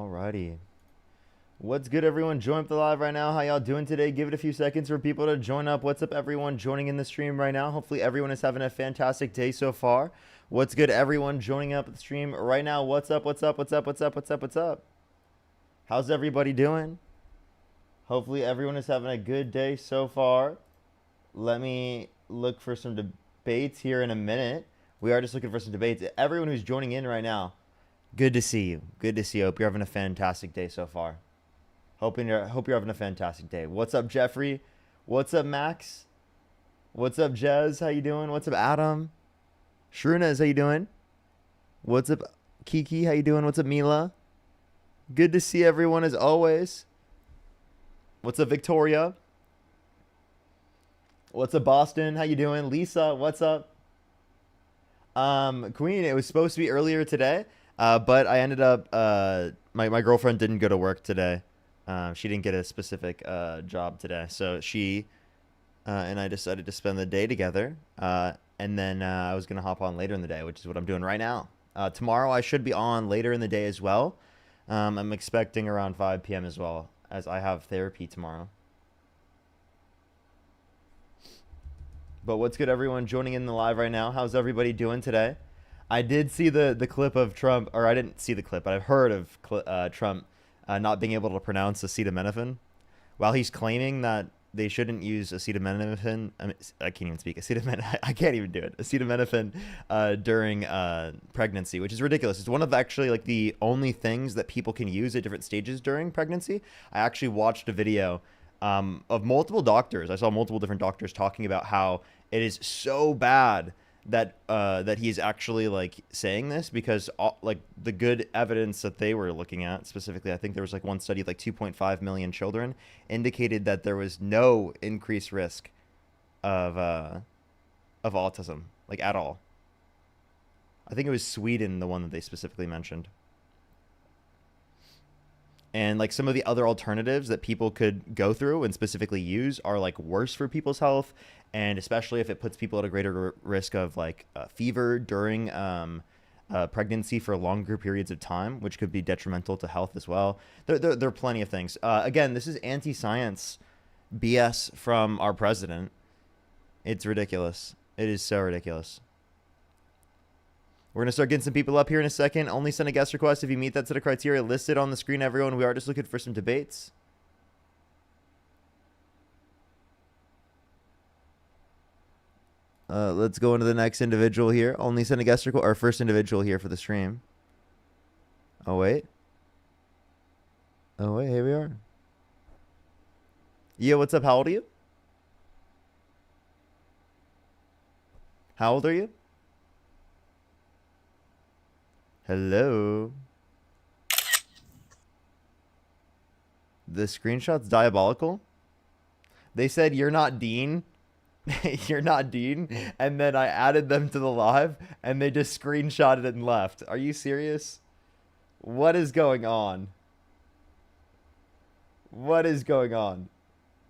Alrighty. What's good, everyone? Join up the live right now. How y'all doing today? Give it a few seconds for people to join up. What's up, everyone joining in the stream right now? Hopefully, everyone is having a fantastic day so far. What's good, everyone joining up the stream right now? What's up? What's up? What's up? What's up? What's up? What's up? How's everybody doing? Hopefully, everyone is having a good day so far. Let me look for some debates here in a minute. We are just looking for some debates. Everyone who's joining in right now, good to see you. Good to see you. Hope you're having a fantastic day so far. Hope you're having a fantastic day. What's up, Jeffrey? What's up, Max? What's up, Jez? How you doing? What's up, Adam? Shrunez, how you doing? What's up, Kiki? How you doing? What's up, Mila? Good to see everyone as always. What's up, Victoria? What's up, Boston? How you doing? Lisa, what's up? Queen, it was supposed to be earlier today, but I ended up my girlfriend didn't go to work today. She didn't get a specific job today, so she and I decided to spend the day together. And then I was gonna hop on later in the day, which is what I'm doing right now. Tomorrow I should be on later in the day as well. I'm expecting around 5 p.m. as well, as I have therapy tomorrow. But what's good, everyone joining in the live right now? How's everybody doing today? I did see the clip of Trump, or I didn't see the clip, but I've heard of Trump not being able to pronounce acetaminophen, while he's claiming that they shouldn't use acetaminophen. I mean, I can't even speak acetaminophen. I can't even do it. Acetaminophen during pregnancy, which is ridiculous. It's one of actually like the only things that people can use at different stages during pregnancy. I actually watched a video of multiple doctors. I saw multiple different doctors talking about how it is so bad that that he's actually like saying this, because like the good evidence that they were looking at specifically, I think there was like one study of like 2.5 million children, indicated that there was no increased risk of autism, like at all. I think it was Sweden, the one that they specifically mentioned. And like some of the other alternatives that people could go through and specifically use are like worse for people's health, and especially if it puts people at a greater risk of like fever during pregnancy for longer periods of time, which could be detrimental to health as well. There are plenty of things. Again, this is anti-science BS from our president. It's ridiculous. It is so ridiculous. We're going to start getting some people up here in a second. Only send a guest request if you meet that set of criteria listed on the screen, everyone. We are just looking for some debates. Let's go into the next individual here. Only send a guest request, our first individual here for the stream. Oh, wait. Oh, wait. Here we are. Yeah, what's up? How old are you? How old are you? Hello. The screenshot's diabolical. They said you're not Dean. You're not Dean. And then I added them to the live and they just screenshotted it and left. Are you serious? What is going on? What is going on?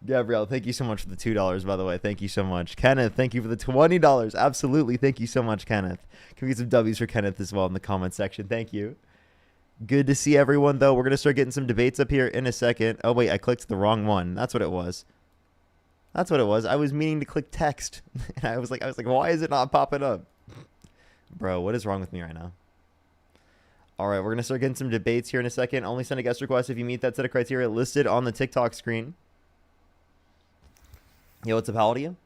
Gabrielle, thank you so much for the $2, by the way. Thank you so much. Kenneth, thank you for the $20. Absolutely. Thank you so much, Kenneth. Can we get some W's for Kenneth as well in the comment section? Thank you. Good to see everyone, though. We're going to start getting some debates up here in a second. Oh, wait, I clicked the wrong one. That's what it was. That's what it was. I was meaning to click text. And I was like, why is it not popping up? Bro, what is wrong with me right now? All right, we're going to start getting some debates here in a second. Only send a guest request if you meet that set of criteria listed on the TikTok screen. Yo, what's up? How old are you?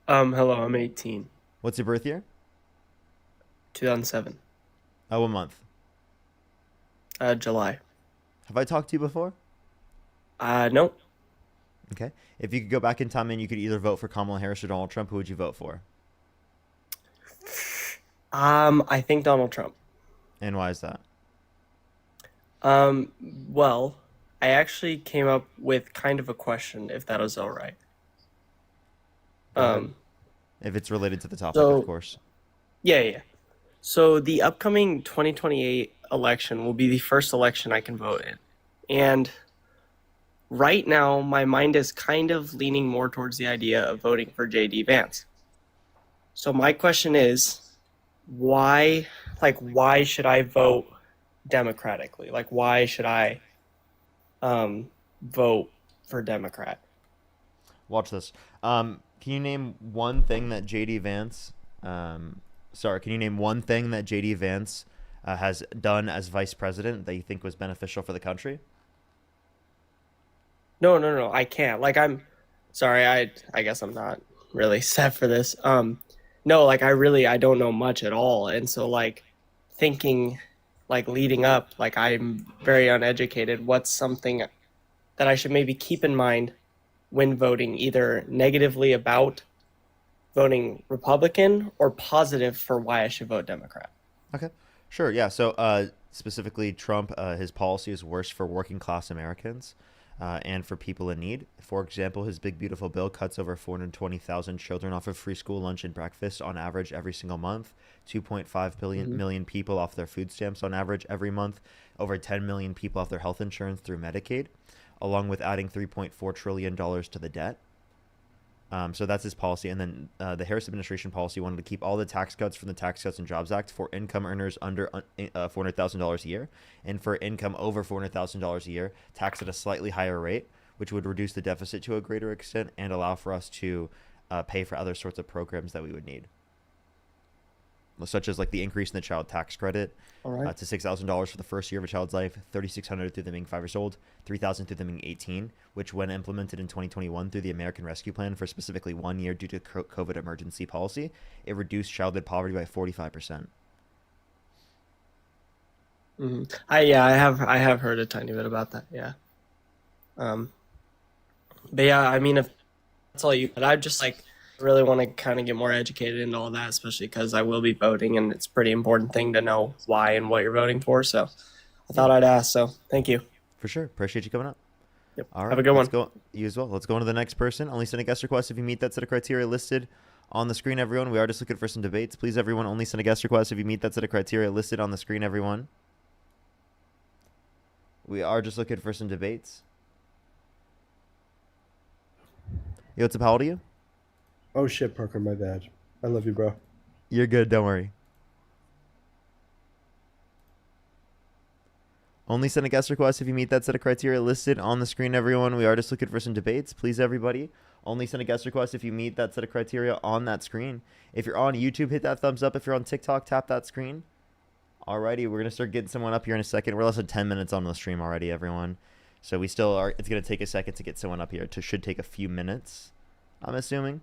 Hello, I'm 18. What's your birth year? 2007. Oh, what month? July. Have I talked to you before? Nope. Okay. If you could go back in time and you could either vote for Kamala Harris or Donald Trump, who would you vote for? I think Donald Trump. And why is that? Well, I actually came up with kind of a question, if that was all right. Go ahead. Um, If it's related to the topic, of so course. yeah. So the upcoming 2028 election will be the first election I can vote in. And right now, my mind is kind of leaning more towards the idea of voting for JD Vance. So my question is, why should I vote democratically? Like, why should I vote for Democrat? Watch this. Can you name one thing that JD Vance? Can you name one thing that JD Vance has done as vice president that you think was beneficial for the country? No, no, no, I can't. Like, I'm sorry. I guess I'm not really set for this. No, like I don't know much at all, and so like thinking, like leading up, like I'm very uneducated. What's something that I should maybe keep in mind when voting, either negatively about voting Republican or positive for why I should vote Democrat? Okay, sure. Yeah. So specifically, Trump, his policy is worse for working class Americans and for people in need. For example, his big beautiful bill cuts over 420,000 children off of free school lunch and breakfast on average every single month. 2.5 billion Hmm. million people off their food stamps on average every month. Over 10 million people off their health insurance through Medicaid, along with adding $3.4 trillion to the debt. So that's his policy. And then the Harris administration policy wanted to keep all the tax cuts from the Tax Cuts and Jobs Act for income earners under $400,000 a year. And for income over $400,000 a year, tax at a slightly higher rate, which would reduce the deficit to a greater extent and allow for us to pay for other sorts of programs that we would need, such as like the increase in the child tax credit All right. to $6,000 for the first year of a child's life, $3,600 through them being 5 years old, $3,000 through them being 18, which when implemented in 2021 through the American Rescue Plan for specifically 1 year due to COVID emergency policy, it reduced childhood poverty by 45%. Hmm. I have heard a tiny bit about that. Yeah. Um, but yeah, I mean, if that's all you, but I just like really want to kind of get more educated into all that, especially because I will be voting, and it's a pretty important thing to know why and what you're voting for. So I Yeah, thought I'd ask. So thank you. for sure. Appreciate you coming up. Yep. All Have a right, good let's one. go. You as well. Let's go on to the next person. Only send a guest request if you meet that set of criteria listed on the screen, everyone. We are just looking for some debates. Please, everyone, only send a guest request if you meet that set of criteria listed on the screen, everyone. We are just looking for some debates. Yo, what's up? How old are you? Oh shit, Parker, my bad. I love you, bro. You're good. Don't worry. Only send a guest request if you meet that set of criteria listed on the screen, everyone. We are just looking for some debates. Please, everybody. Only send a guest request if you meet that set of criteria on that screen. If you're on YouTube, hit that thumbs up. If you're on TikTok, tap that screen. Alrighty, we're gonna start getting someone up here in a second. We're less than 10 minutes on the stream already, everyone. So we still are. It's gonna take a second to get someone up here. It should take a few minutes, I'm assuming.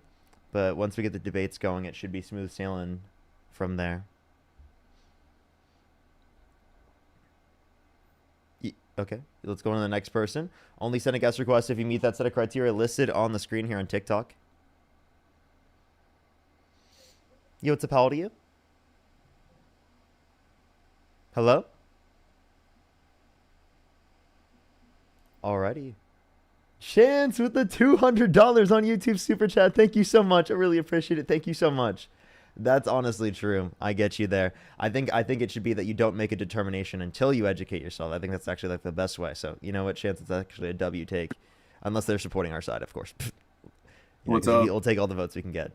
But once we get the debates going, it should be smooth sailing from there. Okay, let's go on to the next person. Only send a guest request if you meet that set of criteria listed on the screen here on TikTok. Yo, what's up? How old are you? Hello? Alrighty. Chance with the $200 on YouTube Super Chat. Thank you so much. I really appreciate it. Thank you so much. That's honestly true. I get you there. I think it should be that you don't make a determination until you educate yourself. I think that's actually like the best way. So you know what, Chance, it's actually a W take, unless they're supporting our side, of course. What's up? We'll take all the votes we can get.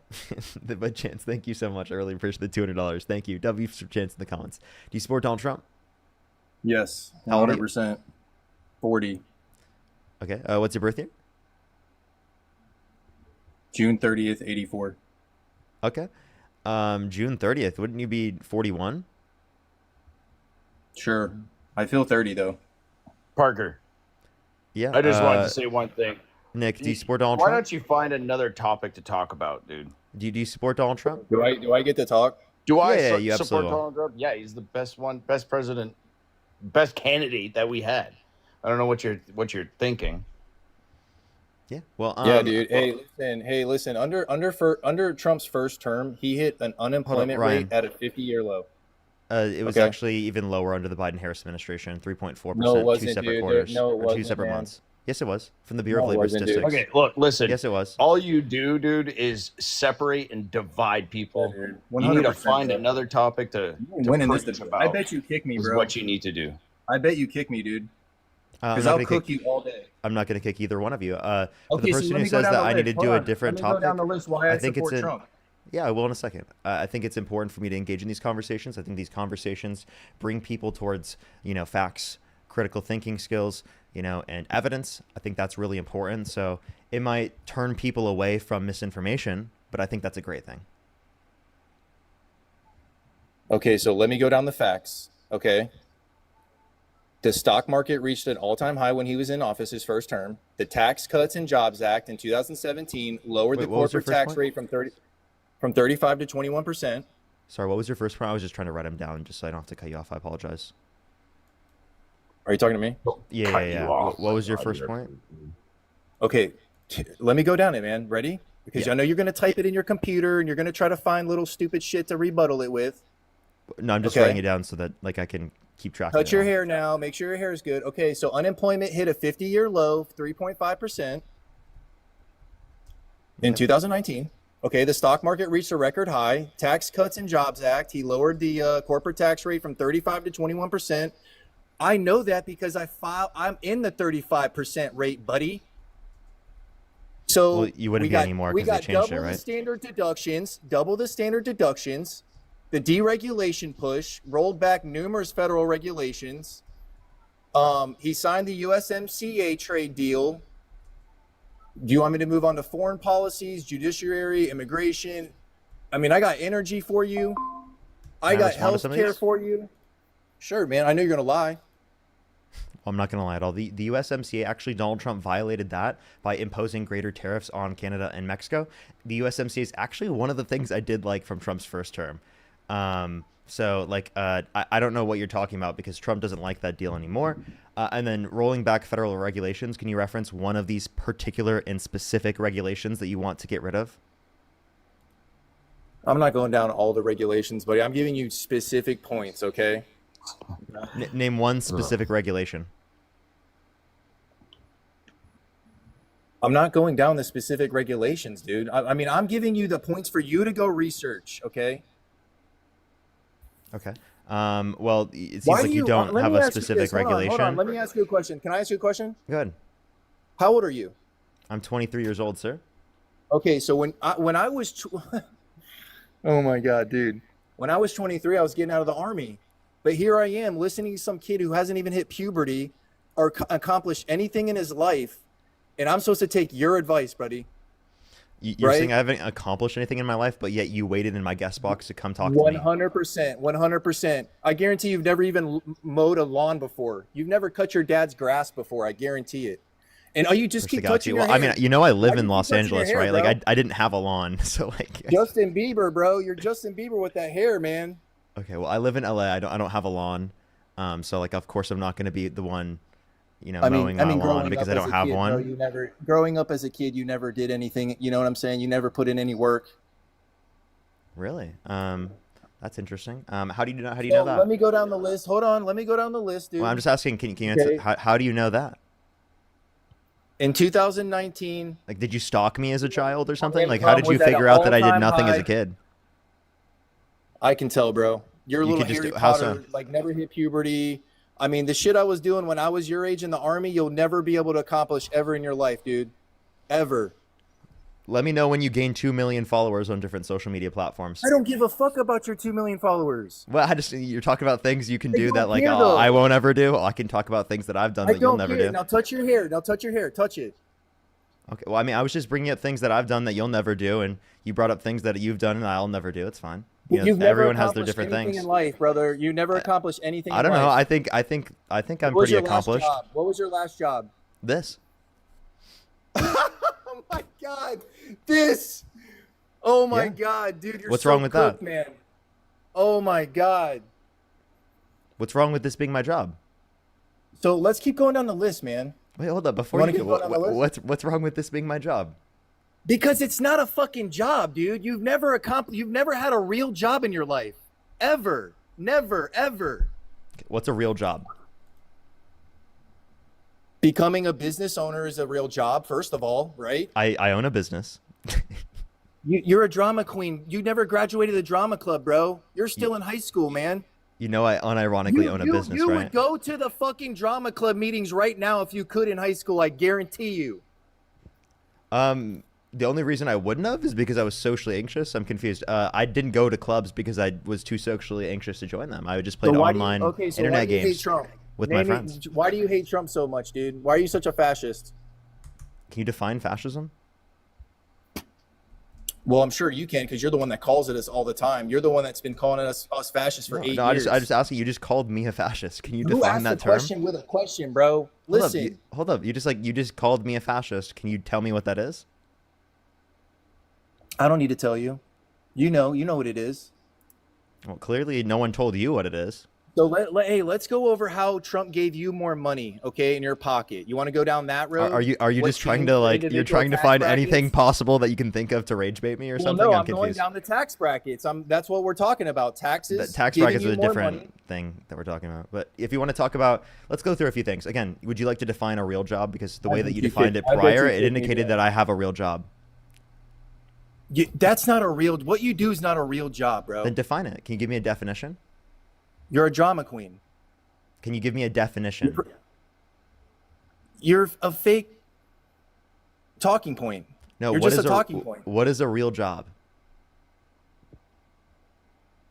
But Chance, thank you so much. I really appreciate the $200. Thank you. W for Chance in the comments. Do you support Donald Trump? Yes, How old are you? 100%. 40. Okay. What's your birth year? June 30th, 84. Okay. June 30th. Wouldn't you be 41? Sure. I feel 30 though. Parker, Yeah. I just wanted to say one thing. Nick, do you support Donald Why Trump? don't you find another topic to talk about, dude? Do you support Donald Trump? Do I get to talk? Do I Yeah, you support absolutely will. Donald Trump? Yeah, he's the best one, best president, best candidate that we had. I don't know what you're thinking. Yeah. Well, Yeah, dude. Hey, listen. Under Trump's first term, he hit an unemployment Ryan. rate at a 50-year low. It was Okay. actually even lower under the Biden-Harris administration, 3.4%, No, it two wasn't, separate dude. quarters, No, it or two wasn't, separate man. months. Yes, it was from the Bureau No, of it Labor wasn't, dude. Statistics. Okay, look, listen. Yes, it was. All you do, dude, is separate and divide people. Yeah, dude. You need to 100%, find bro. another topic to You ain't winning this preach debate. about. I bet you kick me, is bro. what you need to do. I bet you kick me, dude. I'm Because not I'll gonna cook kick. you all day. I'm not going to kick either one of you. For the Okay, so person let who me go says down that the I need to list. do Hold a on. different Let me go down topic, the list why I I think it's support in. Trump. Yeah, I will in a second. I think it's important for me to engage in these conversations. I think these conversations bring people towards, facts, critical thinking skills, and evidence. I think that's really important. So it might turn people away from misinformation, but I think that's a great thing. Okay, so let me go down the facts. Okay. The stock market reached an all-time high when he was in office his first term. The Tax Cuts and Jobs Act in 2017 lowered the Wait, what was your corporate first tax point? rate from 35 to 21%. Sorry, what was your first point? I was just trying to write them down just so I don't have to cut you off. I apologize. Are you talking to me? Yeah, Cut yeah, you yeah. off. What was your first point? Okay, let me go down it, man. Ready? Because Yeah. I know you're going to type it in your computer and you're going to try to find little stupid shit to rebuttal it with. No, I'm just Okay. writing it down so that I can keep track of Cut it your all. hair now. Make sure your hair is good. Okay, so unemployment hit a 50-year low, 3.5% in 2019. Okay, the stock market reached a record high. Tax Cuts and Jobs Act, he lowered the corporate tax rate from 35 to 21%. I know that because I'm in the 35% rate, buddy. So Well, you wouldn't we be got, anymore we 'cause they got changed it, double the right? standard deductions, the deregulation push, rolled back numerous federal regulations. He signed the USMCA trade deal. Do you want me to move on to foreign policies, judiciary, immigration? I mean, I got energy for you. I Can I got respond to health some of care these? for you. Sure, man. I know you're gonna lie. I'm not going to lie at all. The USMCA, actually, Donald Trump violated that by imposing greater tariffs on Canada and Mexico. The USMCA is actually one of the things I did like from Trump's first term. I don't know what you're talking about because Trump doesn't like that deal anymore. And then rolling back federal regulations, can you reference one of these particular and specific regulations that you want to get rid of? I'm not going down all the regulations, buddy. I'm giving you specific points, okay? Name one specific regulation. I'm not going down the specific regulations, dude. I mean, I'm giving you the points for you to go research, okay? Okay. Well, it seems Why like do you don't let have me a ask you specific this. Hold on, regulation. hold on. Let me ask you a question. Can I ask you a question? Good. How old are you? I'm 23 years old, sir. Okay, so when I was oh my god, dude. When I was 23, I was getting out of the army. But here I am listening to some kid who hasn't even hit puberty or accomplished anything in his life, and I'm supposed to take your advice, buddy. You're Right? saying I haven't accomplished anything in my life, but yet you waited in my guest box to come talk to me. 100%, 100%. I guarantee you've never even mowed a lawn before. You've never cut your dad's grass before. I guarantee it. And you just Actually keep got touching you. your Well, I hair. mean, I live Why do in you Los keep touching your Angeles, hair, right? bro? Like, I didn't have a lawn, so like. Justin Bieber, bro. You're Justin Bieber with that hair, man. Okay, well, I live in LA. I don't have a lawn, so like, of course, I'm not going to be the one, mowing my lawn growing because up I as don't a have kid, one. bro, growing up as a kid, you never did anything. You know what I'm saying? You never put in any work. Really? That's interesting. How do you know? How do you So know that? let me go down the list. Hold on. Let me go down the list, dude. Well, I'm just asking. Can you answer? Okay. How do you know that? In 2019, Like, did you stalk me as a child or something? Like, income how did you was at figure an out that I did all-time nothing as high. a kid? I can tell, bro. You're a You little could just Harry do- how Potter, so? like never hit puberty. I mean, the shit I was doing when I was your age in the army, you'll never be able to accomplish ever in your life, dude. Ever. Let me know when you gain 2 million followers on different social media platforms. I don't give a fuck about your 2 million followers. Well, you're talking about things you can I do don't that like care, though. I won't ever do. I can talk about things that I've done I that you'll don't never care. do. Now touch your hair. Now touch your hair. Touch it. Okay. Well, I mean, I was just bringing up things that I've done that you'll never do, and you brought up things that you've done and I'll never do. It's fine. You've never Everyone has their accomplished different anything things. in life, brother. You never accomplished anything. I don't in know. life. I think I'm What was pretty your last accomplished. job? What was your last job? This. Oh my god, this! Oh my Yeah. god, dude, you're What's so wrong with that? cooked, man. Oh my god. What's wrong with this being my job? So let's keep going down the list, man. Wait, hold up. Before wanna you keep go, going down the list? what's wrong with this being my job? Because it's not a fucking job, dude. You've never had a real job in your life. Ever. Never, ever. What's a real job? Becoming a business owner is a real job, first of all, right? I own a business. You're a drama queen. You never graduated the drama club, bro. You're still in high school, man. You know, I unironically own a business, you right? would go to the fucking drama club meetings right now if you could in high school. I guarantee you. The only reason I wouldn't have is because I was socially anxious. I'm confused. I didn't go to clubs because I was too socially anxious to join them. I would just play So why online why internet do you hate games Trump? with Name my me- friends. Why do you hate Trump so much, dude? Why are you such a fascist? Can you define fascism? Well, I'm sure you can because you're the one that calls it us all the time. You're the one that's been calling us fascists for 8 years. I just asked you. You just called me a fascist. Can you Who define asked that the term? question with a question, bro? Listen, Hold up. You just called me a fascist. Can you tell me what that is? I don't need to tell you. You know what it is. Well, clearly no one told you what it is. So let's go over how Trump gave you more money, okay, in your pocket. You want to go down that road? Are you What just trying changed to the like you're individual trying to tax find brackets? anything possible that you can think of to rage bait me or Well, something? no, I'm I'm going confused. down the tax brackets. That's what we're talking about. Taxes. The tax giving brackets you is a more different money. thing that we're talking about. But if you want to talk about, let's go through a few things. Again, would you like to define a real job? Because the I way that bet you you defined could- it I bet prior, you it could, indicated yeah. that I have a real job. That's not a real. What you do is not a real job, bro. Then define it. Can you give me a definition? You're a drama queen. Can you give me a definition? You're a fake talking point. No, You're what just is a talking point. What is a real job?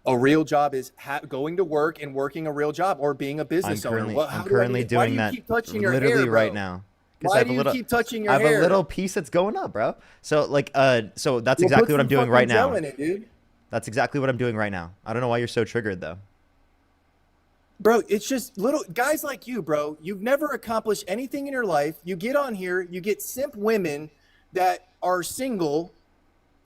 A real job is going to work and working a real job or being a business owner. How I'm do I currently get- why do doing you that keep touching your literally hair, right bro? now. Why I have do a you little, keep touching your I have hair? a little piece that's going up, bro. So like, so that's Well, exactly put what I'm some doing fucking right gel now. in it, dude. That's exactly what I'm doing right now. I don't know why you're so triggered though. Bro, it's just little guys like you, bro. You've never accomplished anything in your life. You get on here, you get simp women that are single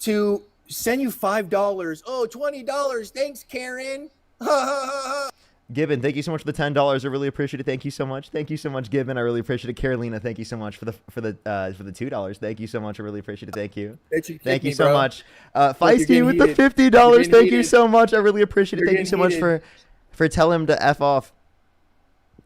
to send you $5. Oh, $20. Thanks, Karen. Ha ha ha ha. Gibbon, thank you so much for the $10. I really appreciate it. Thank you so much. Thank you so much, Gibbon. I really appreciate it. Carolina, thank you so much for the $2. Thank you so much. I really appreciate it. Thank you. Bet you kick Thank you me, so bro. much. you're Feisty getting with the heated. $50. You're getting Thank you heated. so much. I really appreciate it. You're Thank you so getting much heated. for tell him to F off.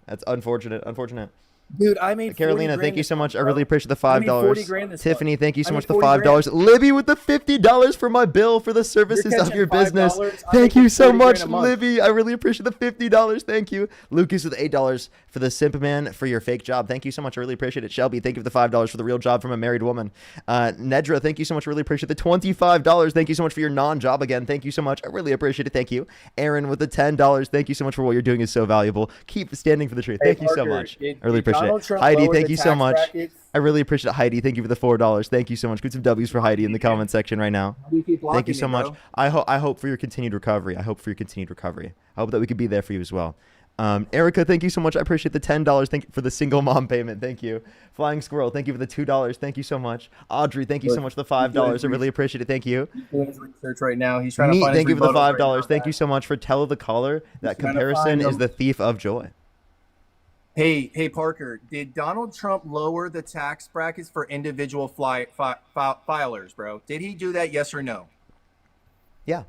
That's unfortunate. Unfortunate. Dude, I made 40 Carolina, grand thank you this so much. month, I bro. really appreciate the I made 40 $5. grand this Tiffany, month. thank you so I much made for the 40 $5. Libby with the $50 for my bill for the services of catching your business. $5. I'm Thank making you so 40 grand much, a month. Libby. I really appreciate the $50. Thank you. Lucas with $8 for the Simp Man for your fake job. Thank you so much. I really appreciate it. Shelby, thank you for the $5 for the real job from a married woman. Nedra, thank you so much. I really appreciate the $25. Thank you so much for your non-job again. Thank you so much. I really appreciate it. Thank you. Aaron with the $10. Thank you so much for what you're doing is so valuable. Keep standing for the truth. Thank you so Parker, much. did- I really did appreciate Donald it. Trump Heidi, lower thank the you so tax much. brackets? I really appreciate it. Heidi, thank you for the $4. Thank you so much. Put some W's for Heidi in the comment section right now. Why do you keep Thank you blocking so me, much. bro? I hope for your continued recovery. I hope that we could be there for you as well. Erica, thank you so much. I appreciate the $10. Thank you for the single mom payment. Thank you. Flying Squirrel, thank you for the $2. Thank you so much. Audrey, thank you so much for the $5. I really appreciate it. Thank you. He's doing his research right now. He's trying to Meat, find thank his you for the rebuttals right $5. now, Thank you guys. so much for tell the caller that trying to comparison find is them. the thief of joy. Hey, Parker, did Donald Trump lower the tax brackets for individual filers, bro? Did he do that, yes or no? Yeah.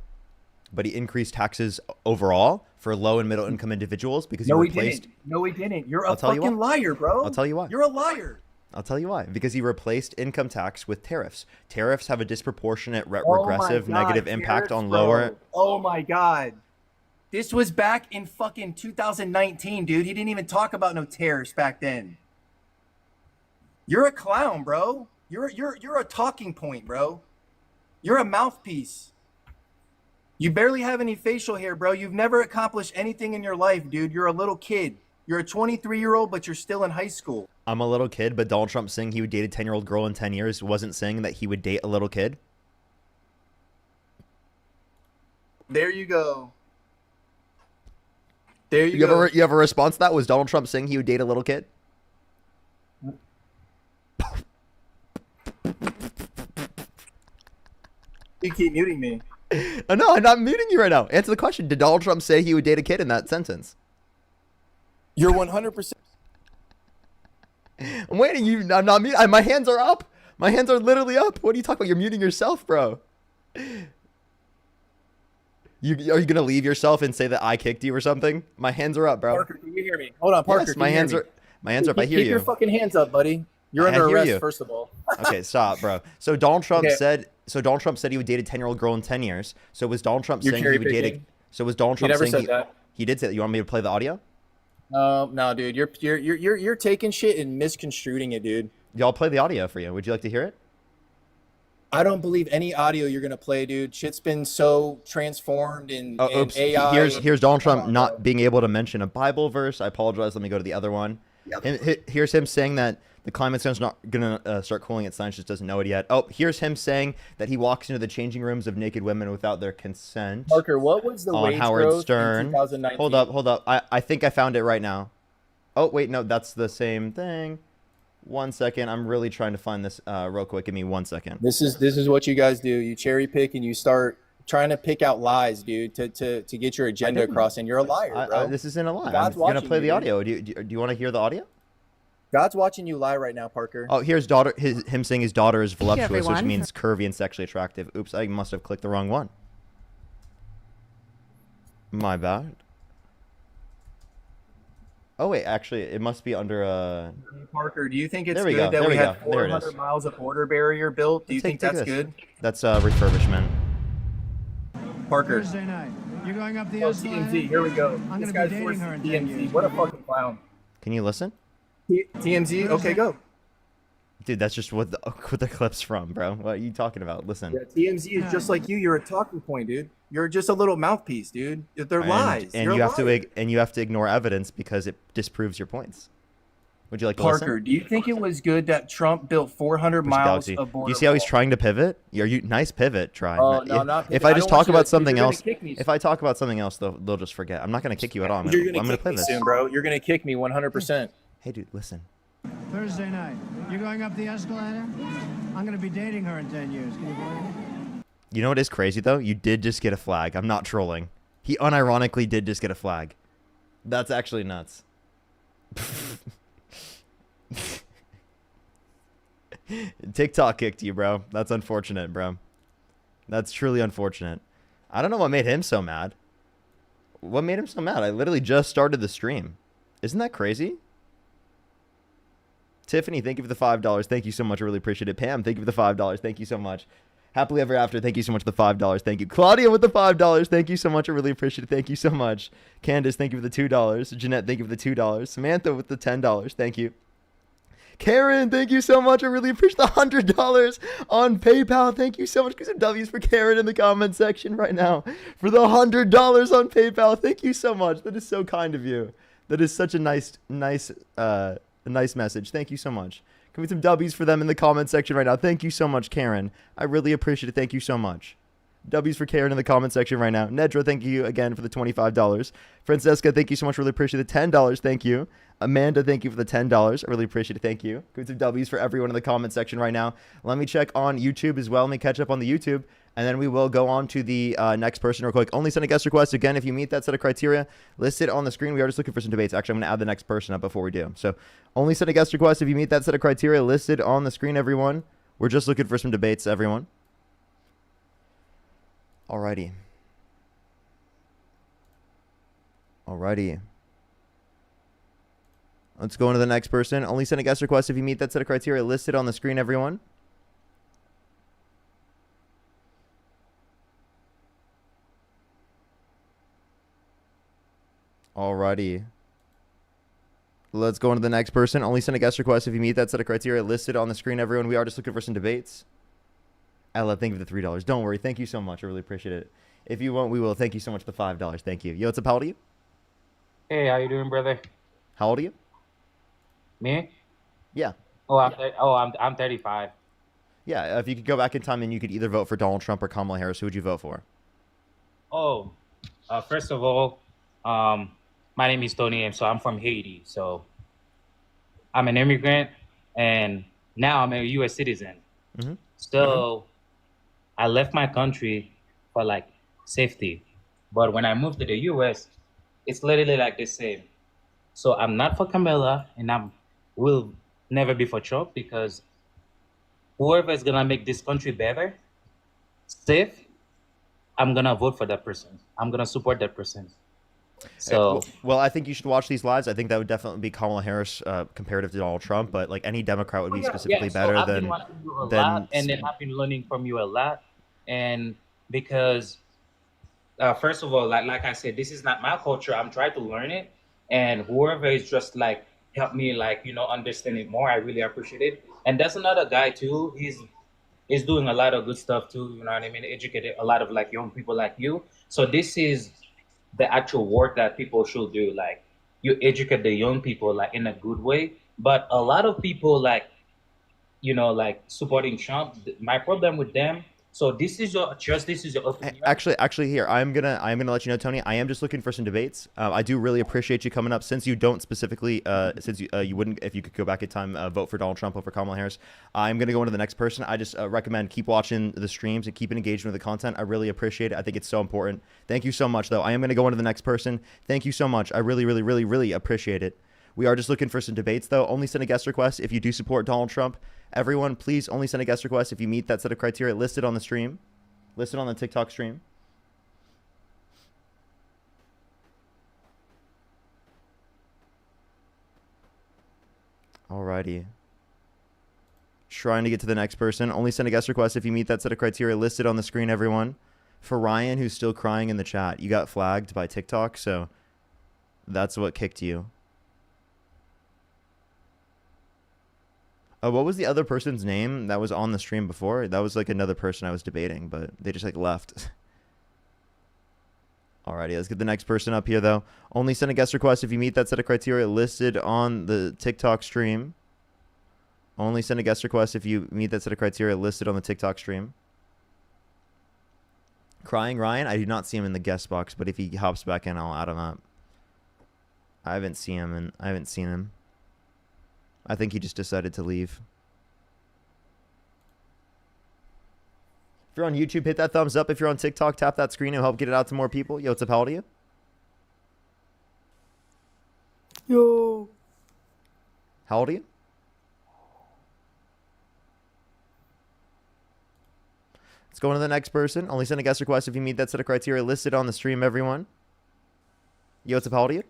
But he increased taxes overall for low and middle income individuals because No, he he replaced didn't. No, he didn't. You're a I'll tell you fucking why. liar, bro. I'll tell you why. You're a liar. I'll tell you why. Because he replaced income tax with tariffs. Tariffs have a disproportionate Oh my regressive God, negative impact tariffs, on bro. lower. Oh my God. This was back in fucking 2019, dude. He didn't even talk about no tariffs back then. You're a clown, bro. You're a talking point, bro. You're a mouthpiece. You barely have any facial hair, bro. You've never accomplished anything in your life, dude. You're a little kid. You're a 23-year-old, but you're still in high school. I'm a little kid, but Donald Trump saying he would date a 10-year-old girl in 10 years wasn't saying that he would date a little kid. There you go. There you You go. have a response to that? Was Donald Trump saying he would date a little kid? You keep muting me. No, I'm not muting you right now. Answer the question. Did Donald Trump say he would date a kid in that sentence? You're 100%. I'm waiting. I'm not muting. My hands are up. My hands are literally up. What are you talking about? You're muting yourself, bro. Are you gonna leave yourself and say that I kicked you or something? My hands are up, bro. Parker, can you hear me? Hold on, Parker. Yes, can my you hear hands me? are. My hands are up. I hear Keep you. your fucking hands up, buddy. You're I under hear arrest, you. first of all. Okay, stop, bro. So Donald Trump Okay. said. So Donald Trump said he would date a 10-year-old girl in 10 years. So was Donald Trump You're saying he would date a? cherry-picking. So was Donald He Trump never saying said that. he did say that? You want me to play the audio? No, dude. You're taking shit and misconstruing it, dude. Y'all play the audio for you. Would you like to hear it? I don't believe any audio you're gonna play, dude. Shit's been so transformed in, Oh, in oops. AI. Here's Donald Come Trump on, not bro. being able to mention a Bible verse. I apologize. Let me go to the other one. Here's him saying that the climate zone's not gonna start cooling. Science just doesn't know it yet. Oh, here's him saying that he walks into the changing rooms of naked women without their consent. Parker, what was the On wage Howard growth Stern. in 2019? Hold up. I think I found it right now. Oh wait, no, that's the same thing. 1 second. I'm really trying to find this real quick. Give me 1 second. This is what you guys do. You cherry pick and you start trying to pick out lies, dude, to get your agenda didn't. across, and you're a liar, bro. This isn't a lie. God's I'm gonna watching play you, the dude. audio. Do you want to hear the audio? God's watching you lie right now, Parker. Oh, here's him saying his daughter is voluptuous, which means curvy and sexually attractive. Oops, I must have clicked the wrong one. My bad. Oh wait, actually, it must be under Parker, do you think it's There we good go, that we there have we go. There it 400 is. miles of border barrier built? Do you think that's this. good? That's refurbishment. Parker. Thursday night. You're going up the Oh, escalator? TMZ, here we go. I'm This gonna guy's be dating forced her in to 10 TMZ. years. What a fucking clown. Can you listen? TMZ, okay, go. Dude, that's just what the clip's from, bro. What are you talking about? Listen. Yeah, TMZ is just like you. You're a talking point, dude. You're just a little mouthpiece, dude. They're lies. And You're you a have liar. to ignore evidence because it disproves your points. Would you like to Parker, listen? do you think it was good that Trump built 400 Push miles Galaxy. of border You see how he's wall? trying to pivot? Nice pivot try. Oh, no, if, not if pivot. I I just don't want talk you to- about something you're gonna else, kick me. if I talk about something else, they'll just forget. I'm not gonna kick you at all. I'm You're gonna gonna play kick me this. soon, bro. You're gonna kick me 100%. Hey, dude, listen. Thursday night. You're going up the escalator? I'm gonna be dating her in 10 years. Can you believe it? You know what is crazy though? You did just get a flag. I'm not trolling. He unironically did just get a flag. That's actually nuts. TikTok kicked you, bro. That's unfortunate, bro. That's truly unfortunate. I don't know what made him so mad. What made him so mad? I literally just started the stream. Isn't that crazy? Tiffany, thank you for the $5. Thank you so much. I really appreciate it. Pam, thank you for the $5. Thank you so much. Happily Ever After, thank you so much for the $5. Thank you. Claudia with the $5. Thank you so much. I really appreciate it. Thank you so much. Candace, thank you for the $2. Jeanette, thank you for the $2. Samantha with the $10. Thank you. Karen, thank you so much. I really appreciate the $100 on PayPal. Thank you so much. Give some W's for Karen in the comment section right now for the $100 on PayPal. Thank you so much. That is so kind of you. That is such a nice message. Thank you so much. Can we get some W's for them in the comment section right now? Thank you so much, Karen. I really appreciate it. Thank you so much. W's for Karen in the comment section right now. Nedra, thank you again for the $25. Francesca, thank you so much. Really appreciate the $10. Thank you. Amanda, thank you for the $10. I really appreciate it. Thank you. Good some W's for everyone in the comment section right now. Let me check on YouTube as well. Let me catch up on the YouTube. And then we will go on to the next person real quick. Only send a guest request. Again, if you meet that set of criteria listed on the screen, we are just looking for some debates. Actually, I'm going to add the next person up before we do. So only send a guest request if you meet that set of criteria listed on the screen, everyone. We're just looking for some debates, everyone. Alrighty. Let's go on to the next person. Only send a guest request if you meet that set of criteria listed on the screen, everyone. Alrighty. Let's go on to the next person. Only send a guest request if you meet that set of criteria listed on the screen, everyone. We are just looking for some debates. Ella, thank you for the $3. Don't worry. Thank you so much. I really appreciate it. If you won't, we will. Thank you so much for the $5. Thank you. Yo, what's up? How old are you? Hey, how you doing, brother? How old are you? Me? Yeah. I'm 35. Yeah, if you could go back in time and you could either vote for Donald Trump or Kamala Harris, who would you vote for? First of all, my name is Tony, and so I'm from Haiti. So I'm an immigrant, and now I'm a U.S. citizen. Mhm. So I left my country for like safety, but when I moved to the U.S., it's literally like the same. So I'm not for Kamala, and I will never be for Trump, because whoever is gonna make this country better, safe, I'm gonna vote for that person. I'm gonna support that person. So Well, I think you should watch these lives. I think that would definitely be Kamala Harris comparative to Donald Trump, but like any Democrat would be specifically so better I've than been watching you a than lot, and then I've been learning from you a lot. And because first of all, like I said, this is not my culture. I'm trying to learn it, and whoever is just like help me, like understand it more. I really appreciate it. And that's another guy too. is doing a lot of good stuff too. You know what I mean? Educated a lot of like young people like you. So this is the actual work that people should do. Like you educate the young people like in a good way. But a lot of people like like supporting Trump. My problem with them. So this is your choice. This is your opinion. Actually, here I'm gonna let you know, Tony. I am just looking for some debates. I do really appreciate you coming up. Since you don't specifically, since you wouldn't, if you could go back in time, vote for Donald Trump over Kamala Harris. I'm gonna go into the next person. I just recommend keep watching the streams and keep engaged with the content. I really appreciate it. I think it's so important. Thank you so much, though. I am gonna go into the next person. Thank you so much. I really, really, really, really appreciate it. We are just looking for some debates, though. Only send a guest request if you do support Donald Trump. Everyone, please only send a guest request if you meet that set of criteria listed on the stream, listed on the TikTok stream. Alrighty. Trying to get to the next person. Only send a guest request if you meet that set of criteria listed on the screen, everyone. For Ryan, who's still crying in the chat, you got flagged by TikTok, so that's what kicked you. What was the other person's name that was on the stream before? That was like another person I was debating, but they just like left. Alrighty, let's get the next person up here, though. Only send a guest request if you meet that set of criteria listed on the TikTok stream. Only send a guest request if you meet that set of criteria listed on the TikTok stream. Crying Ryan, I do not see him in the guest box, but if he hops back in, I'll add him up. I haven't seen him. I think he just decided to leave. If you're on YouTube, hit that thumbs up. If you're on TikTok, tap that screen. It'll help get it out to more people. Yo, what's up? How old are you? Yo. How old are you? Let's go on to the next person. Only send a guest request if you meet that set of criteria listed on the stream, everyone. Yo, what's up? How old are you?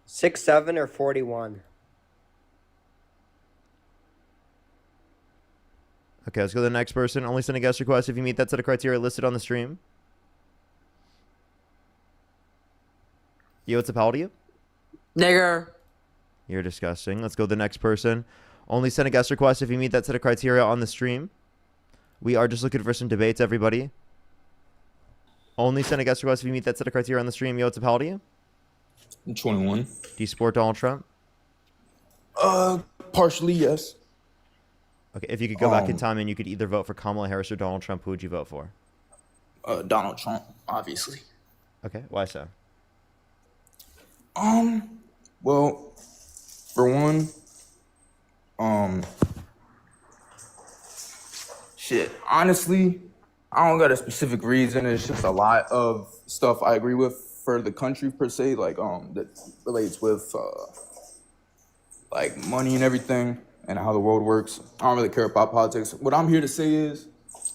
6'7" or 41. Okay, let's go to the next person. Only send a guest request if you meet that set of criteria listed on the stream. Yo, what's up? How old are you? Nigger. You're disgusting. Let's go to the next person. Only send a guest request if you meet that set of criteria on the stream. We are just looking for some debates, everybody. Only send a guest request if you meet that set of criteria on the stream. Yo, what's up? How old are you? I'm 21. Do you support Donald Trump? Partially, yes. Okay, if you could go back in time and you could either vote for Kamala Harris or Donald Trump, who would you vote for? Donald Trump, obviously. Okay, why so? Well, for one, honestly, I don't got a specific reason. It's just a lot of stuff I agree with for the country per se, like that relates with like money and everything and how the world works. I don't really care about politics. What I'm here to say is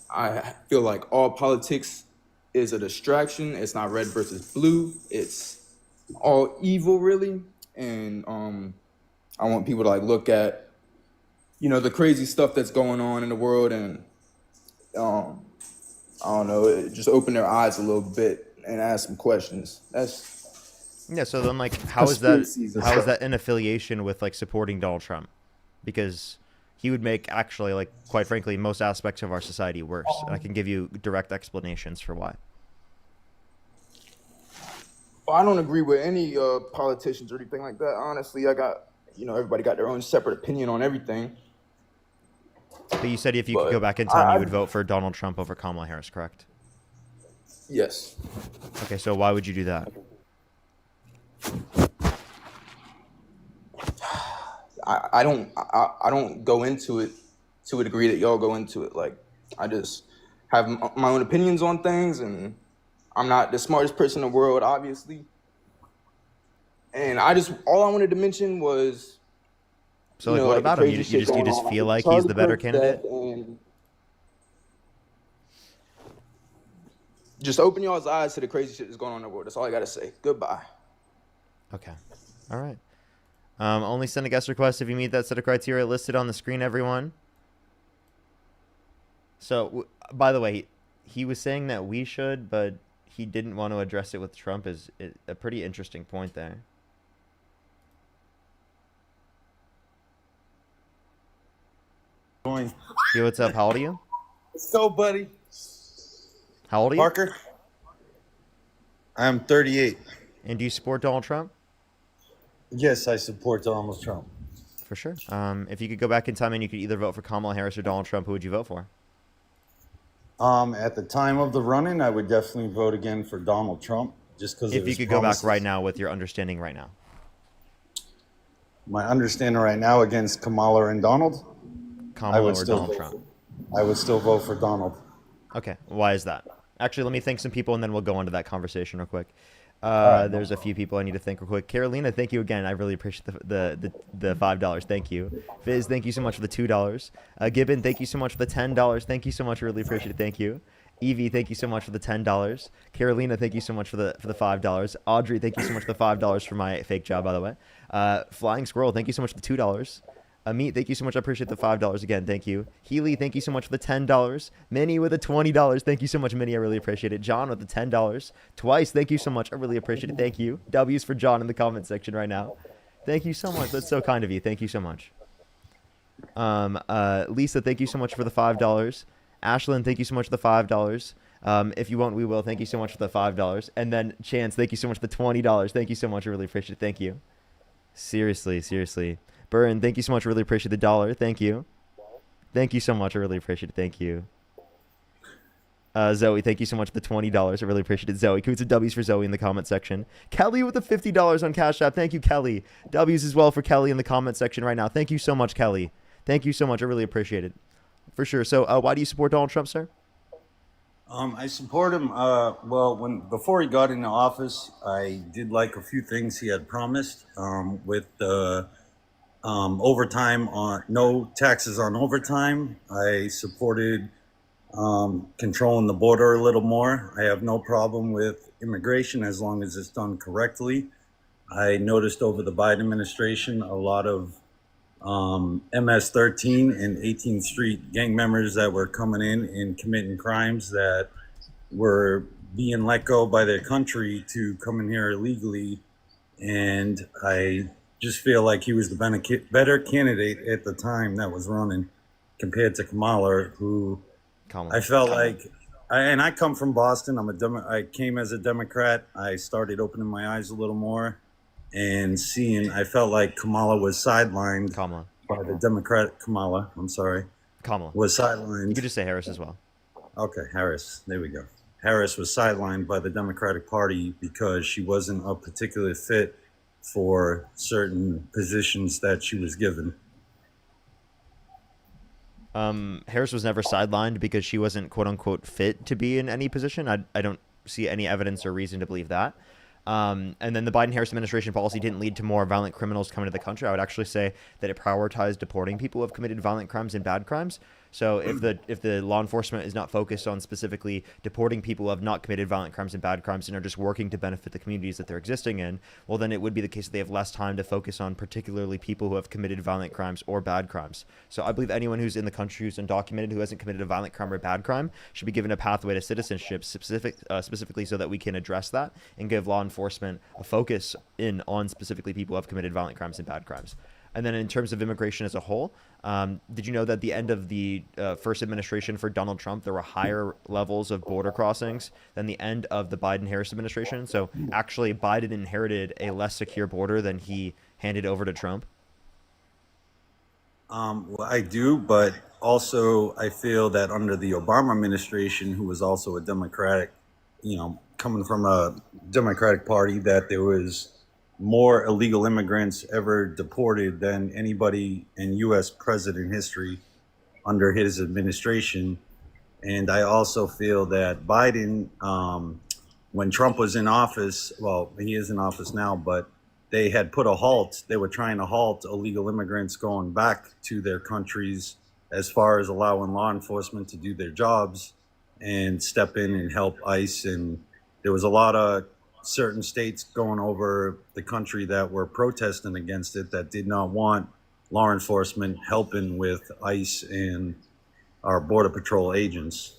I feel like all politics is a distraction. It's not red versus blue. It's all evil, really. And I want people to like look at, the crazy stuff that's going on in the world and I don't know, just open their eyes a little bit and ask some questions. Yeah, so then like how is that in affiliation with like supporting Donald Trump? Because he would make actually, like, quite frankly, most aspects of our society worse. And I can give you direct explanations for why. Well, I don't agree with any politicians or anything like that. Honestly, I got, everybody got their own separate opinion on everything. But you said if you could go back in time, you would vote for Donald Trump over Kamala Harris, correct? Yes. Okay, so why would you do that? I don't go into it to a degree that y'all go into it. Like, I just have my own opinions on things, and I'm not the smartest person in the world, obviously. And all I wanted to mention was, so like, what about him? You just feel like he's the better candidate? Just open y'all's eyes to the crazy shit that's going on in the world. That's all I gotta say. Goodbye. Okay. All right. Only send a guest request if you meet that set of criteria listed on the screen, everyone. So, by the way, he was saying that we should, but he didn't want to address it with Trump. Is a pretty interesting point there. Join. Yo, what's up? How old are you? Let's go, buddy. How old are you? Parker. I'm 38. And do you support Donald Trump? Yes, I support Donald Trump. For sure. If you could go back in time and you could either vote for Kamala Harris or Donald Trump, who would you vote for? At the time of the run-in, I would definitely vote again for Donald Trump, just because If you could go back right now with your understanding right now. My understanding right now against Kamala and Donald, Kamala or Donald Trump? I would still vote for Donald. Okay. Why is that? Actually, let me thank some people and then we'll go into that conversation real quick. There's a few people I need to thank real quick. Carolina, thank you again. I really appreciate the $5. Thank you. Fizz, thank you so much for the $2. Gibbon, thank you so much for the $10. Thank you so much. I really appreciate it. Thank you. Evie, thank you so much for the $10. Carolina, thank you so much for the $5. Audrey, thank you so much for the $5 for my fake job, by the way. Flying Squirrel, thank you so much for the $2. Amit, thank you so much. I appreciate the $5 again. Thank you. Healy, thank you so much for the $10. Minnie with the $20. Thank you so much, Minnie. I really appreciate it. John with the $10. Twice. Thank you so much. I really appreciate it. Thank you. W's for John in the comment section right now. Thank you so much. That's so kind of you. Thank you so much. Lisa, thank you so much for the $5. Ashlyn, thank you so much for the $5. If you won't, we will. Thank you so much for the $5. And then Chance, thank you so much for the $20. Thank you so much. I really appreciate it. Thank you. Seriously. Burn, thank you so much. I really appreciate the $1. Thank you. Thank you so much. I really appreciate it. Thank you. Zoe, thank you so much for the $20. I really appreciate it. Zoe, can we W's for Zoe in the comment section? Kelly with the $50 on Cash App. Thank you, Kelly. W's as well for Kelly in the comment section right now. Thank you so much, Kelly. Thank you so much. I really appreciate it. For sure. So why do you support Donald Trump, sir? I support him. Before he got into office, I did like a few things he had promised with the overtime on no taxes on overtime. I supported controlling the border a little more. I have no problem with immigration as long as it's done correctly. I noticed over the Biden administration a lot of MS-13 and 18th Street gang members that were coming in and committing crimes that were being let go by their country to come in here illegally. And I just feel like he was the better candidate at the time that was running compared to Kamala, who I felt like, I come from Boston. I came as a Democrat. I started opening my eyes a little more and I felt like Kamala was sidelined by the Democrat. Kamala was sidelined. You could just say Harris as well. Okay, Harris. There we go. Harris was sidelined by the Democratic Party because she wasn't a particular fit for certain positions that she was given. Harris was never sidelined because she wasn't quote unquote fit to be in any position. I don't see any evidence or reason to believe that. And then the Biden-Harris administration policy didn't lead to more violent criminals coming to the country. I would actually say that it prioritized deporting people who have committed violent crimes and bad crimes. So if the law enforcement is not focused on specifically deporting people who have not committed violent crimes and bad crimes and are just working to benefit the communities that they're existing in, well, then it would be the case that they have less time to focus on particularly people who have committed violent crimes or bad crimes. So I believe anyone who's in the country who's undocumented, who hasn't committed a violent crime or bad crime, should be given a pathway to citizenship specifically so that we can address that and give law enforcement a focus on specifically people who have committed violent crimes and bad crimes. And then in terms of immigration as a whole, did you know that at the end of the first administration for Donald Trump, there were higher levels of border crossings than the end of the Biden-Harris administration? So actually, Biden inherited a less secure border than he handed over to Trump. Well, I do, but also I feel that under the Obama administration, who was also a Democratic, coming from a Democratic Party, that there was more illegal immigrants ever deported than anybody in U.S. president history under his administration. And I also feel that Biden, when Trump was in office, well, he is in office now, but they had put a halt. They were trying to halt illegal immigrants going back to their countries as far as allowing law enforcement to do their jobs and step in and help ICE. And there was a lot of certain states going over the country that were protesting against it, that did not want law enforcement helping with ICE and our Border Patrol agents.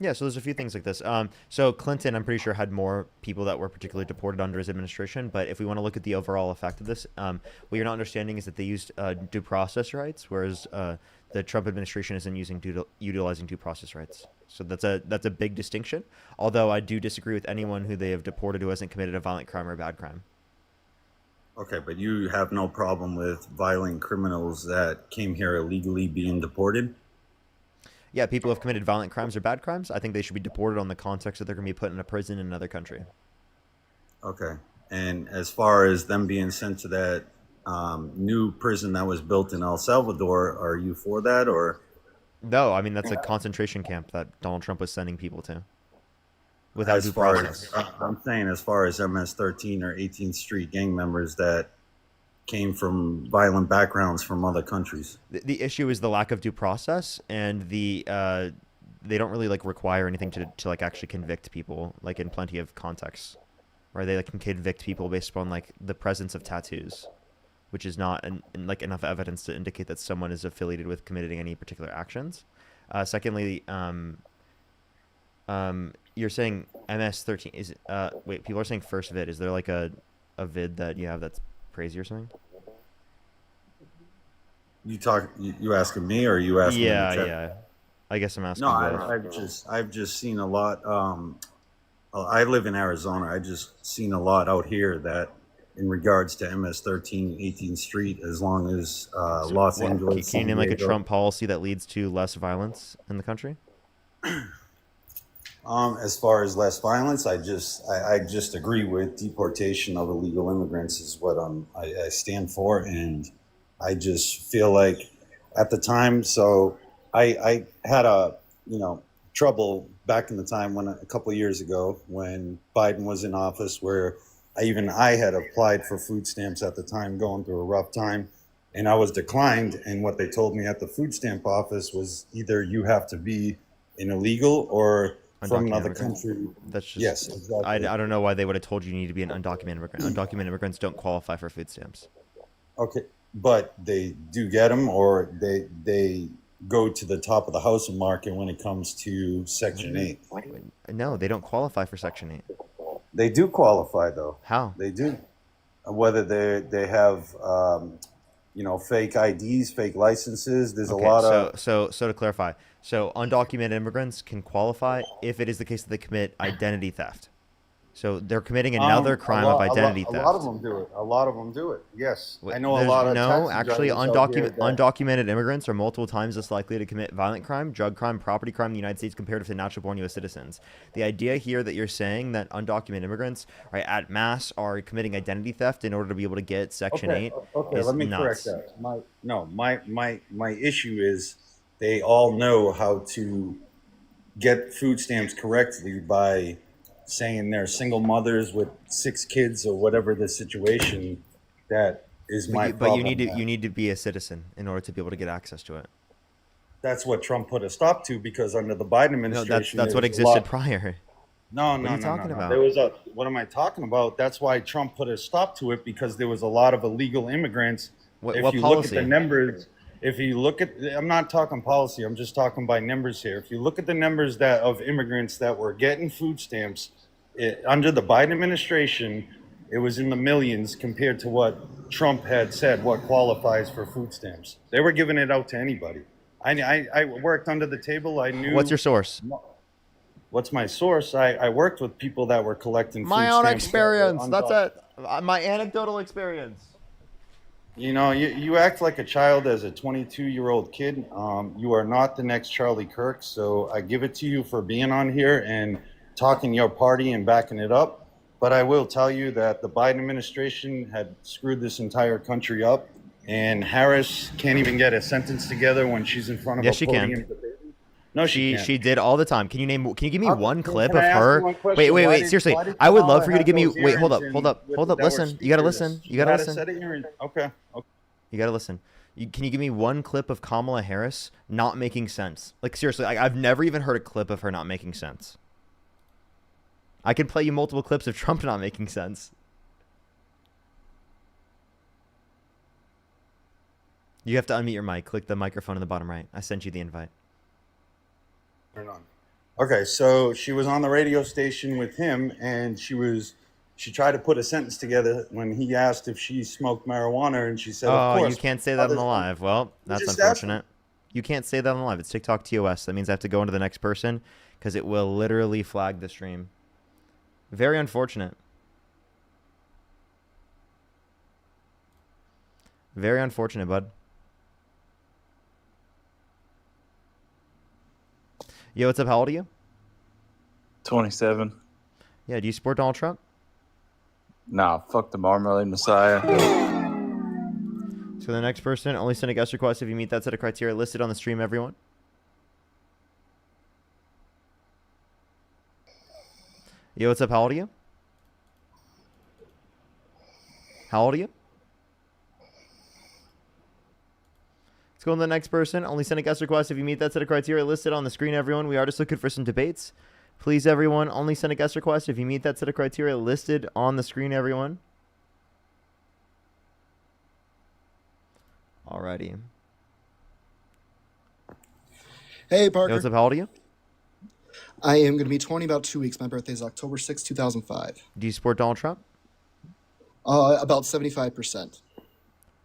Yeah, so there's a few things like this. So Clinton, I'm pretty sure, had more people that were particularly deported under his administration. But if we want to look at the overall effect of this, what you're not understanding is that they used due process rights, whereas the Trump administration isn't utilizing due process rights. So that's a big distinction. Although I do disagree with anyone who they have deported who hasn't committed a violent crime or a bad crime. Okay, but you have no problem with violent criminals that came here illegally being deported? Yeah, people who have committed violent crimes or bad crimes, I think they should be deported on the context that they're going to be put in a prison in another country. Okay. And as far as them being sent to that new prison that was built in El Salvador, are you for that, or? No, I mean, that's a concentration camp that Donald Trump was sending people to without As due far process. as, I'm saying as far as MS-13 or 18th Street gang members that came from violent backgrounds from other countries. The issue is the lack of due process, and they don't really like require anything to like actually convict people, like in plenty of contexts, where they like can convict people based upon like the presence of tattoos, which is not like enough evidence to indicate that someone is affiliated with committing any particular actions. Secondly, you're saying MS-13 is wait, people are saying first vid. Is there like a vid that you have that's crazy or something? You asking me, or are you asking? Yeah. I guess I'm asking. No, I've just seen a lot. I live in Arizona. I just seen a lot out here that, in regards to MS-13, 18th Street, as long as Los Angeles. Can you name like a Trump policy that leads to less violence in the country? As far as less violence, I just agree with deportation of illegal immigrants is what I stand for, and I just feel like at the time. So I had trouble back in the time when a couple of years ago when Biden was in office, where I had applied for food stamps at the time, going through a rough time, and I was declined. And what they told me at the food stamp office was either you have to be an illegal or from another country. That's just, yes, exactly. I don't know why they would have told you need to be an undocumented immigrant. Undocumented immigrants don't qualify for food stamps. Okay, but they do get them, or they go to the top of the housing market when it comes to Section 8. No, they don't qualify for Section 8. They do qualify, though. How? They do. Whether they have fake IDs, fake licenses. There's a lot of. So to clarify, so undocumented immigrants can qualify if it is the case that they commit identity theft. So they're committing another crime of identity theft. A lot of them do it. A lot of them do it. Yes, I know a There's lot of. No, taxi actually, drivers out here that- undocumented immigrants are multiple times less likely to commit violent crime, drug crime, property crime in the United States compared to natural-born U.S. citizens. The idea here that you're saying that undocumented immigrants, right, at mass are committing identity theft in order to be able to get Section 8 Okay, is let me nuts. correct that. My issue is they all know how to get food stamps correctly by saying they're single mothers with 6 kids or whatever the situation that is my But problem. you need to be a citizen in order to be able to get access to it. That's what Trump put a stop to, because under the Biden No, administration, that's what there was a existed lot- prior. No, What no, are you no, talking no, no. about? There was a. What am I talking about? That's why Trump put a stop to it, because there was a lot of illegal immigrants. What If you policy? look at the numbers, if you look at, I'm not talking policy. I'm just talking by numbers here. If you look at the numbers of immigrants that were getting food stamps under the Biden administration, it was in the millions compared to what Trump had said what qualifies for food stamps. They were giving it out to anybody. I worked under the table. I knew. What's your source? What's my source? I worked with people that were collecting My food own stamps. experience. That's it. My anecdotal experience. You know, you act like a child as a 22-year-old kid. You are not the next Charlie Kirk. So I give it to you for being on here and talking your party and backing it up. But I will tell you that the Biden administration had screwed this entire country up. And Harris can't even get a sentence together when she's in front of Yes, a she podium. can. Debating. No, she can't. She did all the time. Can you give me one clip can of I ask you her? one question? Wait. Seriously, Why did I would Kamala love for you to have give me. those Wait, hold up. hearings that were Listen. You gotta speakers? listen. You gotta had a listen. set of hearings. Okay. You gotta listen. Can you give me one clip of Kamala Harris not making sense? Like seriously, I've never even heard a clip of her not making sense. I can play you multiple clips of Trump not making sense. You have to unmute your mic. Click the microphone in the bottom right. I sent you the invite. Turn on. Okay, so she was on the radio station with him, and she tried to put a sentence together when he asked if she smoked marijuana, and she said, "Of Oh, you course." can't say that on the Others- live. Well, You that's just asked unfortunate. You can't say that on the live. It's TikTok TOS. That means I have to go into the next person because it will literally flag the stream. Very unfortunate. Very unfortunate, bud. Yo, what's up? How old are you? 27. Yeah, do you support Donald Trump? Nah, fuck the Marmalade Messiah. So the next person, only send a guest request if you meet that set of criteria listed on the stream, everyone. Yo, what's up? How old are you? How old are you? Let's go on to the next person. Only send a guest request if you meet that set of criteria listed on the screen, everyone. We are just looking for some debates. Please, everyone, only send a guest request if you meet that set of criteria listed on the screen, everyone. Alrighty. Hey, Yo, Parker. what's up? How old are you? I am going to be 20 about 2 weeks. My birthday is October 6, 2005. Do you support Donald Trump? About 75%.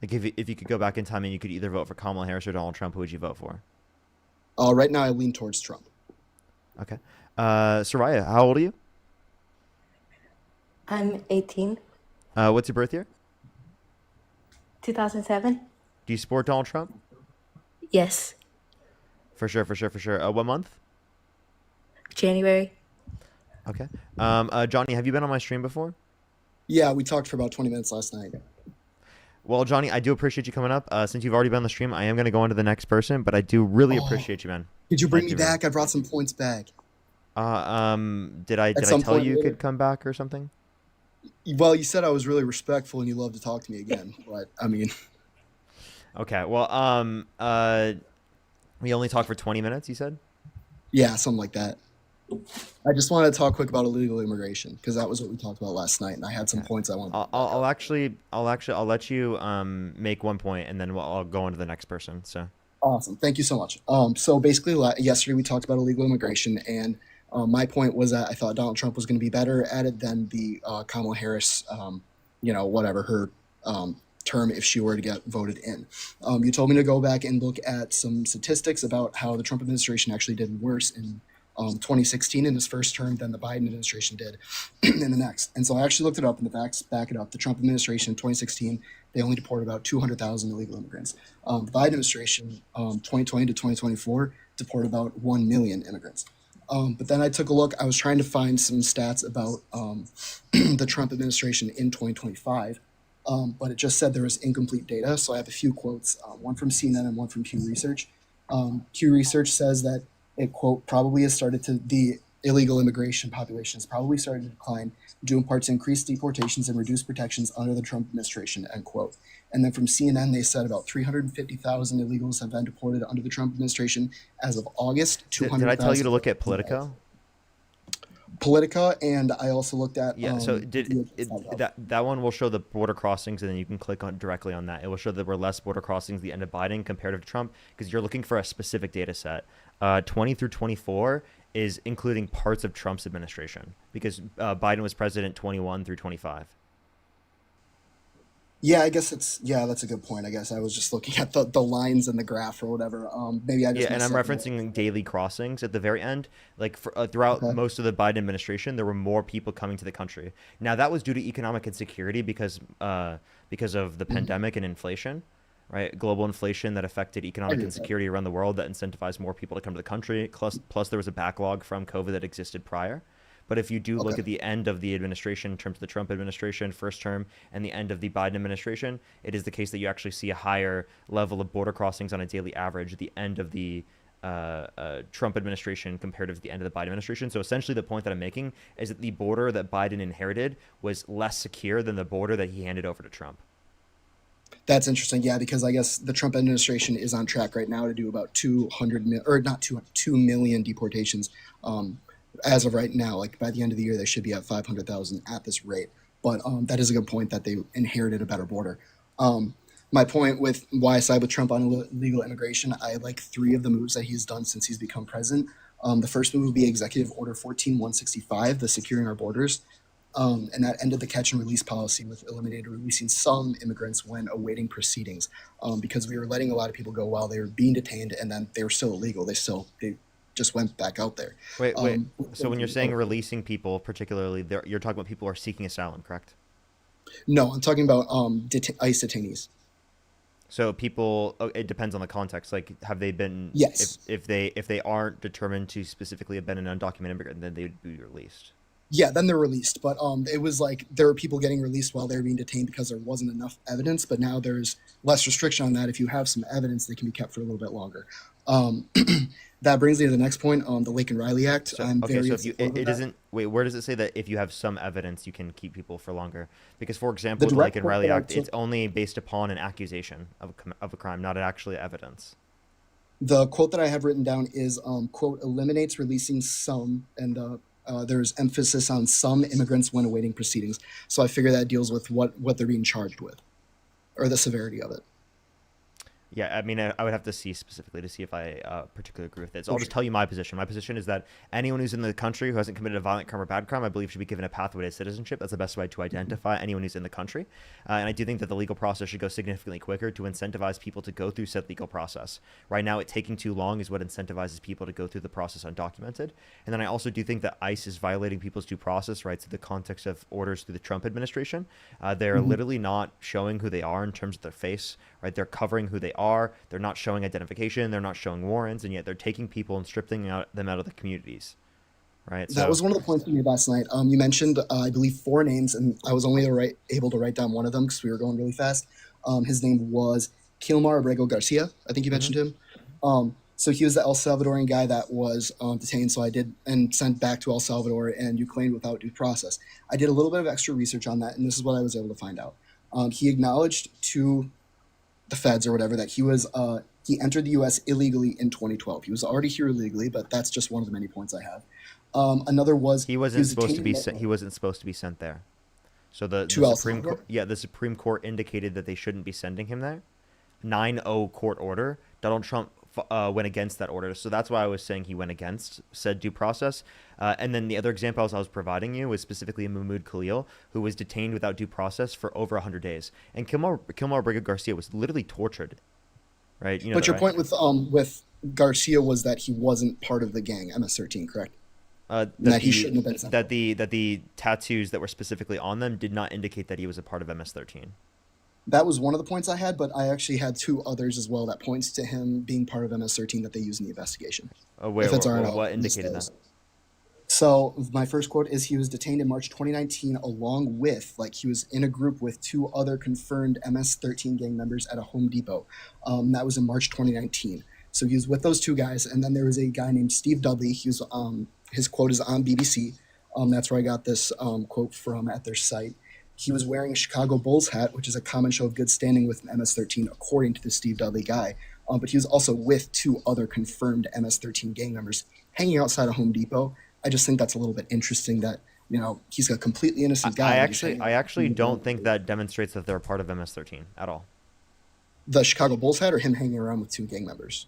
Like, if you could go back in time and you could either vote for Kamala Harris or Donald Trump, who would you vote for? Right now, I lean towards Trump. Okay. Soraya, how old are you? I'm 18. What's your birth year? 2007. Do you support Donald Trump? Yes. For sure. What month? January. Okay. Johnny, have you been on my stream before? Yeah, we talked for about 20 minutes last night. Well, Johnny, I do appreciate you coming up. Since you've already been on the stream, I am going to go on to the next person, but I do really appreciate you, man. Did you bring Thank me you, man. back? I brought some points back. Did I some tell point you you later? could come back or something? Well, you said I was really respectful and you love to talk to me again. But, I mean, Okay. Well, we only talked for 20 minutes, you said? yeah, something like that. I just wanted to talk quick about illegal immigration because that was what we talked about last night, and I had some points I wanted to I'll let you make one point, and then I'll go on to the next person. So. Awesome. Thank you so much. So basically, yesterday we talked about illegal immigration, and my point was that I thought Donald Trump was going to be better at it than the Kamala Harris, whatever her term if she were to get voted in. You told me to go back and look at some statistics about how the Trump administration actually did worse in 2016 in his first term than the Biden administration did in the next. And so I actually looked it up, and the facts back it up. The Trump administration in 2016, they only deported about 200,000 illegal immigrants. The Biden administration, 2020 to 2024, deported about 1 million immigrants. But then I took a look. I was trying to find some stats about the Trump administration in 2025, but it just said there was incomplete data. So I have a few quotes, one from CNN and one from Pew Research. Pew Research says that it, quote, probably has started to, the illegal immigration population has probably started to decline due in part to increased deportations and reduced protections under the Trump administration, end quote. And then from CNN, they said about 350,000 illegals have been deported under the Trump administration as of August. Did I tell you to look at Politico? Politica, and I also looked at Yeah. So that one will show the border crossings, and then you can click on directly on that. It will show there were less border crossings at the end of Biden compared to Trump, because you're looking for a specific data set. 20 through 24 is including parts of Trump's administration, because Biden was president 21 through 25. Yeah, I guess that's a good point. I guess I was just looking at the lines in the graph or whatever. Maybe I just And I'm missed referencing daily crossings at the very end. Like throughout most of the Biden administration, there were more people coming to the country. Now that was due to economic insecurity because of the pandemic and inflation, right? Global inflation that affected economic insecurity around the world that incentivized more people to come to the country. Plus there was a backlog from COVID that existed prior. But if you do look at the end of the administration in terms of the Trump administration, first term, and the end of the Biden administration, it is the case that you actually see a higher level of border crossings on a daily average at the end of the Trump administration compared to the end of the Biden administration. So essentially the point that I'm making is that the border that Biden inherited was less secure than the border that he handed over to Trump. That's interesting, yeah, because I guess the Trump administration is on track right now to do about 2 million deportations. As of right now, like by the end of the year, they should be at 500,000 at this rate. But that is a good point that they inherited a better border. My point with why I side with Trump on illegal immigration, I like 3 of the moves that he's done since he's become president. The first move would be Executive Order 14165, the securing our borders. And that ended the catch and release policy with eliminated releasing some immigrants when awaiting proceedings, because we were letting a lot of people go while they were being detained, and then they were still illegal. They just went back out there. Wait. So when you're saying releasing people, particularly, you're talking about people who are seeking asylum, correct? No, I'm talking about ICE detainees. So people, it depends on the context. Like, have they been? Yes. If they aren't determined to specifically have been an undocumented immigrant, then they would be released. Yeah, then they're released. But it was like there were people getting released while they were being detained because there wasn't enough evidence. But now there's less restriction on that. If you have some evidence, they can be kept for a little bit longer. That brings me to the next point, the Lake and Riley Act. So, it doesn't. Wait, where does it say that if you have some evidence, you can keep people for longer? Because, for example, the Lake and Riley Act, it's only based upon an accusation of a crime, not actually evidence. The quote that I have written down is, quote, eliminates releasing some, and there's emphasis on some immigrants when awaiting proceedings. So I figure that deals with what they're being charged with, or the severity of it. Yeah, I mean, I would have to see specifically to see if I particularly agree with it. So I'll just tell you my position. My position is that anyone who's in the country who hasn't committed a violent crime or bad crime, I believe, should be given a pathway to citizenship. That's the best way to identify anyone who's in the country. And I do think that the legal process should go significantly quicker to incentivize people to go through said legal process. Right now, it taking too long is what incentivizes people to go through the process undocumented. And then I also do think that ICE is violating people's due process rights in the context of orders through the Trump administration. They're literally not showing who they are in terms of their face, right? They're covering who they are. They're not showing identification. They're not showing warrants, and yet they're taking people and stripping them out of the communities, right? That was one of the points you made last night. You mentioned, I believe, 4 names, and I was only able to write down one of them because we were going really fast. His name was Kilmar Abrego Garcia. I think you mentioned him. So he was the El Salvadorian guy that was detained. So I did and sent back to El Salvador and Ukraine without due process. I did a little bit of extra research on that, and this is what I was able to find out. He acknowledged to the feds or whatever that he entered the U.S. illegally in 2012. He was already here illegally, but that's just one of the many points I have. Another was he wasn't supposed to be sent. He wasn't supposed to be sent there. So the Supreme Court, the Supreme Court indicated that they shouldn't be sending him there. 9-0 court order. Donald Trump went against that order, so that's why I was saying he went against said due process. And then the other example I was providing you was specifically Mahmoud Khalil, who was detained without due process for over 100 days. And Kilmar Abrego Garcia was literally tortured, right? You know. But your point with Garcia was that he wasn't part of the gang MS-13, correct? That he shouldn't have been sent. That the tattoos that were specifically on them did not indicate that he was a part of MS-13. That was one of the points I had, but I actually had 2 others as well that points to him being part of MS-13 that they used in the investigation. What indicated that? So my first quote is he was detained in March 2019 along with, he was in a group with 2 other confirmed MS-13 gang members at a Home Depot. That was in March 2019. So he was with those 2 guys, and then there was a guy named Steve Dudley. He was, his quote is on BBC. That's where I got this quote from at their site. He was wearing a Chicago Bulls hat, which is a common show of good standing with an MS-13, according to the Steve Dudley guy. But he was also with 2 other confirmed MS-13 gang members hanging outside a Home Depot. I just think that's a little bit interesting that, he's a completely innocent guy. I actually don't think that demonstrates that they're a part of MS-13 at all. The Chicago Bulls hat or him hanging around with 2 gang members?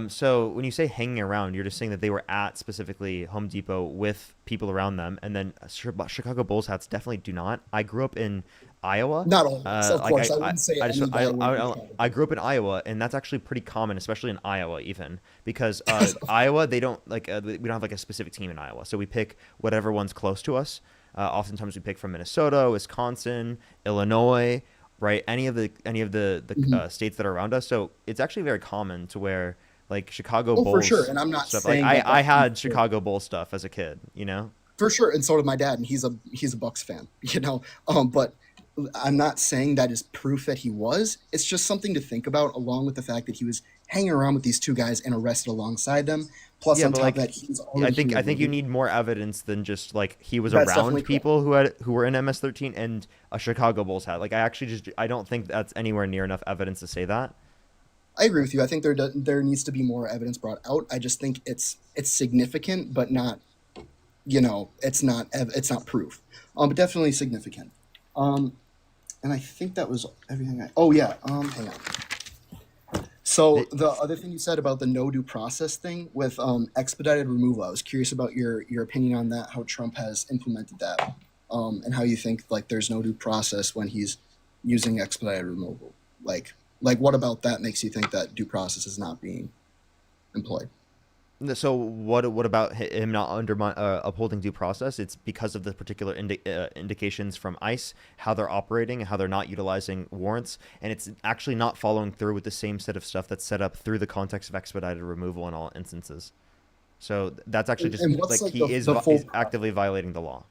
So when you say hanging around, you're just saying that they were at specifically Home Depot with people around them, and then Chicago Bulls hats definitely do not. I grew up in Iowa. Not all, of course. I wouldn't say I grew up in Iowa, and that's actually pretty common, especially in Iowa, even because Iowa, they don't we don't have a specific team in Iowa, so we pick whatever one's close to us. Oftentimes we pick from Minnesota, Wisconsin, Illinois. Right, any of the states that are around us. So it's actually very common to wear Chicago Bulls. For sure, and I'm not stuff. saying I had Chicago Bulls stuff as a kid. For sure, and so did my dad, and he's a Bucks fan. But I'm not saying that is proof that he was. It's just something to think about, along with the fact that he was hanging around with these 2 guys and arrested alongside them. Plus, on top of that, he's already I think you need more evidence than just he was around people who were in MS-13 and a Chicago Bulls hat. I don't think that's anywhere near enough evidence to say that. I agree with you. I think there needs to be more evidence brought out. I just think it's significant, but not, it's not proof. But definitely significant. And I think that was everything. Hang on. So the other thing you said about the no due process thing with expedited removal, I was curious about your opinion on that, how Trump has implemented that, and how you think like there's no due process when he's using expedited removal. Like what about that makes you think that due process is not being employed? So what about him not upholding due process? It's because of the particular indications from ICE, how they're operating, how they're not utilizing warrants, and it's actually not following through with the same set of stuff that's set up through the context of expedited removal in all instances. So that's actually just And what's, like like, he's full actively violating the law.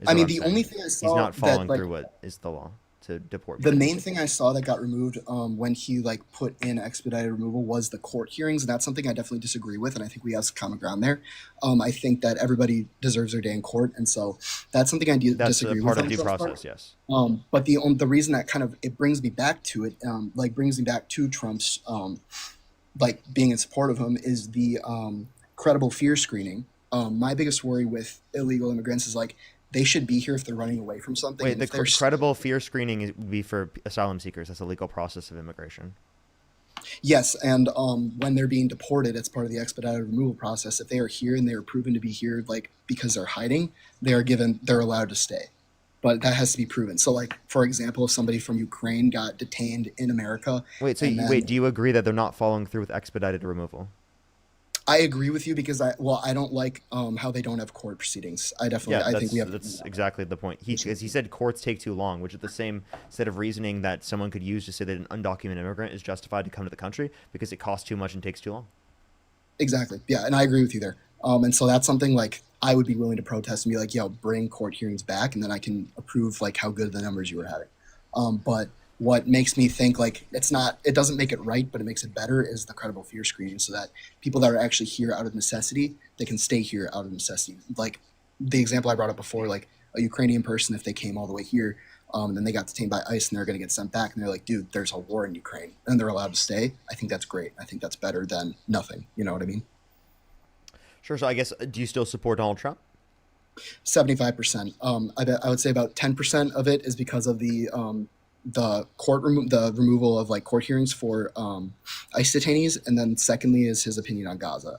is I what mean, I'm the saying. only thing I He's saw not that, following like- through what is the law to deport The people. main thing I saw that got removed when he like put in expedited removal was the court hearings, and that's something I definitely disagree with, and I think we have some common ground there. I think that everybody deserves their day in court, and so that's something I That's disagree a with. part of on due Trump's process, part. yes. But the reason that kind of it brings me back to it, brings me back to Trump's like being in support of him is the credible fear screening. My biggest worry with illegal immigrants is like they should be here if they're running away from something. Wait, and the if they're credible fear screening would be for asylum seekers. That's a legal process of immigration. Yes, and when they're being deported, it's part of the expedited removal process. If they are here and they are proven to be here, like because they're hiding, they're allowed to stay. But that has to be proven. So, like for example, if somebody from Ukraine got detained in America, Wait, so and then- wait, do you agree that they're not following through with expedited removal? I agree with you because I don't like how they don't have court proceedings. I think we have. That's exactly the point. He said courts take too long, which is the same set of reasoning that someone could use to say that an undocumented immigrant is justified to come to the country because it costs too much and takes too long. Exactly. Yeah, and I agree with you there. And so that's something like I would be willing to protest and be like, yo, bring court hearings back, and then I can approve like how good the numbers you were having. But what makes me think like it doesn't make it right, but it makes it better is the credible fear screening, so that people that are actually here out of necessity, they can stay here out of necessity. Like the example I brought up before, like a Ukrainian person, if they came all the way here, and then they got detained by ICE and they're going to get sent back, and they're like, dude, there's a war in Ukraine, and they're allowed to stay. I think that's great. I think that's better than nothing. You know what I mean? Sure. So I guess, do you still support Donald Trump? 75%. I would say about 10% of it is because of the removal of like court hearings for ICE detainees, and then secondly is his opinion on Gaza.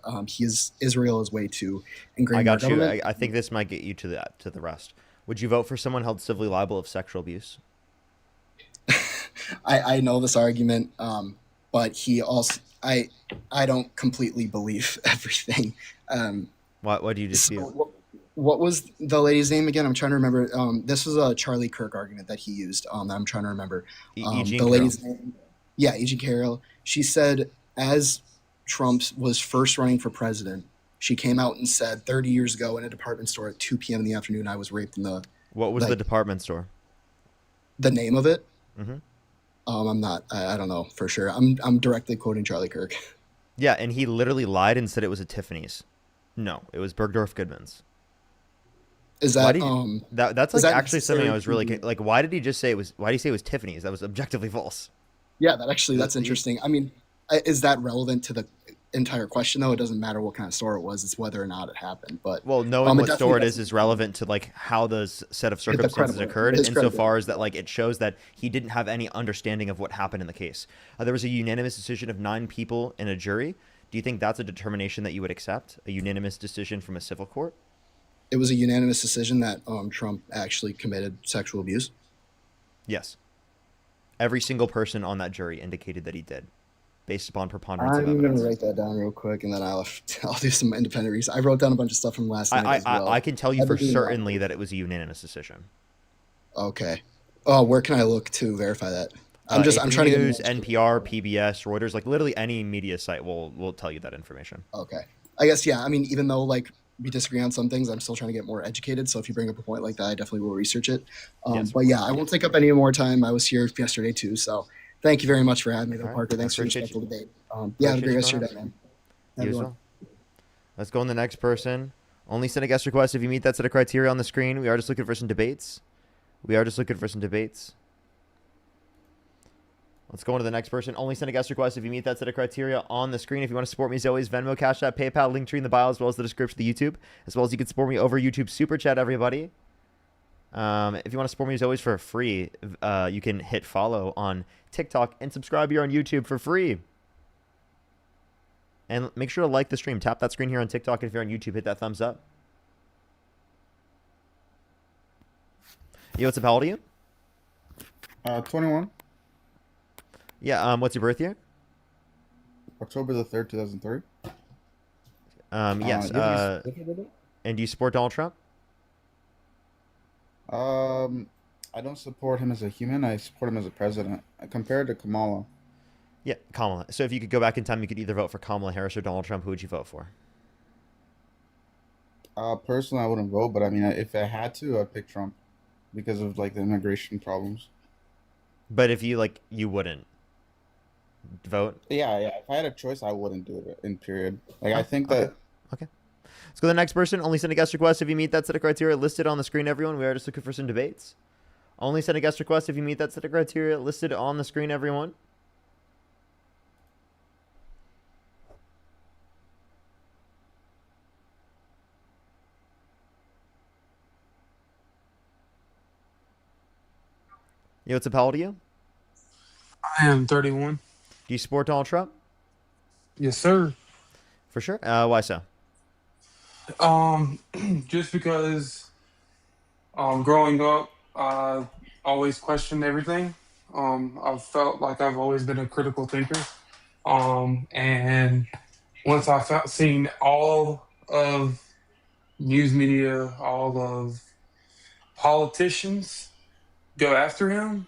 Israel is way too ingrained. I in our got you. government. I think this might get you to the rest. Would you vote for someone held civilly liable of sexual abuse? I know this argument, but he also I don't completely believe everything. What do you dispute? So what was the lady's name again? I'm trying to remember. This was a Charlie Kirk argument that he used. I'm trying to remember. E. Jean The lady's name. Yeah, E. Jean Carroll. She said, as Trump was first running for president, she came out and said 30 years ago in a department store at 2 p.m. in the afternoon, I was raped in the. What was the department store? The name of it? Mm-hmm. I'm not. I don't know for sure. I'm directly quoting Charlie Kirk. Yeah, and he literally lied and said it was a Tiffany's. No, it was Bergdorf Goodman's. Is Why that did you- that's is like that actually something I was really necessary? like. Why did he just say it was? Why did he say it was Tiffany's? That was objectively false. Yeah, that's interesting. I mean, is that relevant to the entire question though? It doesn't matter what kind of store it was; it's whether or not it happened. But Well, knowing what store it definitely is relevant to like how the set of the circumstances credible- occurred, it is insofar as that like it shows that he didn't have any understanding of what happened in the case. There was a unanimous decision of 9 people in a jury. Do you think that's a determination that you would accept? A unanimous decision from a civil court? it was a unanimous decision that Trump actually committed sexual abuse. Yes. Every single person on that jury indicated that he did, based upon preponderance of I'm evidence. gonna write that down real quick, and then I'll do some independent research. I wrote down a bunch of stuff from last night as well. I can tell you for Everything- certainly that it was a unanimous decision. Okay. Oh, where can I look to verify that? I'm trying to get news, NPR, PBS, Reuters, like literally any media site will tell you that information. Okay. I guess, yeah. I mean, even though like we disagree on some things, I'm still trying to get more educated. So if you bring up a point like that, I definitely will research it. Yes. But yeah, I won't take up any more time. I was here yesterday too. So thank you very much for having me, though, All right. Parker. Thanks for your Appreciate respectful you. debate. Yeah, have a great Appreciate rest you of your for day, man. You as Everyone. well. Let's go on the next person. Only send a guest request if you meet that set of criteria on the screen. We are just looking for some debates. Let's go on to the next person. Only send a guest request if you meet that set of criteria on the screen. If you want to support me as always, Venmo, Cash App, PayPal, Linktree in the bio, as well as the description of the YouTube, as well as you can support me over YouTube Super Chat, everybody. If you want to support me as always for free, you can hit follow on TikTok and subscribe here on YouTube for free. And make sure to like the stream. Tap that screen here on TikTok. And if you're on YouTube, hit that thumbs up. Yo, what's up? How old are you? 21. Yeah, what's your birth year? October the 3rd, 2003. Yes. And do you support Donald Trump? I don't support him as a human. I support him as a president. Compared to Kamala. Yeah, Kamala. So if you could go back in time, you could either vote for Kamala Harris or Donald Trump. Who would you vote for? Personally, I wouldn't vote, but I mean, if I had to, I'd pick Trump because of like the immigration problems. But if you you wouldn't vote? Yeah. If I had a choice, I wouldn't do it. In period. Like I think that. Okay. Let's go to the next person. Only send a guest request if you meet that set of criteria listed on the screen, everyone. We are just looking for some debates. Only send a guest request if you meet that set of criteria listed on the screen, everyone. Yo, what's up? How old are you? I am 31. Do you support Donald Trump? Yes, sir. For sure. Why so? Just because growing up, I always questioned everything. I've felt like I've always been a critical thinker. And once I seen all of news media, all of politicians go after him,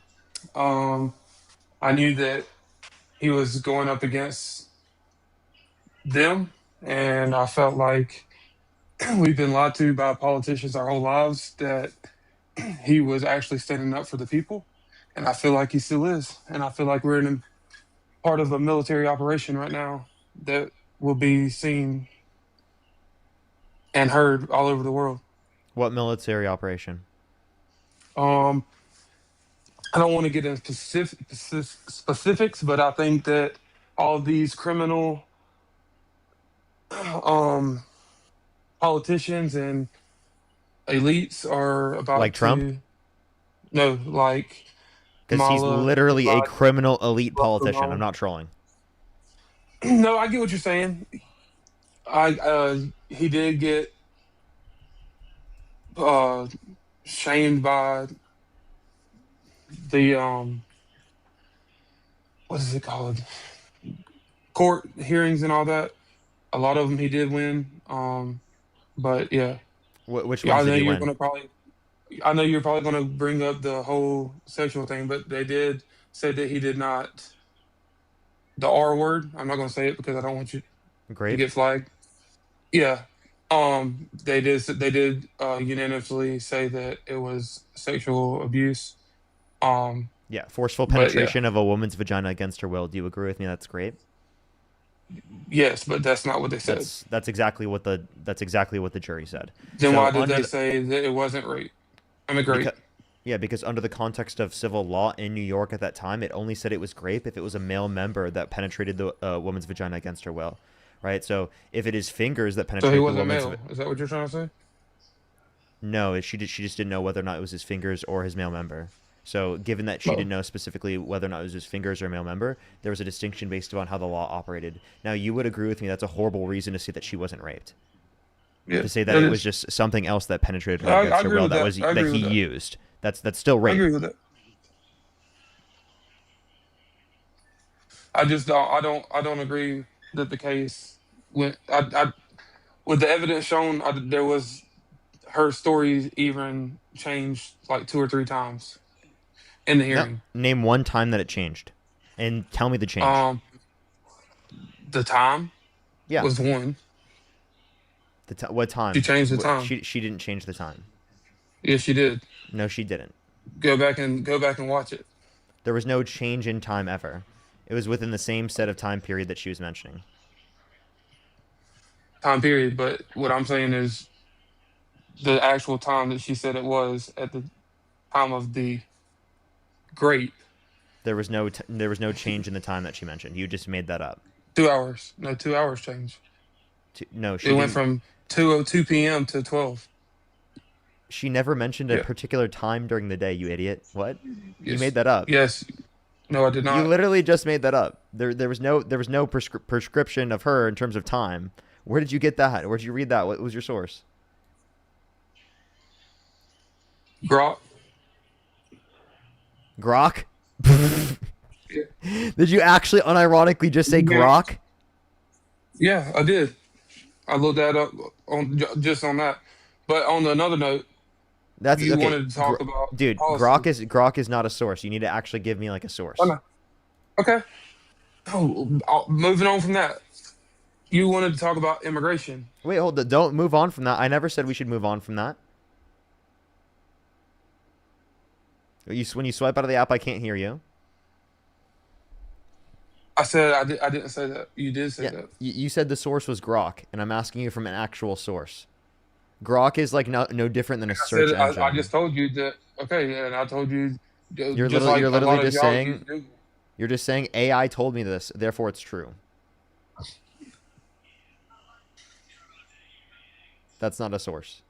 I knew that he was going up against them, and I felt like we've been lied to by politicians our whole lives, that he was actually standing up for the people, and I feel like he still is. And I feel like we're in a part of a military operation right now that will be seen and heard all over the world. What military operation? I don't want to get into specifics, but I think that all of these criminal politicians and elites are about Like Trump? No, like Because he's Kamala, literally a Biden, criminal elite Barack politician. Obama. I'm not trolling. No, I get what you're saying. He did get shamed by the what is it called? Court hearings and all that. A lot of them he did win. But yeah. Which I ones know did he you're win? gonna probably. I know you're probably gonna bring up the whole sexual thing, but they did say that he did not. The R word. I'm not gonna say it because I don't want you to Great. get flagged. Yeah. They did unanimously say that it was sexual abuse. Yeah, forceful but yeah. penetration of a woman's vagina against her will. Do you agree with me? That's great. Yes, but that's not what they said. That's exactly what the jury said. Then So why did under they the- say that it wasn't rape? I mean, great. Because under the context of civil law in New York at that time, it only said it was rape if it was a male member that penetrated the woman's vagina against her will, right? So if it is fingers that So penetrate he the wasn't woman's male. Is that what you're trying to say? no, she just didn't know whether or not it was his fingers or his male member. So given that she Oh. didn't know specifically whether or not it was his fingers or a male member, there was a distinction based upon how the law operated. Now you would agree with me that's a horrible reason to say that she wasn't raped. Yeah, To say that that it is- was just something else that penetrated her I against her agree will with that that. was I that agree he with that. used. That's still I rape. agree with that. I just don't. I don't agree that the case went. With the evidence shown, there was her story even changed like 2 or 3 times in the No, hearing. name one time that it changed, and tell me the change. The time Yeah. was one. What time? She changed the Wh- time. She didn't change the time. Yes, she did. No, she didn't. Go back and watch it. There was no change in time ever. It was within the same set of time period that she was mentioning. Time period. But what I'm saying is the actual time that she said it was at the time of the grape. There was no change in the time that she mentioned. You just made that up. 2 hours. No, 2 hours changed. No, she It went didn't- from 2:02 p.m. to 12. She never mentioned a Yeah. particular time during the day. You idiot! What? You Yes. made that up. Yes. No, I did You not. literally just made that up. There was no prescription of her in terms of time. Where did you get that? Where did you read that? What was your source? Grok. Grok? Did you actually unironically just say Grok? Yeah, I did. I looked that up on just on that. But on another note, That's you okay. wanted to talk about Dude, policy. Grok is not a source. You need to actually give me like a source. Oh, no. Okay. Oh, moving on from that, you wanted to talk about immigration. Wait, hold on. Don't move on from that. I never said we should move on from that. When you swipe out of the app, I can't hear you. I said I didn't say that. You did say that. You said the source was Grok, and I'm asking you from an actual source. Grok is like no different than a search engine. I just told you that. Okay, yeah, and I told you. You're just like literally a lot of just y'all saying. use Google. You're just saying AI told me this, therefore it's true. That's not a source.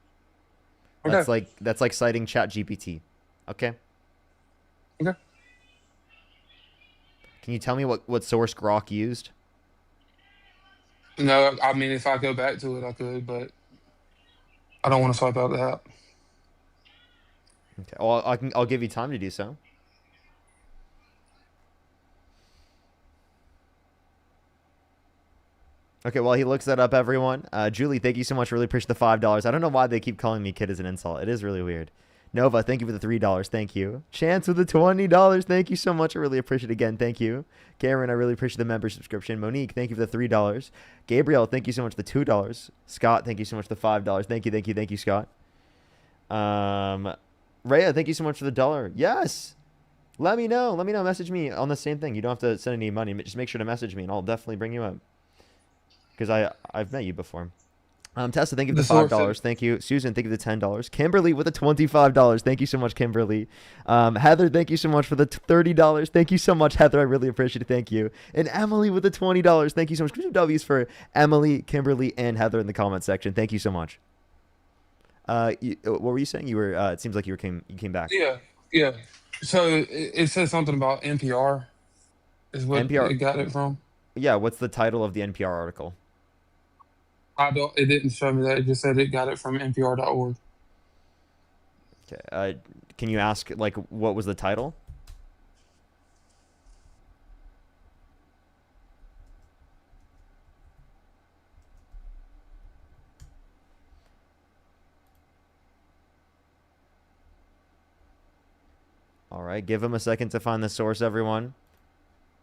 Okay. That's like citing ChatGPT. Okay. Okay. Can you tell me what source Grok used? No, I mean if I go back to it, I could, but I don't want to swipe out the app. Okay. Well, I'll give you time to do so. Okay, while he looks that up, everyone. Julie, thank you so much. Really appreciate the $5. I don't know why they keep calling me kid as an insult. It is really weird. Nova, thank you for the $3. Thank you. Chance with the $20. Thank you so much. I really appreciate it again. Thank you. Cameron, I really appreciate the member subscription. Monique, thank you for the $3. Gabriel, thank you so much for the $2. Scott, thank you so much for the $5. Thank you, Scott. Rhea, thank you so much for the $1. Yes. Let me know. Message me on the same thing. You don't have to send any money. Just make sure to message me, and I'll definitely bring you up. Because I've met you before. Tessa, thank you for the $5. Thank you. Susan, thank you for the $10. Kimberly with the $25. Thank you so much, Kimberly. Heather, thank you so much for the $30. Thank you so much, Heather. I really appreciate it. Thank you. And Emily with the $20. Thank you so much. Give some W's for Emily, Kimberly, and Heather in the comment section. Thank you so much. What were you saying? You were. It seems like you came back. Yeah. So it says something about NPR. Is what NPR. it got it from. Yeah. What's the title of the NPR article? It didn't show me that. It just said it got it from NPR.org. Okay. Can you ask what was the title? All right. Give him a second to find the source, everyone,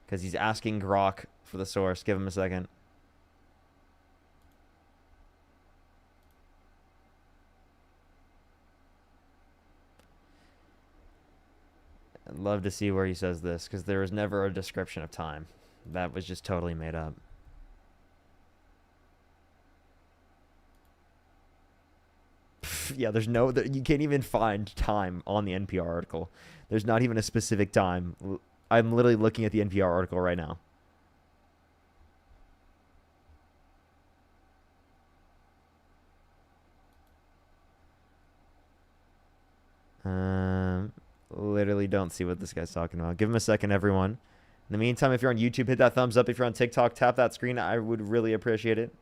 because he's asking Grok for the source. Give him a second. I'd love to see where he says this, because there was never a description of time. That was just totally made up. Yeah, you can't even find time on the NPR article. There's not even a specific time. I'm literally looking at the NPR article right now. Literally don't see what this guy's talking about. Give him a second, everyone. In the meantime, if you're on YouTube, hit that thumbs up. If you're on TikTok, tap that screen. I would really appreciate it.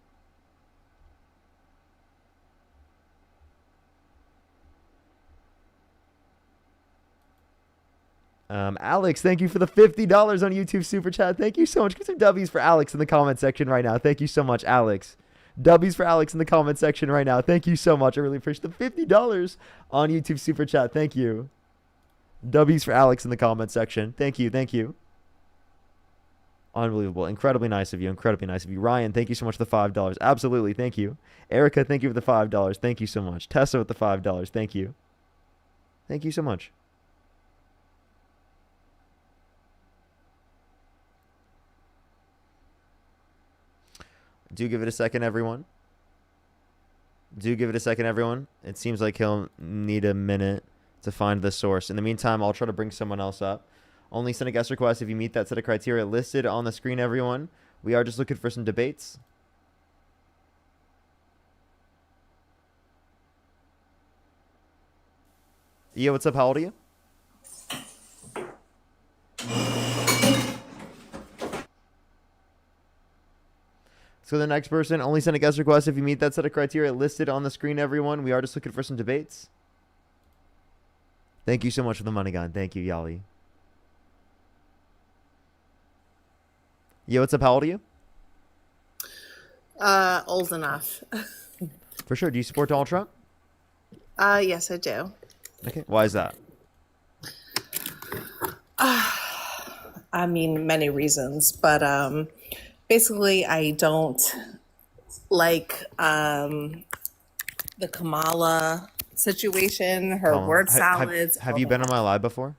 Alex, thank you for the $50 on YouTube Super Chat. Thank you so much. Give some W's for Alex in the comment section right now. Thank you so much, Alex. W's for Alex in the comment section right now. Thank you so much. I really appreciate the $50 on YouTube Super Chat. Thank you. W's for Alex in the comment section. Thank you. Unbelievable. Incredibly nice of you. Ryan, thank you so much for the $5. Absolutely. Thank you. Erica, thank you for the $5. Thank you so much. Tessa with the $5. Thank you. Thank you so much. Do give it a second, everyone. It seems like he'll need a minute to find the source. In the meantime, I'll try to bring someone else up. Only send a guest request if you meet that set of criteria listed on the screen, everyone. We are just looking for some debates. Yeah, what's up? How old are you? Let's go to the next person. Only send a guest request if you meet that set of criteria listed on the screen, everyone. We are just looking for some debates. Thank you so much for the money gun. Thank you, Yali. Yo, what's up? How old are you? Old enough. For sure. Do you support Donald Trump? Yes, I do. Okay. Why is that? I mean, many reasons, but basically, I don't like the Kamala situation, her word salads. Have you been on my live before?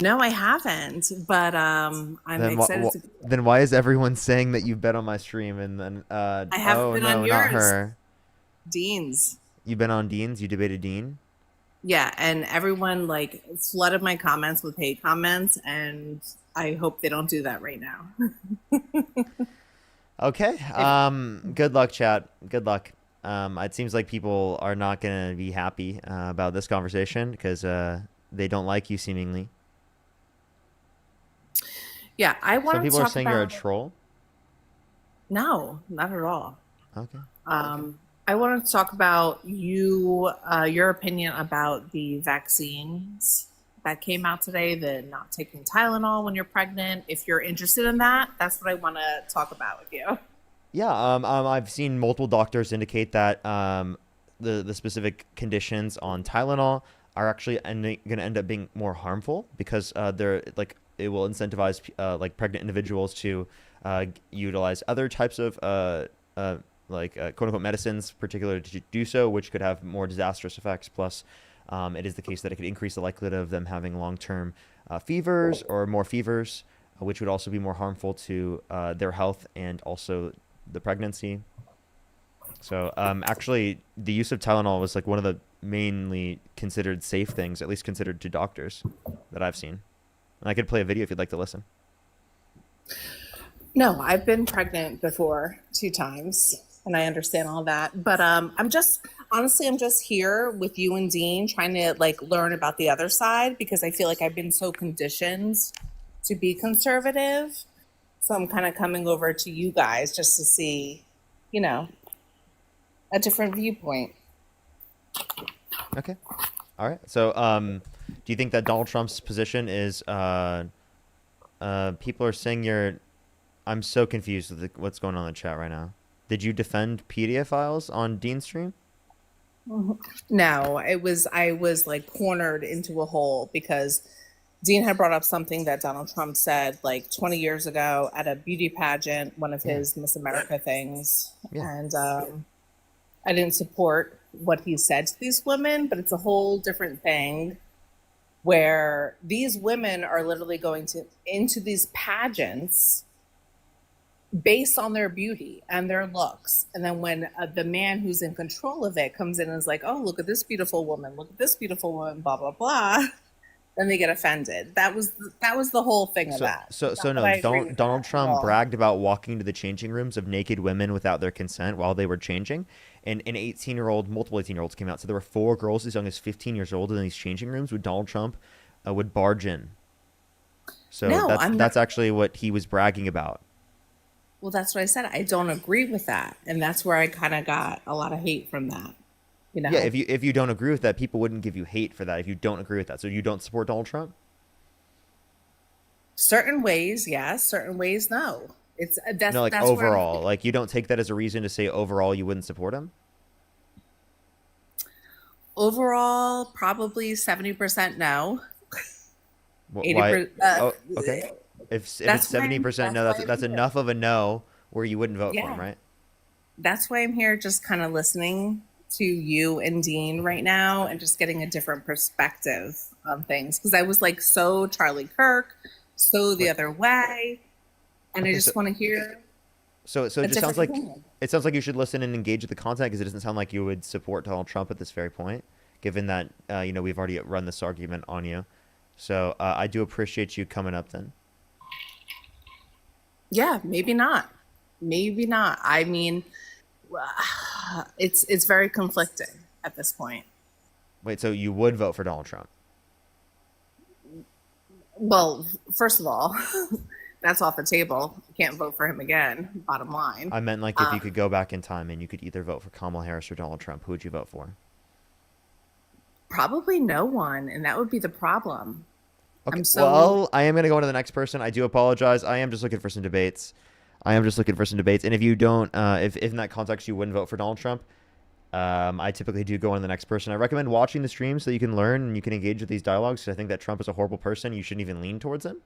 No, I haven't, but I'm excited to. Then why is everyone saying that you've been on my stream and then I haven't been on yours. not her. Dean's. You've been on Dean's? You debated Dean? Yeah, and everyone like flooded my comments with hate comments, and I hope they don't do that right now. Okay. Good luck, chat. Good luck. It seems like people are not going to be happy about this conversation because they don't like you, seemingly. Yeah, I want to Some people talk are saying about... you're a troll. No, not at all. Okay. I want to talk about your opinion about the vaccines that came out today, the not taking Tylenol when you're pregnant. If you're interested in that, that's what I want to talk about with you. Yeah, I've seen multiple doctors indicate that the specific conditions on Tylenol are actually going to end up being more harmful because they're like it will incentivize like pregnant individuals to utilize other types of quote unquote medicines, particularly to do so, which could have more disastrous effects. Plus, it is the case that it could increase the likelihood of them having long-term fevers or more fevers, which would also be more harmful to their health and also the pregnancy. So actually, the use of Tylenol was like one of the mainly considered safe things, at least considered to doctors, that I've seen. And I could play a video if you'd like to listen. No, I've been pregnant before 2 times, and I understand all that. But I'm just here with you and Dean trying to like learn about the other side because I feel like I've been so conditioned to be conservative. So I'm kind of coming over to you guys just to see, a different viewpoint. Okay. All right. So do you think that Donald Trump's position is people are saying I'm so confused with what's going on in the chat right now. Did you defend pedophiles on Dean's stream? No, I was like cornered into a hole because Dean had brought up something that Donald Trump said like 20 years ago at a beauty pageant, one of his Miss America things. Yeah. And I didn't support what he said to these women, but it's a whole different thing where these women are literally going into these pageants based on their beauty and their looks. And then when the man who's in control of it comes in and is like, oh, look at this beautiful woman, blah, blah, blah, then they get offended. That was the whole thing of that. So Donald Trump bragged about walking to the changing rooms of naked women without their consent while they were changing. And an 18-year-old, multiple 18-year-olds came out. So there were 4 girls as young as 15 years old in these changing rooms with Donald Trump would barge in. So that's actually what he was bragging about. Well, that's what I said. I don't agree with that. And that's where I kind of got a lot of hate from that. Yeah, if you don't agree with that, people wouldn't give you hate for that if you don't agree with that. So you don't support Donald Trump? Certain ways, yes. Certain ways, no. That's overall. Like you don't take that as a reason to say overall you wouldn't support him? Overall, probably 70% no. 80%. Okay. If it's 70% no, that's enough of a no where you wouldn't vote for him, right? That's why I'm here just kind of listening to you and Dean right now and just getting a different perspective on things. Because I was like so Charlie Kirk, so the other way. And I just want to hear. So it just sounds like you should listen and engage with the content because it doesn't sound like you would support Donald Trump at this very point, given that we've already run this argument on you. So I do appreciate you coming up then. Yeah, maybe not. Maybe not. I mean, it's very conflicting at this point. Wait, so you would vote for Donald Trump? Well, first of all, that's off the table. You can't vote for him again. Bottom line. I meant like if you could go back in time and you could either vote for Kamala Harris or Donald Trump, who would you vote for? Probably no one, and that would be the problem. Okay. I'm so Well, I am going to go on to the next person. I do apologize. I am just looking for some debates. And if you don't, if in that context you wouldn't vote for Donald Trump, I typically do go on to the next person. I recommend watching the stream so you can learn and you can engage with these dialogues. Because I think that Trump is a horrible person. You shouldn't even lean towards him.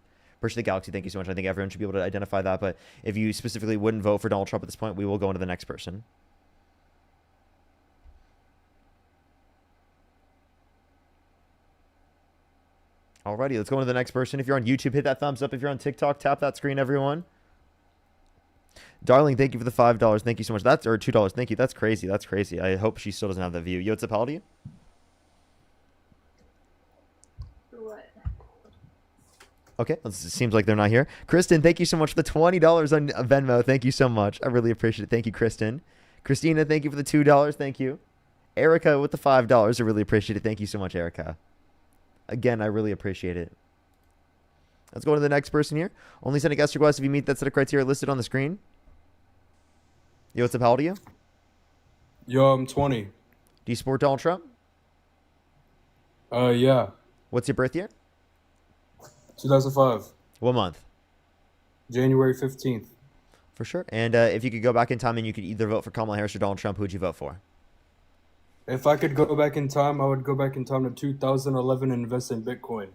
Person of the Galaxy, thank you so much. I think everyone should be able to identify that. But if you specifically wouldn't vote for Donald Trump at this point, we will go on to the next person. Alrighty, let's go on to the next person. If you're on YouTube, hit that thumbs up. If you're on TikTok, tap that screen, everyone. Darling, thank you for the $5. Thank you so much. That's or $2. Thank you. That's crazy. That's crazy. I hope she still doesn't have that view. Yo, what's up, how do you? What? Okay, it seems like they're not here. Kristen, thank you so much for the $20 on Venmo. Thank you so much. I really appreciate it. Thank you, Kristen. Christina, thank you for the $2. Thank you. Erica with the $5. I really appreciate it. Thank you so much, Erica. Again, I really appreciate it. Let's go to the next person here. Only send a guest request if you meet that set of criteria listed on the screen. Yo, what's up? How old are you? Yo, I'm 20. Do you support Donald Trump? Yeah. What's your birth year? 2005. What month? January 15th. For sure. And if you could go back in time and you could either vote for Kamala Harris or Donald Trump, who would you vote for? If I could go back in time, I would go back in time to 2011 and invest in Bitcoin.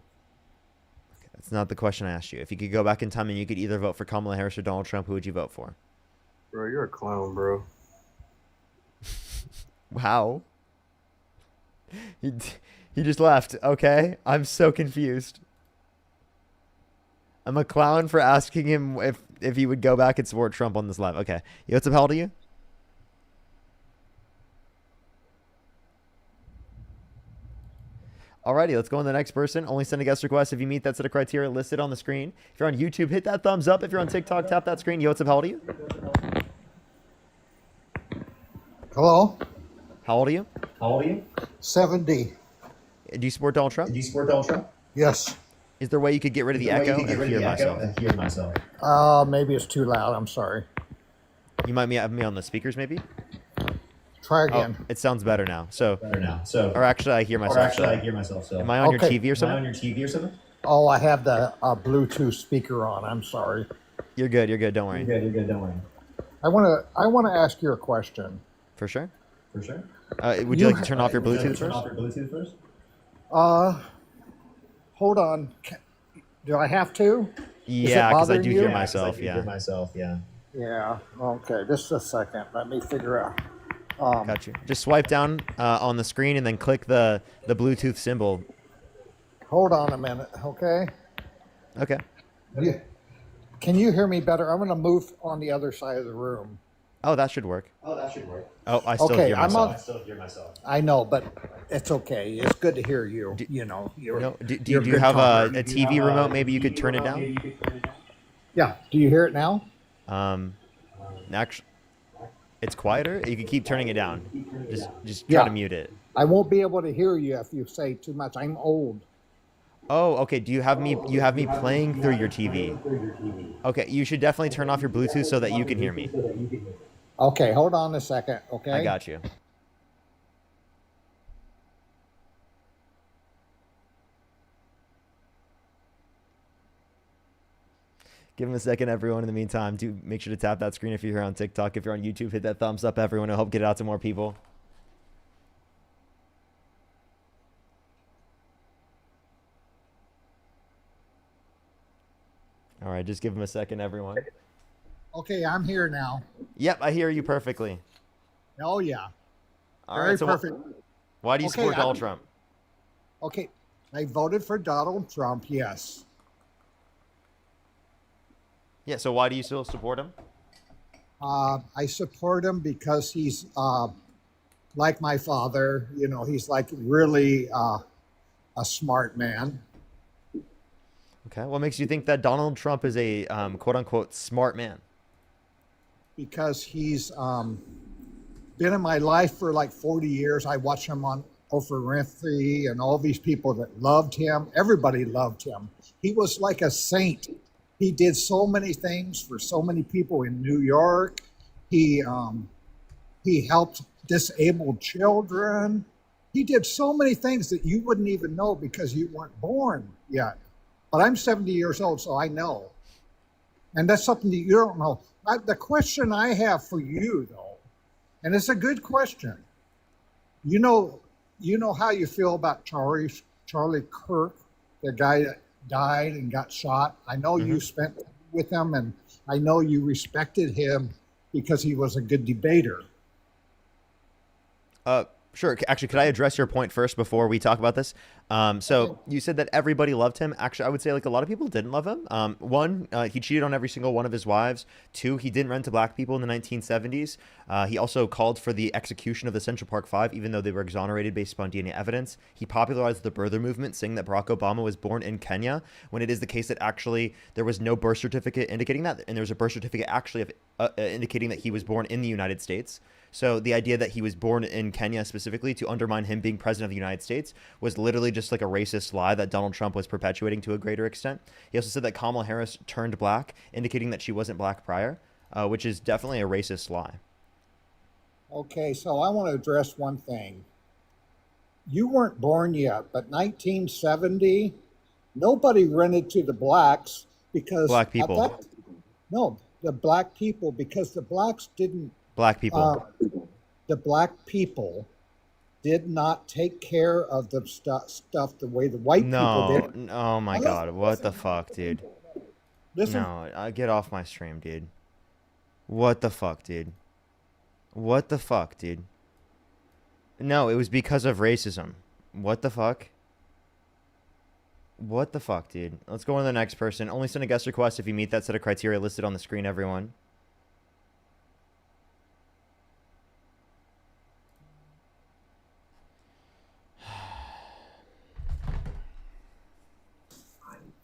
That's not the question I asked you. If you could go back in time and you could either vote for Kamala Harris or Donald Trump, who would you vote for? Bro, you're a clown, bro. Wow. He just left. Okay. I'm so confused. I'm a clown for asking him if he would go back and support Trump on this live. Okay. Yo, what's up? How old are you? Alrighty, let's go on to the next person. Only send a guest request if you meet that set of criteria listed on the screen. If you're on YouTube, hit that thumbs up. If you're on TikTok, tap that screen. Yo, what's up? How old are you? Hello? How old are you? 70. Do you support Donald Trump? Yes. Is there a way you could get rid of the echo? I hear myself. Maybe it's too loud. I'm sorry. You might have me on the speakers, maybe? Try again. Oh, it sounds better now. Or actually, I hear myself. Am I on your TV or something? Oh, I have the Bluetooth speaker on. I'm sorry. You're good. Don't worry. I want to ask you a question. For sure. Would you like to turn off your Bluetooth first? Hold on. Do I have to? Yeah, because I do hear myself. Yeah. Yeah. Okay. Just a second. Let me figure out. Got you. Just swipe down on the screen and then click the Bluetooth symbol. Hold on a minute. Okay. Okay. Can you hear me better? I'm going to move on the other side of the room. Oh, that should work. Oh, I still hear myself. I know, but it's okay. It's good to hear you. Do you have a TV remote? Maybe you could turn it down? Yeah. Do you hear it now? Actually, it's quieter. You can keep turning it down. Just try to mute it. I won't be able to hear you if you say too much. I'm old. Oh, okay. Do you have me? You have me playing through your TV. Okay, you should definitely turn off your Bluetooth so that you can hear me. Okay, hold on a second. Okay. I got you. Give him a second, everyone. In the meantime, do make sure to tap that screen if you're here on TikTok. If you're on YouTube, hit that thumbs up, everyone. I hope get it out to more people. All right, just give him a second, everyone. Okay, I'm here now. Yep, I hear you perfectly. Oh, yeah. All Very right, so perfect. why do you support Donald Trump? Okay, I voted for Donald Trump, yes. Yeah, so why do you still support him? I support him because he's like my father. You know, he's like really a smart man. Okay, what makes you think that Donald Trump is a quote-unquote smart man? Because he's been in my life for like 40 years. I watched him on Oprah Winfrey and all these people that loved him. Everybody loved him. He was like a saint He did so many things for so many people in New York. He helped disabled children. He did so many things that you wouldn't even know because you weren't born yet. But I'm 70 years old, so I know. And that's something that you don't know. The question I have for you, though, and it's a good question. You know how you feel about Charlie Kirk, the guy that died and got shot. I know you spent with him, and I know you respected him because he was a good debater. Sure. Actually, could I address your point first before we talk about this? So you said that everybody loved him. Actually, I would say like a lot of people didn't love him. One, he cheated on every single one of his wives. Two, he didn't rent to black people in the 1970s. He also called for the execution of the Central Park Five, even though they were exonerated based upon DNA evidence. He popularized the birther movement, saying that Barack Obama was born in Kenya, when it is the case that actually there was no birth certificate indicating that, and there was a birth certificate actually indicating that he was born in the United States. So the idea that he was born in Kenya specifically to undermine him being president of the United States was literally just like a racist lie that Donald Trump was perpetuating to a greater extent. He also said that Kamala Harris turned black, indicating that she wasn't black prior, which is definitely a racist lie. Okay, so I want to address one thing. You weren't born yet, but 1970, nobody rented to the blacks because... Black people. The black people, because the blacks didn't... Black people. The black people did not take care of the stuff the way the white people did. Oh my God. What the fuck, dude? Listen. No, get off my stream, dude. What the fuck, dude? What the fuck, dude? No, it was because of racism. What the fuck? What the fuck, dude? Let's go on to the next person. Only send a guest request if you meet that set of criteria listed on the screen, everyone.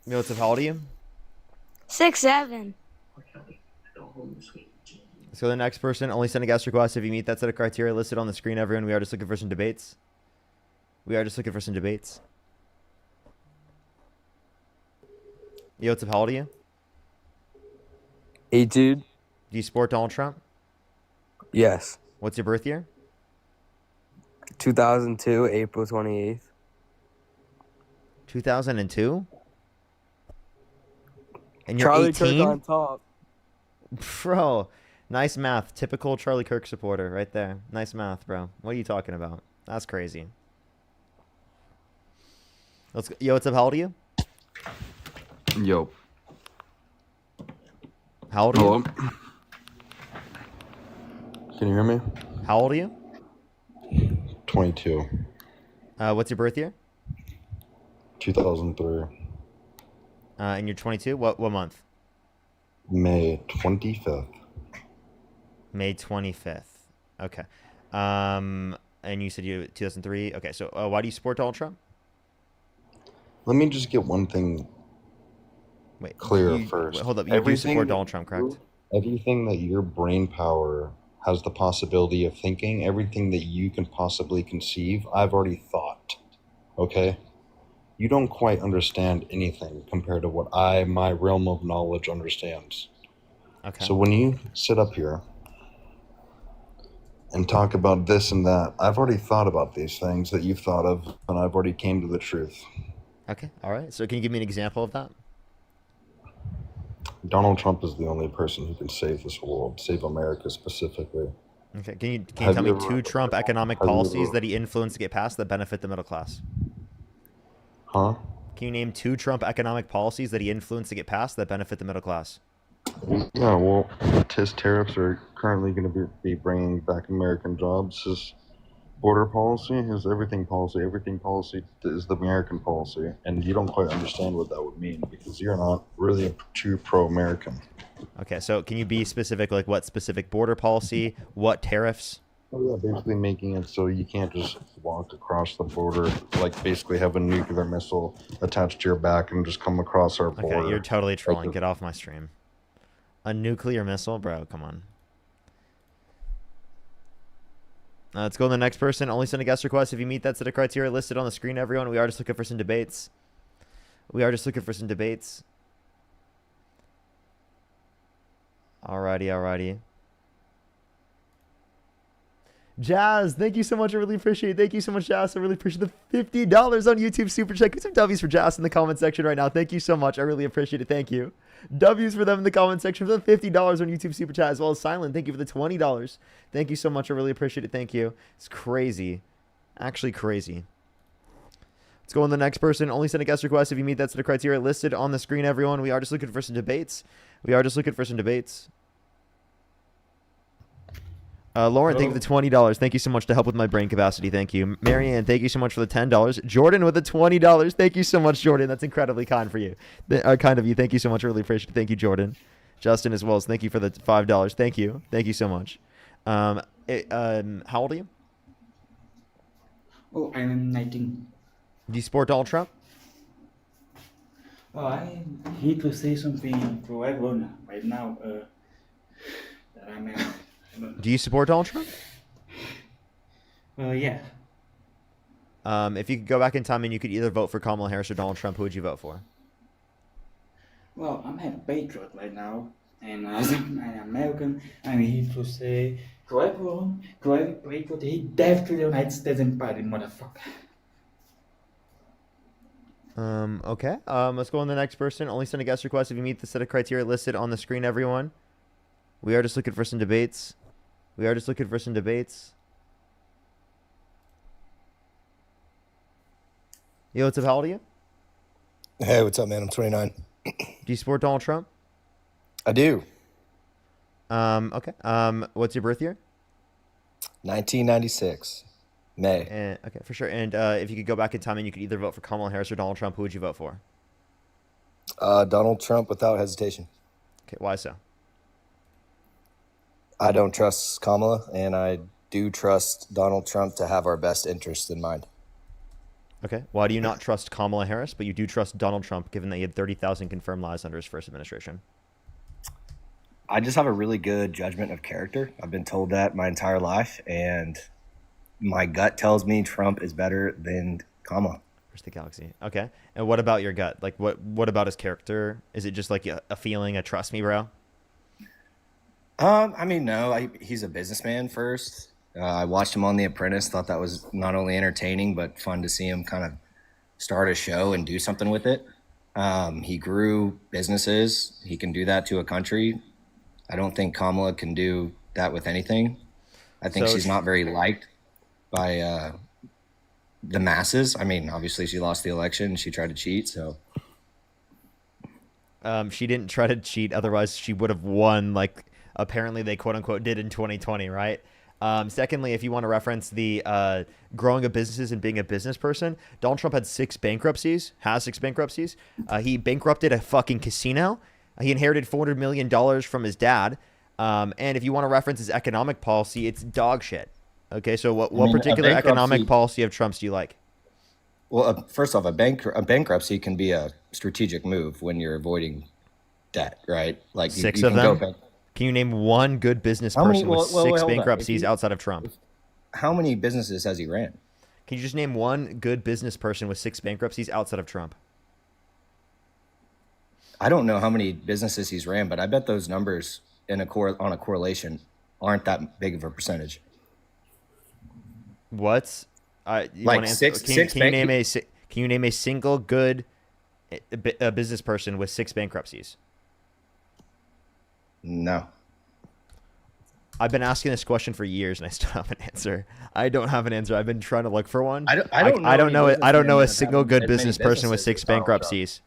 Yo, what's up? How old are you? 6'7". Let's go to the next person. Only send a guest request if you meet that set of criteria listed on the screen, everyone. We are just looking for some debates. Yo, what's up? How old are you? Hey, dude. Do you support Donald Trump? Yes. What's your birth year? 2002, April 28th. 2002? And you're Charlie 18? Kirk on top. Bro, nice math. Typical Charlie Kirk supporter right there. Nice math, bro. What are you talking about? That's crazy. Let's go. Yo, what's up? How old are you? Yo. How old are you? Can you hear me? How old are you? 22. What's your birth year? 2003. And you're 22? What month? May 25th. May 25th. Okay. And you said you 2003. Okay, so why do you support Donald Trump? Let me just get one thing clear first. Wait, hold up. You do support Donald Trump, correct? Everything that your brain power has the possibility of thinking, everything that you can possibly conceive, I've already thought. Okay? You don't quite understand anything compared to what my realm of knowledge understands. Okay. So when you sit up here and talk about this and that, I've already thought about these things that you've thought of, and I've already came to the truth. Okay. All right. So can you give me an example of that? Donald Trump is the only person who can save this world, save America specifically. Okay. Can you tell me two Trump economic policies that he influenced to get passed that benefit the middle class? Huh? Can you name two Trump economic policies that he influenced to get passed that benefit the middle class? Yeah, well, his tariffs are currently going to be bringing back American jobs. His border policy, his everything policy is the American policy. And you don't quite understand what that would mean because you're not really too pro-American. Okay, so can you be specific, like what specific border policy, what tariffs? Oh, yeah, basically making it so you can't just walk across the border, like basically have a nuclear missile attached to your back and just come across our border. Okay, you're totally trolling. Get off my stream. A nuclear missile? Bro, come on. Let's go to the next person. Only send a guest request if you meet that set of criteria listed on the screen, everyone. We are just looking for some debates. Alrighty. Jazz, thank you so much. I really appreciate it. Thank you so much, Jazz. I really appreciate the $50 on YouTube Super Chat. Get some W's for Jazz in the comment section right now. Thank you so much. I really appreciate it. Thank you. W's for them in the comment section for the $50 on YouTube Super Chat, as well as Silent. Thank you for the $20. Thank you so much. I really appreciate it. Thank you. It's crazy. Actually crazy. Let's go on the next person. Only send a guest request if you meet that set of criteria listed on the screen, everyone. We are just looking for some debates. Lauren, thank you for the $20. Thank you so much to help with my brain capacity. Thank you. Marianne, thank you so much for the $10. Jordan with the $20. Thank you so much, Jordan. That's incredibly kind for you. Kind of you. Thank you so much. I really appreciate it. Thank you, Jordan. Justin as well. Thank you for the $5. Thank you. Thank you so much. How old are you? Oh, I'm 19. Do you support Donald Trump? Well, I hate to say something to everyone right now. That I'm. Do you support Donald Trump? Yeah. If you could go back in time and you could either vote for Kamala Harris or Donald Trump, who would you vote for? Well, I'm a patriot right now, and as an American, I'm here to say to everyone, to every patriot, hate death to the United States Empire, motherfucker. Okay. Let's go on to the next person. Only send a guest request if you meet the set of criteria listed on the screen, everyone. We are just looking for some debates. Yo, what's up? How old are you? Hey, what's up, man? I'm 29. Do you support Donald Trump? I do. Okay. What's your birth year? 1996. May. Okay, for sure. And if you could go back in time and you could either vote for Kamala Harris or Donald Trump, who would you vote for? Donald Trump without hesitation. Okay, why so? I don't trust Kamala, and I do trust Donald Trump to have our best interests in mind. Okay. Why do you not trust Kamala Harris, but you do trust Donald Trump, given that he had 30,000 confirmed lies under his first administration? I just have a really good judgment of character. I've been told that my entire life, and my gut tells me Trump is better than Kamala. Where's the galaxy? Okay. And what about your gut? Like, what about his character? Is it just like a feeling, a trust me, bro? I mean, no, he's a businessman first. I watched him on The Apprentice, thought that was not only entertaining, but fun to see him kind of start a show and do something with it. He grew businesses. He can do that to a country. I don't think Kamala can do that with anything. I think she's not very liked by the masses. I mean, obviously she lost the election. She tried to cheat, so. She didn't try to cheat. Otherwise, she would have won, like, apparently they quote unquote did in 2020, right? Secondly, if you want to reference the growing of businesses and being a business person, Donald Trump had 6 bankruptcies. He bankrupted a fucking casino. He inherited $400 million from his dad. And if you want to reference his economic policy, it's dog shit. Okay, so what particular economic policy of Trump's do you like? Well, first off, a bankruptcy can be a strategic move when you're avoiding debt, right? Like 6 of them. Can you name one good business person with 6 bankruptcies outside of Trump? How many businesses has he ran? Can you just name one good business person with 6 bankruptcies outside of Trump? I don't know how many businesses he's ran, but I bet those numbers on a correlation aren't that big of a percentage. What? Like can you name a single good business person with 6 bankruptcies? No. I've been asking this question for years and I still have an answer. I don't have an answer. I've been trying to look for one. I don't know a single good business person with 6 bankruptcies.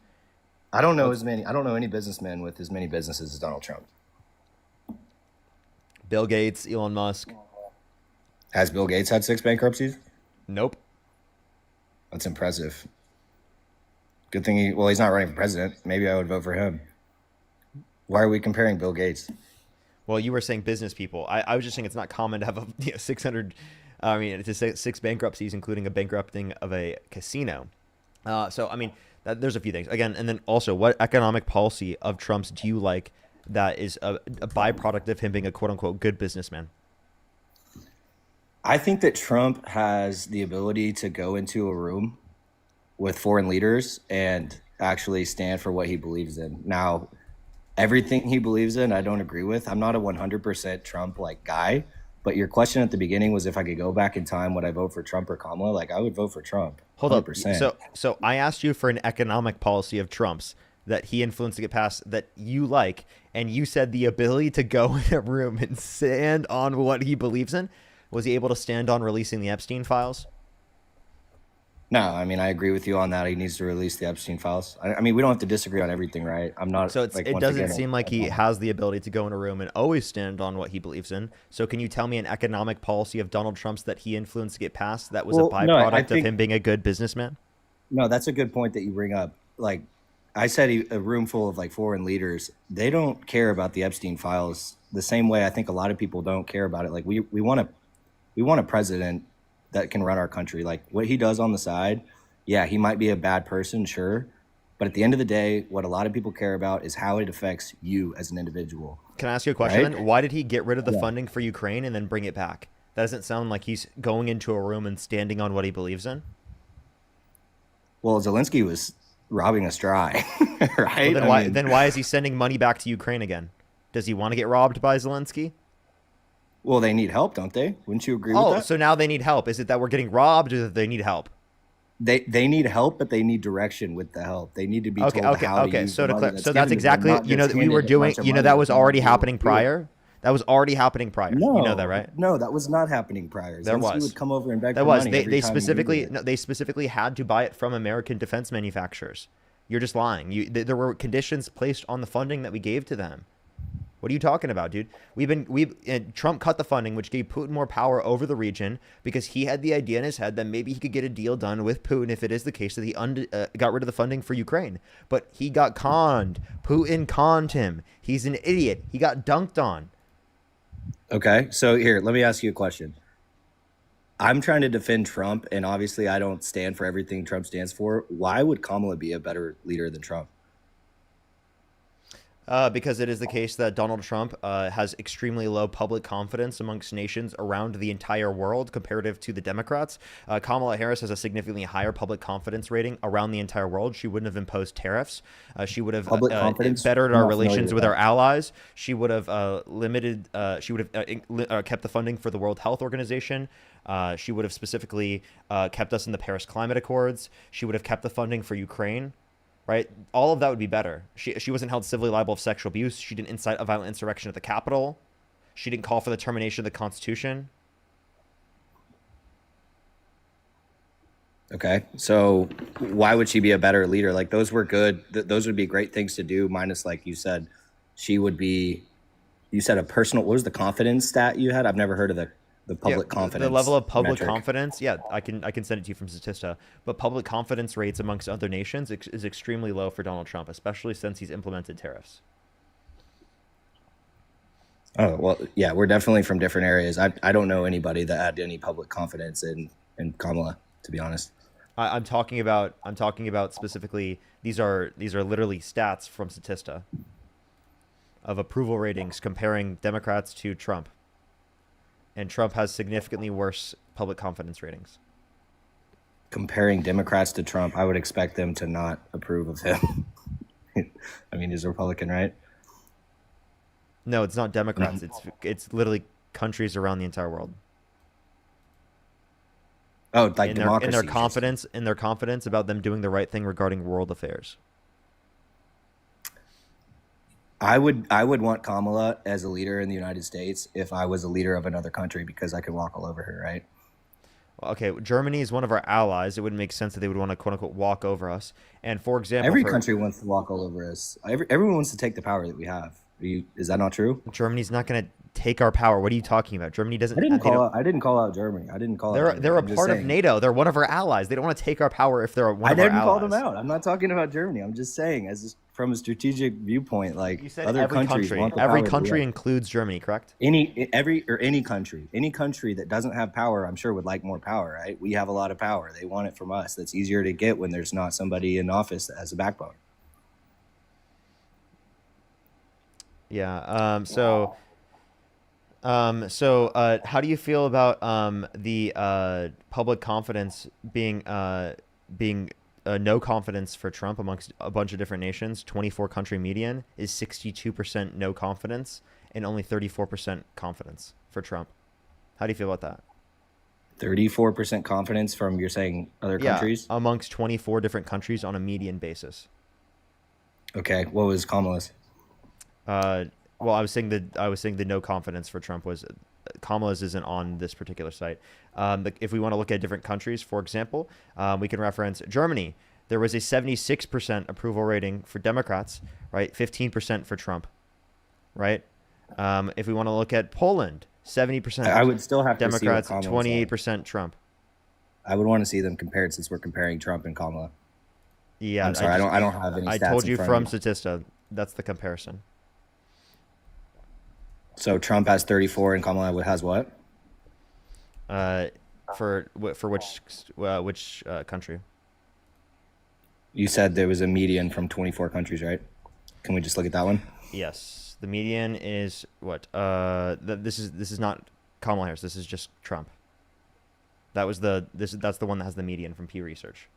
I don't know any businessman with as many businesses as Donald Trump. Bill Gates, Elon Musk. Has Bill Gates had 6 bankruptcies? Nope. That's impressive. Good thing he's not running for president. Maybe I would vote for him. Why are we comparing Bill Gates? Well, you were saying business people. I was just saying it's not common to have 600. I mean, it's 6 bankruptcies, including a bankrupting of a casino. So I mean, there's a few things again, and then also, what economic policy of Trump's do you like that is a byproduct of him being a quote unquote good businessman? I think that Trump has the ability to go into a room with foreign leaders and actually stand for what he believes in. Now, everything he believes in, I don't agree with. I'm not a 100% Trump like guy, but your question at the beginning was if I could go back in time, would I vote for Trump or Kamala? Like, I would vote for Trump. Hold up. 100%. So I asked you for an economic policy of Trump's that he influenced to get passed that you like, and you said the ability to go in a room and stand on what he believes in. Was he able to stand on releasing the Epstein files? No, I mean, I agree with you on that. He needs to release the Epstein files. I mean, we don't have to disagree on everything, right? I'm not. So it once doesn't again, seem like he has the ability to go in a room and always stand on what he believes in. So can you tell me an economic policy of Donald Trump's that he influenced to get passed that was a Well, no, I byproduct of think- him being a good businessman? No, that's a good point that you bring up. Like I said, a room full of like foreign leaders, they don't care about the Epstein files the same way I think a lot of people don't care about it. Like we want a president that can run our country. Like what he does on the side, yeah, he might be a bad person, sure. But at the end of the day, what a lot of people care about is how it affects you as an individual. Can I ask you a question Right? then? Why did he get rid of the Yeah. funding for Ukraine and then bring it back? That doesn't sound like he's going into a room and standing on what he believes in. Well, Zelensky was robbing us dry, right? Well, I mean, then why is he sending money back to Ukraine again? Does he want to get robbed by Zelensky? well, they need help, don't they? Wouldn't you agree with Oh, that? so now they need help. Is it that we're getting robbed or that they need help? They need help, but they need direction with the help. They need to be Okay, told okay, how to okay. use So the to money clar- that's so that's given to them, exactly, not you know, just that we handed were a doing, bunch of you know, money that was and already not be able happening to do it. prior. That was already happening prior. No, You know that, right? No, that was not happening prior. There Zelensky was. would come over and beg That for was. money They every time he specifically needed it. no, they specifically had to buy it from American defense manufacturers. You're just lying. There were conditions placed on the funding that we gave to them. What are you talking about, dude? Trump cut the funding, which gave Putin more power over the region because he had the idea in his head that maybe he could get a deal done with Putin if it is the case that he got rid of the funding for Ukraine. But he got conned. Putin conned him. He's an idiot. He got dunked on. Okay, so here, let me ask you a question. I'm trying to defend Trump, and obviously I don't stand for everything Trump stands for. Why would Kamala be a better leader than Trump? Because it is the case that Donald Trump has extremely low public confidence amongst nations around the entire world comparative to the Democrats. Kamala Harris has a significantly higher public confidence rating around the entire world. She wouldn't have imposed tariffs. She would have Public confidence? bettered I'm our not familiar relations with with our that. allies. She would have limited. She would have kept the funding for the World Health Organization. She would have specifically kept us in the Paris Climate Accords. She would have kept the funding for Ukraine. Right, all of that would be better. She wasn't held civilly liable of sexual abuse. She didn't incite a violent insurrection at the Capitol. She didn't call for the termination of the Constitution. Okay, so why would she be a better leader? Like those were good. Those would be great things to do. Minus, like you said, she would be. You said a personal. What was the confidence stat you had? I've never heard of the public confidence. The level of public metric. confidence, yeah, I can send it to you from Statista. But public confidence rates amongst other nations is extremely low for Donald Trump, especially since he's implemented tariffs. Oh well, yeah, we're definitely from different areas. I don't know anybody that had any public confidence in Kamala, to be honest. I'm talking about specifically these are literally stats from Statista of approval ratings comparing Democrats to Trump. And Trump has significantly worse public confidence ratings. Comparing Democrats to Trump, I would expect them to not approve of him. I mean, he's a Republican, right? No, it's not Democrats. It's literally countries around the entire world. Oh, like in democracy. their confidence about them doing the right thing regarding world affairs. I would want Kamala as a leader in the United States if I was a leader of another country because I could walk all over her, right? Well, okay, Germany is one of our allies. It wouldn't make sense that they would want to quote unquote walk over us. And for example, Every country wants to walk all over us. Everyone wants to take the power that we have. Is that not true? Germany's not going to take our power. What are you talking about? Germany doesn't. I didn't call out Germany. I didn't call. They're out Germany. they're a I'm just part of saying. NATO. They're one of our allies. They don't want to take our power if they're one I of our didn't call allies. them out. I'm not talking about Germany. I'm just saying, from a strategic viewpoint, like You said other every countries country. want the Every power that we country have. includes Germany, correct? Any country that doesn't have power, I'm sure would like more power, right? We have a lot of power. They want it from us. That's easier to get when there's not somebody in office that has a backbone. Yeah. So how do you feel about the public confidence being no confidence for Trump amongst a bunch of different nations, 24 country median is 62% no confidence and only 34% confidence for Trump. How do you feel about that? 34% confidence from, you're saying, other Yeah, countries? amongst 24 different countries on a median basis. Okay, what was Kamala's? Well, I was saying the no confidence for Trump was Kamala's isn't on this particular site. If we want to look at different countries, for example, we can reference Germany. There was a 76% approval rating for Democrats, right? 15% for Trump, right? If we want to look at Poland, 70% I would still have to see what Democrats, Kamala's on. 28% Trump. I would want to see them compared since we're comparing Trump and Kamala. Yeah, I'm sorry, I don't have any I stats told in you front from of me. Statista. That's the comparison. So Trump has 34 and Kamala has what? For which country? You said there was a median from 24 countries, right? Can we just look at that one? Yes, the median is what? This is not Kamala Harris. This is just Trump. That's the one that has the median from Pew Research.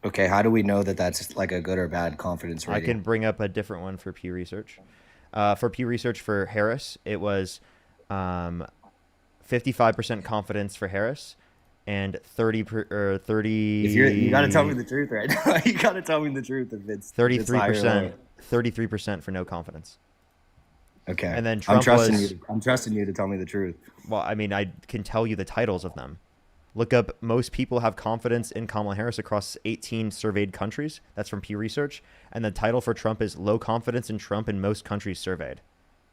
Okay, how do we know that that's like a good or bad confidence I rating? can bring up a different one for Pew Research. For Pew Research for Harris, it was 55% confidence for Harris and 30. If you got to tell me the truth right now. You got to tell me the truth if it's 33%. 33% for no confidence. Okay. And then Trump I'm trusting you to tell me the truth. Well, I mean, I can tell you the titles of them. Look up most people have confidence in Kamala Harris across 18 surveyed countries. That's from Pew Research. And the title for Trump is low confidence in Trump in most countries surveyed.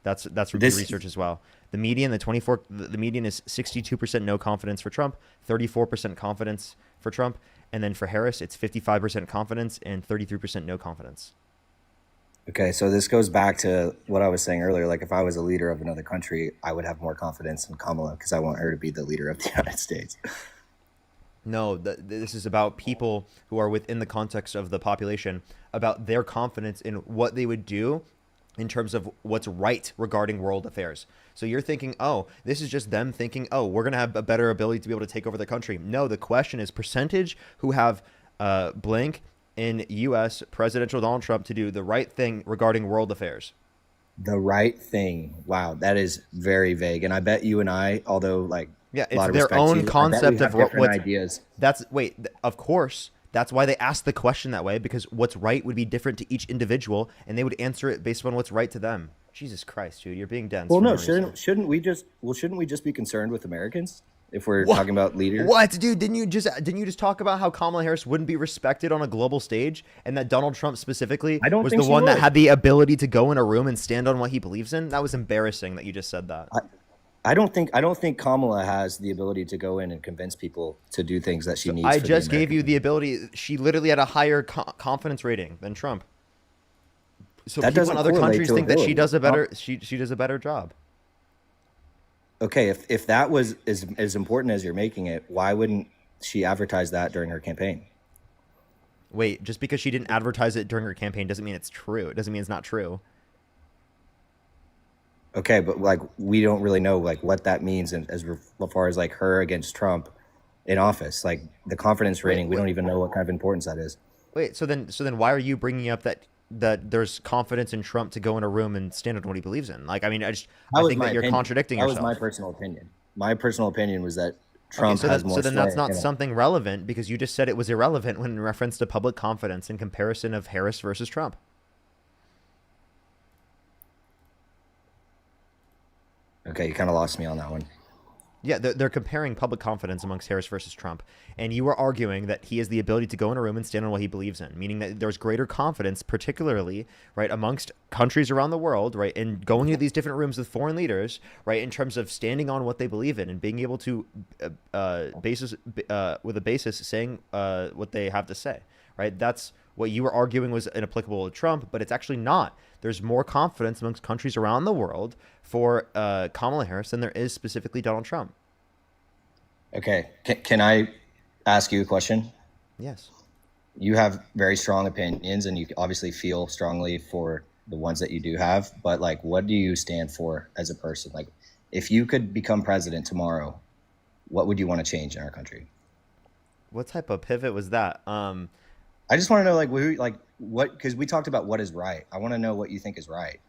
That's from Pew Research as well. The median, the median is 62% no confidence for Trump, 34% confidence for Trump, and then for Harris, it's 55% confidence and 33% no confidence. Okay, so this goes back to what I was saying earlier. Like, if I was a leader of another country, I would have more confidence in Kamala because I want her to be the leader of the United States. No, this is about people who are within the context of the population, about their confidence in what they would do in terms of what's right regarding world affairs. So you're thinking, oh, this is just them thinking, oh, we're going to have a better ability to be able to take over the country. No, the question is percentage who have blank in U.S. presidential Donald Trump to do the right thing regarding world affairs. The right thing. Wow, that is very vague. And I bet you and I, although like, yeah, a lot it's of their respect to own you, concept of what ideas. Of course. That's why they asked the question that way, because what's right would be different to each individual, and they would answer it based on what's right to them. Jesus Christ, dude, you're being dense. Well, for no, reason. shouldn't we just be concerned with Americans if we're talking about leaders? What, dude? Didn't you just talk about how Kamala Harris wouldn't be respected on a global stage, and that Donald Trump specifically was the one that had the ability to go in a room and stand on what he believes in? That was embarrassing that you just said that. I don't think Kamala has the ability to go in and convince people to do things that she needs. I just gave you the ability. She literally had a higher confidence rating than Trump. So that people in other countries think that she does a better ability. she does a better job. Okay, if that was as important as you're making it, why wouldn't she advertise that during her campaign? Wait, just because she didn't advertise it during her campaign doesn't mean it's true. It doesn't mean it's not true. Okay, but like we don't really know like what that means as far as like her against Trump in office. Like the confidence rating, we don't even know what kind of importance that is. Wait, so then why are you bringing up that there's confidence in Trump to go in a room and stand on what he believes in? Like, I mean, I think that you're contradicting yourself. That was my personal opinion. My personal opinion was that Trump has more. So then that's not something relevant, because you just said it was irrelevant when in reference to public confidence in comparison of Harris versus Trump. Okay, you kind of lost me on that one. Yeah, they're comparing public confidence amongst Harris versus Trump, and you were arguing that he has the ability to go in a room and stand on what he believes in, meaning that there's greater confidence, particularly, right, amongst countries around the world, right, and going into these different rooms with foreign leaders, right, in terms of standing on what they believe in and being able to, with a basis, saying what they have to say, right? That's what you were arguing was inapplicable to Trump, but it's actually not. There's more confidence amongst countries around the world for Kamala Harris than there is specifically Donald Trump. Okay. Can I ask you a question? Yes. You have very strong opinions, and you obviously feel strongly for the ones that you do have, but like, what do you stand for as a person? Like, if you could become president tomorrow, what would you want to change in our country? What type of pivot was that? I just want to know, what, because we talked about what is right. I want to know what you think is right.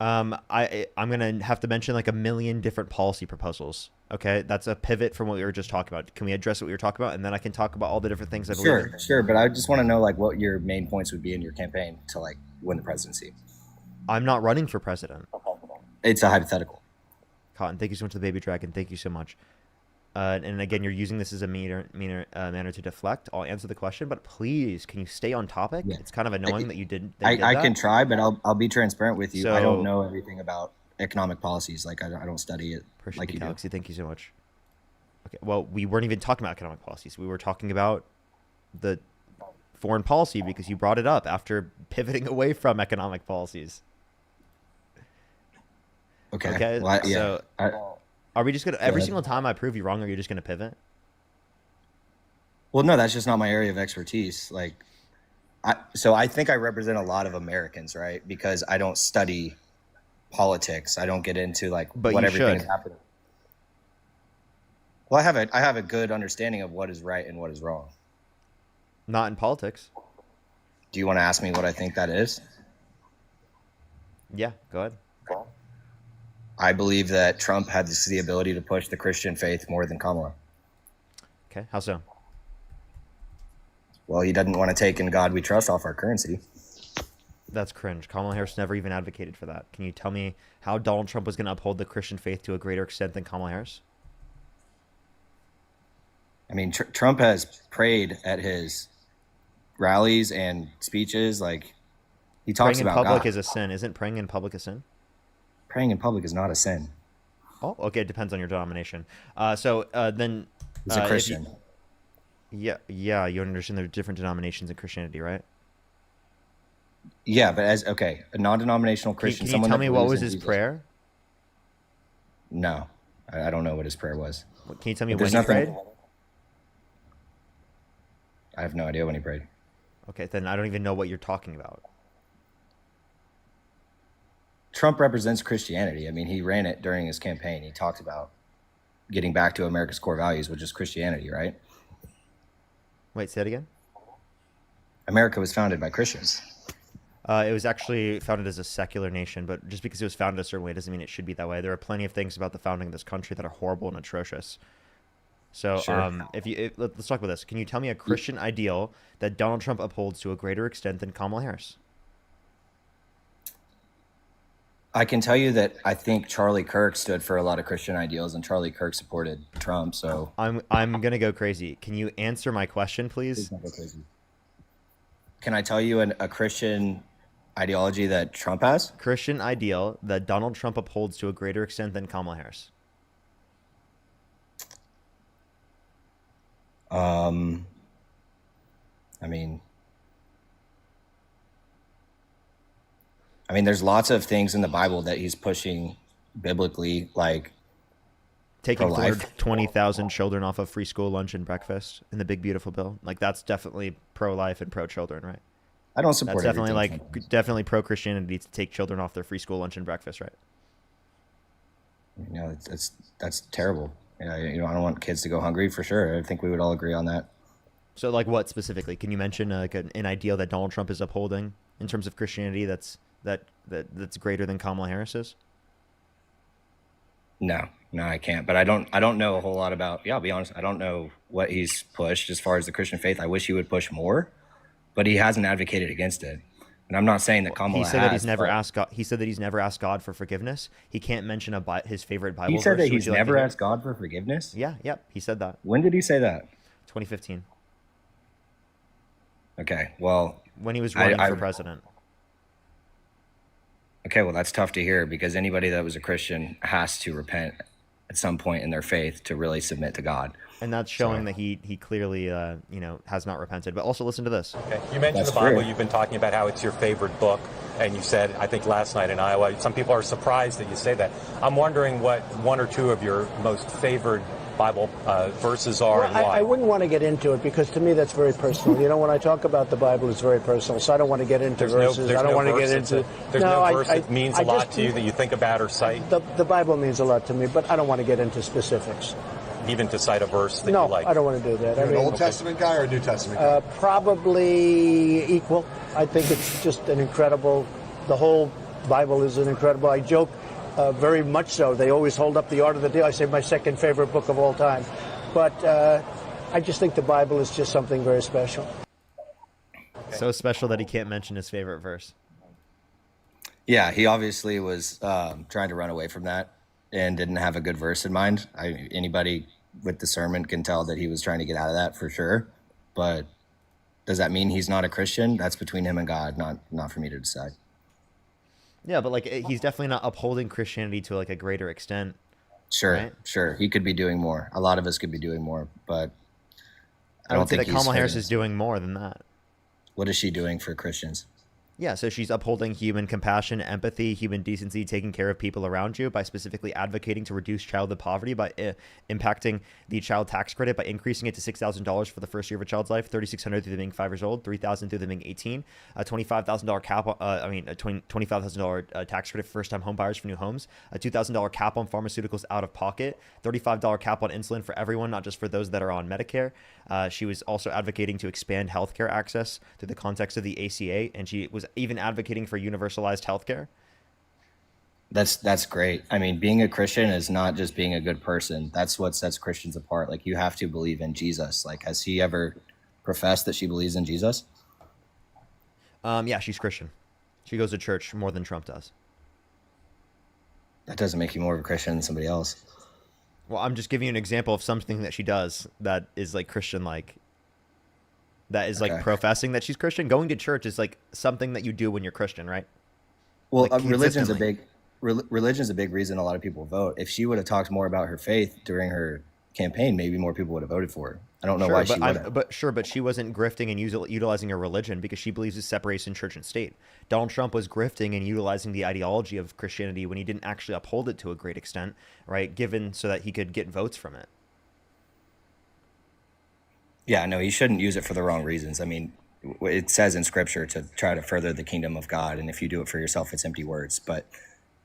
I'm gonna have to mention like a million different policy proposals. Okay, that's a pivot from what we were just talking about. Can we address what we were talking about, and then I can talk about all the different things I believe in? Sure. But I just want to know, like, what your main points would be in your campaign to, like, win the presidency. I'm not running for president. It's a hypothetical. Cotton, thank you so much to the baby dragon. Thank you so much. And again, you're using this as a manner to deflect. I'll answer the question, but please, can you stay on topic? Yeah. It's kind of annoying that you didn't. I can try, but I'll be transparent with you. So, I don't know everything about economic policies. Like, I don't study it like you Galaxy. Thank you so much. Okay, well, we weren't even talking about economic policies. We were talking about the foreign policy because you brought it up after pivoting away from economic policies. Okay. Well, yeah. So, are we just gonna every single time I prove you wrong, are you just gonna pivot? Well, no, that's just not my area of expertise. Like, I think I represent a lot of Americans, right? Because I don't study politics. I don't get into what everything is happening. Well, I have a good understanding of what is right and what is wrong. Not in politics. Do you want to ask me what I think that is? Yeah, go ahead. I believe that Trump had the ability to push the Christian faith more than Kamala. Okay, how so? Well, he doesn't want to take "In God We Trust" off our currency. That's cringe. Kamala Harris never even advocated for that. Can you tell me how Donald Trump was going to uphold the Christian faith to a greater extent than Kamala Harris? I mean, Trump has prayed at his rallies and speeches. Like, he talks about God. Praying in public is a sin. Isn't praying in public a sin? Praying in public is not a sin. Oh, okay. It depends on your denomination. Then he's a Christian. You understand there are different denominations in Christianity, right? Yeah, but a non-denominational Christian. Can you tell me what was his prayer? No, I don't know what his prayer was. Can you tell me when he prayed? I have no idea when he prayed. Okay, then I don't even know what you're talking about. Trump represents Christianity. I mean, he ran it during his campaign. He talked about getting back to America's core values, which is Christianity, right? Wait, say it again? America was founded by Christians. It was actually founded as a secular nation, but just because it was founded a certain way doesn't mean it should be that way. There are plenty of things about the founding of this country that are horrible and atrocious. So sure. Let's talk about this. Can you tell me a Christian ideal that Donald Trump upholds to a greater extent than Kamala Harris? I can tell you that I think Charlie Kirk stood for a lot of Christian ideals, and Charlie Kirk supported Trump. So I'm gonna go crazy. Can you answer my question, please? Please don't go crazy. Can I tell you a Christian ideology that Trump has? Christian ideal that Donald Trump upholds to a greater extent than Kamala Harris. I mean, there's lots of things in the Bible that he's pushing biblically, like taking 20,000 children off of free school lunch and breakfast in the big beautiful bill. Like, that's definitely pro-life and pro-children, right? I don't support. That's definitely definitely pro-Christianity to take children off their free school lunch and breakfast, right? You know, that's terrible. I don't want kids to go hungry for sure. I think we would all agree on that. So, like, what specifically? Can you mention an ideal that Donald Trump is upholding in terms of Christianity that's greater than Kamala Harris's? No, I can't. But I don't know a whole lot about. Yeah, I'll be honest. I don't know what he's pushed as far as the Christian faith. I wish he would push more, but he hasn't advocated against it. And I'm not saying that Kamala. He said that he's never asked God. He said that he's never asked God for forgiveness. He can't mention his favorite Bible verse. He said that he's never asked God for forgiveness. Yeah, he said that. When did he say that? 2015. Okay, well, when he was running for president. Okay, well, that's tough to hear because anybody that was a Christian has to repent at some point in their faith to really submit to God. And that's showing that he clearly, has not repented. But also listen to this. Okay. You mentioned the Bible. You've been talking about how it's your favorite book. And you said, I think last night in Iowa, some people are surprised that you say that. I'm wondering what one or two of your most favored Bible verses are and why. I wouldn't want to get into it because to me that's very personal. You know, when I talk about the Bible, it's very personal. So I don't want to get into verses. I don't want to get into. There's no verse that means a lot to you that you think about or cite. The Bible means a lot to me, but I don't want to get into specifics. even to cite a verse that No, you like? I don't want to do that. You're I an mean, Old Testament guy or a New Testament guy? Probably equal. I think it's just an incredible, the whole Bible is an incredible, I joke, very much so. They always hold up the Art of the Deal. I say my second favorite book of all time. But I just think the Bible is just something very special. So special that he can't mention his favorite verse. Yeah, he obviously was trying to run away from that and didn't have a good verse in mind. Anybody with discernment can tell that he was trying to get out of that for sure. But does that mean he's not a Christian? That's between him and God, not for me to decide. Yeah, but like he's definitely not upholding Christianity to like a greater extent. Sure, right? sure. He could be doing more. A lot of us could be doing more, but I would say that Kamala Harris is doing more than that. What is she doing for Christians? Yeah, so she's upholding human compassion, empathy, human decency, taking care of people around you by specifically advocating to reduce childhood poverty by impacting the child tax credit by increasing it to $6,000 for the first year of a child's life, $3,600 through them being 5 years old, $3,000 through them being 18, a $25,000 cap, $25,000 tax credit for first-time home buyers for new homes, a $2,000 cap on pharmaceuticals out of pocket, $35 cap on insulin for everyone, not just for those that are on Medicare. She was also advocating to expand healthcare access through the context of the ACA, and she was even advocating for universalized healthcare. That's great. I mean, being a Christian is not just being a good person. That's what sets Christians apart. Like, you have to believe in Jesus. Like, has she ever professed that she believes in Jesus? Yeah, she's Christian. She goes to church more than Trump does. That doesn't make you more of a Christian than somebody else. Well, I'm just giving you an example of something that she does that is like Christian-like. That is like professing that she's Christian. Going to church is like something that you do when you're Christian, right? Well, Like, religion's a consistently. big religion's a big reason a lot of people vote. If she would have talked more about her faith during her campaign, maybe more people would have voted for her. I don't know why she wouldn't. But she wasn't grifting and utilizing her religion because she believes in separation church and state. Donald Trump was grifting and utilizing the ideology of Christianity when he didn't actually uphold it to a great extent, right? Given so that he could get votes from it. Yeah, no, he shouldn't use it for the wrong reasons. I mean, it says in scripture to try to further the kingdom of God, and if you do it for yourself, it's empty words. But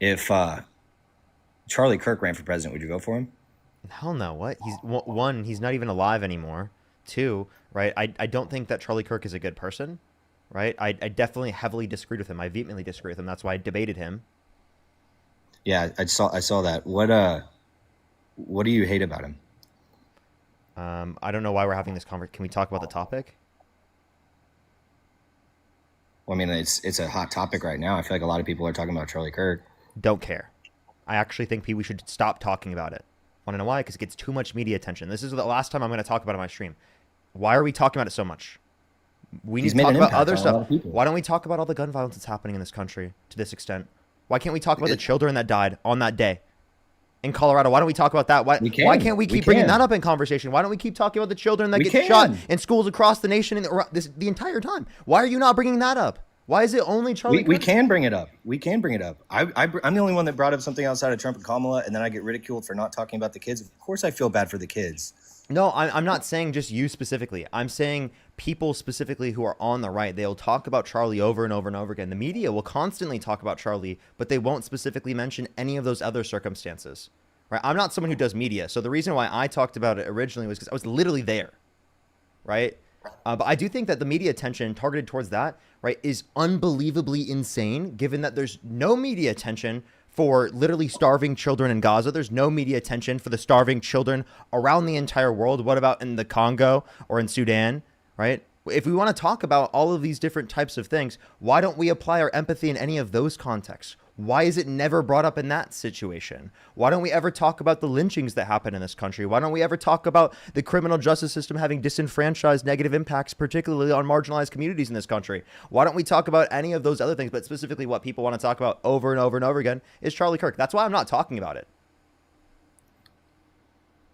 if Charlie Kirk ran for president, would you vote for him? Hell no. What? One, he's not even alive anymore. Two, right? I don't think that Charlie Kirk is a good person, right? I definitely heavily disagreed with him. I vehemently disagreed with him. That's why I debated him. Yeah, I saw that. What do you hate about him? I don't know why we're having this conversation. Can we talk about the topic? Well, I mean, it's a hot topic right now. I feel like a lot of people are talking about Charlie Kirk. Don't care. I actually think we should stop talking about it. Want to know why? Because it gets too much media attention. This is the last time I'm going to talk about it on my stream. Why are we talking about it so much? We need to talk about other stuff. Why don't we talk about all the gun violence that's happening in this country to this extent? Why can't we talk about the children that died on that day in Colorado? Why don't we talk about that? Why can't we keep bringing that up in conversation? Why don't we keep talking about the children that get shot in schools across the nation the entire time? Why are you not bringing that up? Why is it only Charlie Kirk? We can bring it up. We can bring it up. I'm the only one that brought up something outside of Trump and Kamala, and then I get ridiculed for not talking about the kids. Of course I feel bad for the kids. No, I'm not saying just you specifically. I'm saying people specifically who are on the right. They'll talk about Charlie over and over and over again. The media will constantly talk about Charlie, but they won't specifically mention any of those other circumstances. Right? I'm not someone who does media. So the reason why I talked about it originally was because I was literally there. Right? But I do think that the media attention targeted towards that, right, is unbelievably insane, given that there's no media attention for literally starving children in Gaza. There's no media attention for the starving children around the entire world. What about in the Congo or in Sudan, right? If we want to talk about all of these different types of things, why don't we apply our empathy in any of those contexts? Why is it never brought up in that situation? Why don't we ever talk about the lynchings that happen in this country? Why don't we ever talk about the criminal justice system having disenfranchised negative impacts, particularly on marginalized communities in this country? Why don't we talk about any of those other things? But specifically what people want to talk about over and over and over again is Charlie Kirk. That's why I'm not talking about it.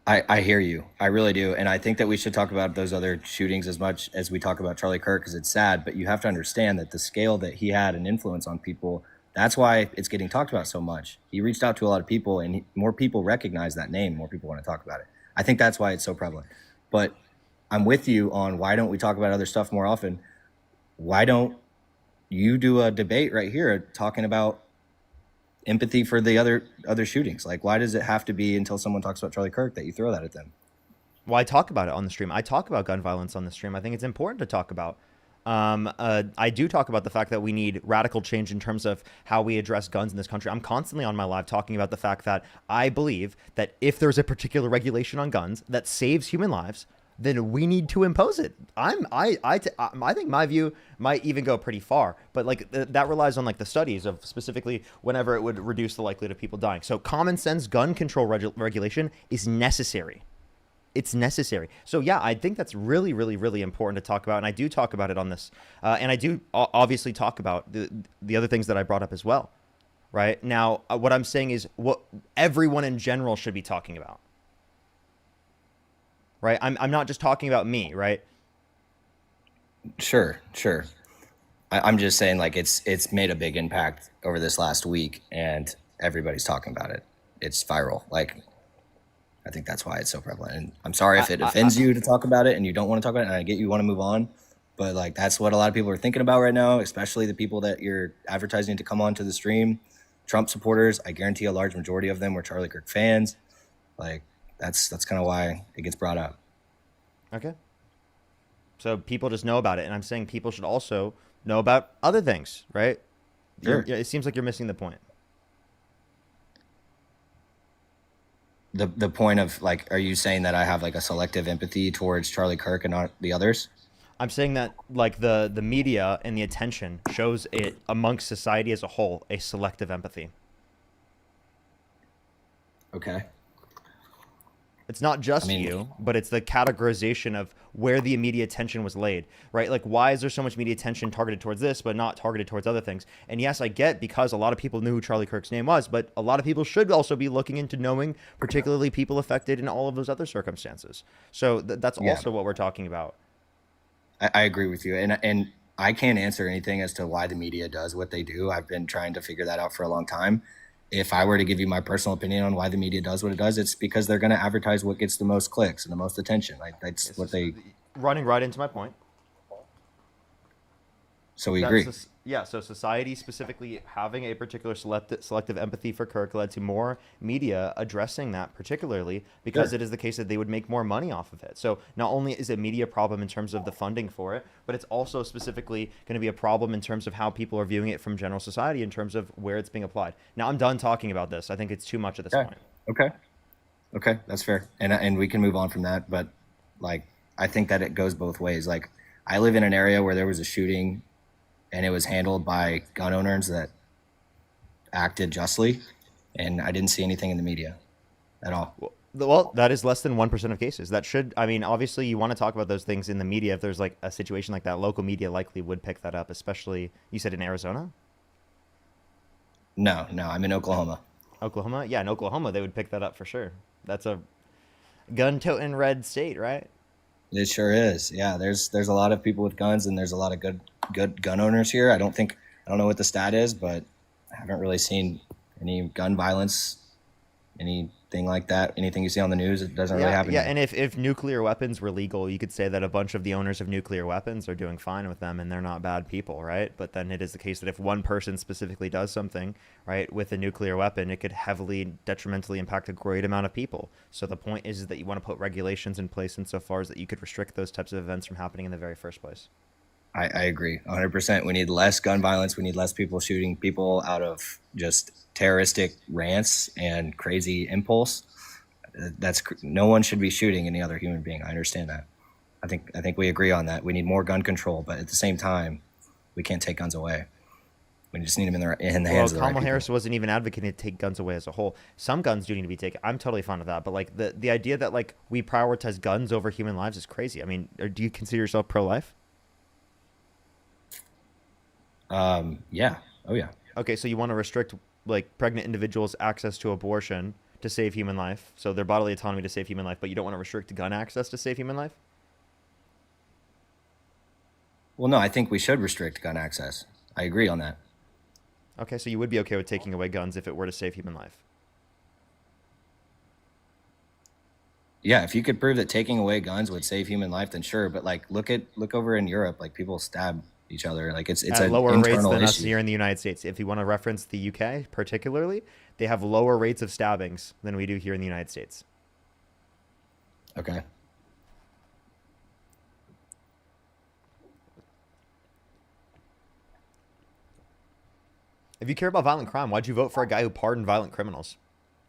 I hear you. I really do. And I think that we should talk about those other shootings as much as we talk about Charlie Kirk, because it's sad. But you have to understand that the scale that he had an influence on people, that's why it's getting talked about so much. He reached out to a lot of people, and more people recognize that name. More people want to talk about it. I think that's why it's so prevalent. But I'm with you on why don't we talk about other stuff more often? Why don't you do a debate right here talking about empathy for the other shootings? Like, why does it have to be until someone talks about Charlie Kirk that you throw that at them? Well, I talk about it on the stream. I talk about gun violence on the stream. I think it's important to talk about. I do talk about the fact that we need radical change in terms of how we address guns in this country. I'm constantly on my live talking about the fact that I believe that if there's a particular regulation on guns that saves human lives, then we need to impose it. I think my view might even go pretty far, but like that relies on like the studies of specifically whenever it would reduce the likelihood of people dying. So common sense gun control regulation is necessary. It's necessary. So yeah, I think that's really, really, really important to talk about, and I do talk about it on this, and I do obviously talk about the other things that I brought up as well. Right now, what I'm saying is what everyone in general should be talking about. Right, I'm not just talking about me, right? Sure. I'm just saying, like, it's made a big impact over this last week, and everybody's talking about it. It's viral. Like, I think that's why it's so prevalent. And I'm sorry if it offends you to talk about it and you don't want to talk about it, and I get you want to move on, but like that's what a lot of people are thinking about right now, especially the people that you're advertising to come on to the stream. Trump supporters, I guarantee a large majority of them were Charlie Kirk fans. Like that's kind of why it gets brought up. Okay. So people just know about it, and I'm saying people should also know about other things, right? Sure. It seems like you're missing the point. The point of like, are you saying that I have like a selective empathy towards Charlie Kirk and not the others? I'm saying that like the media and the attention shows it amongst society as a whole, a selective empathy. Okay. It's not just you, but it's the categorization of where the media attention was laid, right? Like, why is there so much media attention targeted towards this, but not targeted towards other things? And yes, I get because a lot of people knew who Charlie Kirk's name was, but a lot of people should also be looking into knowing particularly people affected in all of those other circumstances. So that's also what we're talking about. I agree with you. And I can't answer anything as to why the media does what they do. I've been trying to figure that out for a long time. If I were to give you my personal opinion on why the media does what it does, it's because they're going to advertise what gets the most clicks and the most attention. Like that's what they running right into my point. So we agree. Yeah. So society specifically having a particular selective empathy for Kirk led to more media addressing that particularly because it is the case that they would make more money off of it. So not only is it a media problem in terms of the funding for it, but it's also specifically going to be a problem in terms of how people are viewing it from general society in terms of where it's being applied. Now I'm done talking about this. I think it's too much at this point. Okay. That's fair. And we can move on from that. But like, I think that it goes both ways. Like I live in an area where there was a shooting and it was handled by gun owners that acted justly, and I didn't see anything in the media at all. Well, that is less than 1% of cases. That should, I mean, obviously you want to talk about those things in the media. If there's like a situation like that, local media likely would pick that up, especially, you said in Arizona? No, I'm in Oklahoma. Oklahoma? Yeah, in Oklahoma, they would pick that up for sure. That's a gun-toting red state, right? It sure is. Yeah, there's a lot of people with guns, and there's a lot of good gun owners here. I don't know what the stat is, but I haven't really seen any gun violence, anything like that. Anything you see on the news, it doesn't really happen. Yeah, and if nuclear weapons were legal, you could say that a bunch of the owners of nuclear weapons are doing fine with them and they're not bad people, right? But then it is the case that if one person specifically does something, right, with a nuclear weapon, it could heavily detrimentally impact a great amount of people. So the point is that you want to put regulations in place insofar as that you could restrict those types of events from happening in the very first place. I agree 100%. We need less gun violence. We need less people shooting people out of just terroristic rants and crazy impulse. No one should be shooting any other human being. I understand that. I think we agree on that. We need more gun control, but at the same time, we can't take guns away. We just need them in the hands of the right Kamala Harris people. wasn't even advocating to take guns away as a whole. Some guns do need to be taken. I'm totally fine with that. But like the idea that like we prioritize guns over human lives is crazy. I mean, do you consider yourself pro-life? Yeah. Oh yeah. Okay, so you want to restrict like pregnant individuals' access to abortion to save human life, so their bodily autonomy to save human life, but you don't want to restrict gun access to save human life? Well, no, I think we should restrict gun access. I agree on that. Okay, so you would be okay with taking away guns if it were to save human life? Yeah, if you could prove that taking away guns would save human life, then sure. But like, look over in Europe, like people stab each other. Like it's at a lower rates internal than us issue. here in the United States. If you want to reference the UK particularly, they have lower rates of stabbings than we do here in the United States. Okay. If you care about violent crime, why'd you vote for a guy who pardoned violent criminals,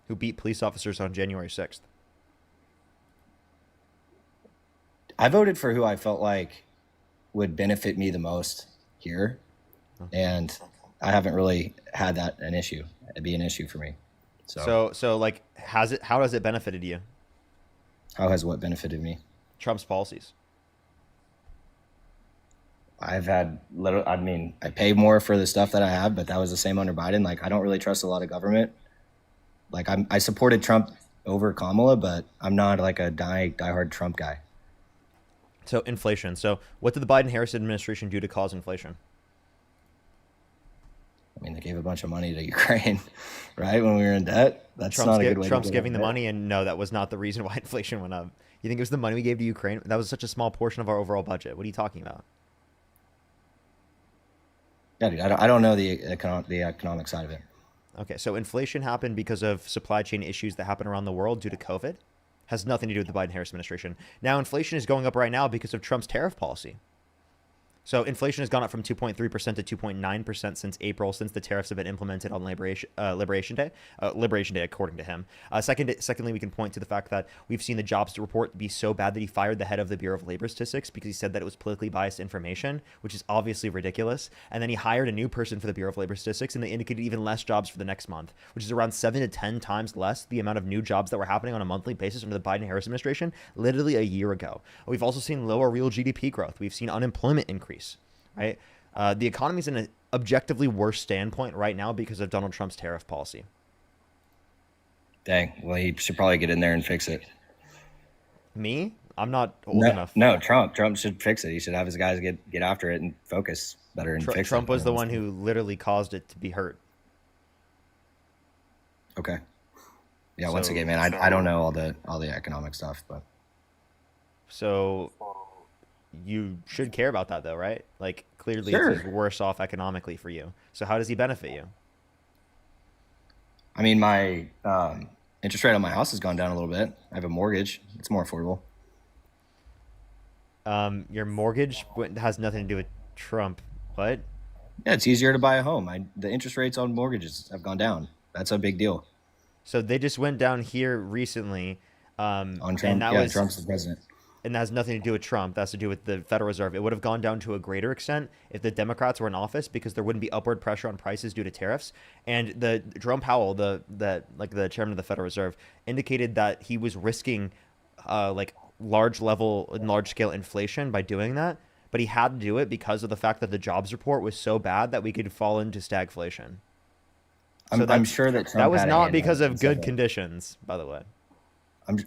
who beat police officers on January 6th? I voted for who I felt like would benefit me the most here, and I haven't really had that be an issue for me. So like, how does it benefited you? How has what benefited me? Trump's policies. I've had I pay more for the stuff that I have, but that was the same under Biden. Like, I don't really trust a lot of government. Like, I supported Trump over Kamala, but I'm not like a diehard Trump guy. So inflation. So what did the Biden-Harris administration do to cause inflation? I mean, they gave a bunch of money to Ukraine, right? When we were in debt. That's not a good way. Trump's to giving the money, and no, that was not the reason why inflation went up. You think it was the money we gave to Ukraine? That was such a small portion of our overall budget. What are you talking about? Yeah, dude, I don't know the economic side of it. Okay, so inflation happened because of supply chain issues that happen around the world due to COVID. Has nothing to do with the Biden-Harris administration. Now, inflation is going up right now because of Trump's tariff policy. So inflation has gone up from 2.3% to 2.9% since April, since the tariffs have been implemented on Liberation Day, according to him. Secondly, we can point to the fact that we've seen the jobs report be so bad that he fired the head of the Bureau of Labor Statistics because he said that it was politically biased information, which is obviously ridiculous. And then he hired a new person for the Bureau of Labor Statistics, and they indicated even less jobs for the next month, which is around 7 to 10 times less the amount of new jobs that were happening on a monthly basis under the Biden-Harris administration literally a year ago. We've also seen lower real GDP growth. We've seen unemployment increase. Right, the economy's in an objectively worse standpoint right now because of Donald Trump's tariff policy. Dang. Well, he should probably get in there and fix it. Me? I'm not old enough. No, Trump. Trump should fix it. He should have his guys get after it and focus better and fix it. Trump was the one who literally caused it to be hurt. Okay. Yeah. Once again, man, I don't know all the economic stuff, but. So. You should care about that, though, right? Like, clearly Sure. It's worse off economically for you. So how does he benefit you? I mean, my interest rate on my house has gone down a little bit. I have a mortgage. It's more affordable. Your mortgage has nothing to do with Trump. What? Yeah, it's easier to buy a home. The interest rates on mortgages have gone down. That's a big deal. So they just went down here recently. On Trump, and that Trump's the president. And that has nothing to do with Trump. That has to do with the Federal Reserve. It would have gone down to a greater extent if the Democrats were in office because there wouldn't be upward pressure on prices due to tariffs. And the Jerome Powell, the chairman of the Federal Reserve, indicated that he was risking large scale inflation by doing that. But he had to do it because of the fact that the jobs report was so bad that we could fall into stagflation. I'm sure that Trump that was had a not hand because in of good conditions, by the way.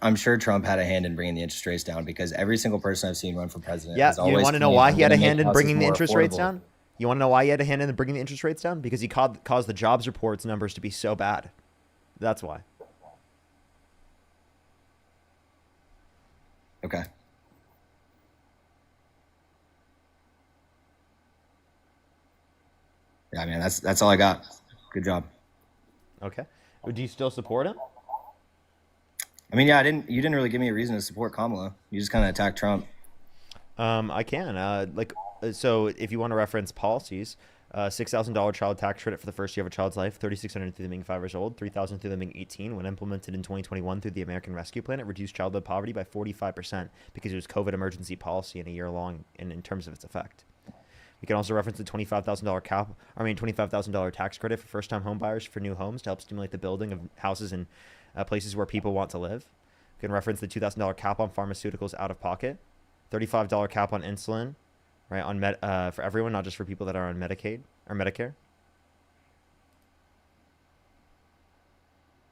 I'm sure Trump had a hand in bringing the interest rates down because every single person I've seen run for president. Yeah, has you always want to know claimed, why "I'm he had a gonna make hand in houses bringing the more interest rates affordable." down? You want to know why he had a hand in bringing the interest rates down? Because he caused the jobs reports numbers to be so bad. That's why. Okay. Yeah, man, that's all I got. Good job. Okay. Do you still support him? I mean, yeah, you didn't really give me a reason to support Kamala. You just kind of attacked Trump. I can. So if you want to reference policies, $6,000 child tax credit for the first year of a child's life, $3,600 through them being 5 years old, $3,000 through them being 18. When implemented in 2021 through the American Rescue Plan, it reduced childhood poverty by 45% because it was COVID emergency policy and a year long in terms of its effect. We can also reference the $25,000 tax credit for first-time home buyers for new homes to help stimulate the building of houses in places where people want to live. We can reference the $2,000 cap on pharmaceuticals out of pocket, $35 cap on insulin, right, on for everyone, not just for people that are on Medicaid or Medicare.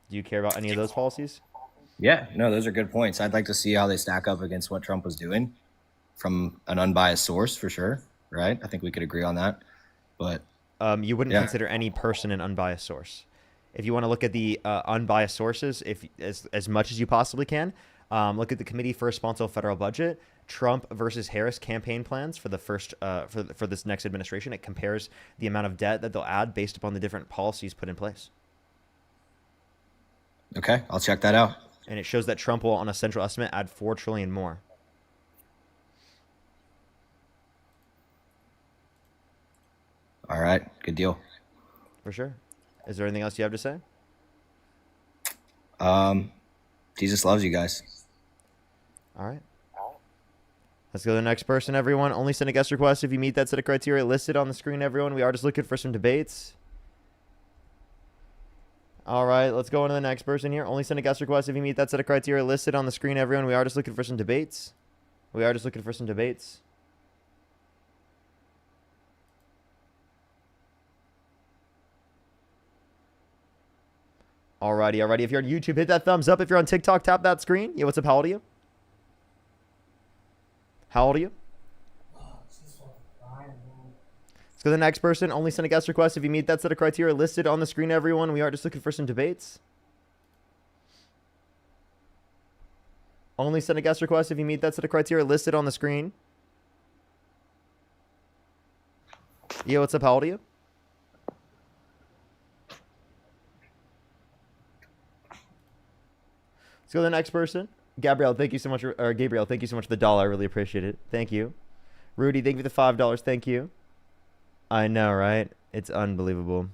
Do you care about any of those policies? Yeah, no, those are good points. I'd like to see how they stack up against what Trump was doing from an unbiased source, for sure. Right? I think we could agree on that. But you wouldn't consider any person an unbiased source. If you want to look at the unbiased sources, as much as you possibly can, look at the Committee for Responsible Federal Budget, Trump versus Harris campaign plans for the first for this next administration. It compares the amount of debt that they'll add based upon the different policies put in place. Okay, I'll check that out. And it shows that Trump will, on a central estimate, add $4 trillion more. All right, good deal. For sure. Is there anything else you have to say? Jesus loves you guys. All right. Let's go to the next person, everyone. Only send a guest request if you meet that set of criteria listed on the screen, everyone. We are just looking for some debates. All right, let's go on to the next person here. Only send a guest request if you meet that set of criteria listed on the screen, everyone. We are just looking for some debates. We are just looking for some debates. Alrighty. If you're on YouTube, hit that thumbs up. If you're on TikTok, tap that screen. Yeah, what's up? How old are you? How old are you? Let's go to the next person. Only send a guest request if you meet that set of criteria listed on the screen, everyone. We are just looking for some debates. Only send a guest request if you meet that set of criteria listed on the screen. Yeah, what's up? How old are you? Let's go to the next person. Gabrielle, thank you so much. Or Gabriel, thank you so much for the $1. I really appreciate it. Thank you. Rudy, thank you for the $5. Thank you. I know, right? It's unbelievable.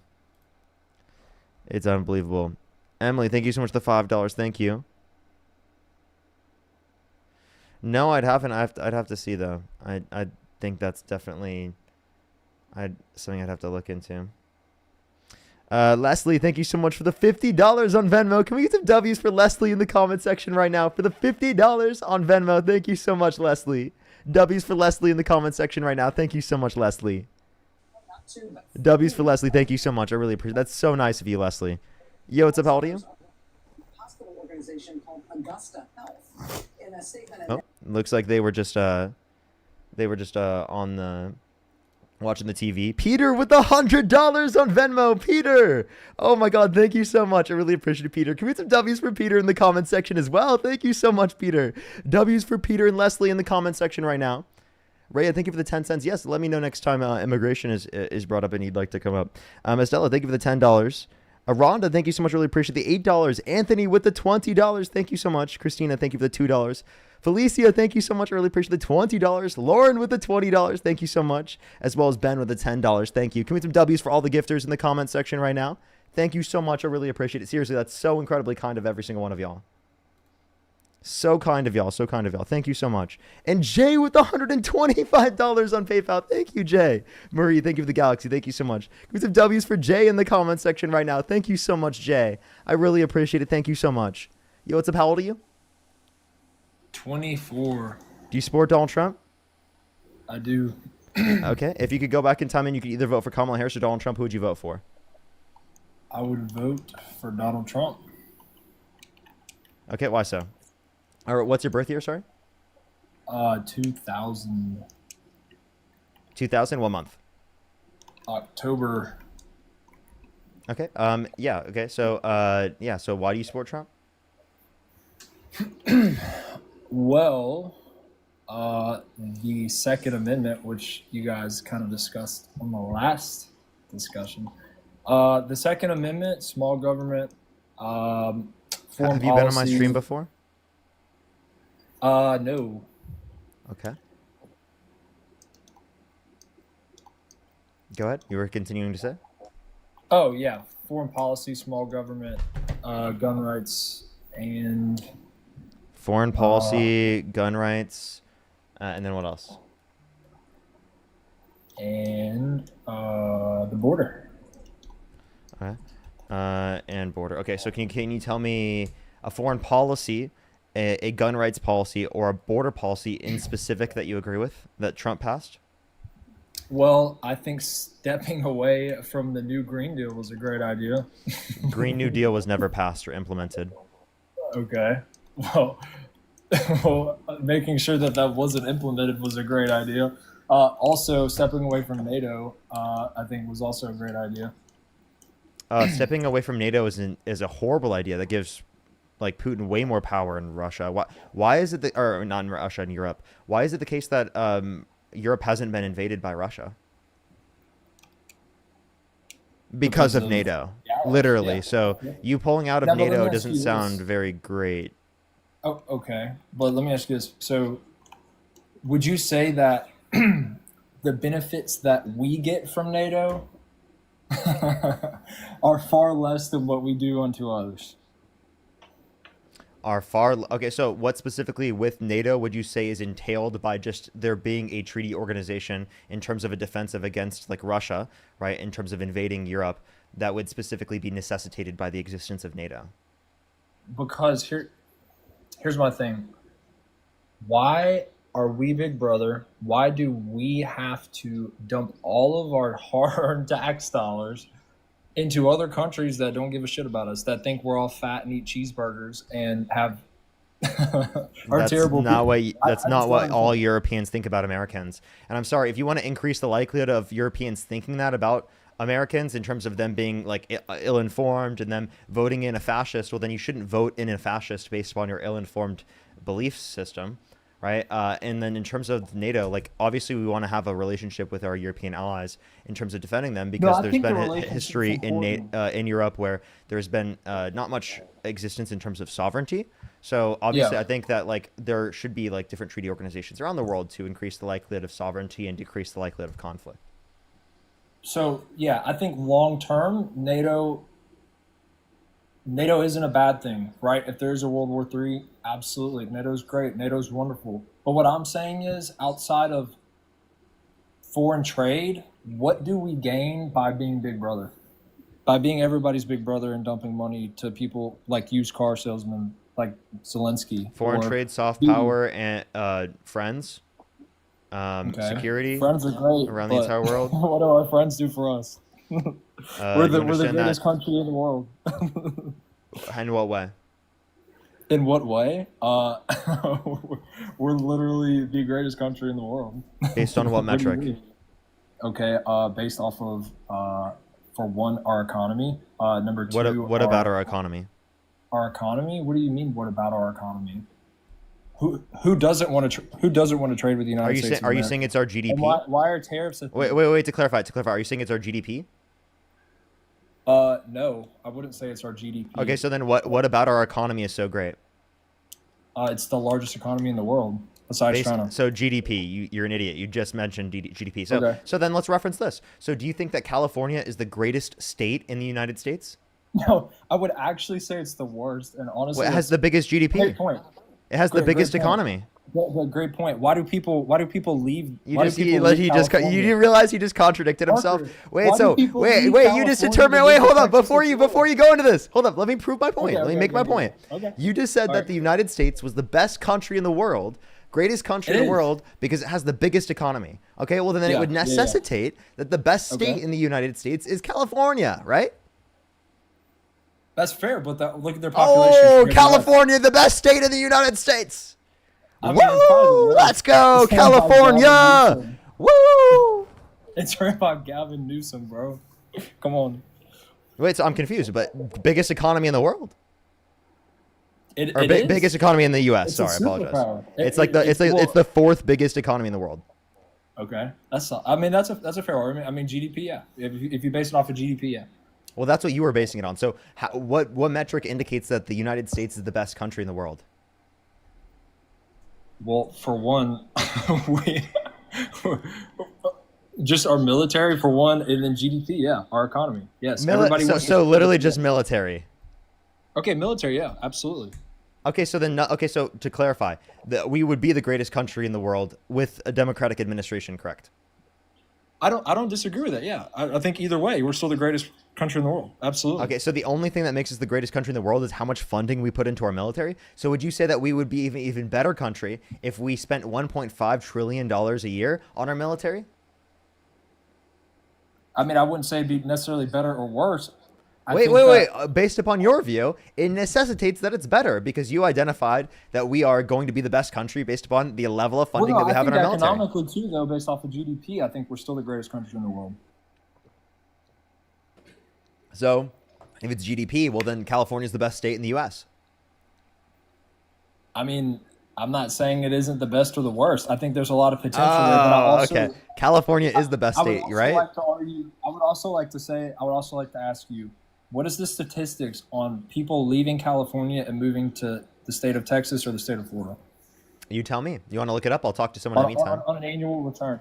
It's unbelievable. Emily, thank you so much for the $5. Thank you. No, I'd have to see though. I think that's definitely something I'd have to look into. Leslie, thank you so much for the $50 on Venmo. Can we get some W's for Leslie in the comment section right now for the $50 on Venmo? Thank you so much, Leslie. W's for Leslie in the comment section right now. Thank you so much, Leslie. W's for Leslie. Thank you so much. I really appreciate it. That's so nice of you, Leslie. Yo, what's up? How old are you? Hospital organization called Augusta Health. In a statement, Oh, looks like they were just on the watching the TV. Peter with the $100 on Venmo. Peter, oh my God, thank you so much. I really appreciate it, Peter. Can we get some W's for Peter in the comment section as well? Thank you so much, Peter. W's for Peter and Leslie in the comment section right now. Rhea, thank you for the 10 cents. Yes, let me know next time immigration is brought up and you'd like to come up. Estella, thank you for the $10. Rhonda, thank you so much. Really appreciate the $8. Anthony with the $20. Thank you so much. Christina, thank you for the $2. Felicia, thank you so much. I really appreciate the $20. Lauren with the $20. Thank you so much. As well as Ben with the $10. Thank you. Can we get some W's for all the gifters in the comment section right now? Thank you so much. I really appreciate it. Seriously, that's so incredibly kind of every single one of y'all. So kind of y'all. So kind of y'all. Thank you so much. And Jay with the $125 on PayPal. Thank you, Jay. Marie, thank you for the Galaxy. Thank you so much. Can we get some W's for Jay in the comment section right now? Thank you so much, Jay. I really appreciate it. Thank you so much. Yo, what's up? How old are you? 24. Do you support Donald Trump? I do. Okay. If you could go back in time and you could either vote for Kamala Harris or Donald Trump, who would you vote for? I would vote for Donald Trump. Okay, why so? All right, what's your birth year, sorry? 2000. 2000, what month? October. Okay. Yeah, okay. So, so why do you support Trump? Well, the Second Amendment, which you guys kind of discussed on the last discussion. The Second Amendment, small government, foreign Have you been on my stream before? No. Okay. Go ahead. You were continuing to say? Oh, yeah. Foreign policy, small government, gun rights, and... Foreign policy, gun rights, and then what else? And the border. Okay. And border. Okay, so can you tell me a foreign policy, a gun rights policy, or a border policy in specific that you agree with that Trump passed? Well, I think stepping away from the new Green Deal was a great idea. Green New Deal was never passed or implemented. Okay. Well, making sure that wasn't implemented was a great idea. Also, stepping away from NATO, I think, was also a great idea. Stepping away from NATO is a horrible idea that gives like Putin way more power in Russia. Why is it or not in Russia, in Europe? Why is it the case that Europe hasn't been invaded by Russia? Because of NATO, literally. Yeah. So you pulling out of NATO doesn't sound very great. Oh, okay. But let me ask you this. So would you say that the benefits that we get from NATO are far less than what we do unto others. Are far okay. So, what specifically with NATO would you say is entailed by just there being a treaty organization in terms of a defensive against like Russia, right? In terms of invading Europe, that would specifically be necessitated by the existence of NATO. Because here's my thing. Why are we Big Brother? Why do we have to dump all of our hard-earned tax dollars into other countries that don't give a shit about us, that think we're all fat and eat cheeseburgers and have are That's terrible not people? what I not just what don't all think- Europeans think about Americans. And I'm sorry if you want to increase the likelihood of Europeans thinking that about Americans in terms of them being like ill-informed and them voting in a fascist. Well, then you shouldn't vote in a fascist based upon your ill-informed belief system, right? And then in terms of NATO, like obviously we want to have a relationship with our European allies in terms of defending them because I there's think the been a relationship's history important. in Europe where there's been not much existence in terms of sovereignty. So obviously, Yeah. I think that like there should be like different treaty organizations around the world to increase the likelihood of sovereignty and decrease the likelihood of conflict. So yeah, I think long term, NATO isn't a bad thing, right? If there's a World War III, absolutely, NATO's great, NATO's wonderful. But what I'm saying is, outside of foreign trade, what do we gain by being Big Brother? By being everybody's Big Brother and dumping money to people like used car salesmen, like Zelensky. Foreign or trade, soft Putin. power, and friends, Okay. security Friends are great around the but entire world. what do our friends do for us? we're You the understand greatest that? country in the world. In what way? In what way? We're literally the greatest country in the world. Based on what What do you metric? mean? Okay, based off of for one, our economy. Number two, What about our economy? our economy? What do you mean? What about our economy? Who doesn't want to trade with the United Are you States? saying of are you America? saying it's our And GDP? why are tariffs a thing? Wait. To clarify, are you saying it's our GDP? No, I wouldn't say it's our GDP. Okay, so then what about our economy is so great? It's the largest economy in the world besides China. So GDP, you're an idiot. You just mentioned GDP. So Okay. so then let's reference this. So do you think that California is the greatest state in the United States? No, I would actually say it's the worst. And honestly, Well, it has it's- the biggest GDP. Great point. It has the Great biggest point. economy. Great point. Why do people leave? You why just do people leave you California? didn't realize he just contradicted himself. Parker, Wait, why do so people wait, leave you just California determined. to Wait, go to hold up Texas before you go into this. Hold up, let me prove my point. Okay, Let me okay, make my okay, point. okay. You just said that Alright. the United States was the best country in the world, greatest country It in the is. world because it has the biggest economy. Okay, well then it Yeah, would yeah, yeah. necessitate that the best state Okay. in the United States is California, right? That's fair, but look at their population. Oh, compared to us. California, the best state in the United States. I mean, it's probably the Woo! worst. Let's go, It's ran by Gavin California! Newsom. Woo! It's ran by Gavin Newsom, bro. Come on. Wait, so I'm confused, but biggest economy in the world? It Or is. biggest economy in the U.S. It's a Sorry, I apologize. superpower. It's like it's the fourth biggest economy in the world. Okay, that's a fair argument. I mean, GDP, yeah. If you base it off of GDP, yeah. Well, that's what you were basing it on. So, what metric indicates that the United States is the best country in the world? Well, for one, we just our military for one, and then GDP, yeah, our economy, yes. Everybody wants so literally just military. Okay, military, yeah, absolutely. Okay, so then so to clarify, we would be the greatest country in the world with a democratic administration, correct? I don't disagree with that. Yeah, I think either way, we're still the greatest country in the world. Absolutely. Okay, so the only thing that makes us the greatest country in the world is how much funding we put into our military. So would you say that we would be even better country if we spent $1.5 trillion a year on our military? I mean, I wouldn't say it'd be necessarily better or worse. I Wait. think that- Based upon your view, it necessitates that it's better because you identified that we are going to be the best country based upon the level of funding Well, that we have in our military. economically too, though, based off of GDP, I think we're still the greatest country in the world. So, if it's GDP, well, then California is the best state in the U.S. I mean, I'm not saying it isn't the best or the worst. I think there's a lot of potential there. But I also, okay. California is the best I would state, also right? like to argue. I would also like to ask you, what is the statistics on people leaving California and moving to the state of Texas or the state of Florida? You tell me. You want to look it up? I'll talk to someone in the meantime. On an annual return.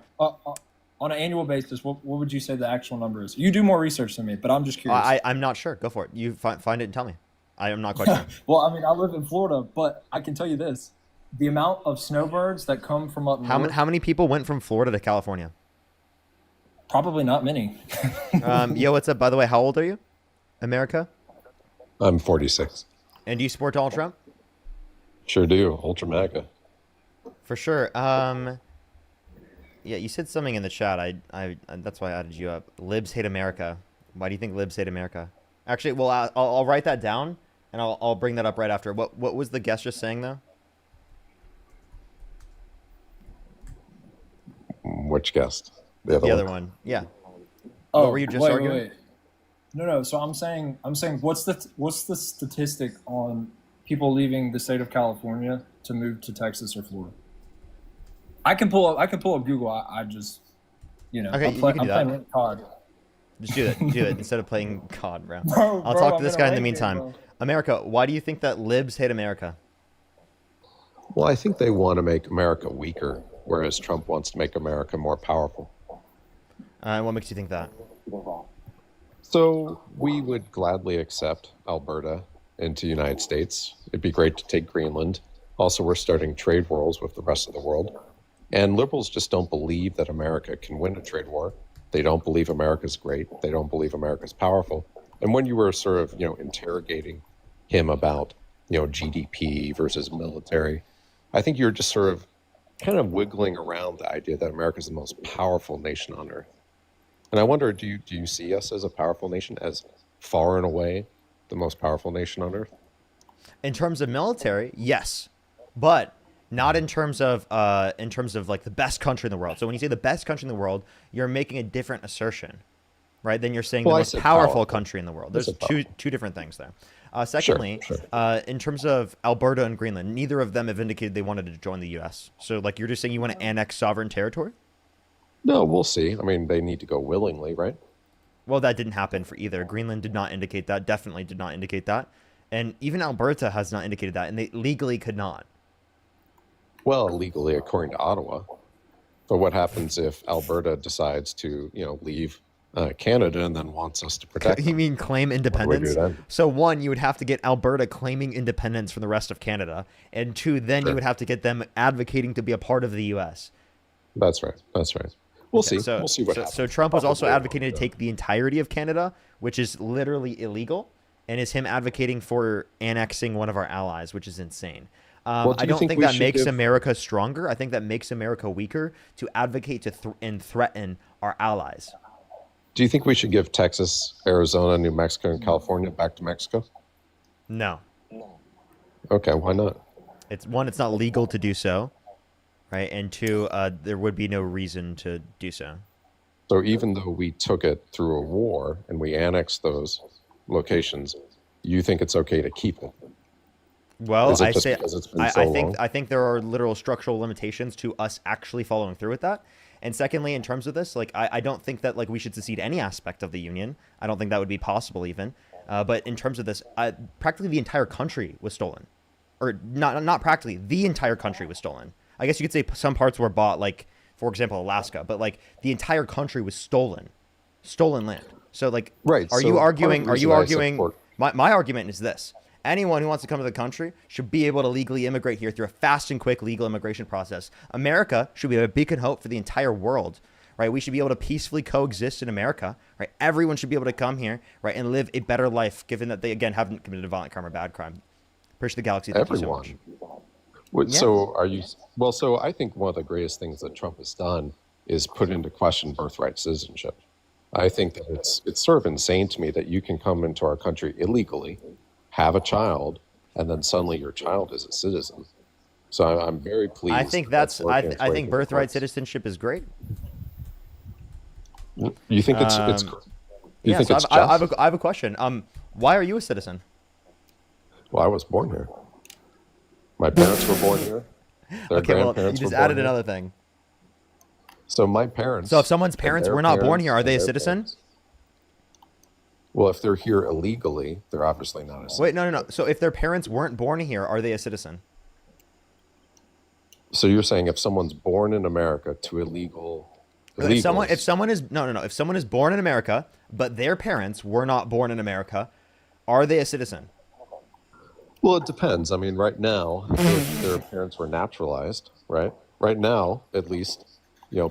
on an annual basis, what would you say the actual number is? You do more research than me, but I'm just curious. I'm not sure. Go for it. You find it and tell me. I am not quite sure. Well, I mean, I live in Florida, but I can tell you this: the amount of snowbirds that come from up north. How many people went from Florida to California? Probably not many. Yo, what's up? By the way, how old are you? America? I'm 46. And do you support Donald Trump? Sure do. Ultra MAGA. For sure. Yeah, you said something in the chat. I that's why I added you up. Libs hate America. Why do you think libs hate America? Actually, well, I'll write that down, and I'll bring that up right after. What was the guest just saying though? Which guest? The other one. Yeah. Oh, what were you just arguing? Wait. No. So I'm saying, what's the statistic on people leaving the state of California to move to Texas or Florida? I can pull up Google. I just, Okay, I'm playing COD. Just do it instead of playing COD, bro. Bro, I'll talk to I'm this in a guy in the raid game, meantime. bro. America, why do you think that libs hate America? Well, I think they want to make America weaker, whereas Trump wants to make America more powerful. What makes you think that? So we would gladly accept Alberta into the United States. It'd be great to take Greenland. Also, we're starting trade wars with the rest of the world. And liberals just don't believe that America can win a trade war. They don't believe America's great. They don't believe America's powerful. And when you were sort of, interrogating him about, GDP versus military, I think you're just sort of kind of wiggling around the idea that America is the most powerful nation on earth. And I wonder, do you see us as a powerful nation, as far and away the most powerful nation on earth? In terms of military, yes, but not in terms of like the best country in the world. So when you say the best country in the world, you're making a different assertion, right? Then you're saying the most powerful country in the world. There's two different things there. Secondly, Sure. In terms of Alberta and Greenland, neither of them have indicated they wanted to join the U.S. So like you're just saying you want to annex sovereign territory? No, we'll see. I mean, they need to go willingly, right? Well, that didn't happen for either. Greenland did not indicate that, definitely did not indicate that. And even Alberta has not indicated that, and they legally could not. Well, legally, according to Ottawa. But what happens if Alberta decides to, leave Canada and then wants us to protect You them? mean claim independence? What do we do then? So one, you would have to get Alberta claiming independence from the rest of Canada. And two, then you would have to get them advocating to be a part of the U.S. That's right. We'll see. So, We'll see what happens. So Trump was also advocating to take the entirety of Canada, which is literally illegal, and is him advocating for annexing one of our allies, which is insane. Well, I don't think that makes America stronger. I think that makes America weaker to advocate and threaten our allies. Do you think we should give Texas, Arizona, New Mexico, and California back to Mexico? No. Okay, why not? It's not legal to do so, right? And two, there would be no reason to do so. So even though we took it through a war and we annexed those locations, you think it's okay to keep it? Well, Is it I just say because it's been so long? I think there are literal structural limitations to us actually following through with that. And secondly, in terms of this, like I don't think that like we should secede any aspect of the union. I don't think that would be possible even. But in terms of this, practically the entire country was stolen, or not practically, the entire country was stolen. I guess you could say some parts were bought, like for example Alaska, but like the entire country was stolen land. So like, right? Are you arguing? My argument is this: anyone who wants to come to the country should be able to legally immigrate here through a fast and quick legal immigration process. America should be a beacon of hope for the entire world, right? We should be able to peacefully coexist in America, right? Everyone should be able to come here, right, and live a better life, given that they, again, haven't committed a violent crime or bad crime. Push the galaxy. Thank you so much. So are you? Well, so I think one of the greatest things that Trump has done is put into question birthright citizenship. I think that it's sort of insane to me that you can come into our country illegally, have a child, and then suddenly your child is a citizen. So I'm very pleased. I think I think birthright citizenship is great. You think it's you think it's just? I have a question. Why are you a citizen? Well, I was born here. My parents were born here. Their Okay, well, you grandparents just were born added here. another thing. So my parents. So if someone's and parents their were not born parents here, are and they a their citizen? parents- Well, if they're here illegally, they're obviously not a citizen. Wait, no. So if their parents weren't born here, are they a citizen? So you're saying if someone's born in America to illegal If someone illegals. is no, if someone is born in America, but their parents were not born in America, are they a citizen? Well, it depends. I mean, right now, if their parents were naturalized, right? Right now, at least,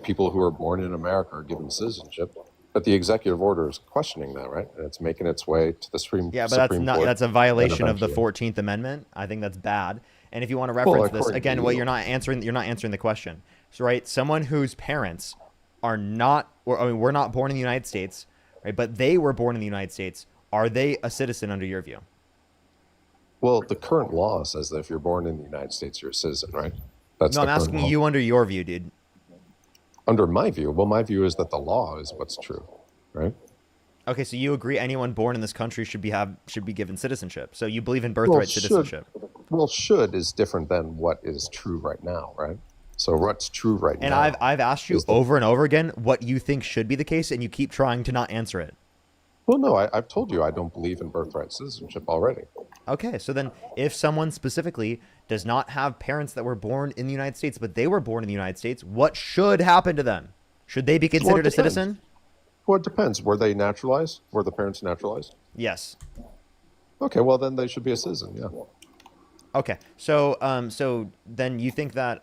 people who are born in America are given citizenship. But the executive order is questioning that, right? And it's making its way to the Yeah, but Supreme Court. that's a violation of the eventually. 14th Amendment. I think that's bad. And if you want to Well, reference this according to again, well, you. you're not answering the question. So, right, someone whose parents are not, or I mean, were not born in the United States, right, but they were born in the United States. Are they a citizen under your view? Well, the current law says that if you're born in the United States, you're a citizen, right? That's No, the I'm current asking law. you under your view, dude. Under my view, well, my view is that the law is what's true, right? Okay, so you agree anyone born in this country should be given citizenship. So you believe in Well, birthright citizenship. should is different than what is true right now, right? So what's true right And now? I've asked you is that- over and over again what you think should be the case, and you keep trying to not answer it. Well, no, I've told you I don't believe in birthright citizenship already. Okay, so then if someone specifically does not have parents that were born in the United States, but they were born in the United States, what should happen to them? Should they be considered a depends. citizen? Well, it depends. Were they naturalized? Were the parents naturalized? Yes. Okay, well then they should be a citizen. Yeah. Okay, so so then you think that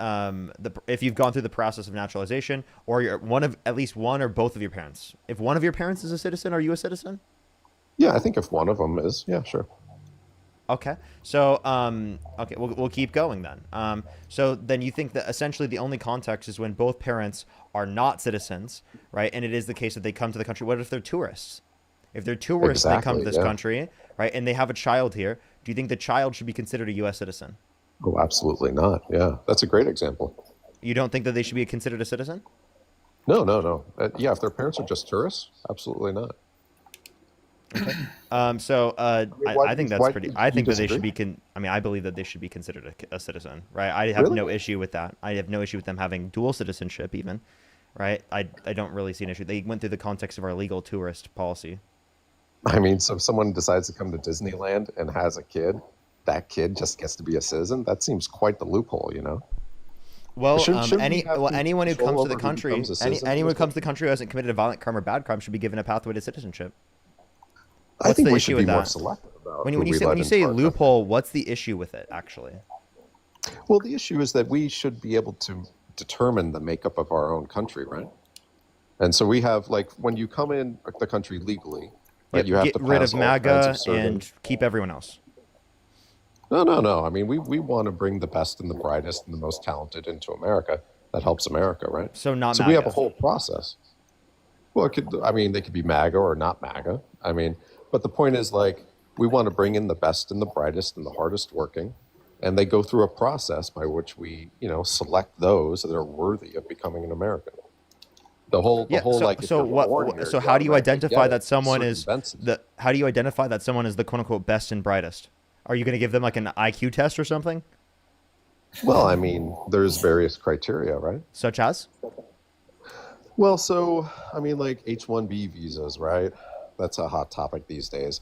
if you've gone through the process of naturalization, or you're at least one or both of your parents, if one of your parents is a citizen, are you a citizen? Yeah, I think if one of them is, yeah, sure. Okay, so okay, we'll keep going then. So then you think that essentially the only context is when both parents are not citizens, right? And it is the case that they come to the country. What if they're tourists? If they're tourists, they come to Exactly, this yeah. country, right? And they have a child here. Do you think the child should be considered a U.S. citizen? Oh, absolutely not. Yeah, that's a great example. You don't think that they should be considered a citizen? No, no, no. Yeah, if their parents are just tourists, absolutely not. So why I think do- that's why pretty. do I you think that they should disagree? be. I mean, I believe that they should be considered a citizen, right? I have Really? no issue with that. I have no issue with them having dual citizenship, even, right? I don't really see an issue. They went through the context of our legal tourist policy. I mean, so if someone decides to come to Disneyland and has a kid, that kid just gets to be a citizen? That seems quite the loophole, you know? Well, Shouldn't we have anyone who control comes to the over who country, becomes a citizen anyone who first? comes to the country who hasn't committed a violent crime or bad crime should be given a pathway to citizenship. I What's think the we issue should be with more that? selective about When who you we say let into our country. loophole, what's the issue with it actually? Well, the issue is that we should be able to determine the makeup of our own country, right? And so we have, like, when you come in the country legally, right, you have Get to rid pass of all kinds MAGA of certain- and keep everyone else. No. I mean, we want to bring the best and the brightest and the most talented into America. That helps America, right? So not So we have a MAGA. whole process. Well, they could be MAGA or not MAGA. I mean, but the point is, like, we want to bring in the best and the brightest and the hardest working, and they go through a process by which we, select those that are worthy of becoming an American. The whole, Yeah. like, if So you're what? born here, So you how do you automatically identify get that it. someone Certain is benefits. the? How do you identify that someone is the quote unquote best and brightest? Are you going to give them like an IQ test or something? Well, I mean, there's various criteria, right? Such as? Well, so, I mean, like H-1B visas, right? That's a hot topic these days.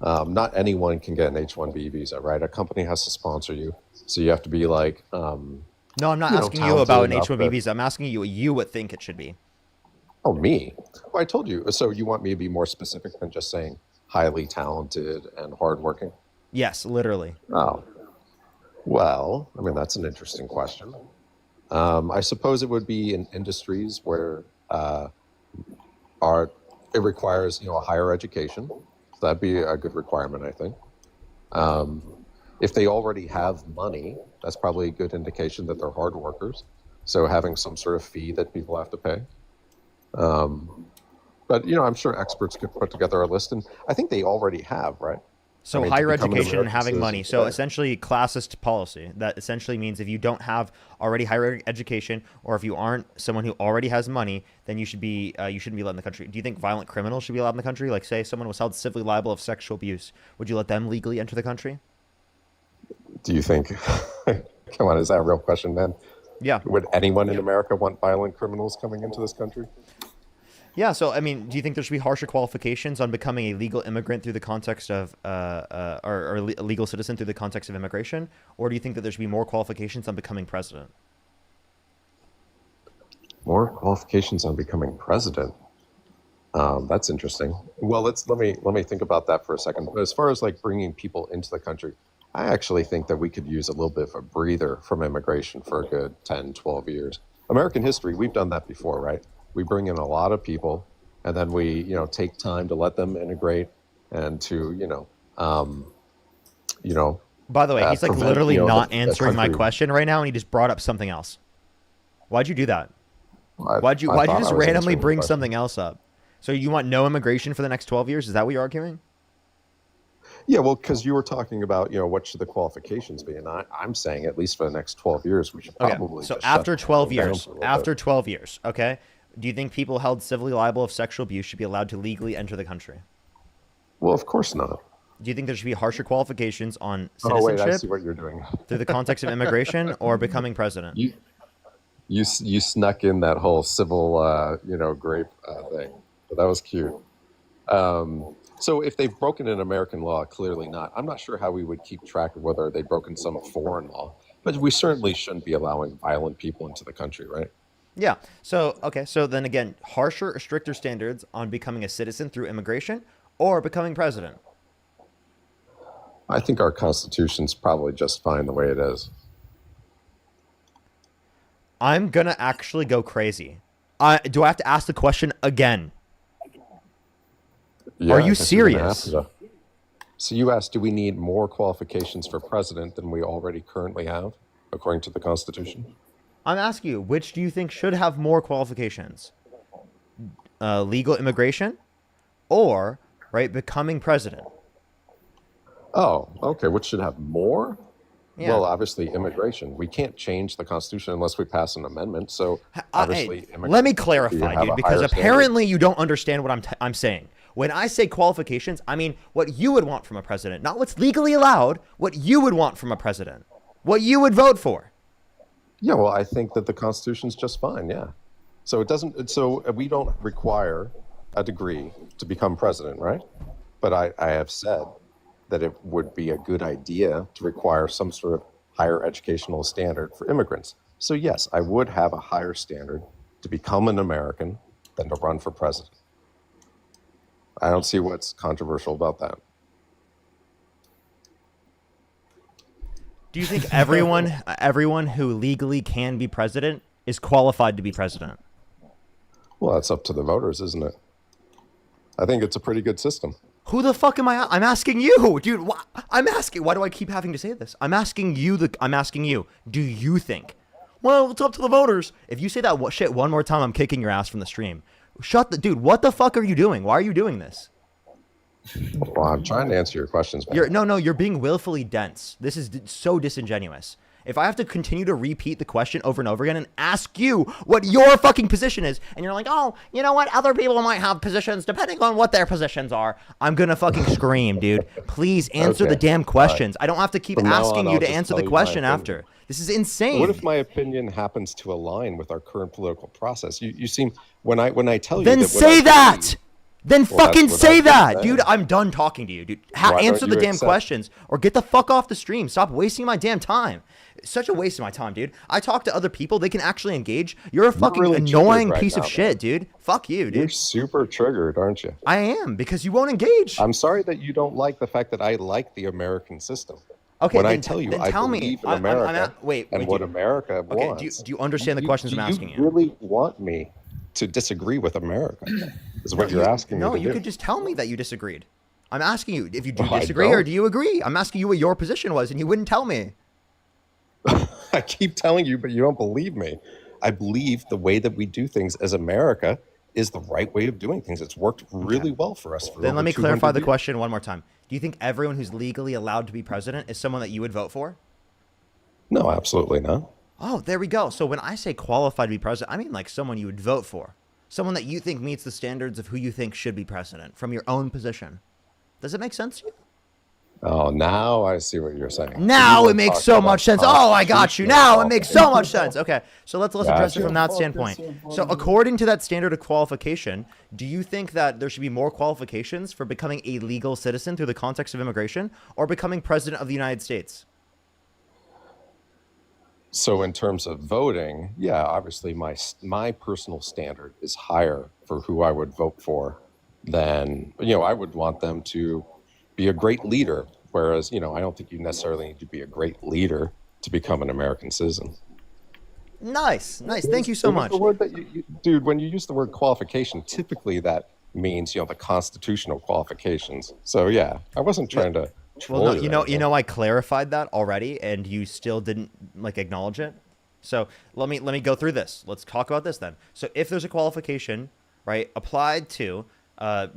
Not anyone can get an H-1B visa, right? A company has to sponsor you. So you have to be like, No, I'm not you know, asking you about an talented enough H-1B that- visa. I'm asking you what you would think it should be. oh, me? Well, I told you. So you want me to be more specific than just saying highly talented and hardworking? Yes, literally. Oh. Well, I mean, that's an interesting question. I suppose it would be in industries where it requires, a higher education. So that'd be a good requirement, I think. If they already have money, that's probably a good indication that they're hard workers. So having some sort of fee that people have to pay. But, I'm sure experts could put together a list, and I think they already have, right? So I mean, to higher become an education and American having citizen money. So today. essentially classist policy. That essentially means if you don't have already higher education, or if you aren't someone who already has money, then you shouldn't be allowed in the country. Do you think violent criminals should be allowed in the country? Like, say someone was held civilly liable of sexual abuse, would you let them legally enter the country? Do you think? Come on, is that a real question, man? Yeah. Would anyone in America want violent criminals coming into this country? Yeah, so I mean, do you think there should be harsher qualifications on becoming a legal immigrant through the context of, or a legal citizen through the context of immigration, or do you think that there should be more qualifications on becoming president? More qualifications on becoming president. That's interesting. Well, let me think about that for a second. As far as like bringing people into the country, I actually think that we could use a little bit of a breather from immigration for a good 10, 12 years. American history, we've done that before, right? We bring in a lot of people, and then we, take time to let them integrate and to, By the way, he's like prevent, literally not the answering my country. question right now, and he just brought up something else. Why'd you do that? Why'd you I thought just I was randomly answering the bring question. something else up? So you want no immigration for the next 12 years? Is that what you're arguing? Yeah, well, because you were talking about, what should the qualifications be, and I'm saying at least for the next 12 years, we should Okay. probably. So just after shut 12 it down years, for a little after bit. 12 years, okay, do you think people held civilly liable of sexual abuse should be allowed to legally enter the country? Well, of course not. Do you think there should be harsher qualifications on Oh wait, I citizenship see what you're doing. through the context of immigration or becoming president? You snuck in that whole civil, grape thing, but that was cute. So if they've broken an American law, clearly not. I'm not sure how we would keep track of whether they've broken some foreign law, but we certainly shouldn't be allowing violent people into the country, right? Yeah. So, okay. So then again, harsher or stricter standards on becoming a citizen through immigration or becoming president? I think our Constitution's probably just fine the way it is. I'm going to actually go crazy. Do I have to ask the question again? Yeah, Are I you guess you're gonna have serious? to. So you asked, do we need more qualifications for president than we already currently have, according to the Constitution? I'm asking you, which do you think should have more qualifications? Legal immigration or, right, becoming president? Oh, okay. Which should have more? Yeah. Well, obviously, immigration. We can't change the Constitution unless we pass an amendment. So obviously, Hey, let me immigration should clarify, have dude, a because higher standard. apparently you don't understand what I'm saying. When I say qualifications, I mean what you would want from a president, not what's legally allowed, what you would want from a president, what you would vote for. Yeah, well, I think that the Constitution's just fine. Yeah. So it doesn't. So we don't require a degree to become president, right? But I have said that it would be a good idea to require some sort of higher educational standard for immigrants. So yes, I would have a higher standard to become an American than to run for president. I don't see what's controversial about that. Do you think everyone who legally can be president is qualified to be president? Well, that's up to the voters, isn't it? I think it's a pretty good system. Who the fuck am I? I'm asking you, dude. I'm asking. Why do I keep having to say this? I'm asking you. I'm asking you. Do you think? Well, it's up to the voters. If you say that shit one more time, I'm kicking your ass from the stream. Dude. What the fuck are you doing? Why are you doing this? Well, I'm trying to answer your questions. Man. You're being willfully dense. This is so disingenuous. If I have to continue to repeat the question over and over again and ask you what your fucking position is, and you're like, oh, you know what? Other people might have positions depending on what their positions are. I'm going to fucking scream, dude. Please answer the damn questions. I don't have to keep From now asking on, you I'll to just answer tell the you my question opinion. after. This is insane. What if my opinion happens to align with our current political process? You seem when I tell you Then that what say I that. believe- Then Well, fucking that's what say I've been that, saying. dude. I'm done talking to you, dude. Why don't Answer the you damn accept- questions or get the fuck off the stream. Stop wasting my damn time. It's such a waste of my time, dude. I talk to other people. They can actually engage. You're a fucking really annoying triggered right piece of now, shit, dude. Fuck you, You're dude. super triggered, aren't you? I am, because you won't engage. I'm sorry that you don't like the fact that I like the American system. Okay, when I then- tell you then I tell me. believe in I'm America wait, and wait, what do- America Okay, wants. do you understand the questions I'm asking you? You really want me to disagree with America? Is what you're asking No, me to you do. could just tell me that you disagreed. I'm asking you if you do Well, I disagree or don't. do you agree? I'm asking you what your position was, and you wouldn't tell me. I keep telling you, but you don't believe me. I believe the way that we do things as America is the right way of doing things. It's worked really well for us. For Then over let me 200 clarify the years. question one more time. Do you think everyone who's legally allowed to be president is someone that you would vote for? No, absolutely not. Oh, there we go. So when I say qualified to be president, I mean like someone you would vote for. Someone that you think meets the standards of who you think should be president from your own position. Does it make sense to you? Oh, now I see what you're saying. Now You it were makes talking so about much sense. Oh, I got you. constitutional Now it makes so much sense. Okay, so let's address it Gotcha. from that standpoint. So according to that standard of qualification, do you think that there should be more qualifications for becoming a legal citizen through the context of immigration or becoming president of the United States? So in terms of voting, yeah, obviously my personal standard is higher for who I would vote for than, I would want them to be a great leader. Whereas, I don't think you necessarily need to be a great leader to become an American citizen. Nice. Thank you so much. The word that dude, when you use the word qualification, typically that means, the constitutional qualifications. So yeah, I wasn't trying to troll Well, no, I clarified that already, and you still didn't acknowledge it. So let me go through this. Let's talk about this then. So if there's a qualification, right, applied to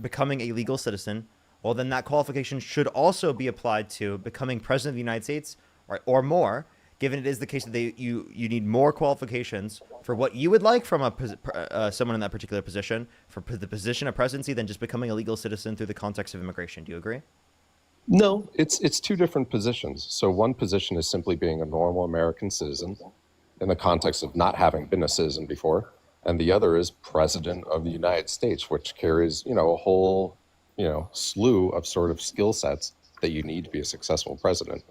becoming a legal citizen, well, then that qualification should also be applied to becoming president of the United States, right, or more. Given it is the case that you need more qualifications for what you would like from someone in that particular position, for the position of presidency, than just becoming a legal citizen through the context of immigration. Do you agree? No, it's two different positions. So one position is simply being a normal American citizen in the context of not having been a citizen before, and the other is president of the United States, which carries a whole slew of sort of skill sets that you need to be a successful president.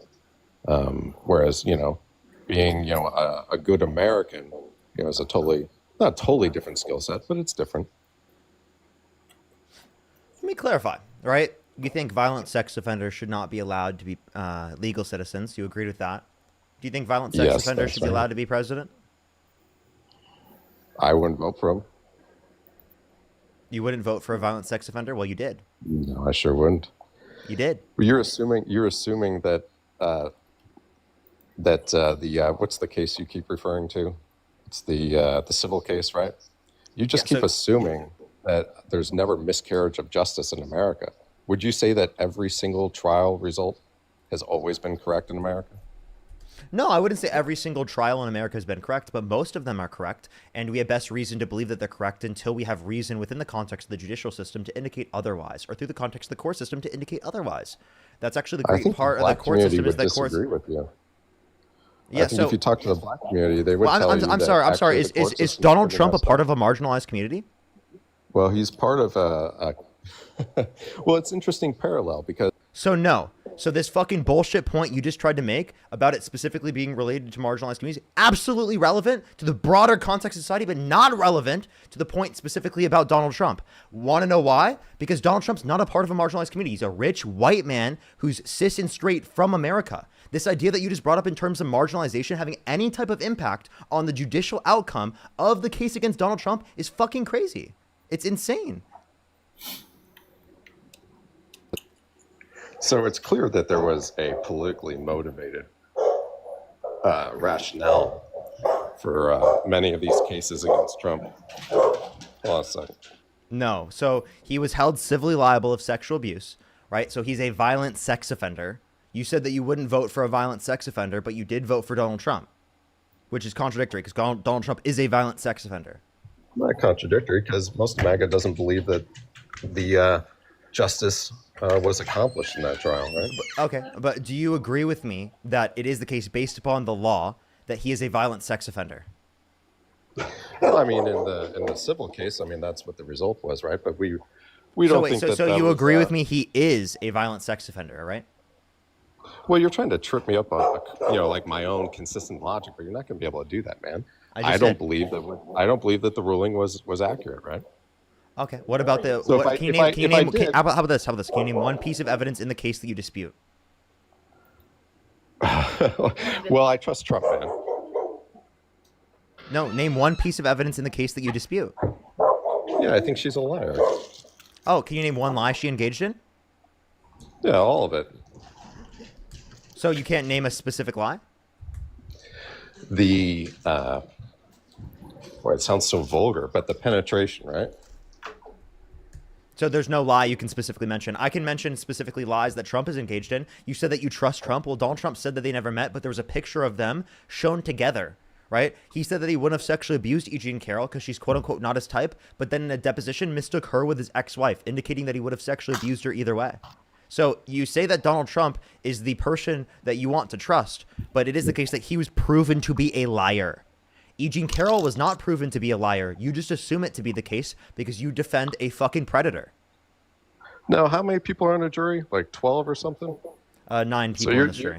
Whereas, being, a good American, is a not totally different skill set, but it's different. Let me clarify, right? You think violent sex offenders should not be allowed to be legal citizens. You agreed with that. Do you think violent sex offenders should be allowed to be president? I wouldn't vote for him. You wouldn't vote for a violent sex offender? Well, you did. No, I sure wouldn't. You did. Well, you're assuming that what's the case you keep referring to? It's the civil case, right? You just keep assuming that there's never miscarriage of justice in America. Would you say that every single trial result has always been correct in America? No, I wouldn't say every single trial in America has been correct, but most of them are correct, and we have best reason to believe that they're correct until we have reason within the context of the judicial system to indicate otherwise, or through the context of the court system to indicate otherwise. That's actually the great part of the court system is that courts. I think with you. Yeah, I think if you talk to the black community, they would tell you I'm that sorry. Is Donald Trump a part of a marginalized community? Well, he's part of a well, it's interesting parallel because... So no. So this fucking bullshit point you just tried to make about it specifically being related to marginalized communities, absolutely relevant to the broader context of society, but not relevant to the point specifically about Donald Trump. Want to know why? Because Donald Trump's not a part of a marginalized community. He's a rich white man who's cis and straight from America. This idea that you just brought up in terms of marginalization having any type of impact on the judicial outcome of the case against Donald Trump is fucking crazy. It's insane. So it's clear that there was a politically motivated rationale for many of these cases against Trump. Hold on a second. No. So he was held civilly liable of sexual abuse, right? So he's a violent sex offender. You said that you wouldn't vote for a violent sex offender, but you did vote for Donald Trump, which is contradictory because Donald Trump is a violent sex offender. Not contradictory because most of MAGA doesn't believe that the justice was accomplished in that trial, right? Okay, but do you agree with me that it is the case based upon the law that he is a violent sex offender? Well, I mean, in the civil case, I mean, that's what the result was, right? But we don't think that. So you agree with me? He is a violent sex offender, right? Well, you're trying to trip me up on, like my own consistent logic, but you're not going to be able to do that, man. I don't believe that the ruling was accurate, right? Okay. What about the? So how about this? Can you name one piece of evidence in the case that you dispute? Well, I trust Trump, man. No, name one piece of evidence in the case that you dispute. Yeah, I think she's a liar. Oh, can you name one lie she engaged in? Yeah, all of it. So you can't name a specific lie? The it sounds so vulgar, but the penetration, right? So there's no lie you can specifically mention. I can mention specifically lies that Trump is engaged in. You said that you trust Trump. Well, Donald Trump said that they never met, but there was a picture of them shown together, right? He said that he wouldn't have sexually abused E. Jean Carroll because she's quote unquote not his type, but then in a deposition mistook her with his ex-wife, indicating that he would have sexually abused her either way. So you say that Donald Trump is the person that you want to trust, but it is the case that he was proven to be a liar. E. Jean Carroll was not proven to be a liar. You just assume it to be the case because you defend a fucking predator. No, how many people are on a jury? Like 12 or something? 9 people in this jury.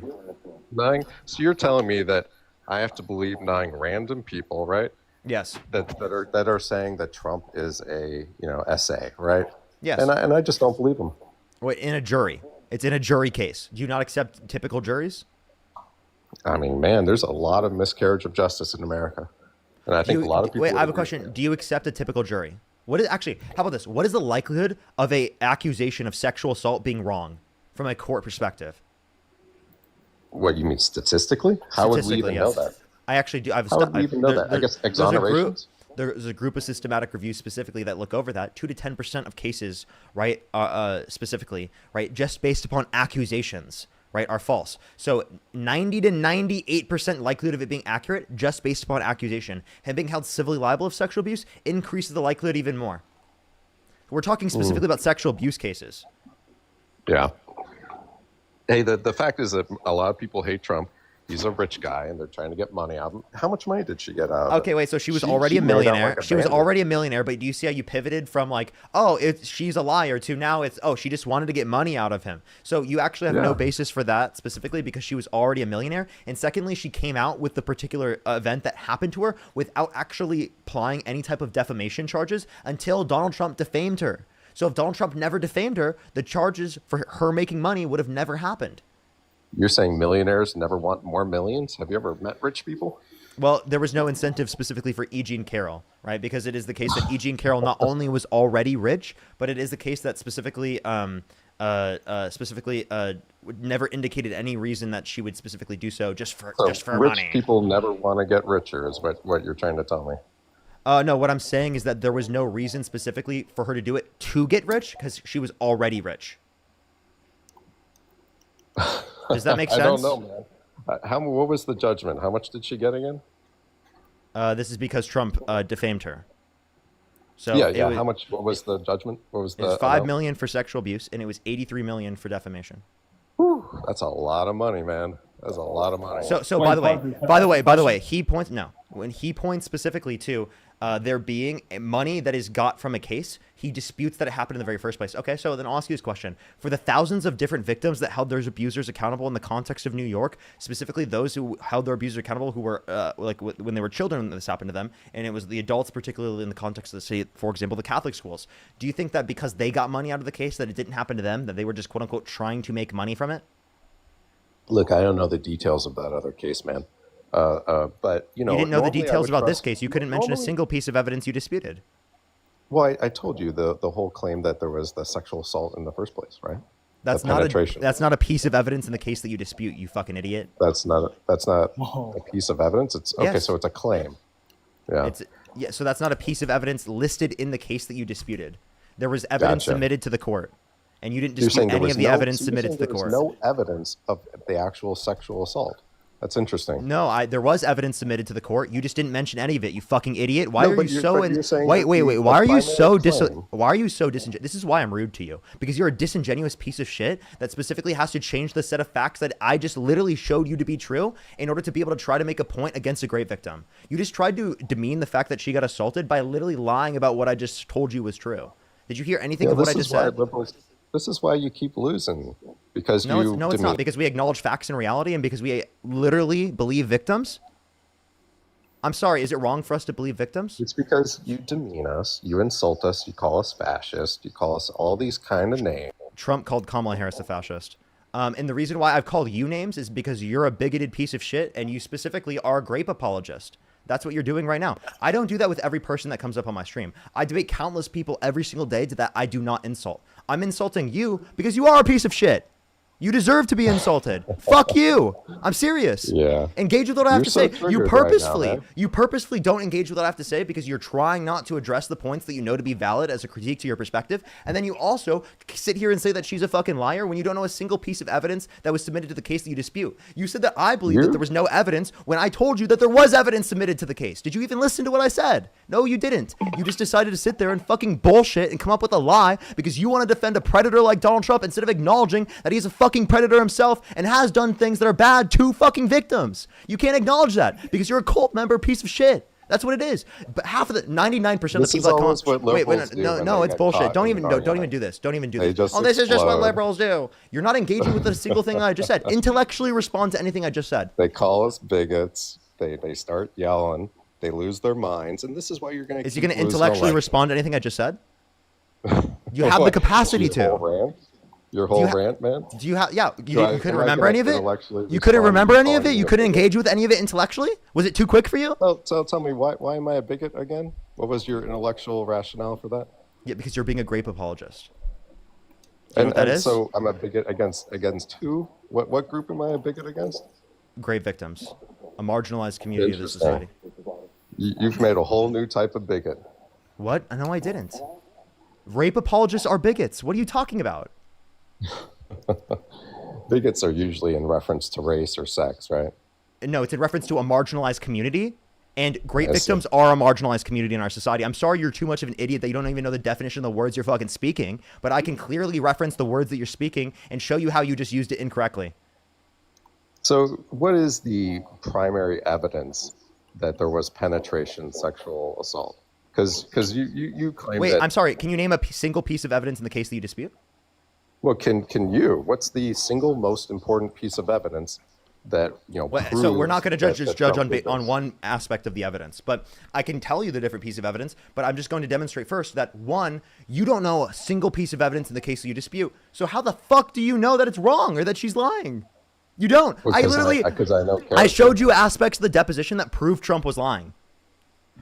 9? So you're telling me that I have to believe 9 random people, right? Yes. That are saying that Trump is a essay, right? Yes. And I just don't believe them. Wait, in a jury. It's in a jury case. Do you not accept typical juries? I mean, man, there's a lot of miscarriage of justice in America, and I think a lot of people. Wait, I have a agree question. Do you accept a typical jury? What is actually? How about this? What is the likelihood of a accusation of sexual assault being wrong from a court perspective? What you mean statistically? How would we even know that? I actually do. How would we even know that? I guess exonerations. There's a group of systematic reviews specifically that look over that 2 to 10% of cases, right? Specifically, right, just based upon accusations, right, are false. So 90 to 98% likelihood of it being accurate just based upon accusation. And being held civilly liable of sexual abuse increases the likelihood even more. We're talking specifically about sexual abuse cases. Yeah. Hey, the fact is that a lot of people hate Trump. He's a rich guy, and they're trying to get money out of him. How much money did she get out of it? Okay, wait, so she was already a millionaire. Like she was already a millionaire, but do you see how you pivoted from like, oh, she's a liar to now it's, oh, she just wanted to get money out of him. So you actually have no basis for that specifically because she was already a millionaire. And secondly, she came out with the particular event that happened to her without actually applying any type of defamation charges until Donald Trump defamed her. So if Donald Trump never defamed her, the charges for her making money would have never happened. You're saying millionaires never want more millions? Have you ever met rich people? Well, there was no incentive specifically for E. Jean Carroll, right? Because it is the case that E. Jean Carroll not only was already rich, but it is the case that specifically never indicated any reason that she would specifically do so just for rich money. People never want to get richer is what you're trying to tell me. No, what I'm saying is that there was no reason specifically for her to do it to get rich because she was already rich. Does that make sense? I don't know, man. What was the judgment? How much did she get again? This is because Trump defamed her. So yeah. How much? What was the judgment? What was the? It was $5 million for sexual abuse, and it was $83 million for defamation. Whew, that's a lot of money, man. That's a lot of money. So by the way, he points specifically to there being money that is got from a case. He disputes that it happened in the very first place. Okay, so then I'll ask you this question. For the thousands of different victims that held their abusers accountable in the context of New York, specifically those who held their abusers accountable who were when they were children when this happened to them, and it was the adults particularly in the context of, say, for example, the Catholic schools. Do you think that because they got money out of the case that it didn't happen to them, that they were just quote-unquote trying to make money from it? Look, I don't know the details of that other case, man. But, you didn't know the details about this case. You couldn't mention a single piece of evidence you disputed. Well, I told you the whole claim that there was the sexual assault in the first place, right? That's not a piece of evidence in the case that you dispute, you fucking idiot. That's not a piece of evidence. It's okay, so it's a claim. Yeah. So that's not a piece of evidence listed in the case that you disputed. There was evidence submitted to the court, and you didn't dispute any of the evidence submitted to the court. There was no evidence of the actual sexual assault. That's interesting. No, there was evidence submitted to the court. You just didn't mention any of it. You fucking idiot. Why are you so wait. Why are you so disingenuous? This is why I'm rude to you. Because you're a disingenuous piece of shit that specifically has to change the set of facts that I just literally showed you to be true in order to be able to try to make a point against a great victim. You just tried to demean the fact that she got assaulted by literally lying about what I just told you was true. Did you hear anything of what I just said? This is why you keep losing. Because it's not. Because we acknowledge facts and reality and because we literally believe victims. I'm sorry, is it wrong for us to believe victims? It's because you demean us, you insult us, you call us fascist, you call us all these kind of names. Trump called Kamala Harris a fascist. And the reason why I've called you names is because you're a bigoted piece of shit and you specifically are a grape apologist. That's what you're doing right now. I don't do that with every person that comes up on my stream. I debate countless people every single day that I do not insult. I'm insulting you because you are a piece of shit. You deserve to be insulted. Fuck you. I'm serious. Yeah. Engage with what I have to say. You purposefully Right don't engage with what I have to say because you're trying not to address the points that you know to be valid as a critique to your perspective. And then you also sit here and say that she's a fucking liar when you don't know a single piece of evidence that was submitted to the case that you dispute. You said that I believe that there was no evidence when I told you that there was evidence submitted to the case. Did you even listen to what I said? No, you didn't. You just decided to sit there and fucking bullshit and come up with a lie because you want to defend a predator like Donald Trump instead of acknowledging that he's a fucking predator himself and has done things that are bad to fucking victims. You can't acknowledge that because you're a cult member piece of shit. That's what it is. But half of the 99% of the people that come. No, it's bullshit. Don't even do this. Don't even do this. Oh, this is just what liberals do. You're not engaging with a single thing I just said. Intellectually respond to anything I just said. They call us bigots They start yelling. They lose their minds, and this is why you're going to. Is he going to intellectually respond to anything I just said? You have the What? capacity Your whole to. rant? Your whole rant, man? Do you have? Yeah, you Do I- couldn't am I remember gonna any of it. intellectually You couldn't respond remember to any of it. calling You a couldn't bigot? engage with any of it intellectually. Was it too quick for you? So tell me why am I a bigot again? What was your intellectual rationale for that? Yeah, because you're being a grape apologist. You know what that And is? so I'm a bigot against who? What group am I a bigot against? Grape victims, a marginalized community of the Interesting. society. You've made a whole new type of bigot. What? No, I didn't. Rape apologists are bigots. What are you talking about? Bigots are usually in reference to race or sex, right? No, it's in reference to a marginalized community, and grape I see. victims are a marginalized community in our society. I'm sorry you're too much of an idiot that you don't even know the definition of the words you're fucking speaking, but I can clearly reference the words that you're speaking and show you how you just used it incorrectly. So what is the primary evidence that there was penetration sexual assault? Because you claim Wait, that. I'm sorry. Can you name a single piece of evidence in the case that you dispute? Well, can you? What's the single most important piece of evidence that So we're not going to judge proves that judge Trump did on this? one aspect of the evidence, but I can tell you the different piece of evidence. But I'm just going to demonstrate first that one, you don't know a single piece of evidence in the case that you dispute. So how the fuck do you know that it's wrong or that she's lying? You don't. I literally, because I know. I showed you aspects of the deposition that proved Trump was lying.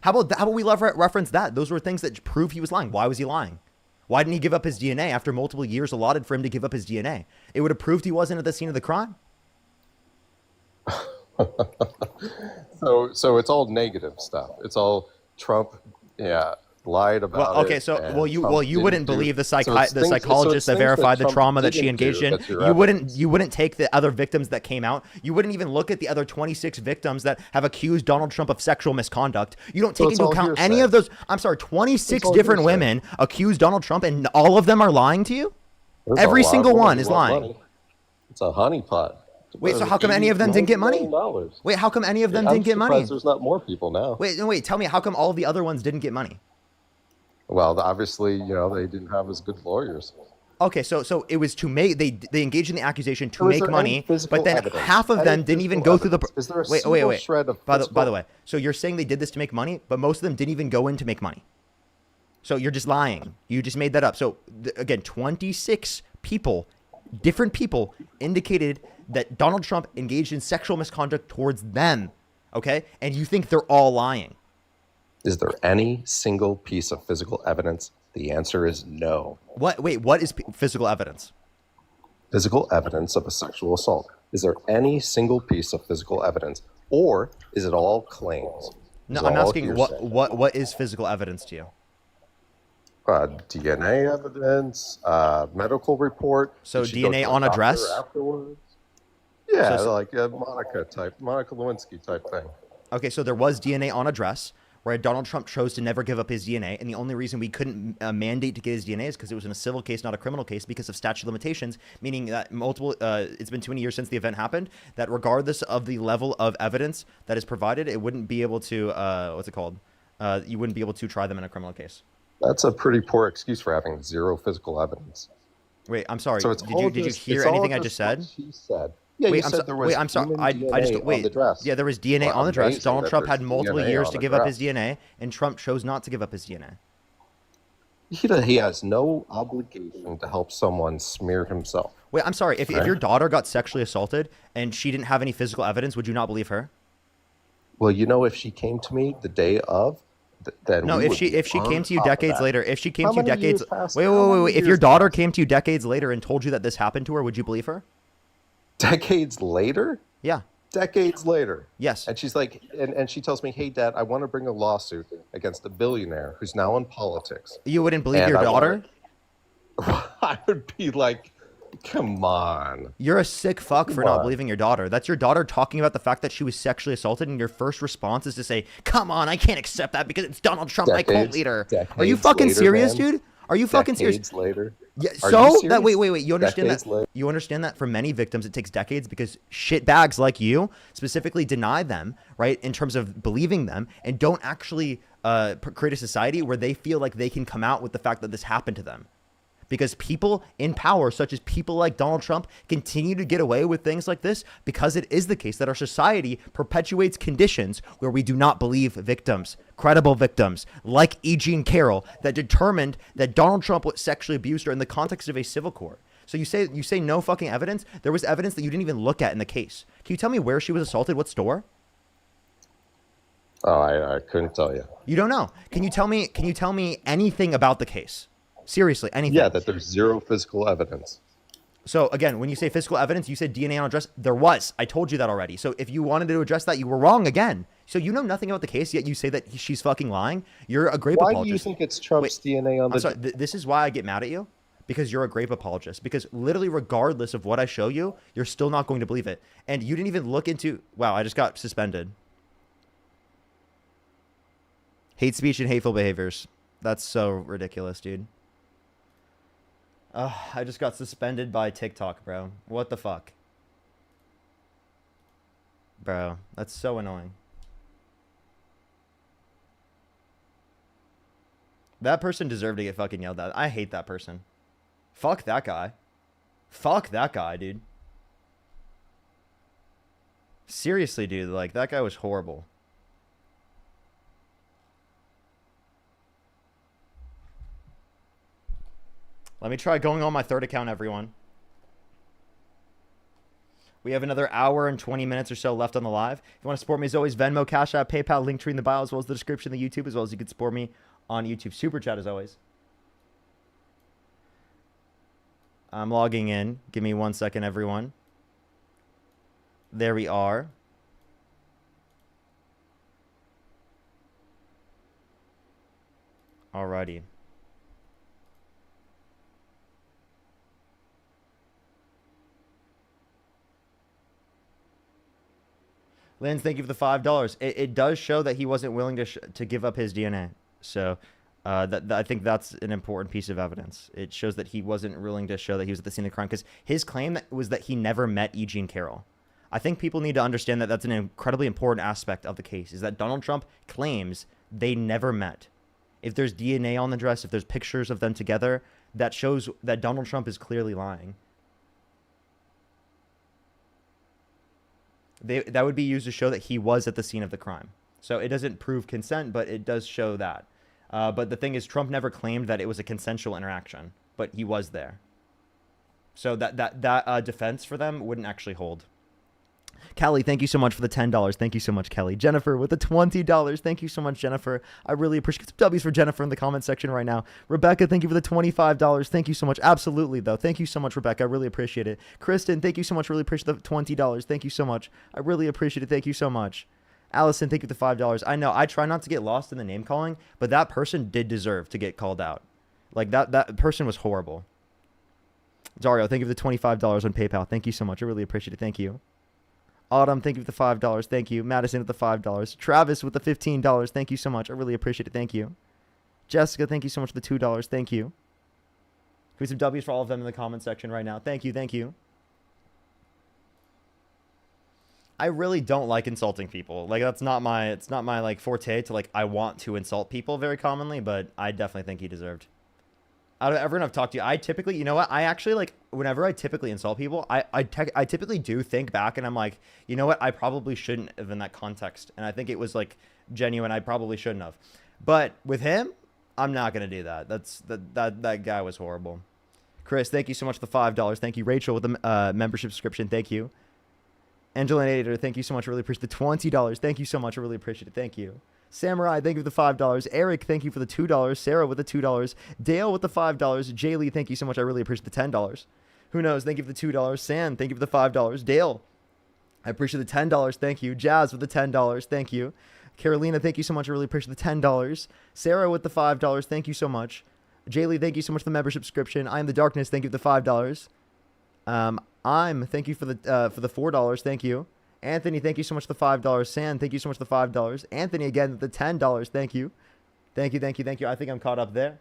How about we reference that? Those were things that prove he was lying. Why was he lying? Why didn't he give up his DNA after multiple years allotted for him to give up his DNA? It would have proved he wasn't at the scene of the crime. So it's all negative stuff. It's all Trump, lied about Well, okay, it. so and you Trump wouldn't didn't do- believe the So it's things- so it's psychologist that things verified the Trump trauma that she didn't do engaged in. that's your You wouldn't take the other victims that came out. You wouldn't even look at the other 26 victims that have accused Donald Trump of sexual misconduct. You don't So take it's into all account any hearsay. of those. I'm sorry, 26 all different hearsay. women accused Donald Trump, and all of them are lying to you. There's a Every lot of single women one who is want lying. money. It's a honeypot. Wait, so how come any of them didn't get money? $90 Wait, how come any of them I'm didn't get money? surprised there's not more people now. Wait, no, wait. Tell me, how come all the other ones didn't get money? Well, obviously, they didn't have as good lawyers. Okay, so it was to make they engaged in the accusation to So is make there money, any physical but then evidence? half of Any them didn't even physical go through the. evidence? Is there a wait, single wait. shred of By the physical- way, so you're saying they did this to make money, but most of them didn't even go in to make money. So you're just lying. You just made that up. So again, 26 people, different people, indicated that Donald Trump engaged in sexual misconduct towards them. Okay, and you think they're all lying? Is there any single piece of physical evidence? The answer is no. What? Wait, what is physical evidence? Physical evidence of a sexual assault. Is there any single piece of physical evidence, or is it all claims? No, Is I'm all asking hearsay? what is physical evidence to you? DNA evidence, medical report. So Did she go DNA to a on a doctor dress? afterwards? Yeah, So- like a Monica Lewinsky type thing. Okay, so there was DNA on a dress where Donald Trump chose to never give up his DNA, and the only reason we couldn't mandate to get his DNA is because it was in a civil case, not a criminal case, because of statute of limitations, meaning that it's been too many years since the event happened, that regardless of the level of evidence that is provided, it wouldn't be able to, you wouldn't be able to try them in a criminal case. That's a pretty poor excuse for having zero physical evidence. Wait, I'm sorry. So it's Did all you just- hear it's all anything I just just said? what she said. Yeah, wait, you said there was wait, I'm sorry. human I just DNA wait. on the dress. Yeah, there was DNA Well, on the dress. amazing Donald that Trump had there's multiple DNA years on to the give up his dress. DNA, and Trump chose not to give up his DNA. He has no obligation to help someone smear himself. Wait, I'm sorry. If Right. your daughter got sexually assaulted and she didn't have any physical evidence, would you not believe her? Well, if she came to me the day of, then No, we if would she be came on to you top of decades that. later, if she came How to you many decades, years passed- wait, how many if your years daughter came to you decades later and told you that this happened to her, would you believe her? Decades later? Yeah. Decades later. Yes. And she's like, and she tells me, "Hey, Dad, I want to bring a lawsuit against a billionaire who's now in politics." You wouldn't believe And your I daughter? I would be like, "Come on." You're a sick fuck for Come not on. believing your daughter. That's your daughter talking about the fact that she was sexually assaulted, and your first response is to say, "Come on, I can't accept that because it's Donald Trump, my cult Decades- leader." Are you decades fucking later, serious, man. dude? Are you fucking serious? Decades later. Yeah, Are so you that serious? wait, you understand Decades that later. you understand that for many victims it takes decades because shitbags like you specifically deny them, right, in terms of believing them, and don't actually create a society where they feel like they can come out with the fact that this happened to them. because people in power, such as people like Donald Trump, continue to get away with things like this because it is the case that our society perpetuates conditions where we do not believe victims, credible victims, like E. Jean Carroll, that determined that Donald Trump was sexually abused her in the context of a civil court. So you say no fucking evidence? There was evidence that you didn't even look at in the case. Can you tell me where she was assaulted? What store? Oh, I couldn't tell you. You don't know. Can you tell me anything about the case? Seriously, anything. Yeah, that there's zero physical evidence. So again, when you say physical evidence, you said DNA on address. There was. I told you that already. So if you wanted to address that, you were wrong again. So you know nothing about the case, yet you say that she's fucking lying. You're a grape apologist. Why do you think it's Trump's DNA on the... I'm sorry, this is why I get mad at you. Because you're a grape apologist. Because literally regardless of what I show you, you're still not going to believe it. And you didn't even look into... Wow, I just got suspended. Hate speech and hateful behaviors. That's so ridiculous, dude. I just got suspended by TikTok, bro. What the fuck? Bro, that's so annoying. That person deserved to get fucking yelled at. I hate that person. Fuck that guy. Fuck that guy, dude. Seriously, dude. Like, that guy was horrible. Let me try going on my third account, everyone. We have another hour and 20 minutes or so left on the live. If you want to support me, as always, Venmo, Cash App, PayPal, Linktree in the bio, as well as the description of the YouTube, as well as you can support me on YouTube. Super Chat, as always. I'm logging in. Give me 1 second, everyone. There we are. Alrighty. Lynn, thank you for the $5. It does show that he wasn't willing to give up his DNA. So I think that's an important piece of evidence. It shows that he wasn't willing to show that he was at the scene of the crime, because his claim was that he never met E. Jean Carroll. I think people need to understand that that's an incredibly important aspect of the case, is that Donald Trump claims they never met. If there's DNA on the dress, if there's pictures of them together, that shows that Donald Trump is clearly lying. That would be used to show that he was at the scene of the crime. So it doesn't prove consent, but it does show that. But the thing is, Trump never claimed that it was a consensual interaction, but he was there. So that defense for them wouldn't actually hold. Kelly, thank you so much for the $10. Thank you so much, Kelly. Jennifer with the $20. Thank you so much, Jennifer. I really appreciate some W's for Jennifer in the comment section right now. Rebecca, thank you for the $25. Thank you so much. Absolutely, though. Thank you so much, Rebecca. I really appreciate it. Kristen, thank you so much. Really appreciate the $20. Thank you so much. I really appreciate it. Thank you so much. Allison, thank you for the $5. I know I try not to get lost in the name calling, but that person did deserve to get called out. Like, that person was horrible. Dario, thank you for the $25 on PayPal. Thank you so much. I really appreciate it. Thank you. Autumn, thank you for the $5. Thank you. Madison with the $5. Travis with the $15. Thank you so much. I really appreciate it. Thank you. Jessica, thank you so much for the $2. Thank you. Here's some W's for all of them in the comment section right now. Thank you. Thank you. I really don't like insulting people. Like, it's not my like forte to, like, I want to insult people very commonly, but I definitely think he deserved. Out of everyone I've talked to, I typically, you know what? I actually, like, whenever I typically insult people, I typically do think back and I'm like, you know what? I probably shouldn't have in that context. And I think it was, like, genuine. I probably shouldn't have. But with him, I'm not going to do that. That guy was horrible. Chris, thank you so much for the $5. Thank you. Rachel with the membership subscription. Thank you. Angelina Editor, thank you so much. I really appreciate the $20. Thank you so much. I really appreciate it. Thank you. Samurai, thank you for the $5. Eric, thank you for the $2. Sarah with the $2. Dale with the $5. Jaylee, thank you so much. I really appreciate the $10. Who knows? Thank you for the $2. Sam, thank you for the $5. Dale, I appreciate the $10. Thank you. Jazz with the $10. Thank you. Carolina, thank you so much. I really appreciate the $10. Sarah with the $5. Thank you so much. Jaylee, thank you so much for the membership subscription. I am the Darkness. Thank you for the $5. Thank you for the $4. Thank you. Anthony, thank you so much for the $5. Sam, thank you so much for the $5. Anthony, again, the $10. Thank you. Thank you, thank you, thank you. I think I'm caught up there.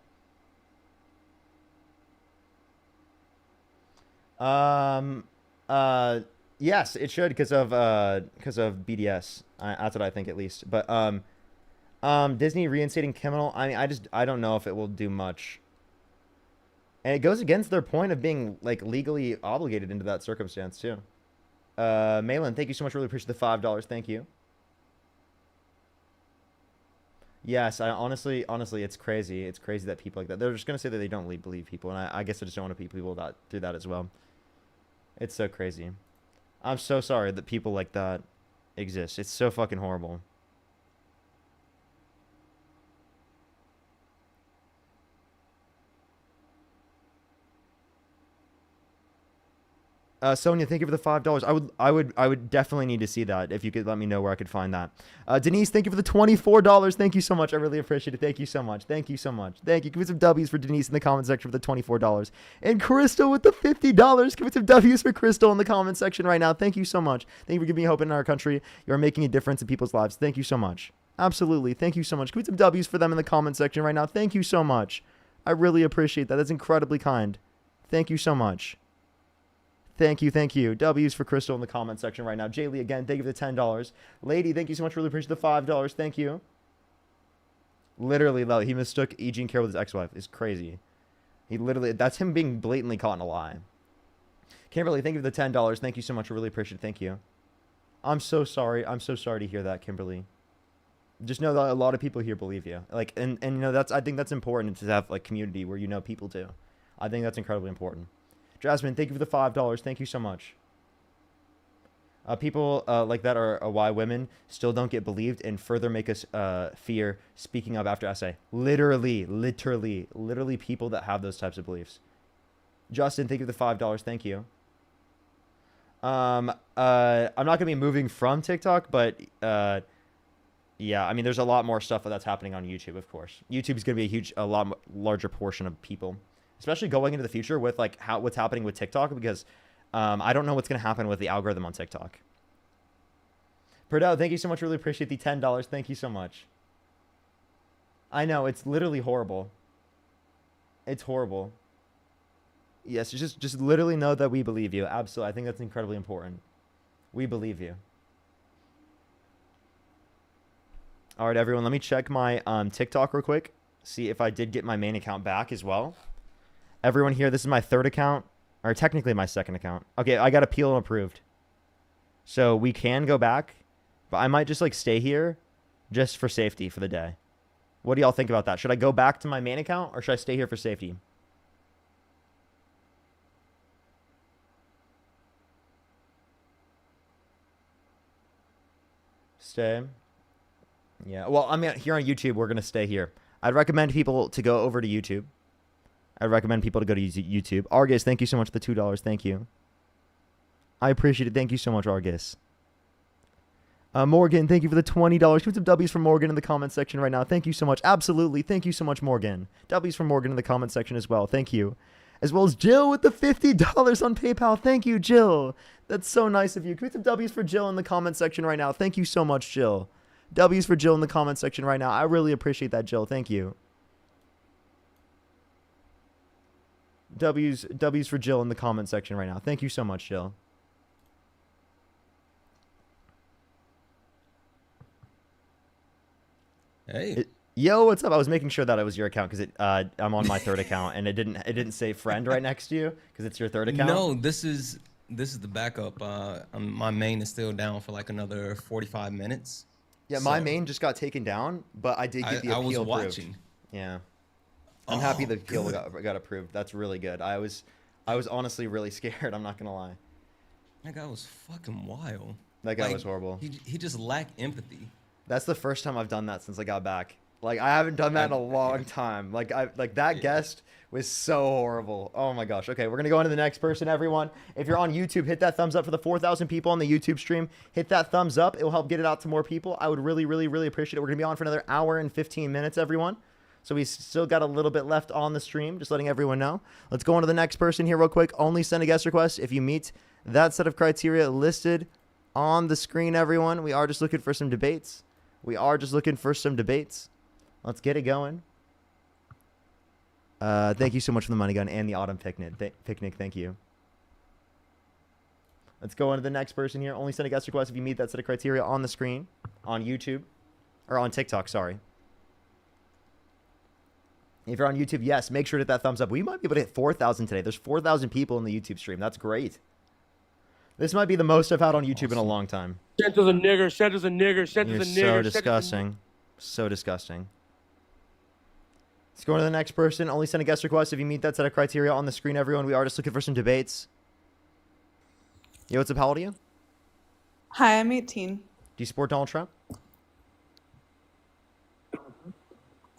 Yes, it should because of BDS. That's what I think, at least. But Disney reinstating criminal. I mean, I don't know if it will do much. And it goes against their point of being like legally obligated into that circumstance too. Malin, thank you so much. Really appreciate the $5. Thank you. Yes, I honestly, it's crazy. It's crazy that people like that, they're just gonna say that they don't believe people, and I guess I just don't want to put people that do that as well. It's so crazy. I'm so sorry that people like that exist. It's so fucking horrible. Sonia, thank you for the $5. I would definitely need to see that if you could let me know where I could find that. Denise, thank you for the $24. Thank you so much. I really appreciate it. Thank you so much. Thank you so much. Thank you. Give me some W's for Denise in the comment section for the $24. And Crystal with the $50. Give me some W's for Crystal in the comment section right now. Thank you so much. Thank you for giving me hope in our country. You're making a difference in people's lives. Thank you so much. Absolutely. Thank you so much. Give me some W's for them in the comment section right now. Thank you so much. I really appreciate that. That's incredibly kind. Thank you so much. Thank you, thank you. W's for Crystal in the comment section right now. Jaylee, again, thank you for the $10. Lady, thank you so much. Really appreciate the $5. Thank you. Literally, he mistook E. Jean Carroll with his ex-wife. It's crazy. He literally, that's him being blatantly caught in a lie. Kimberly, thank you for the $10. Thank you so much. I really appreciate it. Thank you. I'm so sorry. I'm so sorry to hear that, Kimberly. Just know that a lot of people here believe you. Like, and you know, I think that's important to have like community where you know people too. I think that's incredibly important. Jasmine, thank you for the $5. Thank you so much. People like that are why women still don't get believed and further make us fear speaking up after essay. Literally people that have those types of beliefs. Justin, thank you for the $5. Thank you. I'm not going to be moving from TikTok, but yeah, I mean, there's a lot more stuff that's happening on YouTube, of course. YouTube is going to be a lot larger portion of people. Especially going into the future with like what's happening with TikTok, because I don't know what's going to happen with the algorithm on TikTok. Perdell, thank you so much. Really appreciate the $10. Thank you so much. I know, it's literally horrible. It's horrible. Yes, just literally know that we believe you. Absolutely. I think that's incredibly important. We believe you. All right, everyone, let me check my TikTok real quick. See if I did get my main account back as well. Everyone here, this is my third account, or technically my second account. Okay, I got appeal approved. So we can go back, but I might just like stay here just for safety for the day. What do y'all think about that? Should I go back to my main account or should I stay here for safety? Stay. Yeah, well, I mean, here on YouTube, we're going to stay here. I'd recommend people to go over to YouTube. I'd recommend people to go to YouTube. Argus, thank you so much for the $2. Thank you. I appreciate it. Thank you so much, Argus. Morgan, thank you for the $20. Put some W's for Morgan in the comment section right now. Thank you so much. Absolutely. Thank you so much, Morgan. W's for Morgan in the comment section as well. Thank you. As well as Jill with the $50 on PayPal. Thank you, Jill. That's so nice of you. Put some W's for Jill in the comment section right now. Thank you so much, Jill. W's for Jill in the comment section right now. I really appreciate that, Jill. Thank you. W's for Jill in the comment section right now. Thank you so much, Jill. Hey. Yo, what's up? I was making sure that it was your account because I'm on my third account and it didn't say friend right next to you because it's your third account. No, this is the backup. My main is still down for like another 45 minutes. Yeah, my main just got taken down, but I did get the appeal I was approved. watching. Yeah. I'm happy the appeal got approved. That's really good. I was honestly really scared. I'm not gonna lie. That guy was fucking wild. That guy was horrible. He just lacked empathy. That's the first time I've done that since I got back. Like I haven't done that in a long time. Like that guest was so horrible. Oh my gosh. Okay, we're gonna go on to the next person, everyone. If you're on YouTube, hit that thumbs up for the 4,000 people on the YouTube stream. Hit that thumbs up. It will help get it out to more people. I would really, really, really appreciate it. We're gonna be on for another hour and 15 minutes, everyone. So we still got a little bit left on the stream, just letting everyone know. Let's go on to the next person here real quick. Only send a guest request if you meet that set of criteria listed on the screen, everyone. We are just looking for some debates. Let's get it going. Thank you so much for the money gun and the autumn picnic. Thank you. Let's go on to the next person here. Only send a guest request if you meet that set of criteria on the screen on YouTube or on TikTok. Sorry. If you're on YouTube, yes, make sure to hit that thumbs up. We might be able to hit 4,000 today. There's 4,000 people in the YouTube stream. That's great. This might be the most I've had on YouTube in a long time. Shanta's a nigger. Shanta's a nigger. Shanta's You're a nigger. so disgusting. So disgusting. Let's go on to the next person. Only send a guest request if you meet that set of criteria on the screen, everyone. We are just looking for some debates. Yo, what's up? How old are you? Hi, I'm 18. Do you support Donald Trump?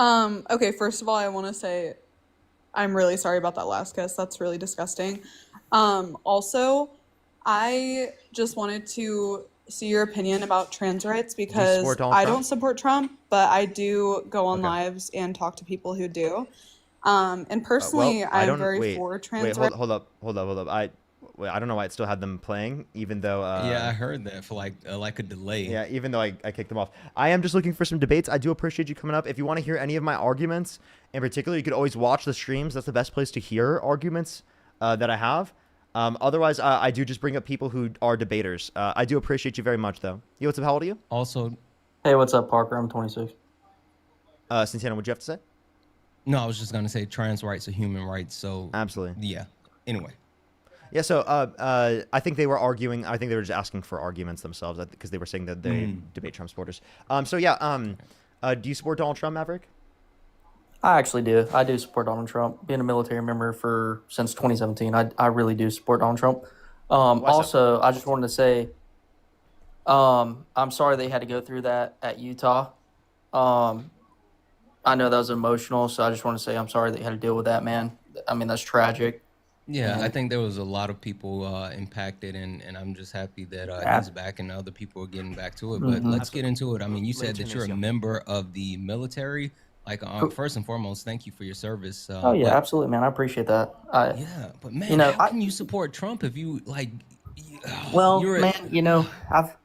Okay, first of all, I want to say I'm really sorry about that last kiss. That's really disgusting. Also, I just wanted to see your opinion about trans rights because I don't support Trump, but I do go on lives and talk to people who do. And personally, I'm very for trans rights. Hold up. I don't know why it still had them playing, even though. Yeah, I heard that for like a delay. Yeah, even though I kicked them off. I am just looking for some debates. I do appreciate you coming up. If you want to hear any of my arguments, in particular, you could always watch the streams. That's the best place to hear arguments that I have. Otherwise, I do just bring up people who are debaters. I do appreciate you very much, though. Yo, what's up? How old are you? Also, hey, what's up, Parker? I'm 26. Santana, what'd you have to say? No, I was just gonna say trans rights are human rights. So absolutely. Yeah. Anyway. Yeah, so I think they were arguing. I think they were just asking for arguments themselves because they were saying that they debate Trump supporters. So yeah, do you support Donald Trump, Maverick? I actually do. I do support Donald Trump. Being a military member since 2017, I really do support Donald Trump. Also, I just wanted to say, I'm sorry they had to go through that at Utah. I know that was emotional, so I just want to say I'm sorry they had to deal with that, man. I mean, that's tragic. Yeah, I think there was a lot of people impacted, and I'm just happy that he's back and other people are getting back to it. But let's get into it. I mean, you said that you're a member of the military. Like, first and foremost, thank you for your service. Oh yeah, absolutely, man. I appreciate that. Yeah, but man, how can you support Trump if you like? Well, man, I've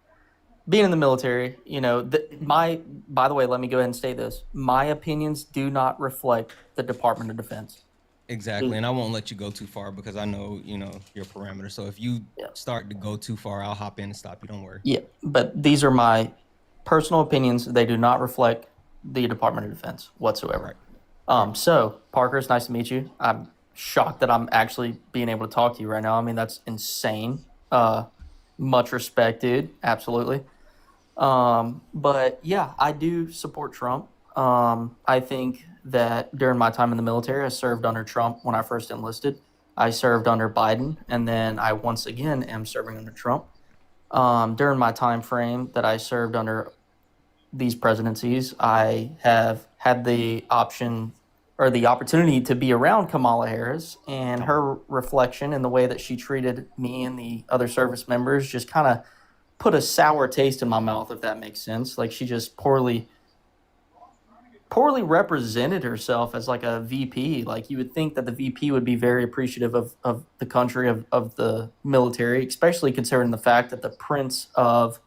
been in the military. By the way, let me go ahead and state this: my opinions do not reflect the Department of Defense. Exactly, and I won't let you go too far because I know your parameters. So if you start to go too far, I'll hop in and stop you. Don't worry. Yeah, but these are my personal opinions. They do not reflect the Department of Defense whatsoever. So Parker, it's nice to meet you. I'm shocked that I'm actually being able to talk to you right now. I mean, that's insane. Much respect, dude. Absolutely. But yeah, I do support Trump. I think that during my time in the military, I served under Trump when I first enlisted. I served under Biden, and then I once again am serving under Trump. During my time frame that I served under these presidencies, I have had the option or the opportunity to be around Kamala Harris, and her reflection and the way that she treated me and the other service members just kind of put a sour taste in my mouth, if that makes sense. Like, she just poorly represented herself as like a VP. Like, you would think that the VP would be very appreciative of the country, of the military, especially considering the fact that the prince of,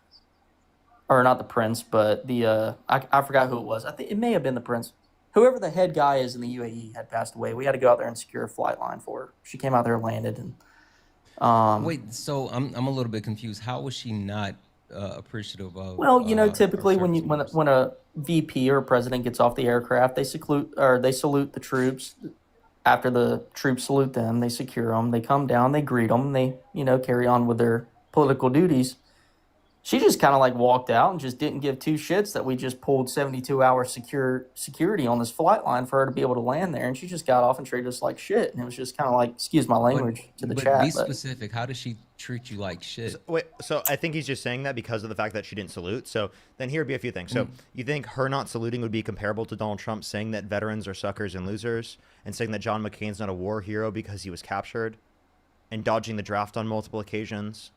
or not the prince, but the, I forgot who it was. I think it may have been the prince. Whoever the head guy is in the UAE had passed away. We had to go out there and secure a flight line for her. She came out there and landed. And wait, so I'm a little bit confused. How was she not appreciative of? Well, typically when a VP or a president gets off the aircraft, they salute the troops. After the troops salute them, they secure them. They come down, they greet them, they carry on with their political duties. She just kind of like walked out and just didn't give two shits that we just pulled 72-hour security on this flight line for her to be able to land there, and she just got off and treated us like shit. And it was just kind of like, excuse my language to the chat. Be specific. How does she treat you like shit? So I think he's just saying that because of the fact that she didn't salute. So then here would be a few things. So you think her not saluting would be comparable to Donald Trump saying that veterans are suckers and losers, and saying that John McCain's not a war hero because he was captured, and dodging the draft on multiple occasions?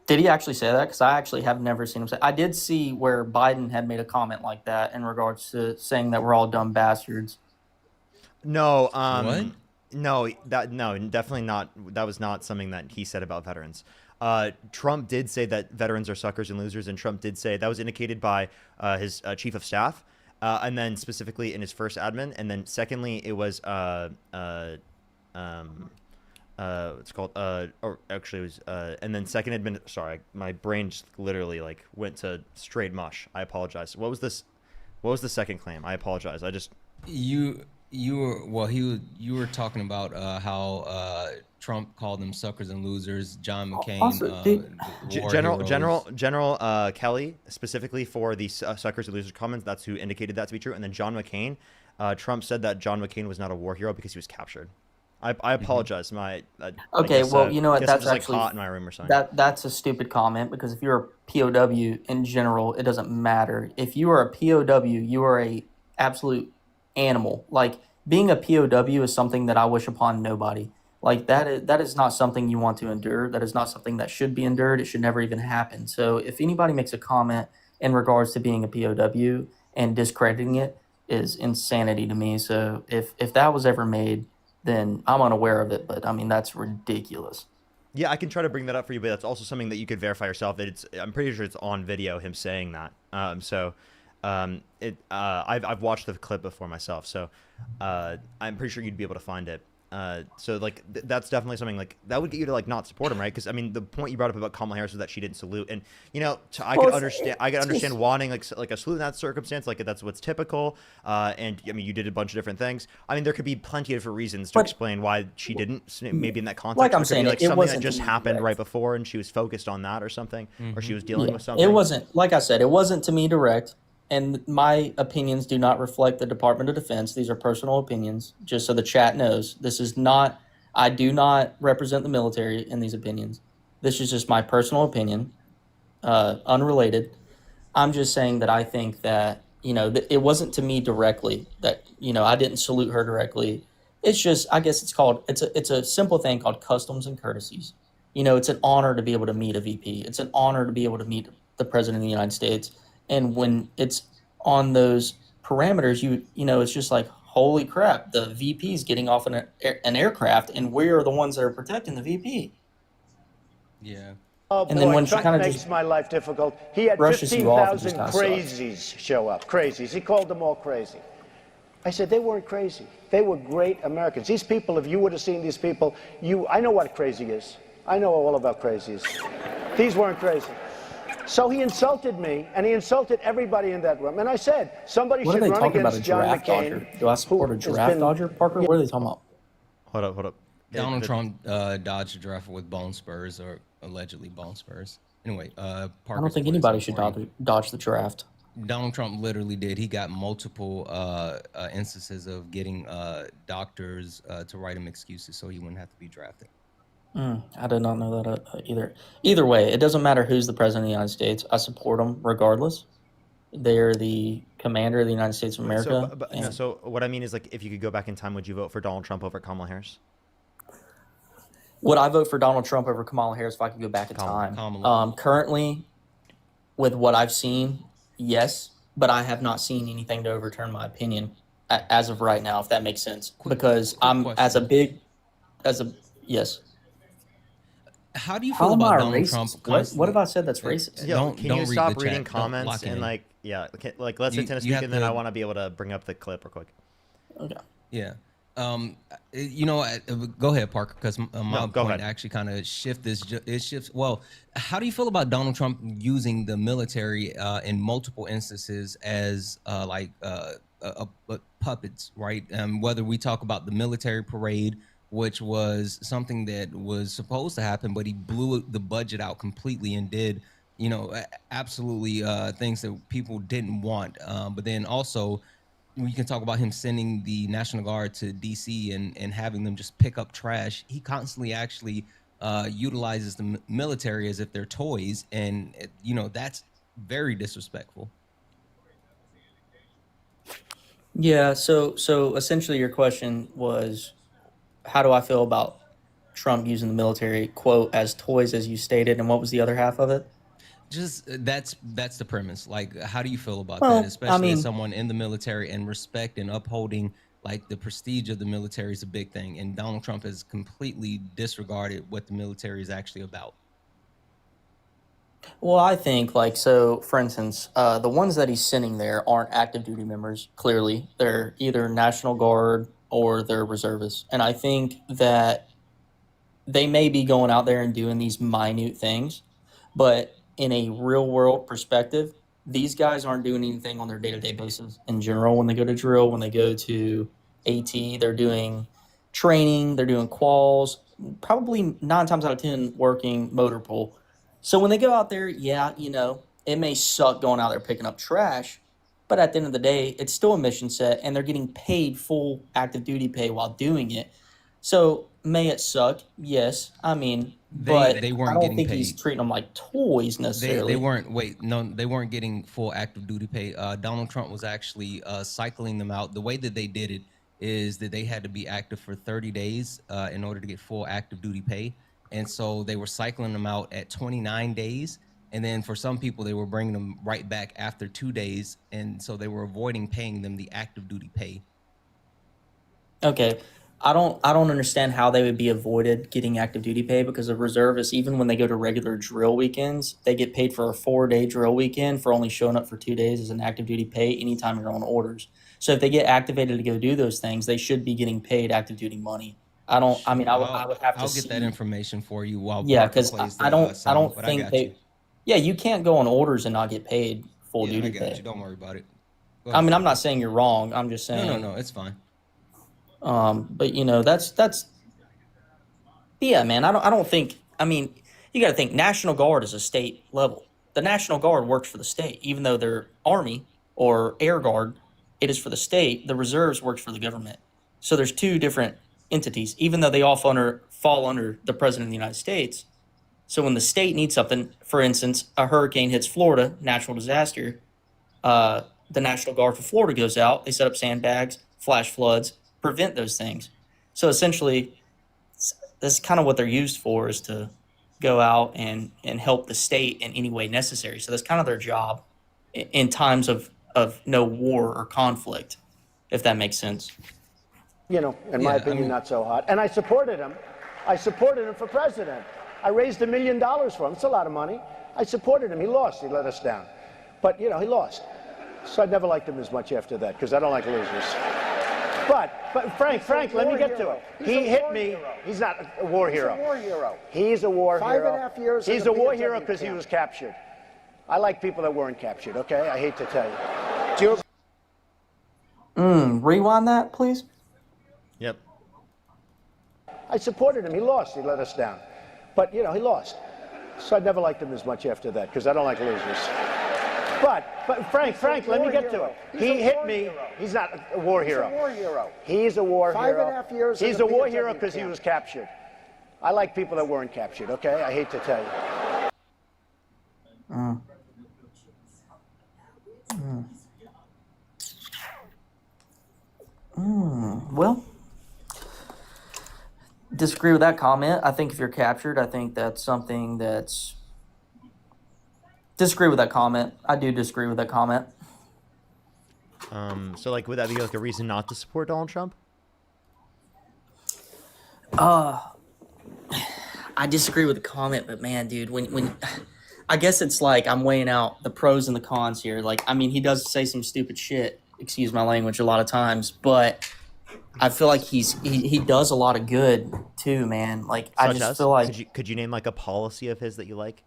Did he actually say that? Because I actually have never seen him say. I did see where Biden had made a comment like that in regards to saying that we're all dumb bastards. No, What? No, definitely not. That was not something that he said about veterans. Trump did say that veterans are suckers and losers, and Trump did say that was indicated by his chief of staff, and then specifically in his first admin, and then secondly it was it's called or actually it was and then second admin. Sorry, my brain just literally like went to straight mush. I apologize. What was the second claim? I apologize. You were talking about how Trump called them suckers and losers. John McCain, Also, dude, the war General Kelly, specifically for the suckers and losers comments, that's who indicated that to be true. And then John McCain, Trump said that John McCain was not a war hero because he was captured. I apologize. Okay, well, you know what? I guess That's I'm just, actually hot in my room or something. that's a stupid comment because if you're a POW in general, it doesn't matter. If you are a POW, you are a absolute animal. Like being a POW is something that I wish upon nobody. Like that is not something you want to endure. That is not something that should be endured. It should never even happen. So if anybody makes a comment in regards to being a POW and discrediting it is insanity to me. So if that was ever made, then I'm unaware of it. But I mean, that's ridiculous. Yeah, I can try to bring that up for you, but that's also something that you could verify yourself. That I'm pretty sure it's on video, him saying that. I've watched the clip before myself, so I'm pretty sure you'd be able to find it. So like that's definitely something like that would get you to like not support him, right? Because I mean, the point you brought up about Kamala Harris was that she didn't salute, and you know, I could understand wanting like a salute in that circumstance, like that's what's typical. And I mean, you did a bunch of different things. I mean, there could be plenty of different reasons to explain why she didn't. Maybe in that context, like I'm it could be, saying, like it something that wasn't just to me happened direct. right before, and she was focused on that or something, or she was dealing Yeah, with something. it wasn't, like I said, it wasn't to me direct. And my opinions do not reflect the Department of Defense. These are personal opinions, just so the chat knows. This is not, I do not represent the military in these opinions. This is just my personal opinion, unrelated. I'm just saying that I think that, you know, it wasn't to me directly that, you know, I didn't salute her directly. It's just, I guess it's a simple thing called customs and courtesies. You know, it's an honor to be able to meet a VP. It's an honor to be able to meet the President of the United States. And when it's on those parameters, you know, it's just like, holy crap, the VP is getting off an aircraft, and we're the ones that are protecting the VP. Yeah. Oh, And then boy, when she Trump kinda makes just my life difficult. He had brushes you off, it 15,000 just kinda crazies show up. Crazies. He called them all crazy. I said, they weren't crazy. They were great Americans. These people, if you would have seen these people, I know what crazy is. I know all about crazies. These weren't crazy. So he insulted me, and he insulted everybody in that room. And I said, somebody What are should they run talking about, against a John giraffe McCain. dodger? Do I support a who has giraffe been- dodger, Parker? What are they talking about? Hold up. Donald Trump dodged a giraffe with bone spurs, or allegedly bone spurs. Anyway, I don't think anybody should dodge the giraffe. Donald Trump literally did. He got multiple instances of getting doctors to write him excuses so he wouldn't have to be drafted. I did not know that either. Either way, it doesn't matter who's the president of the United States. I support them regardless. They're the commander of the United States of America. So what I mean is, like, if you could go back in time, would you vote for Donald Trump over Kamala Harris? Would I vote for Donald Trump over Kamala Harris if I could go back in time? Currently, with what I've seen, yes, but I have not seen anything to overturn my opinion as of right now, if that makes sense. Because I'm yes. How do you feel about Donald Trump? What have I said that's racist? Yeah, can you stop reading chat. comments and like, yeah, like let's say tennis speak, and then I want to be able to bring up the clip real quick. Okay. Yeah. You know, go ahead, Parker, because my go point ahead. actually kind of shifts. Well, how do you feel about Donald Trump using the military in multiple instances as puppets, right? Whether we talk about the military parade, which was something that was supposed to happen, but he blew the budget out completely and did, you know, absolutely things that people didn't want. But then also, we can talk about him sending the National Guard to D.C. and having them just pick up trash. He constantly actually utilizes the military as if they're toys, and you know, that's very disrespectful. Yeah, so essentially your question was, how do I feel about Trump using the military, quote, as toys, as you stated, and what was the other half of it? Just that's the premise. Like, how do you feel about Well, that, especially I mean, as someone in the military, and respect and upholding like the prestige of the military is a big thing, and Donald Trump has completely disregarded what the military is actually about. Well, I think, like, so, for instance, the ones that he's sending there aren't active duty members, clearly. They're either National Guard or they're reservists. And I think that they may be going out there and doing these minute things, but in a real world perspective, these guys aren't doing anything on their day-to-day basis in general when they go to drill, when they go to AT, they're doing training, they're doing quals, probably 9 times out of 10 working motor pool. So when they go out there, yeah, it may suck going out there picking up trash, but at the end of the day, it's still a mission set, and they're getting paid full active duty pay while doing it. So may it suck? Yes. I mean, but they weren't I don't getting think paid. he's treating them like toys necessarily. They weren't. Wait, no, they weren't getting full active duty pay. Donald Trump was actually cycling them out. The way that they did it is that they had to be active for 30 days in order to get full active duty pay, and so they were cycling them out at 29 days. And then for some people, they were bringing them right back after 2 days, and so they were avoiding paying them the active duty pay. Okay. I don't understand how they would be avoided getting active duty pay, because the reservists, even when they go to regular drill weekends, they get paid for a 4-day drill weekend for only showing up for 2 days as an active duty pay anytime you're on orders. So if they get activated to go do those things, they should be getting paid active duty money. I would have to I'll see. get that information for you while Yeah, Parker because plays I the don't sound, but I think got they. you. Yeah, you can't go on orders and not get paid full I duty got pay. you. Don't worry about it. Go I ahead. mean, I'm not saying you're wrong. I'm just saying. No, it's fine. But that's yeah, man. I don't think. I mean, you got to think National Guard is a state level. The National Guard works for the state, even though they're Army or Air Guard. It is for the state. The reserves works for the government. So there's 2 different entities, even though they all fall under the President of the United States. So when the state needs something, for instance, a hurricane hits Florida, natural disaster, the National Guard for Florida goes out. They set up sandbags, flash floods, prevent those things. So essentially, that's kind of what they're used for, is to go out and help the state in any way necessary. So that's kind of their job in times of no war or conflict, if that makes sense. In my opinion, not so hot. And I supported him. I supported him for president. I raised $1 million for him. It's a lot of money. I supported him. He lost. He let us down. But, he lost. So I never liked him as much after that, because I don't like losers. But Frank, let me get to it. He hit me. He's not a war hero. He's a war hero. He's a war hero. 5.5 years. He's a war hero because he was captured. I like people that weren't captured, okay? I hate to tell you. Do you Rewind that, please. Yep. I supported him. He lost. He let us down. But, he lost. So I never liked him as much after that, because I don't like losers. But Frank, let me get to it. He hit me. He's not a war hero. He's a war hero. He's a war hero. 5.5 years. He's a war hero because he was captured. I like people that weren't captured, okay? I hate to tell you. Well, disagree with that comment. I think if you're captured, I think that's something that's. Disagree with that comment. I do disagree with that comment. So would that be like a reason not to support Donald Trump? I disagree with the comment, but man, dude, when I guess it's like I'm weighing out the pros and the cons here. He does say some stupid shit, excuse my language, a lot of times, but I feel like he does a lot of good too, man. I just feel like could you name a policy of his that you like?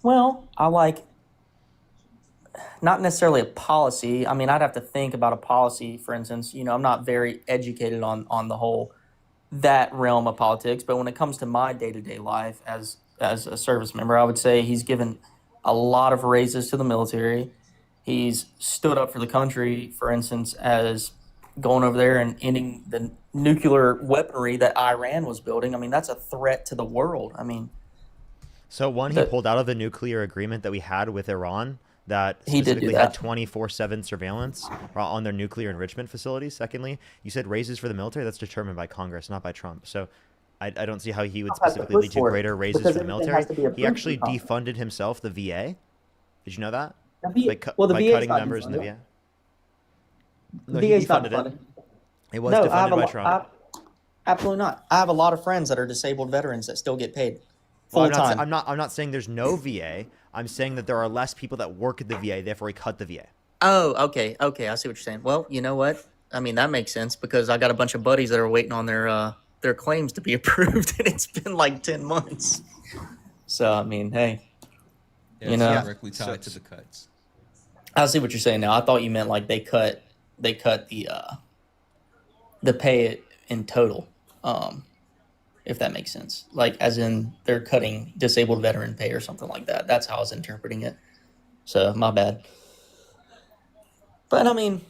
Well, I like not necessarily a policy. I mean, I'd have to think about a policy, for instance. I'm not very educated on the whole that realm of politics, but when it comes to my day-to-day life as a service member, I would say he's given a lot of raises to the military. He's stood up for the country, for instance, as going over there and ending the nuclear weaponry that Iran was building. I mean, that's a threat to the world. I mean, so he pulled out of the nuclear agreement that we had with Iran that He did do specifically had that. 24/7 surveillance on their nuclear enrichment facilities. Secondly, you said raises for the military. That's determined by Congress, not by Trump. So I don't see how he would Trump has to specifically push lead to for it, greater raises because for the everything military. has to be He approved actually by Congress. defunded himself the VA. Did you know that? The VA By VA 's cutting not members in the defunded. VA. The No, he VA 's not defunded it. defunded. It was No, I have defunded a by lo- Trump. Absolutely not. I have a lot of friends that are disabled veterans that still get paid Well, full time. I'm not saying there's no VA. I'm saying that there are less people that work at the VA. Therefore, he cut the VA. Oh, okay. I see what you're saying. Well, you know what? I mean, that makes sense because I got a bunch of buddies that are waiting on their claims to be approved, and it's been like 10 months. So, I mean, hey, Yeah, you it's know, directly tied to the cuts. I see what you're saying now. I thought you meant like they cut the the pay it in total, if that makes sense. Like, as in they're cutting disabled veteran pay or something like that. That's how I was interpreting it. So, my bad. But, I mean,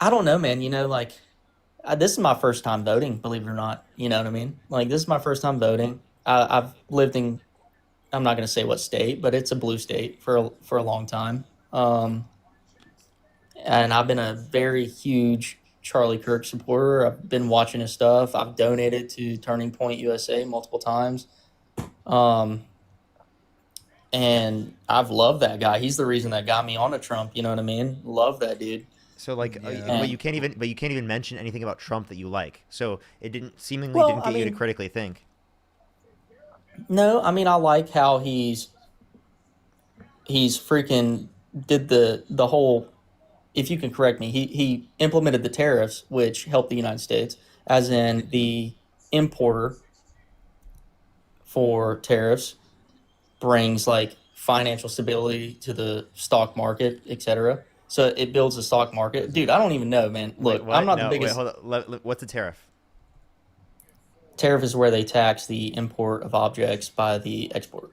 I don't know, man. You know, like, this is my first time voting, believe it or not. You know what I mean? Like, this is my first time voting. I've lived in, I'm not going to say what state, but it's a blue state for a long time. And I've been a very huge Charlie Kirk supporter. I've been watching his stuff. I've donated to Turning Point USA multiple times. And I've loved that guy. He's the reason that got me on to Trump. You know what I mean? Love that dude. So like, but you can't even mention anything about Trump that you like. So it didn't get you to critically think. No, I mean, I like how he's freaking did the whole, if you can correct me, he implemented the tariffs, which helped the United States, as in the importer for tariffs brings like financial stability to the stock market, etc. So it builds the stock market. Dude, I don't even know, man. Look, I'm not the biggest. Wait, hold on. What's a tariff? Tariff is where they tax the import of objects by the exporter.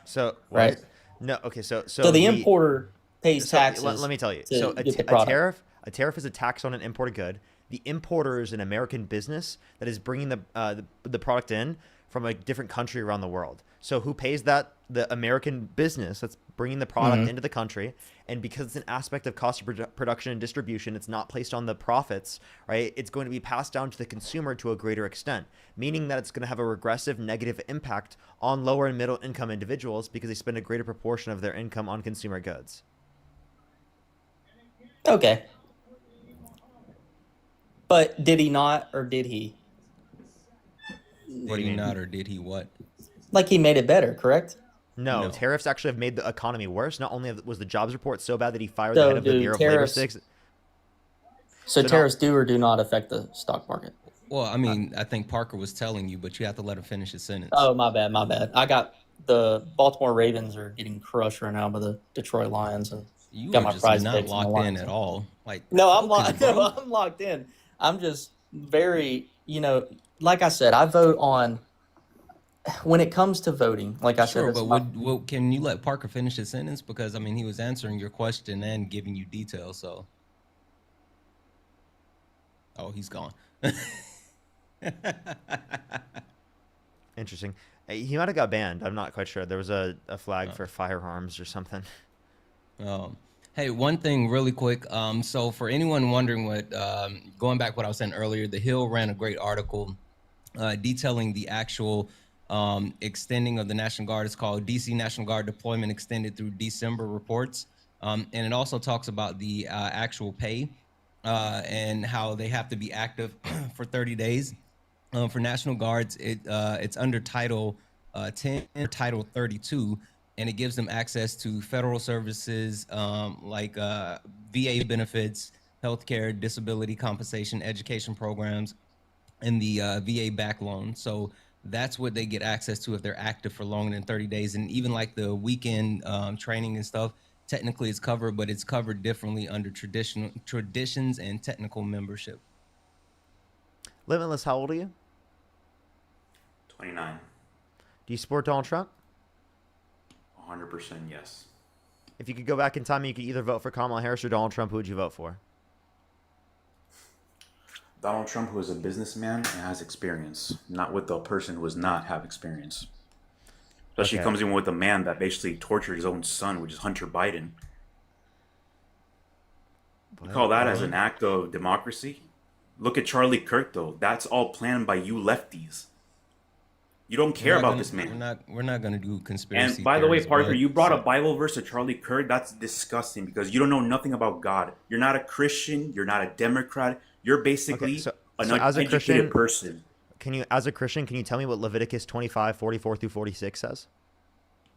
So right? No, okay. So the importer pays taxes. Let me tell you. to So get the product. a tariff is a tax on an imported good. The importer is an American business that is bringing the product in from a different country around the world. So who pays that? The American business that's bringing the product into the country. And because it's an aspect of cost of production and distribution, it's not placed on the profits, right? It's going to be passed down to the consumer to a greater extent, meaning that it's going to have a regressive negative impact on lower and middle income individuals because they spend a greater proportion of their income on consumer goods. Okay. But did he not, or did he? What do you mean? Not, or did he what? Like, he made it better, correct? No, tariffs actually have made the economy worse. Not only was the jobs report so bad that he fired the head of the Bureau of Labor Statistics. So tariffs do or do not affect the stock market? Well, I mean, I think Parker was telling you, but you have to let him finish his sentence. Oh, my bad. I got the Baltimore Ravens are getting crushed right now by the Detroit Lions, and You got are my just prize not picks on the locked in Lions. at all. Like, No, I'm focus, bro. I'm locked in. I'm just very, like I said, I vote on when it comes to voting. Like I said, Sure, it's but can you let Parker finish his sentence? Because, I mean, he was answering your question and giving you details, so. Oh, he's gone. Interesting. He might have got banned. I'm not quite sure. There was a flag for firearms or something. Hey, one thing really quick. So for anyone wondering what, going back what I was saying earlier, The Hill ran a great article detailing the actual extending of the National Guard. It's called DC National Guard Deployment Extended Through December Reports. And it also talks about the actual pay and how they have to be active for 30 days. For National Guards, it's under Title 10 or Title 32, and it gives them access to federal services like VA benefits, healthcare, disability compensation, education programs, and the VA back loan. So that's what they get access to if they're active for longer than 30 days. And even like the weekend training and stuff, technically it's covered, but it's covered differently under traditions and technical membership. Limitless, how old are you? 29. Do you support Donald Trump? 100% yes. If you could go back in time and you could either vote for Kamala Harris or Donald Trump, who would you vote for? Donald Trump, who is a businessman and has experience, not with the person who does not have experience. Especially Okay. comes in with a man that basically tortured his own son, which is Hunter Biden. You call that as an act of democracy? Look at Charlie Kirk, though. That's all planned by you lefties. You don't care about this man. We're not going to do conspiracy. And by the way, theories, Parker, but- you brought a Bible verse to Charlie Kirk. That's disgusting because you don't know nothing about God. You're not a Christian. You're not a Democrat. You're basically Okay, so an as a uneducated Christian, person. Can you tell me what Leviticus 25, 44 through 46 says?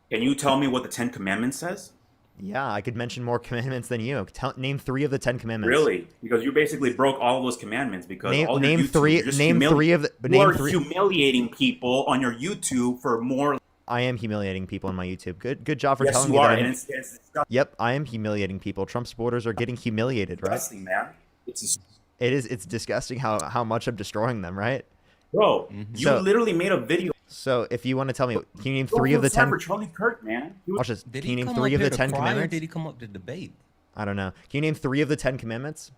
Can you tell me what the Ten Commandments says? Yeah, I could mention more commandments than you. Name 3 of the 10 commandments. Really? Because you basically broke all of those commandments because all your name YouTube, three. you're just Name 3 of the. you Name are 3. humiliating people on your YouTube for more. I am humiliating people on my YouTube. Good job for Yes, telling you me are, that. and it's disgusting. Yep, I am humiliating people. Trump supporters are getting humiliated, right? Disgusting, man. It's It is. It's disgusting how much I'm destroying them, right? Bro, you So- literally made a video. So if you want to tell me, can you name Don't 3 of feel the sad 10? for Charlie Kirk, man. He was- Watch this. Did Can you he name come 3 up of the here to 10 cry, or commandments? did he come up to debate? I don't know. Can you name 3 of the 10 commandments?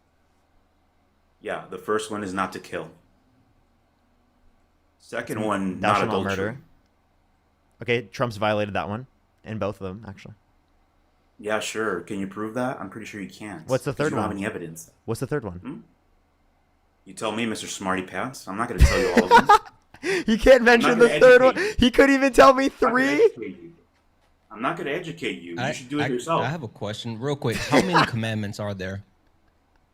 Yeah, the first one is not to kill. Second Thou one, not shalt not adultery. murder. Okay, Trump's violated that one, in both of them actually. Yeah, sure. Can you prove that? I'm pretty sure you can't. What's the 'cause third you don't one? have any evidence. What's the third one? You tell me, Mr. Smarty Pants. I'm not going to tell you all of them. You can't mention the gonna third one. educate He couldn't even tell me I'm not gonna 3. educate you. I'm not going to educate you. You should do it yourself. I have a question, real quick. How many commandments are there?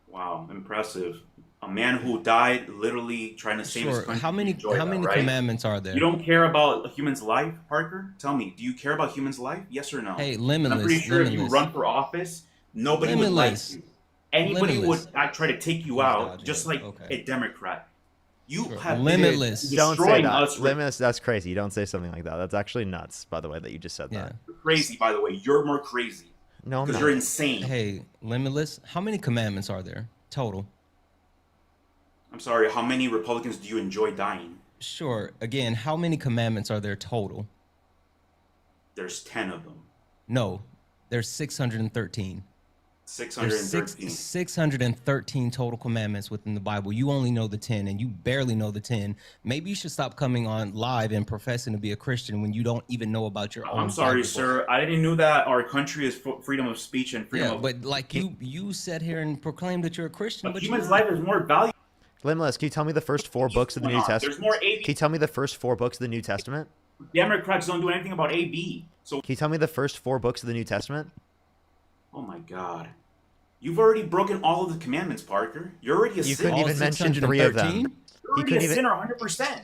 Wow, impressive. A man who died literally trying to save his Sure. country. How many Enjoy that, right? commandments are there? You don't care about a human's life, Parker? Tell me, do you care about human's life? Yes or no? Hey, And I'm limitless. pretty sure if you limitless. run for office, nobody would like Limitless. you. Anybody Limitless. would try to take you Oh my out, God, just yeah, like okay. a Democrat. You Sure. have Limitless. been Don't say destroying that. us. Limitless. That's crazy. You don't say something like that. That's actually nuts. By the way, that you just said Yeah. that. You're crazy, by the way. You're more crazy. No, I'm Because not. you're insane. Hey, limitless. How many commandments are there total? I'm sorry, how many Republicans do you enjoy dying? Sure. Again, how many commandments are there total? There's 10 of them. No, there's 613. There's 613. 613 total commandments within the Bible. You only know the 10, and you barely know the 10. Maybe you should stop coming on live and professing to be a Christian when you don't even know about your own. I'm sorry, Bible book. sir. I didn't know that our country is freedom of speech and freedom Yeah, of... but like you sat here and proclaimed that you're a Christian, but human's you're life is more valuable. Limitless. Can you tell me the first 4 books of the New There's Testament? more Can AB. you tell me the first 4 books of the New Testament? Democrats don't do anything about AB. So, Can you tell me the first 4 books of the New Testament? oh my God. You've already broken all of the commandments, Parker. You're already a You sinner. couldn't even mention 3 of them. You're You already couldn't a even. sinner 100%.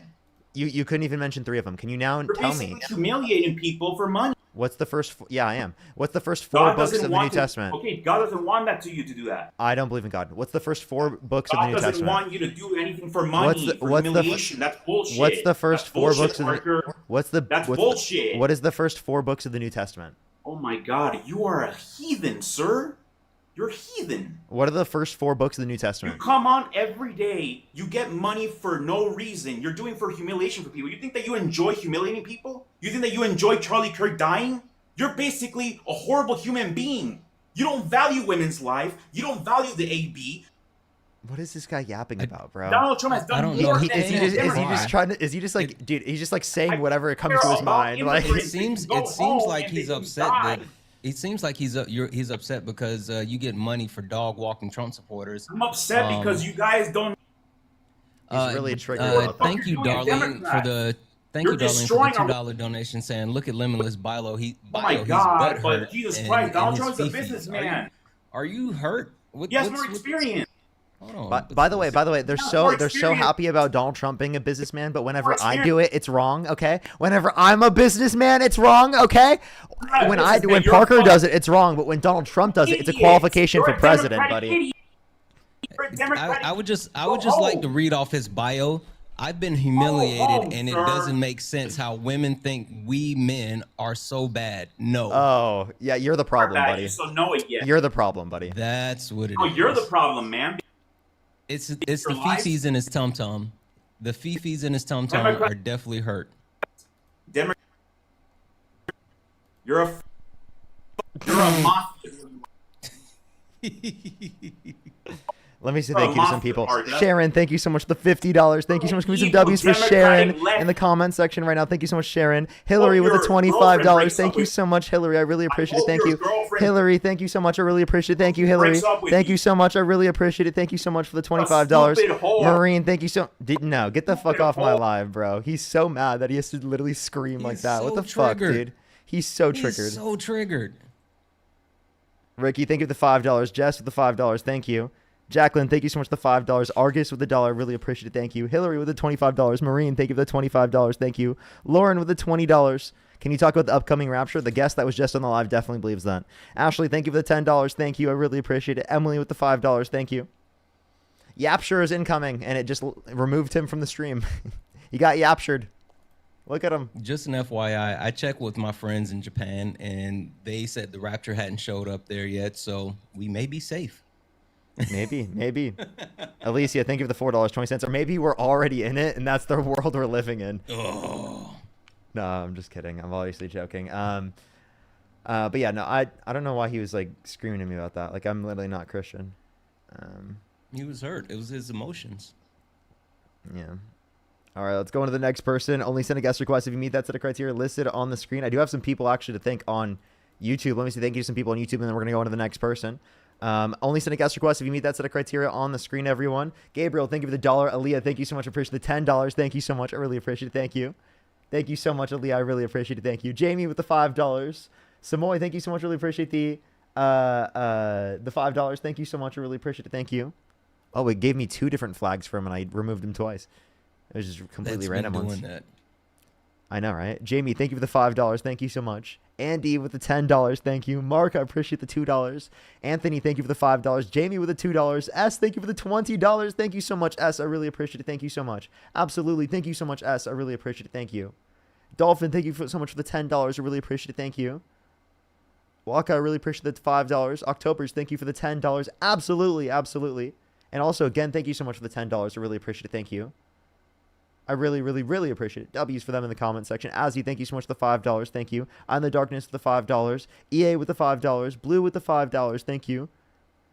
You couldn't even mention 3 of them. Can you now You're tell me basically humiliating people for money. what's the first? Yeah, I am. What's the first 4 God books doesn't of the New want to, Testament? Okay, God doesn't want that to you to do that. I don't believe in God. What's the first 4 books of the God New doesn't Testament? want you to do anything for money, What's the- for what's the f- humiliation. That's bullshit. What's the first That's 4 bullshit, books of the? Parker. What's the? That's what's bullshit. What is the first 4 books of the New Testament? Oh my God, you are a heathen, sir. You're a heathen. What are the first 4 books of the New You Testament? come on every day. You get money for no reason. You're doing for humiliation for people. You think that you enjoy humiliating people? You think that you enjoy Charlie Kirk dying? You're basically a horrible human being. You don't value women's life. You don't value the AB. What is this guy yapping about, bro? Donald Trump has done don't know. more He- than Is he just Democrats. trying to? Is he just like, dude? He's just like saying whatever it comes care to his about mind. Like, immigrants. it seems Go home like and he's then upset die. that it seems like he's upset because you get money for dog walking Trump supporters. I'm upset because you guys don't. He's really triggered. Thank you, What the fuck are you doing, darling, for the You're darling, for destroying the our- $2 donation. Saying, look at Limitless Bilo. Oh my He's God, butthurt but Jesus and- Christ, and Donald his Trump's a fifis. businessman. Are you hurt? He has more experience. Hold on. by the way, they're more so experience. happy about Donald Trump being a businessman, but whenever More I do it, it's wrong. Okay, whenever I'm a businessman, it's wrong. Okay, not a when businessman, you're Parker a does it, it's wrong. But when Donald Trump does it, it's a Idiot. qualification You're for a president, Democratic buddy. idiot. You're a Democratic- I would just Go like home. to read off his bio. I've been humiliated, home, and it sir. doesn't make sense how women think we men are so bad. No, Oh, yeah, you're the problem, Bad, buddy. You still know it yet. You're the problem, buddy. that's what it is. Oh, you're the problem, man. It's the your life. fifis in his tum tum. The fifis in his tum tum Democrat- are definitely hurt. You're a mafia. Let me say Bro, thank you to some monster people. party, that's- Sharon, thank you so much for the $50. Thank you so much. Give me some Evil W's for Democratic Sharon left. in the comment section right now. Thank you so much, Sharon. Hillary with the your $25. girlfriend Thank you breaks up so much, Hillary. I really appreciate it. hope Thank your you. girlfriend Hillary, thank you so much. I really appreciate it. Thank you, Hillary. breaks up with Thank you. you so much. I really appreciate it. Thank you so much for the $25. stupid whore. Marine, thank you so No, get the fuck Stupid off my whore. live, bro. He's so mad that he has to literally scream like He's that. What so the fuck, triggered. dude? He's so He's triggered. so triggered. Ricky, thank you for the $5. Jess with the $5. Thank you. Jacqueline, thank you so much for the $5. Argus with the $1. Really appreciate it. Thank you. Hillary with the $25. Marine, thank you for the $25. Thank you. Lauren with the $20. Can you talk about the upcoming rapture? The guest that was just on the live definitely believes that. Ashley, thank you for the $10. Thank you. I really appreciate it. Emily with the $5. Thank you. Yapsure is incoming, and it just removed him from the stream. He got yaptured. Look at him. Just an FYI, I checked with my friends in Japan, and they said the rapture hadn't showed up there yet, so we may be safe. Maybe. Alicia, thank you for the $4.20. Or maybe we're already in it, and that's the world we're living in. Oh. No, I'm just kidding. I'm obviously joking. But yeah, no, I don't know why he was like screaming at me about that. Like, I'm literally not Christian. He was hurt. It was his emotions. Yeah. All right, let's go on to the next person. Only send a guest request if you meet that set of criteria listed on the screen. I do have some people actually to thank on YouTube. Let me say thank you to some people on YouTube, and then we're going to go on to the next person. Only send a guest request if you meet that set of criteria on the screen, everyone. Gabriel, thank you for the $1. Aaliyah, thank you so much. I appreciate the $10. Thank you so much. I really appreciate it. Thank you. Thank you so much, Aaliyah. I really appreciate it. Thank you. Jamie with the $5. Samoy, thank you so much. Really appreciate the $5. Thank you so much. I really appreciate it. Thank you. Oh, it gave me 2 different flags for him, and I removed them twice. It was just completely random ones. That. I know, right? Jamie, thank you for the $5. Thank you so much. Andy with the $10. Thank you. Mark, I appreciate the $2. Anthony, thank you for the $5. Jamie with the $2. S, thank you for the $20. Thank you so much, S. I really appreciate it. Thank you so much. Absolutely. Thank you so much, S. I really appreciate it. Thank you. Dolphin, thank you so much for the $10. I really appreciate it. Thank you. Waka, I really appreciate the $5. Octobers, thank you for the $10. Absolutely. Absolutely. And also, again, thank you so much for the $10. I really appreciate it. Thank you. I really, really, really appreciate it. W's for them in the comment section. Azzy, thank you so much for the $5. Thank you. I'm the Darkness with the $5. EA with the $5. Blue with the $5. Thank you.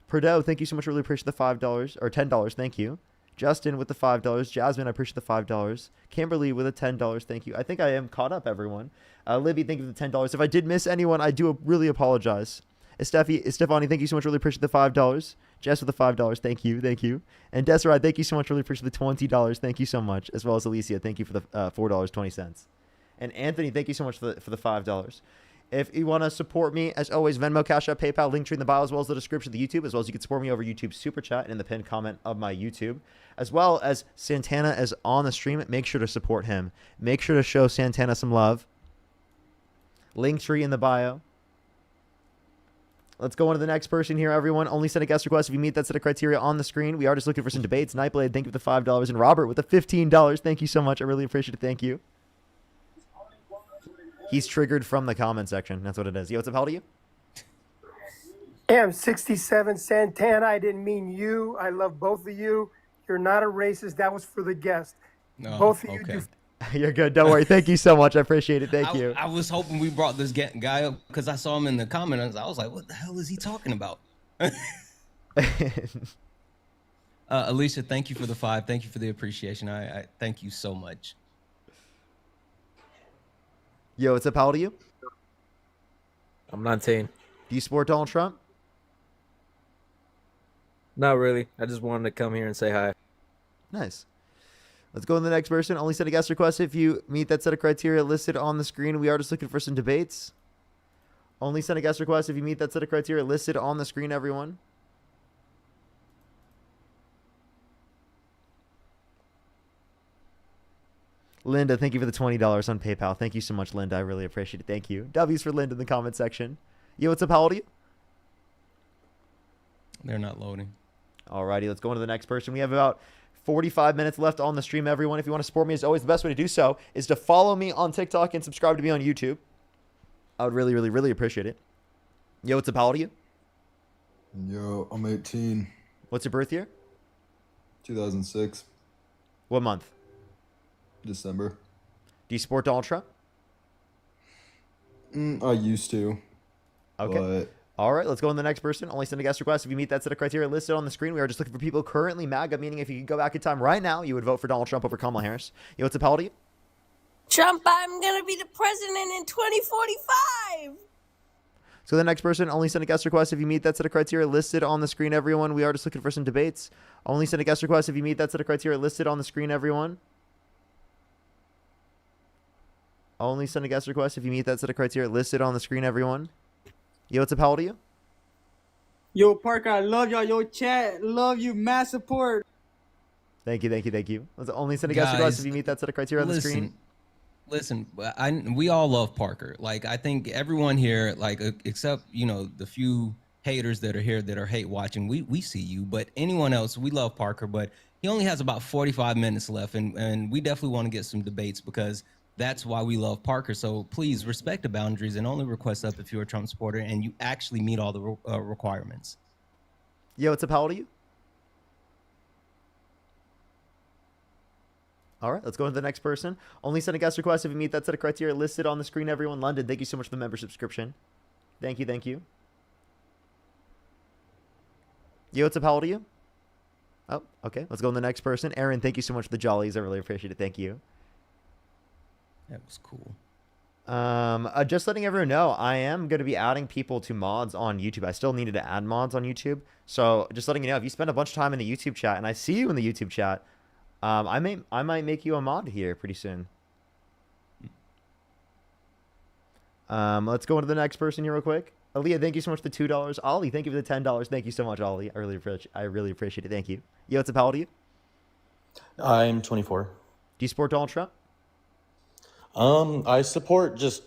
Perdo, thank you so much. Really appreciate the $5 or $10. Thank you. Justin with the $5. Jasmine, I appreciate the $5. Kimberly with a $10. Thank you. I think I am caught up, everyone. Libby, thank you for the $10. If I did miss anyone, I do really apologize. Estefani, thank you so much. Really appreciate the $5. Jess with the $5. Thank you. Thank you. And Desiree, thank you so much. Really appreciate the $20. Thank you so much. As well as Alicia, thank you for the $4.20. And Anthony, thank you so much for the $5. If you want to support me, as always, Venmo, Cash App, PayPal, link tree in the bio, as well as the description of the YouTube, as well as you can support me over YouTube Super Chat and in the pinned comment of my YouTube. As well as Santana is on the stream. Make sure to support him. Make sure to show Santana some love. Link tree in the bio. Let's go on to the next person here, everyone. Only send a guest request if you meet that set of criteria on the screen. We are just looking for some debates. Nightblade, thank you for the $5. And Robert with the $15. Thank you so much. I really appreciate it. Thank you. He's triggered from the comment section. That's what it is. Yo, what's up? How old are you? I'm 67. Santana, I didn't mean you. I love both of you. You're not a racist. That was for the guest. No, both of you okay. do. You're good. Don't worry. Thank you so much. I appreciate it. Thank you. I was hoping we brought this guy up because I saw him in the comments. I was like, what the hell is he talking about? Alicia, thank you for the $5. Thank you for the appreciation. I thank you so much. Yo, what's up? How old are you? I'm 19. Do you support Donald Trump? Not really. I just wanted to come here and say hi. Nice. Let's go to the next person. Only send a guest request if you meet that set of criteria listed on the screen. We are just looking for some debates. Only send a guest request if you meet that set of criteria listed on the screen, everyone. Linda, thank you for the $20 on PayPal. Thank you so much, Linda. I really appreciate it. Thank you. W's for Linda in the comment section. Yo, what's up? How old are you? They're not loading. Alrighty, let's go on to the next person. We have about 45 minutes left on the stream, everyone. If you want to support me, as always, the best way to do so is to follow me on TikTok and subscribe to me on YouTube. I would really, really, really appreciate it. Yo, what's up? How old are you? Yo, I'm 18. What's your birth year? 2006. What month? December. Do you support Donald Trump? I used to. Okay. But all right, let's go on to the next person. Only send a guest request if you meet that set of criteria listed on the screen. We are just looking for people currently MAGA, meaning if you could go back in time right now, you would vote for Donald Trump over Kamala Harris. Yo, what's up? How old are you? Trump, I'm going to be the president in 2045. So the next person, only send a guest request if you meet that set of criteria listed on the screen, everyone. We are just looking for some debates. Only send a guest request if you meet that set of criteria listed on the screen, everyone. Only send a guest request if you meet that set of criteria listed on the screen, everyone. Yo, what's up? How old are you? Yo, Parker, I love y'all. Yo, chat, love you. Mass support. Thank you, thank you, thank you. Let's only send a guest request if you meet that set of criteria on the screen. Listen, we all love Parker. Like, I think everyone here, like, except, you know, the few haters that are here that are hate watching, we see you. But anyone else, we love Parker. But he only has about 45 minutes left. And we definitely want to get some debates because that's why we love Parker. So please respect the boundaries and only request up if you're a Trump supporter and you actually meet all the requirements. Yo, what's up? How old are you? All right, let's go to the next person. Only send a guest request if you meet that set of criteria listed on the screen, everyone. London, thank you so much for the member subscription. Thank you, thank you. Yo, what's up? How old are you? Oh, okay. Let's go to the next person. Aaron, thank you so much for the jollies. I really appreciate it. Thank you. That was cool. Just letting everyone know, I am going to be adding people to mods on YouTube. I still needed to add mods on YouTube. So just letting you know, if you spend a bunch of time in the YouTube chat and I see you in the YouTube chat, I might make you a mod here pretty soon. Let's go into the next person here real quick. Aaliyah, thank you so much for the $2. Ollie, thank you for the $10. Thank you so much, Ollie. I really appreciate it. Thank you. Yo, what's up? How old are you? I'm 24. Do you support Donald Trump? I support just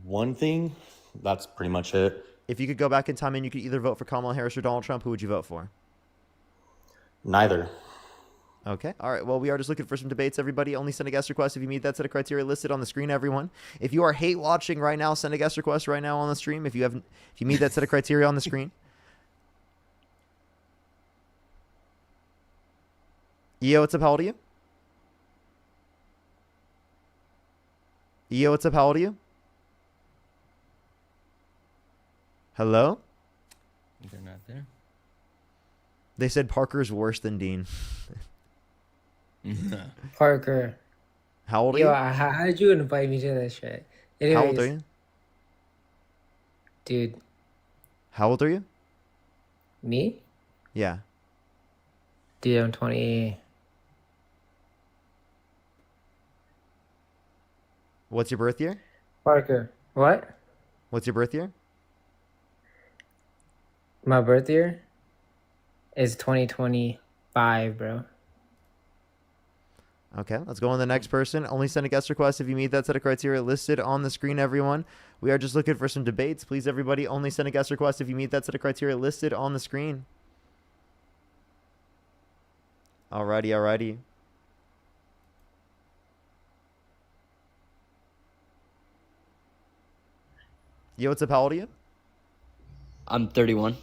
one thing. That's pretty much it. If you could go back in time and you could either vote for Kamala Harris or Donald Trump, who would you vote for? Neither. Okay. All right. Well, we are just looking for some debates, everybody. Only send a guest request if you meet that set of criteria listed on the screen, everyone. If you are hate watching right now, send a guest request right now on the stream. If you meet that set of criteria on the screen. Yo, what's up? How old are you? Yo, what's up? How old are you? Hello? They're not there. They said Parker's worse than Dean. Parker. How old are Yo, you? how did you invite me to that shit? Anyways, How old are you? Dude. How old are you? Me? Yeah. Dude, I'm 20. What's your birth year? Parker. What? What's your birth year? My birth year is 2025, bro. Okay, let's go on to the next person. Only send a guest request if you meet that set of criteria listed on the screen, everyone. We are just looking for some debates. Please, everybody, only send a guest request if you meet that set of criteria listed on the screen. Alrighty, alrighty. Yo, what's up? How old are you? I'm 31. Do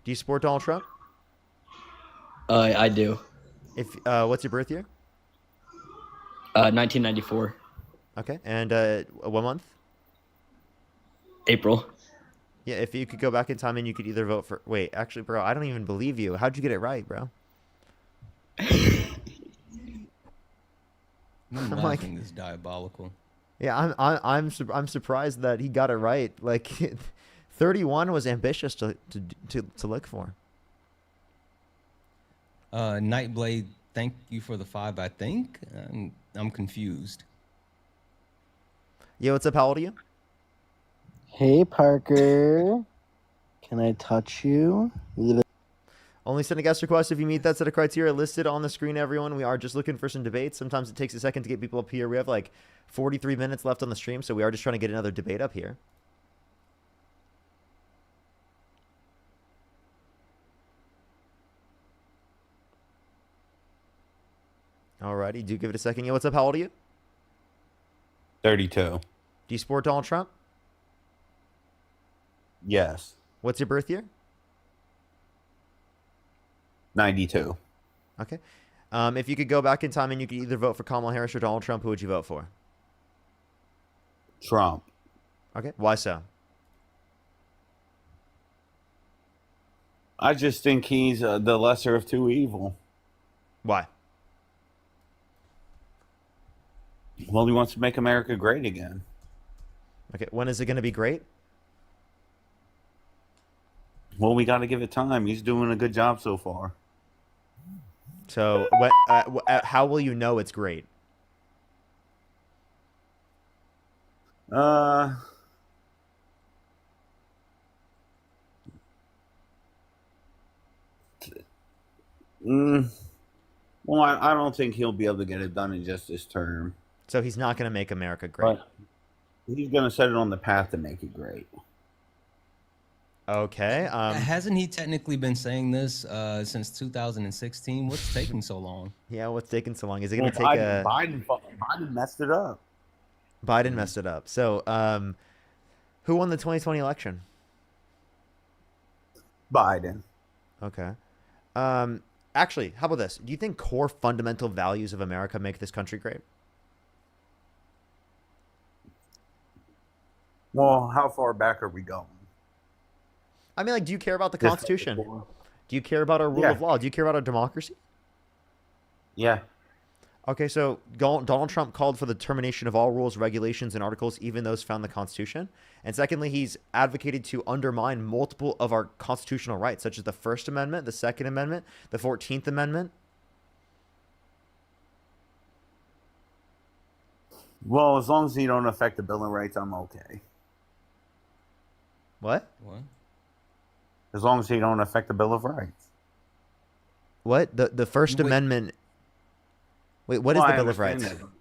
you support Donald Trump? I do. If what's your birth year? 1994. Okay, and what month? April. Yeah, if you could go back in time and you could either vote for... Wait, actually, bro, I don't even believe you. How'd you get it right, bro? I'm laughing. This is diabolical. Yeah, I'm surprised that he got it right. Like, 31 was ambitious to look for. Nightblade, thank you for the 5. I think I'm confused. Yo, what's up? How old are you? Hey, Parker. Can I touch you? Only send a guest request if you meet that set of criteria listed on the screen, everyone. We are just looking for some debates. Sometimes it takes a second to get people up here. We have like 43 minutes left on the stream, so we are just trying to get another debate up here. Alrighty, do give it a second. Yo, what's up? How old are you? 32. Do you support Donald Trump? Yes. What's your birth year? 92. Okay. If you could go back in time and you could either vote for Kamala Harris or Donald Trump, who would you vote for? Trump. Okay. Why so? I just think he's the lesser of two evil. Why? Well, he wants to make America great again. Okay. When is it going to be great? Well, we got to give it time. He's doing a good job so far. So, how will you know it's great? Well, I don't think he'll be able to get it done in just this term. So he's not going to make America great. But he's going to set it on the path to make it great. Okay. Hasn't he technically been saying this since 2016? What's taking so long? Yeah, what's taking so long? Is it going to take Biden messed it up. Biden messed it up. So, who won the 2020 election? Biden. Okay. Actually, how about this? Do you think core fundamental values of America make this country great? Well, how far back are we going? I mean, like, do you care about the Just- Constitution? Do you care about our rule of law? Do you care about our democracy? Yeah. Okay, so Donald Trump called for the termination of all rules, regulations, and articles, even those found in the Constitution. And secondly, he's advocated to undermine multiple of our constitutional rights, such as the First Amendment, the Second Amendment, the 14th Amendment. Well, as long as you don't affect the Bill of Rights, I'm okay. What? What? As long as you don't affect the Bill of Rights. What? The First Amendment... Wait, what is Well, the I Bill of understand Rights?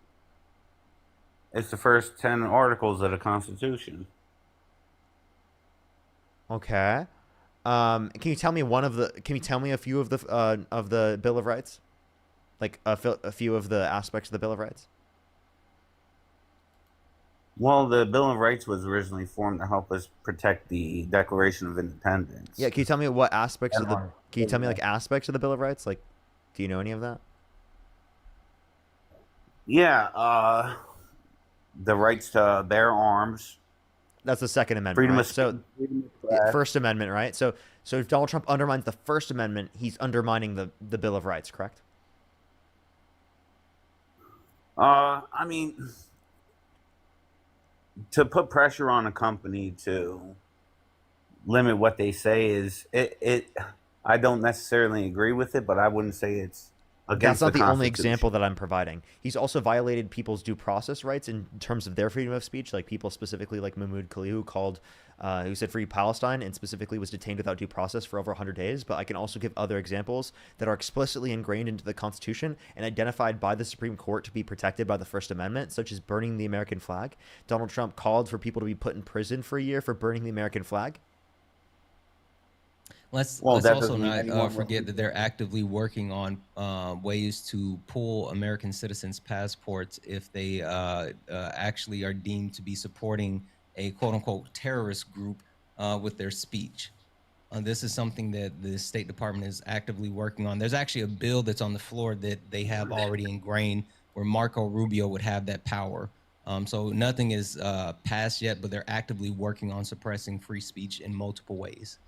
that. It's the first 10 articles of the Constitution. Okay. Can you tell me Can you tell me a few of the Bill of Rights? Like a few of the aspects of the Bill of Rights. Well, the Bill of Rights was originally formed to help us protect the Declaration of Independence. Yeah. Can you tell me what aspects of the? And Can you tell me like aspects of the Bill of Rights? Like, do you know any of that? Yeah, the rights to bear arms. That's the Second Amendment. Freedom Right? of So, freedom of press. First Amendment, right? So if Donald Trump undermines the First Amendment, he's undermining the Bill of Rights, correct? I mean, to put pressure on a company to limit what they say is it. I don't necessarily agree with it, but I wouldn't say it's against That's not the only Constitution. example that I'm providing. He's also violated people's due process rights in terms of their freedom of speech, like people specifically like Mahmoud Khalil who said Free Palestine and specifically was detained without due process for over 100 days. But I can also give other examples that are explicitly ingrained into the Constitution and identified by the Supreme Court to be protected by the First Amendment, such as burning the American flag. Donald Trump called for people to be put in prison for a year for burning the American flag. Let's Well, that also doesn't mean not anyone forget that they're actively working on ways to pull American citizens' passports if they actually are deemed to be supporting a quote-unquote terrorist group with their speech. This is something that the State Department is actively working on. There's actually a bill that's on the floor that they have already ingrained where Marco Rubio would have that power. So nothing is passed yet, but they're actively working on suppressing free speech in multiple ways.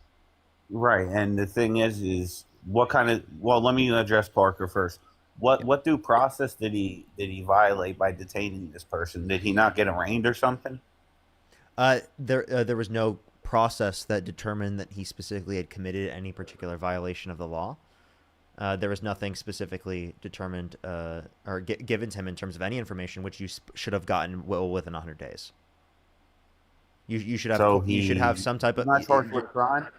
Right, and the thing is what kind of? Well, let me address Parker first. What due process did he violate by detaining this person? Did he not get arraigned or something? There was no process that determined that he specifically had committed any particular violation of the law. There was nothing specifically determined or given to him in terms of any information, which you should have gotten well within 100 days. You should have you should have some type of. Not charged with crime.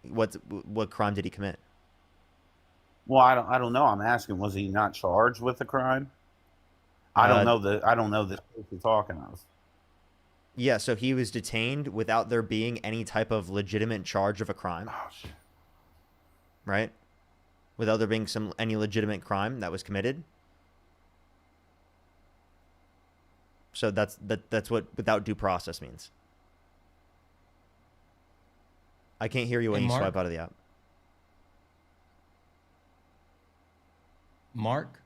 What crime did he commit? Well, I don't know. I'm asking, was he not charged with a crime? I don't know the case you're talking of. Yeah, so he was detained without there being any type of legitimate charge of a crime. Oh shit. Right? Without there being any legitimate crime that was committed. So that's what without due process means. I can't hear you when you swipe out of the app. Mark?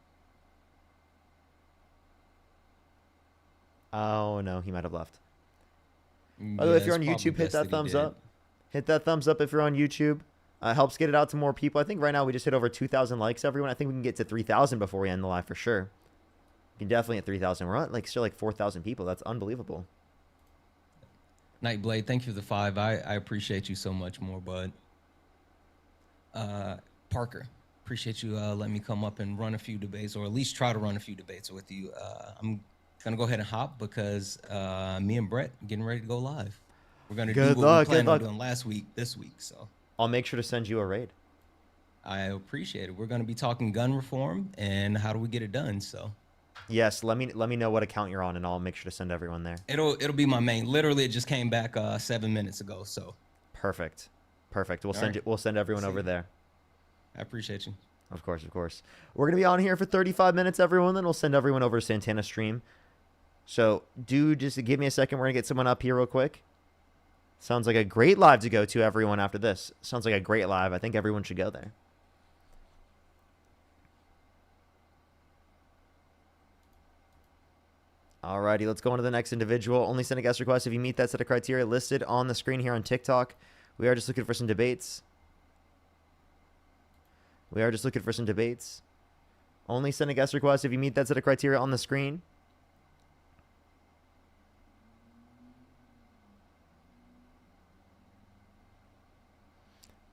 Oh, no, he might have left. By the way, if you're on YouTube, hit that thumbs up. Hit that thumbs up if you're on YouTube. Helps get it out to more people. I think right now we just hit over 2,000 likes, everyone. I think we can get to 3,000 before we end the live for sure. We can definitely hit 3,000. We're at still 4,000 people. That's unbelievable. Nightblade, thank you for the 5. I appreciate you so much more, bud. Parker, appreciate you letting me come up and run a few debates, or at least try to run a few debates with you. I'm going to go ahead and hop because me and Brett are getting ready to go live. We're going to do what we planned on doing this week. So I'll make sure to send you a raid. I appreciate it. We're going to be talking gun reform and how do we get it done. So yes, let me know what account you're on, and I'll make sure to send everyone there. It'll be my main. Literally, it just came back 7 minutes ago. So perfect. We'll send everyone over there. I appreciate you. Of course. We're gonna be on here for 35 minutes, everyone. Then we'll send everyone over to Santana Stream. So just give me a second. We're gonna get someone up here real quick. Sounds like a great live to go to, everyone. After this, sounds like a great live. I think everyone should go there. Alrighty, let's go on to the next individual. Only send a guest request if you meet that set of criteria listed on the screen here on TikTok. We are just looking for some debates. Only send a guest request if you meet that set of criteria on the screen.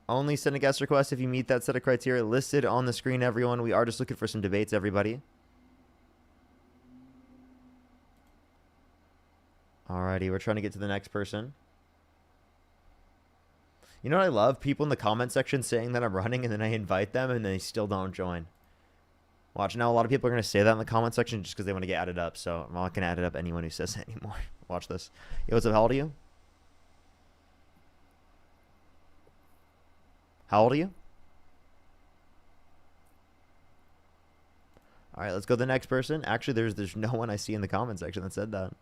Only send a guest request if you meet that set of criteria listed on the screen, everyone. We are just looking for some debates, everybody. Alrighty, we're trying to get to the next person. You know what I love? People in the comment section saying that I'm running, and then I invite them, and they still don't join. Watch, now a lot of people are going to say that in the comment section just because they want to get added up, so I'm not going to add it up anyone who says that anymore. Watch this. Yo, what's up? How old are you? How old are you? All right, let's go to the next person. Actually, there's no one I see in the comment section that said that.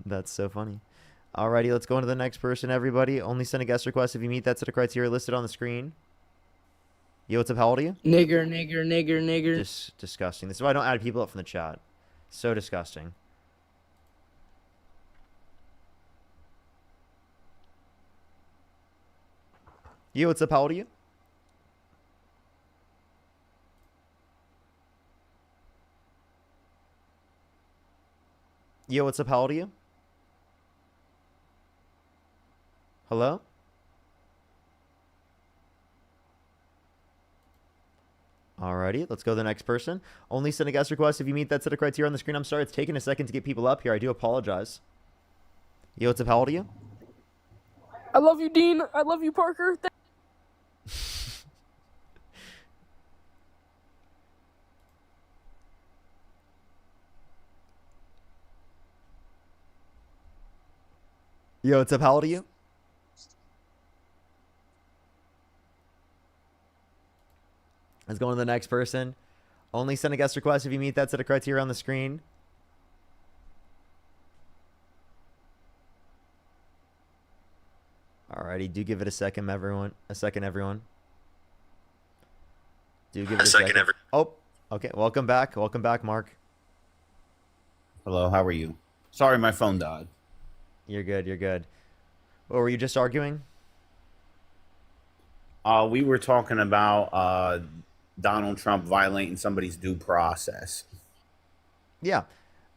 That's so funny. Alrighty, let's go on to the next person, everybody. Only send a guest request if you meet that set of criteria listed on the screen. Yo, what's up? How old are you? Nigger. Disgusting. This is why I don't add people up from the chat. So disgusting. Yo, what's up? How old are you? Yo, what's up? How old are you? Hello? Alrighty, let's go to the next person. Only send a guest request if you meet that set of criteria on the screen. I'm sorry, it's taking a second to get people up here. I do apologize. Yo, what's up? How old are you? I love you, Dean. I love you, Parker. Yo, what's up? How old are you? Let's go on to the next person. Only send a guest request if you meet that set of criteria on the screen. Alrighty, do give it a second, everyone. Do give it a second. Oh, okay. Welcome back. Welcome back, Mark. Hello, how are you? Sorry, my phone died. You're good. You're good. What were you just arguing? We were talking about Donald Trump violating somebody's due process. Yeah.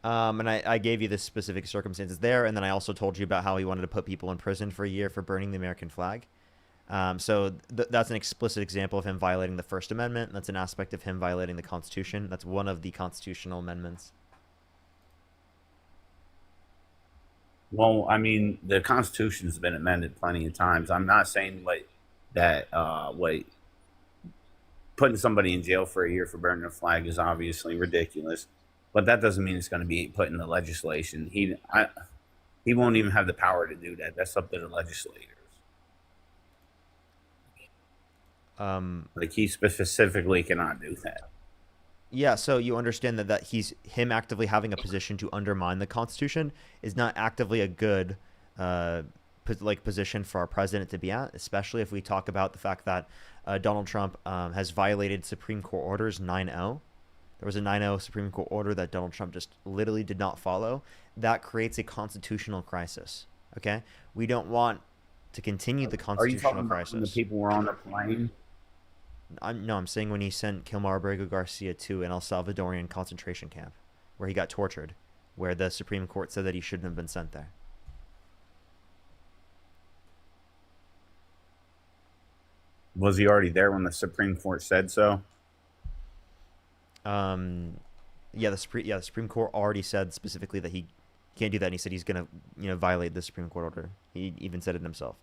And I gave you the specific circumstances there, and then I also told you about how he wanted to put people in prison for a year for burning the American flag. So that's an explicit example of him violating the First Amendment. That's an aspect of him violating the Constitution. That's one of the constitutional amendments. Well, I mean, the Constitution's been amended plenty of times. I'm not saying putting somebody in jail for a year for burning a flag is obviously ridiculous, but that doesn't mean it's going to be put in the legislation. He won't even have the power to do that. That's up to the legislators. He specifically cannot do that. Yeah, so you understand that him actively having a position to undermine the Constitution is not actively a good position for our president to be at, especially if we talk about the fact that Donald Trump has violated Supreme Court orders 9-0. There was a 9-0 Supreme Court order that Donald Trump just literally did not follow. That creates a constitutional crisis. Okay, we don't want to continue the constitutional crisis. When the people were on the plane? I'm saying when he sent Kilmar Abrego Garcia to an El Salvadorian concentration camp where he got tortured, where the Supreme Court said that he shouldn't have been sent there. Was he already there when the Supreme Court said so? Yeah, the Supreme Court already said specifically that he can't do that, and he said he's gonna, violate the Supreme Court order. He even said it himself.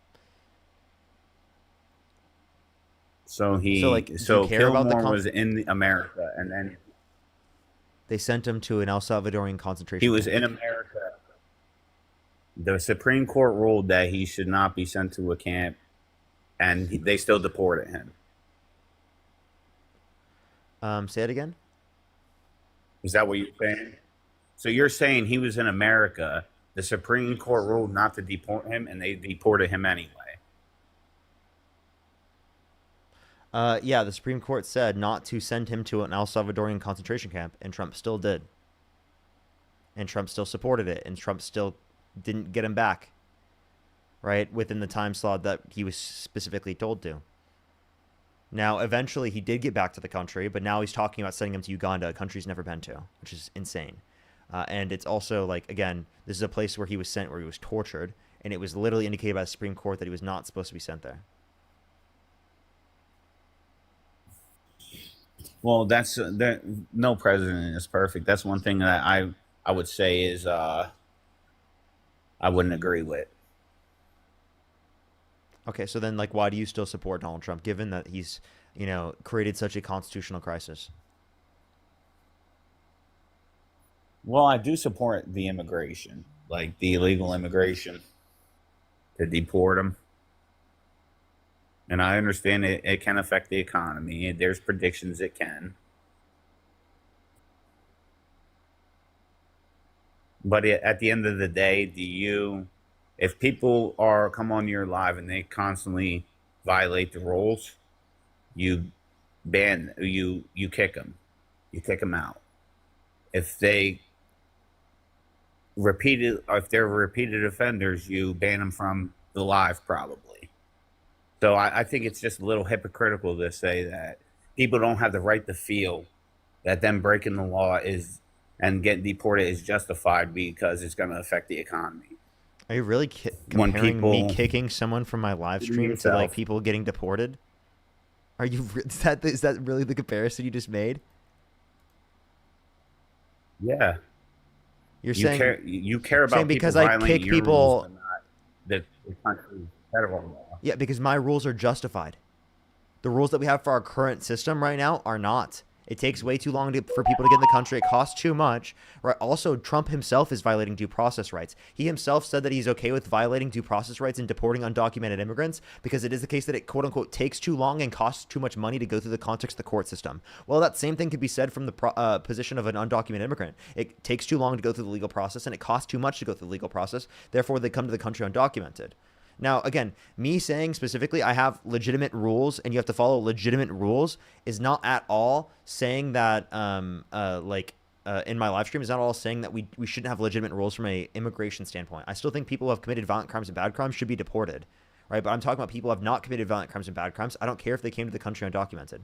So Kilmore was in America, and then they sent him to an El Salvadorian concentration camp. He was in America. The Supreme Court ruled that he should not be sent to a camp, and they still deported him. Say it again. Is that what you're saying? So you're saying he was in America, the Supreme Court ruled not to deport him, and they deported him anyway. Yeah, the Supreme Court said not to send him to an El Salvadorian concentration camp, and Trump still did. and Trump still supported it, and Trump still didn't get him back, right, within the time slot that he was specifically told to. Now, eventually, he did get back to the country, but now he's talking about sending him to Uganda, a country he's never been to, which is insane. And it's also like, again, this is a place where he was sent, where he was tortured, and it was literally indicated by the Supreme Court that he was not supposed to be sent there. Well, that's no president is perfect. That's one thing that I would say is I wouldn't agree with. Okay, so then, like, why do you still support Donald Trump, given that he's, you know, created such a constitutional crisis? Well, I do support the immigration, like the illegal immigration, to deport them. And I understand it can affect the economy. There's predictions it can. But at the end of the day, if people come on your live and they constantly violate the rules, you kick them. You kick them out. If they're repeated offenders, you ban them from the live probably. So I think it's just a little hypocritical to say that people don't have the right to feel that them breaking the law and getting deported is justified because it's going to affect the economy. Are you really comparing me kicking someone from my live stream to like people getting deported? Are you? Is that really the comparison you just made? Yeah. You're saying you care about because people I kick your people. rules, but not that the country's federal law. Yeah, because my rules are justified. The rules that we have for our current system right now are not. It takes way too long for people to get in the country. It costs too much. Right? Also, Trump himself is violating due process rights. He himself said that he's okay with violating due process rights and deporting undocumented immigrants because it is the case that it, quote unquote, takes too long and costs too much money to go through the context of the court system. Well, that same thing could be said from the position of an undocumented immigrant. It takes too long to go through the legal process and it costs too much to go through the legal process. Therefore, they come to the country undocumented. Now, again, me saying specifically I have legitimate rules and you have to follow legitimate rules is not at all saying that, in my live stream, is not at all saying that we shouldn't have legitimate rules from an immigration standpoint. I still think people who have committed violent crimes and bad crimes should be deported, right? But I'm talking about people who have not committed violent crimes and bad crimes. I don't care if they came to the country undocumented.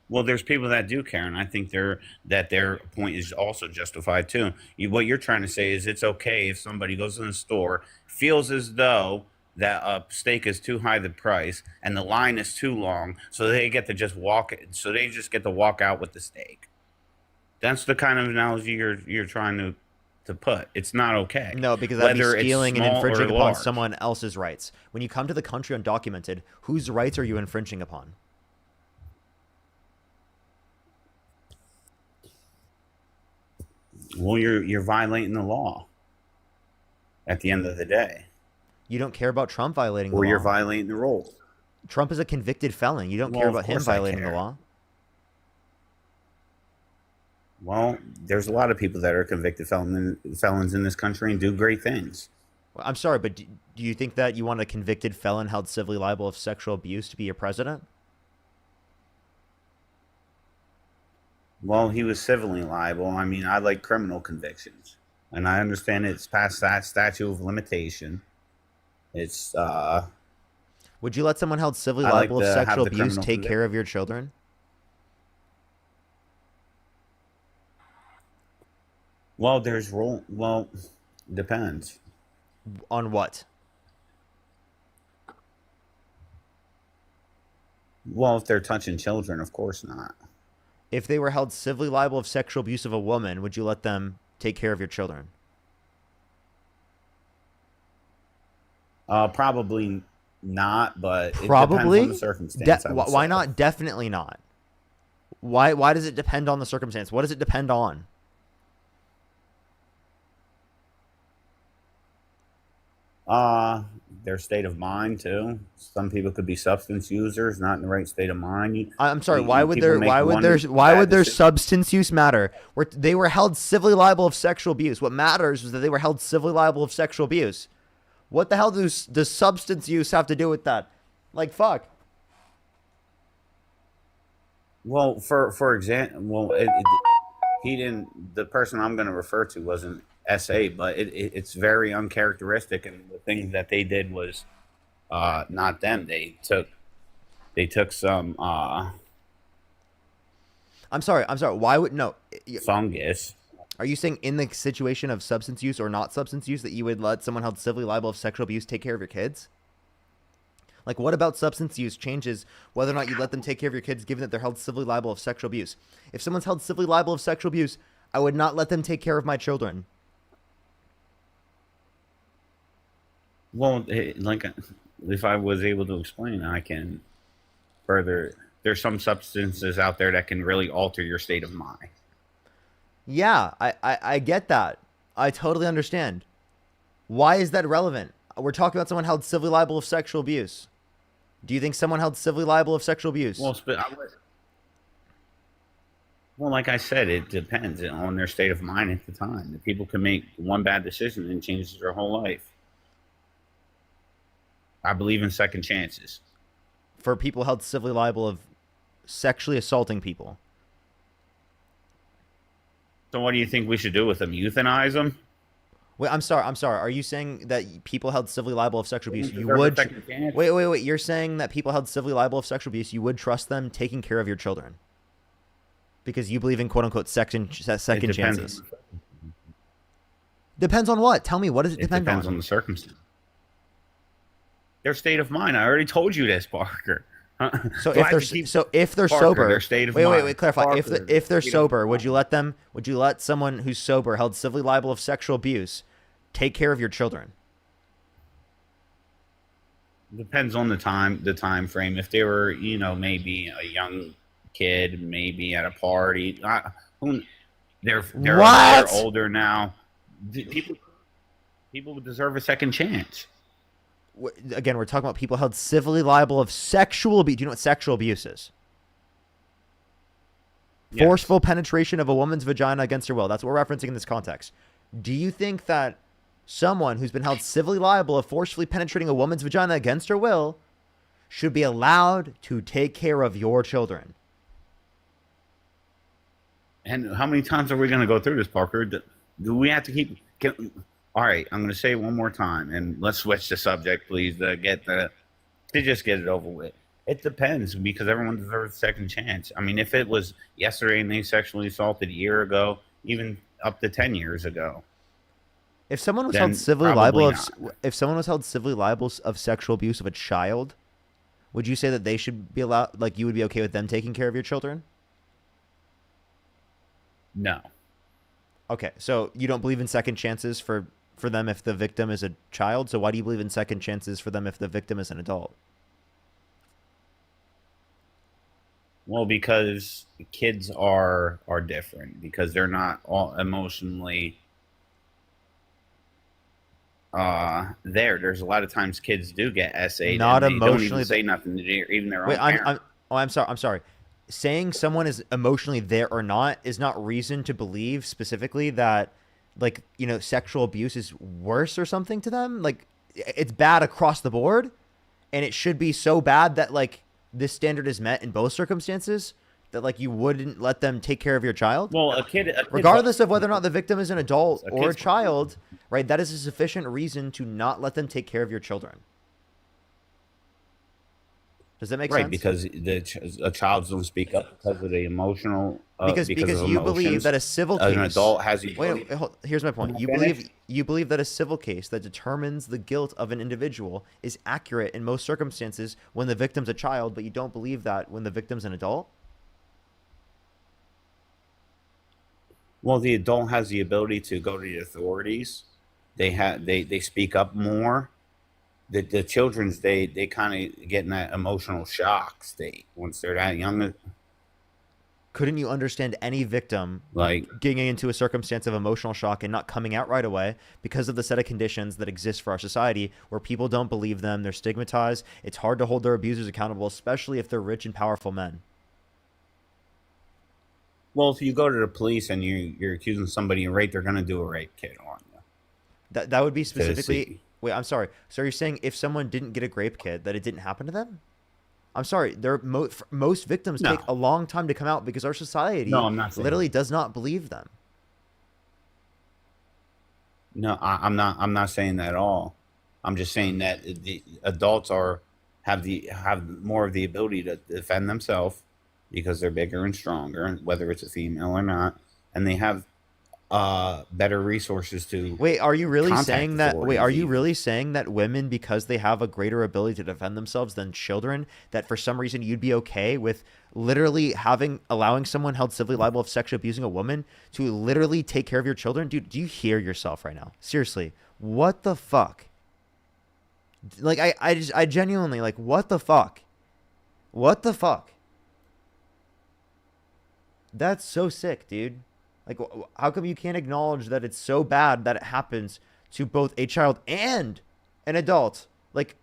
Well, there's people that do care, and I think their point is also justified too. What you're trying to say is it's okay if somebody goes in the store, feels as though that a steak is too high the price and the line is too long, so they get to just walk out with the steak. That's the kind of analogy you're trying to put. It's not okay. No, because that'd be stealing and infringing upon large. someone else's rights. When you come to the country undocumented, whose rights are you infringing upon? Well, you're violating the law at the end of the day. You don't care about Trump violating the law. Or you're violating the rules. Trump is a convicted felon. You don't care about him violating the law. Well, there's a lot of people that are convicted felons in this country and do great things. I'm sorry, but do you think that you want a convicted felon held civilly liable of sexual abuse to be your president? Well, he was civilly liable. I mean, I like criminal convictions. And I understand it's past that statute of limitation. It's Would you let someone held civilly I like liable to of have sexual the abuse criminal take care of your children? Well, depends. On what? Well, if they're touching children, of course not. If they were held civilly liable of sexual abuse of a woman, would you let them take care of your children? Probably not, but Probably? it depends on the circumstance. Why not? Definitely not. Why does it depend on the circumstance? What does it depend on? Their state of mind too. Some people could be substance users, not in the right state of mind. I'm sorry. Why would their substance use matter? They were held civilly liable of sexual abuse. What matters is that they were held civilly liable of sexual abuse. What the hell does substance use have to do with that? Like, fuck. Well, for example, he didn't. The person I'm going to refer to wasn't SA, but it's very uncharacteristic, and the thing that they did was not them. They took some I'm sorry. Why would no fungus. Are you saying in the situation of substance use or not substance use that you would let someone held civilly liable of sexual abuse take care of your kids? Like, what about substance use changes whether or not you let them take care of your kids, given that they're held civilly liable of sexual abuse? If someone's held civilly liable of sexual abuse, I would not let them take care of my children. Well, like, if I was able to explain, I can further. There's some substances out there that can really alter your state of mind. Yeah, I get that. I totally understand. Why is that relevant? We're talking about someone held civilly liable of sexual abuse. Do you think someone held civilly liable of sexual abuse? Well, like I said, it depends on their state of mind at the time. People can make one bad decision and change their whole life. I believe in second chances. For people held civilly liable of sexually assaulting people. So what do you think we should do with them? Euthanize them? Wait, I'm sorry. Are you saying that people held civilly liable of sexual abuse, you Deserve a would... second chance? Wait. You're saying that people held civilly liable of sexual abuse, you would trust them taking care of your children? Because you believe in quote-unquote second chances. Depends on what? Tell me, what does it depend on? It depends on the circumstance. Their state of mind. I already told you this, Parker. So if they're sober, their state of wait, mind. clarify. Parker, If they're sober, would you let someone who's sober, held civilly liable of sexual abuse, take care of your children? Depends on the time frame. If they were, maybe a young kid, maybe at a party, they're older now. People deserve a second chance. Again, we're talking about people held civilly liable of sexual abuse. Do you know what sexual abuse is? Yes. Forceful penetration of a woman's vagina against her will. That's what we're referencing in this context. Do you think that someone who's been held civilly liable of forcefully penetrating a woman's vagina against her will should be allowed to take care of your children? And how many times are we going to go through this, Parker? Do we have to keep... All right, I'm going to say it one more time, and let's switch the subject, please, to just get it over with. It depends, because everyone deserves a second chance. I mean, if it was yesterday and they sexually assaulted a year ago, even up to 10 years ago. If someone was held civilly liable of sexual abuse of a child, would you say that they should be allowed, like you would be okay with them taking care of your children? No. Okay, so you don't believe in second chances for them if the victim is a child, so why do you believe in second chances for them if the victim is an adult? Well, because kids are different, because they're not all emotionally there. There's a lot of times kids do get SA'd not and they emotionally don't even say nothing to even their own parent. I'm sorry. Saying someone is emotionally there or not is not reason to believe specifically that, like, sexual abuse is worse or something to them. Like, it's bad across the board, and it should be so bad that, like, this standard is met in both circumstances, that, like, you wouldn't let them take care of your child. Well, a kid regardless of whether or not the victim is an adult or a child, right? That is a sufficient reason to not let them take care of your children. Does that make sense? Right, because a child doesn't speak up because of the emotional. Because you believe that a civil case, an adult has the ability. Wait, here's my point. You believe that a civil case that determines the guilt of an individual is accurate in most circumstances when the victim's a child, but you don't believe that when the victim's an adult? Well, the adult has the ability to go to the authorities. They speak up more. The children's they kind of get in that emotional shock state once they're that young. Couldn't you understand any victim getting into a circumstance of emotional shock and not coming out right away because of the set of conditions that exist for our society where people don't believe them, they're stigmatized, it's hard to hold their abusers accountable, especially if they're rich and powerful men? Well, if you go to the police and you're accusing somebody of rape, they're going to do a rape kit on you. That would be specifically... Wait, I'm sorry. So you're saying if someone didn't get a rape kit, that it didn't happen to them? I'm sorry, most victims No. take a long time to come out because our society No, I'm not saying literally that. does not believe them. No, I'm not. I'm not saying that at all. I'm just saying that the adults have more of the ability to defend themselves because they're bigger and stronger, whether it's a female or not, and they have better resources to. Wait, are you really contact saying that? Wait, are authorities you even. really saying that women, because they have a greater ability to defend themselves than children, that for some reason you'd be okay with literally allowing someone held civilly liable of sexually abusing a woman to literally take care of your children? Dude, do you hear yourself right now? Seriously, what the fuck? Like, I genuinely, like, what the fuck? What the fuck? That's so sick, dude. Like, how come you can't acknowledge that it's so bad that it happens to both a child and an adult? Like,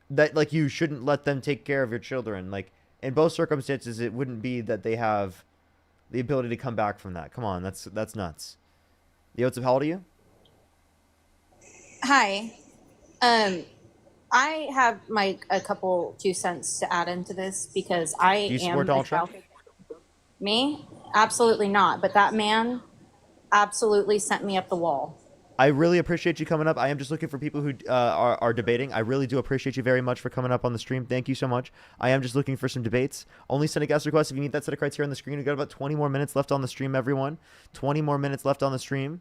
that, like, you shouldn't let them take care of your children. Like, in both circumstances, it wouldn't be that they have the ability to come back from that. Come on, that's nuts. Yo, what's up? How old are you? Hi. I have a couple 2 cents to add into this because I Do you am support Donald Trump? Me? Absolutely not. But that man absolutely sent me up the wall. I really appreciate you coming up. I am just looking for people who are debating. I really do appreciate you very much for coming up on the stream. Thank you so much. I am just looking for some debates. Only send a guest request if you meet that set of criteria on the screen. We've got about 20 more minutes left on the stream, everyone. 20 more minutes left on the stream.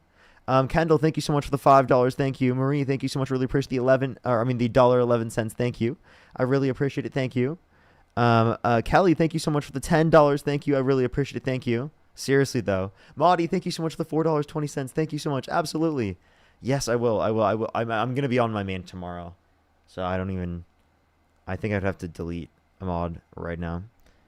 Kendall, thank you so much for the $5. Thank you. Marie, thank you so much. Really appreciate the $1.11. Thank you. I really appreciate it. Thank you. Kelly, thank you so much for the $10. Thank you. I really appreciate it. Thank you. Seriously though. Maudie, thank you so much for the $4.20. Thank you so much. Absolutely. Yes, I will. I'm going to be on my main tomorrow. So I think I'd have to delete Ahmad right now.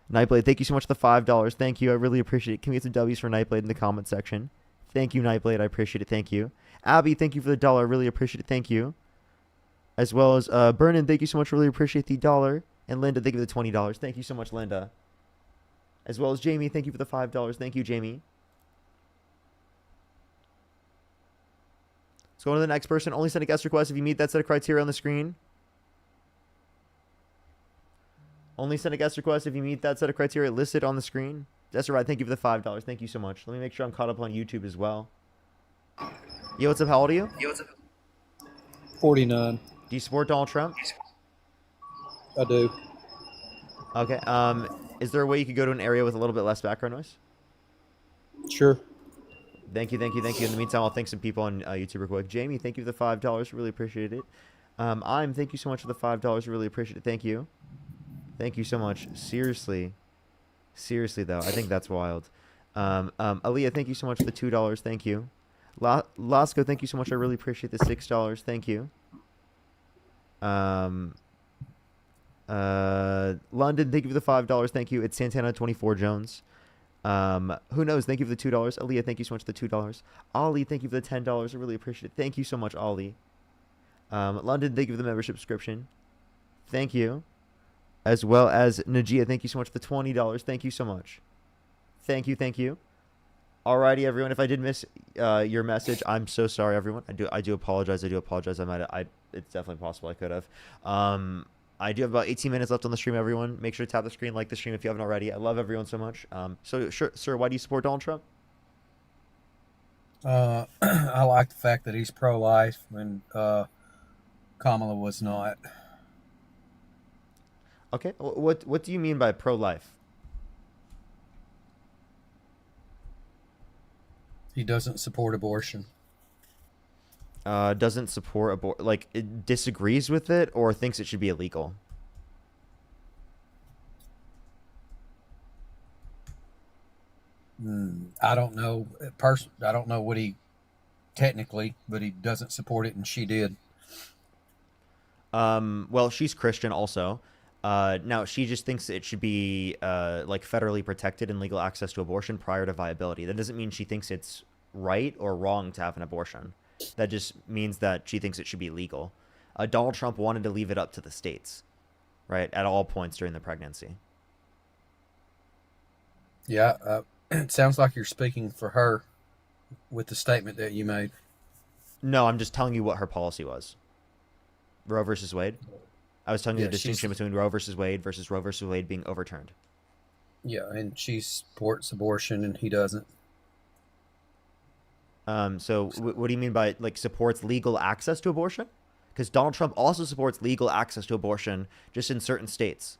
Nightblade, thank you so much for the $5. Thank you. I really appreciate it. Can we get some W's for Nightblade in the comment section? Thank you, Nightblade. I appreciate it. Thank you. Abby, thank you for the $1. I really appreciate it. Thank you. As well as Vernon, thank you so much. Really appreciate the $1. And Linda, thank you for the $20. Thank you so much, Linda. As well as Jamie, thank you for the $5. Thank you, Jamie. Let's go on to the next person. Only send a guest request if you meet that set of criteria on the screen. Only send a guest request if you meet that set of criteria listed on the screen. That's right. Thank you for the $5. Thank you so much. Let me make sure I'm caught up on YouTube as well. Yo, what's up? How old are you? 49. Do you support Donald Trump? I do. Okay. Is there a way you could go to an area with a little bit less background noise? Sure. Thank you. In the meantime, I'll thank some people on YouTube real quick. Jamie, thank you for the $5. Really appreciate it. Thank you so much for the $5. Really appreciate it. Thank you. Thank you so much. Seriously though, I think that's wild. Aaliyah, thank you so much for the $2. Thank you. Lasco, thank you so much. I really appreciate the $6. Thank you. London, thank you for the $5. Thank you. It's Santana 24 Jones. Who knows? Thank you for the $2. Aaliyah, thank you so much for the $2. Ollie, thank you for the $10. I really appreciate it. Thank you so much, Ollie. London, thank you for the membership subscription. Thank you. As well as Najia, thank you so much for the $20. Thank you so much. Thank you. Alrighty, everyone. If I did miss your message, I'm so sorry, everyone. I do apologize. It's definitely possible I could have. I do have about 18 minutes left on the stream, everyone. Make sure to tap the screen, like the stream if you haven't already. I love everyone so much. Sir, why do you support Donald Trump? I like the fact that he's pro-life when Kamala was not. Okay, what do you mean by pro-life? He doesn't support abortion. Doesn't support like it disagrees with it or thinks it should be illegal? I don't know. I don't know what he technically, but he doesn't support it, and she did. Well, she's Christian also. Now she just thinks it should be like federally protected and legal access to abortion prior to viability. That doesn't mean she thinks it's right or wrong to have an abortion. That just means that she thinks it should be legal. Donald Trump wanted to leave it up to the states, right, at all points during the pregnancy. Yeah, it sounds like you're speaking for her with the statement that you made. No, I'm just telling you what her policy was. Roe versus Wade. I was telling you Yeah, the distinction between Roe versus Roe versus Wade being overturned. Yeah, and she supports abortion and he doesn't. So what do you mean by like supports legal access to abortion? Because Donald Trump also supports legal access to abortion, just in certain states.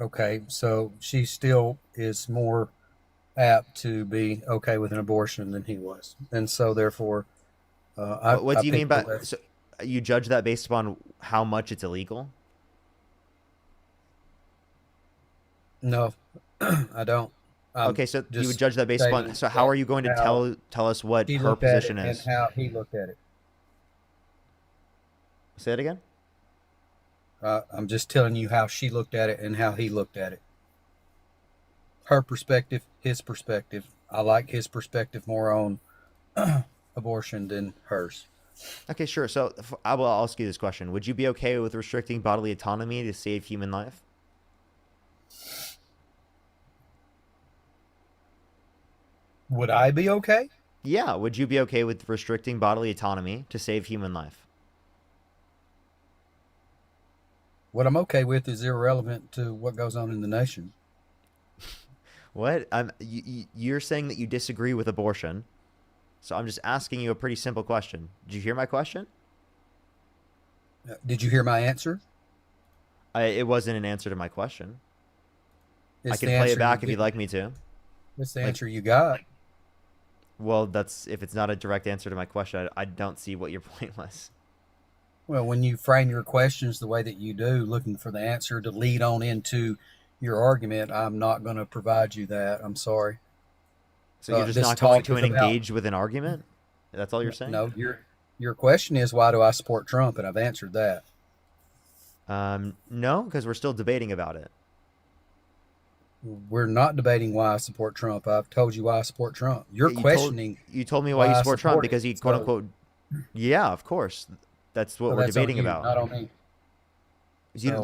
Okay, so she still is more apt to be okay with an abortion than he was, and so therefore, What do you mean by picked the so you judge that based upon how much it's illegal? No, I don't. Okay, so you would just judge that based upon. saying So how are you going to how tell us what he her looked at position it is? and how he looked at it. Say it again. I'm just telling you how she looked at it and how he looked at it. Her perspective, his perspective. I like his perspective more on abortion than hers. Okay, sure. So I will ask you this question: would you be okay with restricting bodily autonomy to save human life? Would I be okay? Yeah. Would you be okay with restricting bodily autonomy to save human life? What I'm okay with is irrelevant to what goes on in the nation. What? You're saying that you disagree with abortion. So I'm just asking you a pretty simple question. Did you hear my question? Did you hear my answer? It wasn't an answer to my question. I It's can the play answer it back you if you'd get- like me to. It's the Like- answer you got. Well, that's if it's not a direct answer to my question, I don't see what your point was. Well, when you frame your questions the way that you do, looking for the answer to lead on into your argument, I'm not going to provide you that. I'm sorry. So you're just This not going talk to is about- engage with an argument? That's all you're saying? No, your question is, why do I support Trump? And I've answered that. No, because we're still debating about it. We're not debating why I support Trump. I've told you why I support Trump. You're questioning. You told me why you I support Trump support because it. he quote So- unquote. Yeah, of course. That's what Well, we're that's on debating you, about. not on me. You know, So-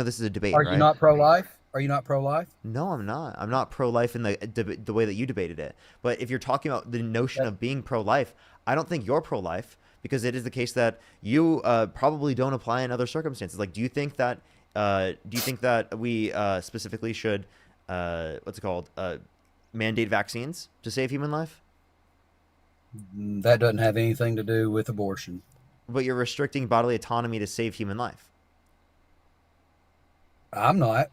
this is a debate, Are right? you not pro-life? Are you not pro-life? No, I'm not. I'm not pro-life in the way that you debated it. But if you're talking about the notion of being pro-life, I don't think you're pro-life because it is the case that you probably don't apply in other circumstances. Like, do you think that we specifically should what's it called mandate vaccines to save human life? That doesn't have anything to do with abortion. But you're restricting bodily autonomy to save human life. I'm not.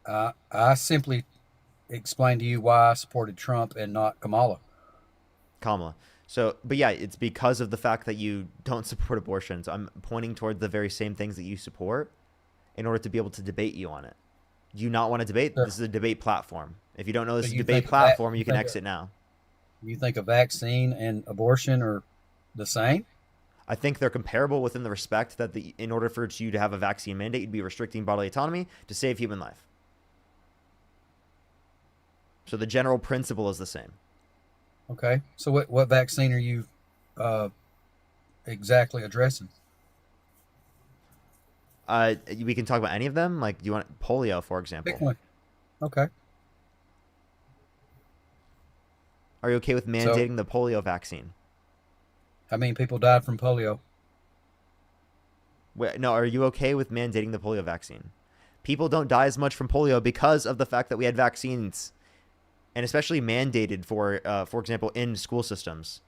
I simply explained to you why I supported Trump and not Kamala. So, but yeah, it's because of the fact that you don't support abortion. So I'm pointing toward the very same things that you support in order to be able to debate you on it. Do you not want to debate? Sure. This is a debate platform. If you don't know this So is a you debate think platform, that- you can think exit now. You think a vaccine and abortion are the same? I think they're comparable within the respect that in order for you to have a vaccine mandate, you'd be restricting bodily autonomy to save human life. So the general principle is the same. Okay. So what vaccine are you exactly addressing? We can talk about any of them. Like, do you want polio, for example? Pick one. Okay. Are you okay with mandating the polio vaccine? How many people died from polio? Wait, no, are you okay with mandating the polio vaccine? People don't die as much from polio because of the fact that we had vaccines, and especially mandated for example, in school systems.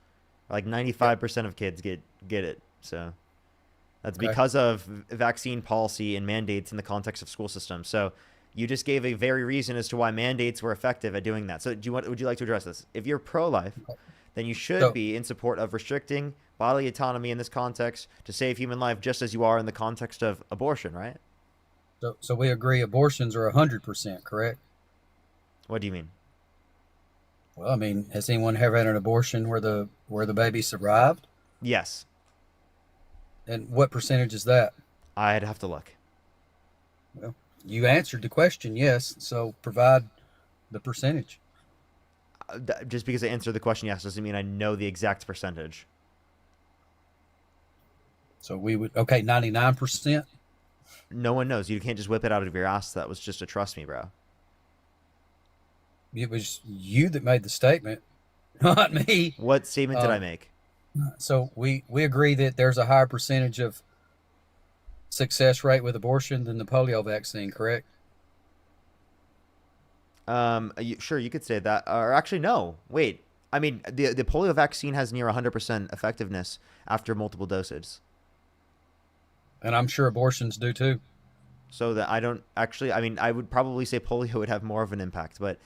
Like 95% of kids get it. So that's Okay. because of vaccine policy and mandates in the context of school systems. So you just gave a very reason as to why mandates were effective at doing that. So would you like to address this? If you're pro-life, then you should be in support of restricting bodily autonomy in this context to save human life, just as you are in the context of abortion, right? So we agree abortions are 100%, correct? What do you mean? Well, I mean, has anyone ever had an abortion where the baby survived? Yes. And what percentage is that? I'd have to look. Well, you answered the question, yes. So provide the percentage. Just because I answered the question yes doesn't mean I know the exact percentage. So we would, okay, 99%? No one knows. You can't just whip it out of your ass. That was just a trust me, bro. It was you that made the statement, not me. What statement did I make? So we agree that there's a higher percentage of success rate with abortion than the polio vaccine, correct? Sure, you could say that. Or actually, no. Wait. I mean, the polio vaccine has near 100% effectiveness after multiple doses. And I'm sure abortions do too. So that I don't actually. I mean, I would probably say polio would have more of an impact. But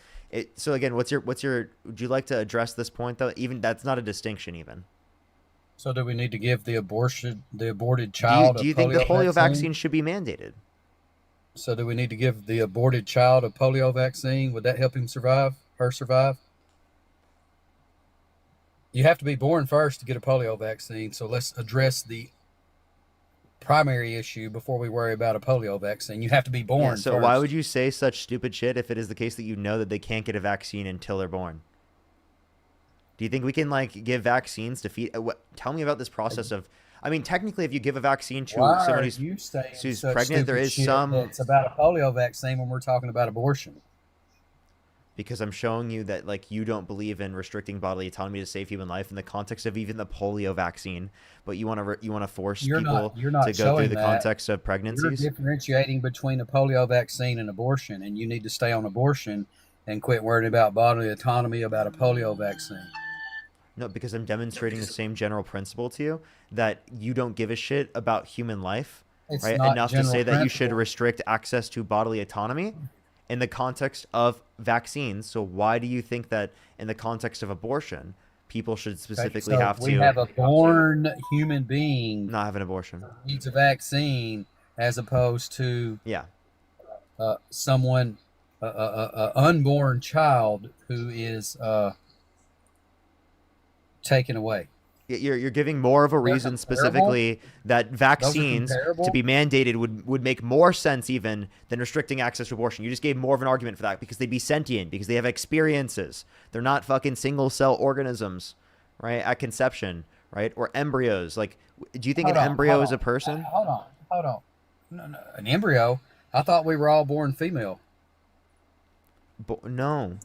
so again, what's your? Would you like to address this point though? Even that's not a distinction. Even. So do we need to give the aborted child? Do you think the polio vaccine should be mandated? So do we need to give the aborted child a polio vaccine? Would that help him survive? Her survive? You have to be born first to get a polio vaccine. So let's address the primary issue before we worry about a polio vaccine. You have to be born so first. Why would you say such stupid shit if it is the case that you know that they can't get a vaccine until they're born? Do you think we can like give vaccines to feed? Tell me about this process of. I mean, technically, if you give a vaccine to someone who's pregnant, there is some. It's about a polio vaccine when we're talking about abortion. Because I'm showing you that like you don't believe in restricting bodily autonomy to save human life in the context of even the polio vaccine, but you want to force people to go through the context of pregnancies. You're differentiating between a polio vaccine and abortion, and you need to stay on abortion and quit worrying about bodily autonomy about a polio vaccine. No, because I'm demonstrating the same general principle to you that you don't give a shit about human life, It's right? not Enough to say that you should principle. restrict access to bodily autonomy in the context of vaccines. So why do you think that in the context of abortion, people should specifically have to... We have a born human being not have an abortion. Needs a vaccine as opposed to someone, unborn child who is taken away. You're giving more of a reason specifically that vaccines to be mandated would make more sense even than restricting access to abortion. You just gave more of an argument for that because they'd be sentient, because they have experiences. They're not fucking single cell organisms, right? At conception, right? Or embryos. Like, do you think an embryo is a person? Hold on. No, an embryo? I thought we were all born female. No.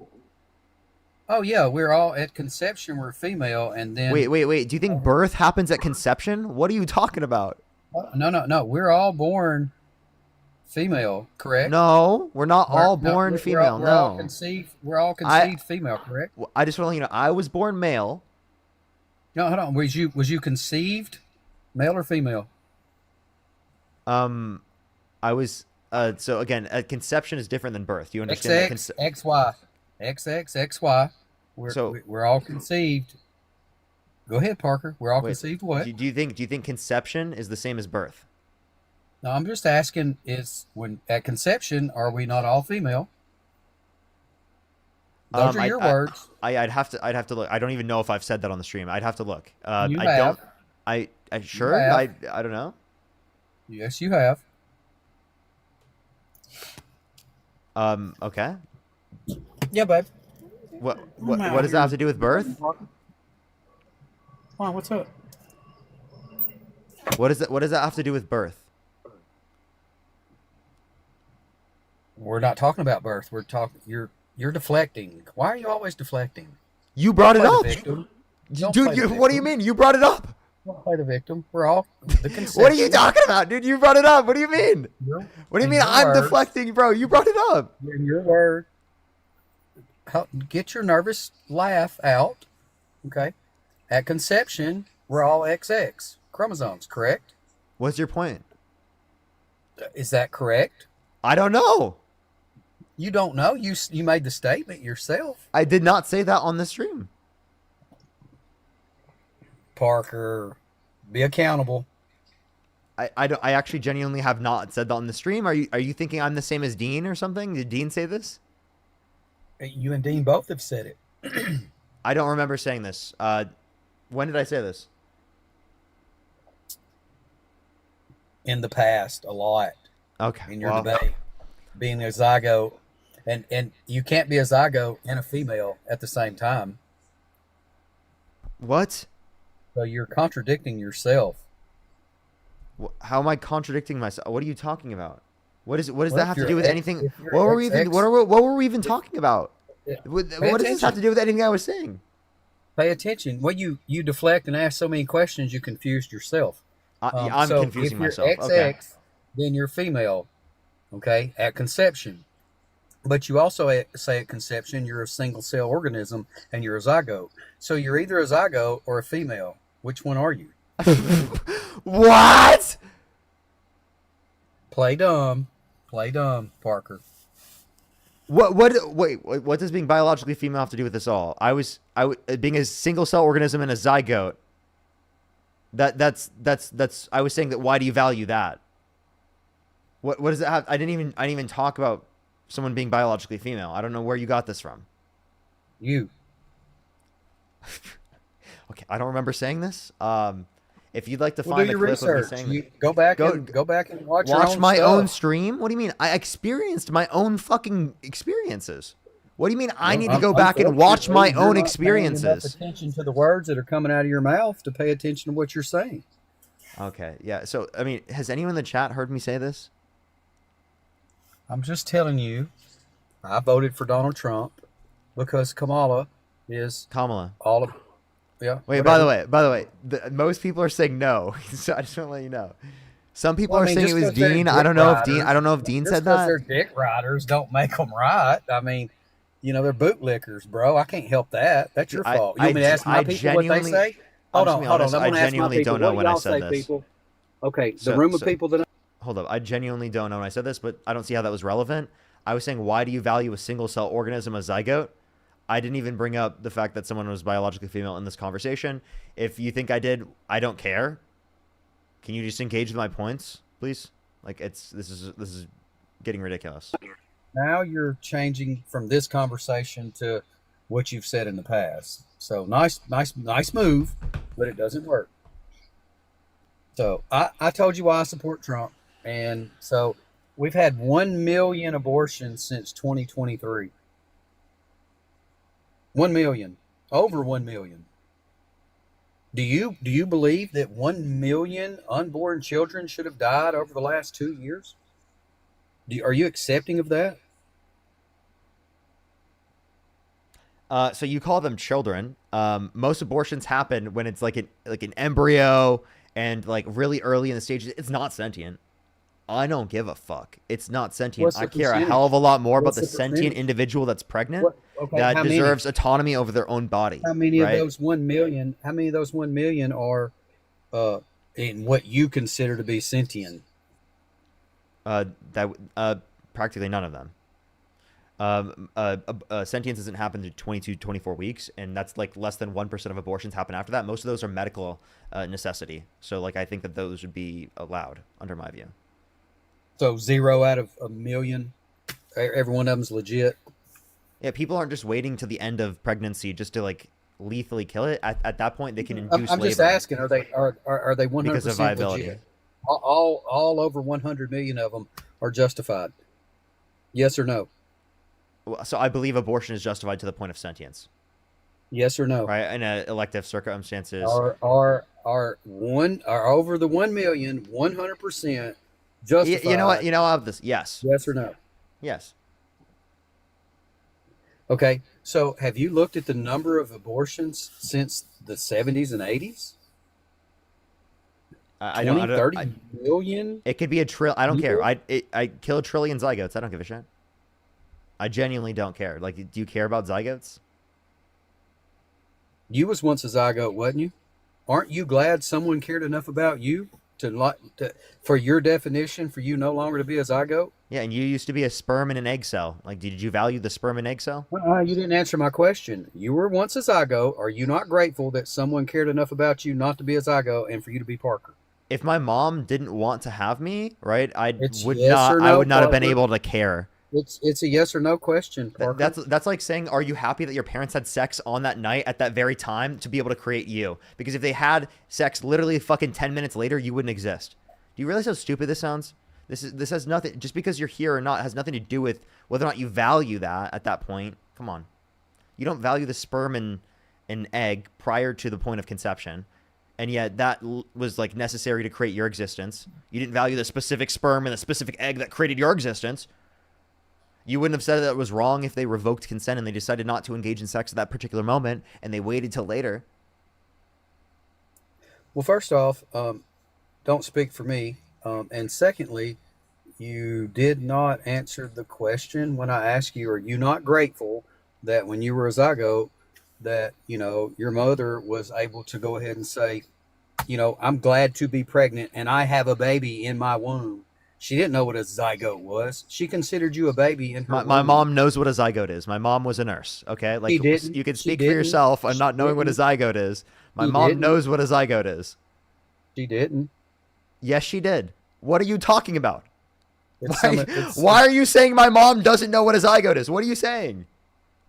Oh yeah, we're all at conception. We're female, and then wait. Do you think birth happens at conception? What are you talking about? No. We're all born female, correct? No, we're not all born female. We're all conceived. We're all conceived female, correct? I just want to let you know, I was born male. No, hold on. Was you conceived, male or female? I was. So again, conception is different than birth. Do you understand? XY. XY. We're all conceived. Go ahead, Parker. We're all conceived. What? Do you think conception is the same as birth? No, I'm just asking. Is when at conception, are we not all female? Those are your words. I'd have to look. I don't even know if I've said that on the stream. I'd have to look. I don't know. Yes, you have. Okay. Yeah, babe. What does that have to do with birth? Wow, what's up? What does that have to do with birth? We're not talking about birth. We're talking. You're deflecting. Why are you always deflecting? You brought it up, dude. What do you mean? You brought it up. Don't play the victim. We're all the conception. What are you talking about, dude? You brought it up. What do you mean? What do you mean I'm deflecting, bro? You brought it up. In your word. Get your nervous laugh out. Okay. At conception, we're all XX chromosomes, correct? What's your point? Is that correct? I don't know. You don't know? You made the statement yourself. I did not say that on the stream. Parker, be accountable. I actually genuinely have not said that on the stream. Are you thinking I'm the same as Dean or something? Did Dean say this? You and Dean both have said it. I don't remember saying this. When did I say this? In the past, a lot. Okay. In your debate, being a zygote, and you can't be a zygote and a female at the same time. What? So you're contradicting yourself. How am I contradicting myself? What are you talking about? What does that have to do with anything? What were we even talking about? What does this have to do with anything I was saying? Pay attention. Well, you deflect and ask so many questions, you confused yourself. I'm so confusing if you're myself. XX, Okay. then you're female, okay, at conception. But you also say at conception you're a single cell organism and you're a zygote. So you're either a zygote or a female. Which one are you? What? Play dumb, Parker. What does being biologically female have to do with this all? Being a single cell organism and a zygote. That's I was saying that. Why do you value that? What does it have? I didn't even talk about someone being biologically female. I don't know where you got this from. You. Okay, I don't remember saying this. If you'd like to Well, find do the your clip of me research. saying that, Go back and watch your own my stuff. own stream. What do you mean? I experienced my own fucking experiences. What do you mean? I need to go back and watch my You're own not paying experiences. enough attention to the words that are coming out of your mouth to pay attention to what you're saying. Okay, yeah. So, I mean, has anyone in the chat heard me say this? I'm just telling you, I voted for Donald Trump because Kamala is Kamala. all of, yeah. Wait, whatever. by the way, most people are saying no. So I just want to let you know. Some people Well, I are mean, saying it just was 'cause they're Dean. dick I don't know riders- if Dean just said 'cause that. they're dick riders don't make them right. I mean, they're bootlickers, bro. I can't help that. That's your fault. You want me to ask my people what they say? Hold on. I'm gonna ask my genuinely people. don't know What when do I y'all said say, this. people? Okay, the So- room of so- people that Hold up. I genuinely don't know when I said this, but I don't see how that was relevant. I was saying, why do you value a single cell organism, a zygote? I didn't even bring up the fact that someone was biologically female in this conversation. If you think I did, I don't care. Can you just engage with my points, please? Like, this is getting ridiculous. now you're changing from this conversation to what you've said in the past. So nice move, but it doesn't work. So I told you why I support Trump, and so we've had 1 million abortions since 2023. 1 million, over 1 million. Do you believe that 1 million unborn children should have died over the last 2 years? Are you accepting of that? So you call them children. Most abortions happen when it's like an embryo and like really early in the stages. It's not sentient. I don't give a fuck. It's not sentient. What's the I care a percentage? hell of a lot more about What's the the sentient percentage? individual that's pregnant Okay, that how many? deserves autonomy over their own body. How many right? of those 1 million? How many of those 1 million are in what you consider to be sentient? Practically none of them. Sentience doesn't happen to 22, 24 weeks, and that's like less than 1% of abortions happen after that. Most of those are medical necessity. So like I think that those would be allowed under my view. So 0 out of 1 million, every one of them's legit. Yeah, people aren't just waiting to the end of pregnancy just to like lethally kill it. At that point, they can induce I'm just labor asking: Are they 100% because of viability. legit? All over 100 million of them are justified. Yes or no? So I believe abortion is justified to the point of sentience. Yes or no? Right, in elective circumstances. Are over the 1 million 100% justified? You know what? You know I'll have this. Yes. Yes or no? Yes. Okay, so have you looked at the number of abortions since the 70s and 80s? I don't. 30 million? It could be a trillion. I don't care. People? I kill a trillion zygotes. I don't give a shit. I genuinely don't care. Like, do you care about zygotes? You was once a zygote, wasn't you? Aren't you glad someone cared enough about you for your definition for you no longer to be a zygote? Yeah, and you used to be a sperm and an egg cell. Like, did you value the sperm and egg cell? You didn't answer my question. You were once a zygote. Are you not grateful that someone cared enough about you not to be a zygote and for you to be Parker? If my mom didn't want to have me, right, I would yes not. or I no, would not have been Parker. able to care. It's a yes or no question, Parker. That's like saying, are you happy that your parents had sex on that night at that very time to be able to create you? Because if they had sex literally fucking 10 minutes later, you wouldn't exist. Do you realize how stupid this sounds? This has nothing. Just because you're here or not has nothing to do with whether or not you value that at that point. Come on, you don't value the sperm and egg prior to the point of conception, and yet that was like necessary to create your existence. You didn't value the specific sperm and the specific egg that created your existence. You wouldn't have said that it was wrong if they revoked consent and they decided not to engage in sex at that particular moment and they waited till later. Well, first off, don't speak for me. And secondly, you did not answer the question when I asked you, are you not grateful that when you were a zygote that, your mother was able to go ahead and say, I'm glad to be pregnant and I have a baby in my womb. She didn't know what a zygote was. She considered you a baby in her My womb. mom knows what a zygote is. My mom was a nurse. Okay, like She didn't. you can She speak for didn't. yourself on not She knowing what a didn't. zygote is. My She mom didn't. knows what a zygote is. She didn't. Yes, she did. What are you talking about? It's Why, some- it's- why are you saying my mom doesn't know what a zygote is? What are you saying?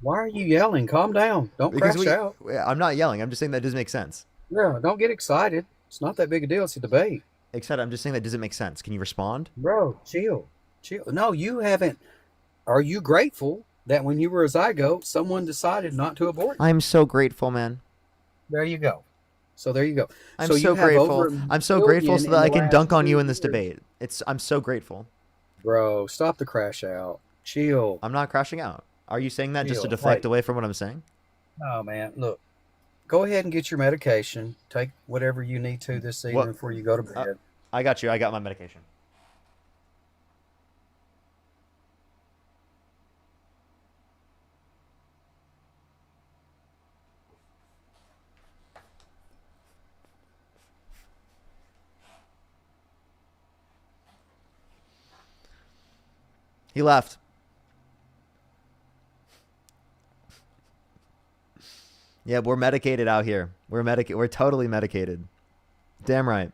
Why are you yelling? Calm down. Don't crash out. I'm not yelling. I'm just saying that doesn't make sense. Yeah, don't get excited. It's not that big a deal. It's a debate. Except I'm just saying that doesn't make sense. Can you respond? Bro, chill. No, you haven't. Are you grateful that when you were a zygote, someone decided not to abort you? I'm so grateful, man. There you go. So there you go. I'm So so you have grateful. over a I'm so grateful million so in that I the can last dunk on 2 you in this years. debate. I'm so grateful. Bro, stop the crash out. Chill. I'm not crashing out. Are you saying that just to Chill. deflect Hey. away from what I'm saying? No, man. Look, go ahead and get your medication. Take whatever you need to this evening What? before you go to bed. I got you. I got my medication. He left. Yeah, we're medicated out here. We're totally medicated. Damn right.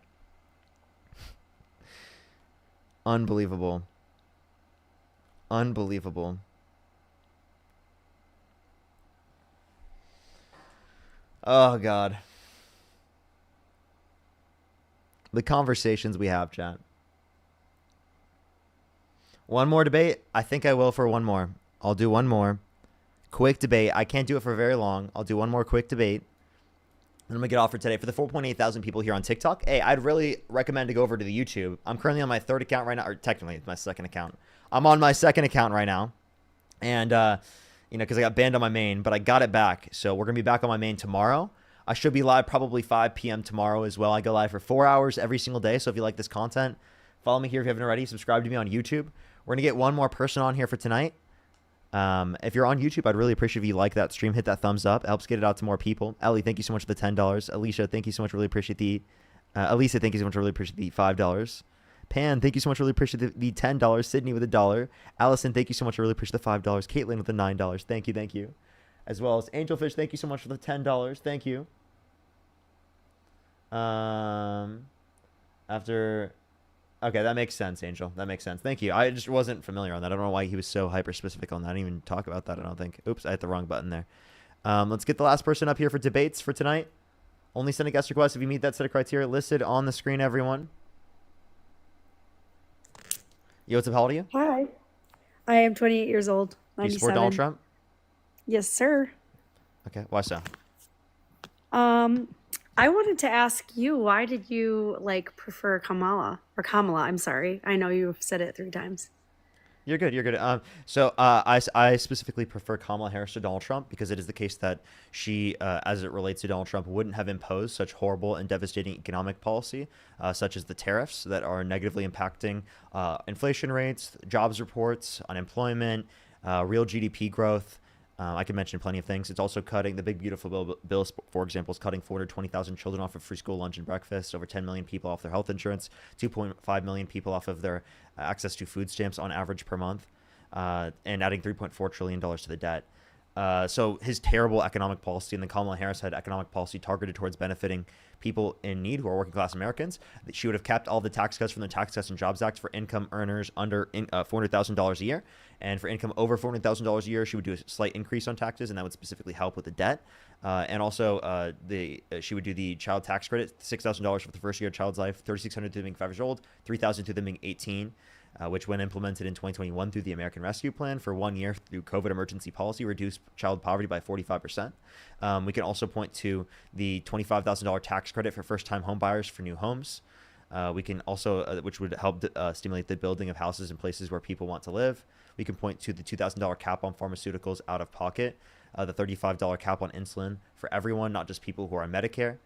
Unbelievable. Unbelievable. Oh God. The conversations we have, chat. One more debate? I think I will for one more. I'll do one more. Quick debate. I can't do it for very long. I'll do one more quick debate. And I'm going to get off for today. For the 4.8 thousand people here on TikTok, hey, I'd really recommend to go over to the YouTube. I'm currently on my third account right now, or technically it's my second account. I'm on my second account right now. And, because I got banned on my main, but I got it back. So we're going to be back on my main tomorrow. I should be live probably 5 p.m. tomorrow as well. I go live for 4 hours every single day. So if you like this content, follow me here if you haven't already. Subscribe to me on YouTube. We're going to get one more person on here for tonight. If you're on YouTube, I'd really appreciate if you like that stream, hit that thumbs up. It helps get it out to more people. Ellie, thank you so much for the $10. Alicia, thank you so much. Really appreciate the Elisa, thank you so much. Really appreciate the $5. Pan, thank you so much. Really appreciate the $10. Sydney with $1. Allison, thank you so much. Really appreciate the $5. Caitlin with the $9. Thank you. As well as Angelfish, thank you so much for the $10. Thank you. Okay, that makes sense, Angel. That makes sense. Thank you. I just wasn't familiar on that. I don't know why he was so hyper-specific on that. I didn't even talk about that, I don't think. Oops, I hit the wrong button there. Let's get the last person up here for debates for tonight. Only send a guest request if you meet that set of criteria listed on the screen, everyone. Yo, what's up? How old are you? Hi. I am 28 years old. Do you 97. support Donald Trump? Yes, sir. Okay, why so? I wanted to ask you, why did you prefer Kamala? I'm sorry. I know you've said it 3 times. You're good. I specifically prefer Kamala Harris to Donald Trump because it is the case that she, as it relates to Donald Trump, wouldn't have imposed such horrible and devastating economic policy, such as the tariffs that are negatively impacting inflation rates, jobs reports, unemployment, real GDP growth. I can mention plenty of things. It's also cutting the big beautiful bill, for example, is cutting 420,000 children off of free school lunch and breakfast, over 10 million people off their health insurance, 2.5 million people off of their access to food stamps on average per month, and adding $3.4 trillion to the debt. So his terrible economic policy, and then Kamala Harris had economic policy targeted towards benefiting people in need who are working class Americans. She would have kept all the tax cuts from the Tax Cuts and Jobs Act for income earners under $400,000 a year. And for income over $400,000 a year, she would do a slight increase on taxes, and that would specifically help with the debt. And also, she would do the child tax credit, $6,000 for the first year of child's life, $3,600 to them being 5 years old, $3,000 to them being 18. Which when implemented in 2021 through the American Rescue Plan for 1 year through COVID emergency policy, reduced child poverty by 45%. We can also point to the $25,000 tax credit for first-time home buyers for new homes. We can also, which would help stimulate the building of houses in places where people want to live. We can point to the $2,000 cap on pharmaceuticals out of pocket, the $35 cap on insulin for everyone, not just people who are on Medicare.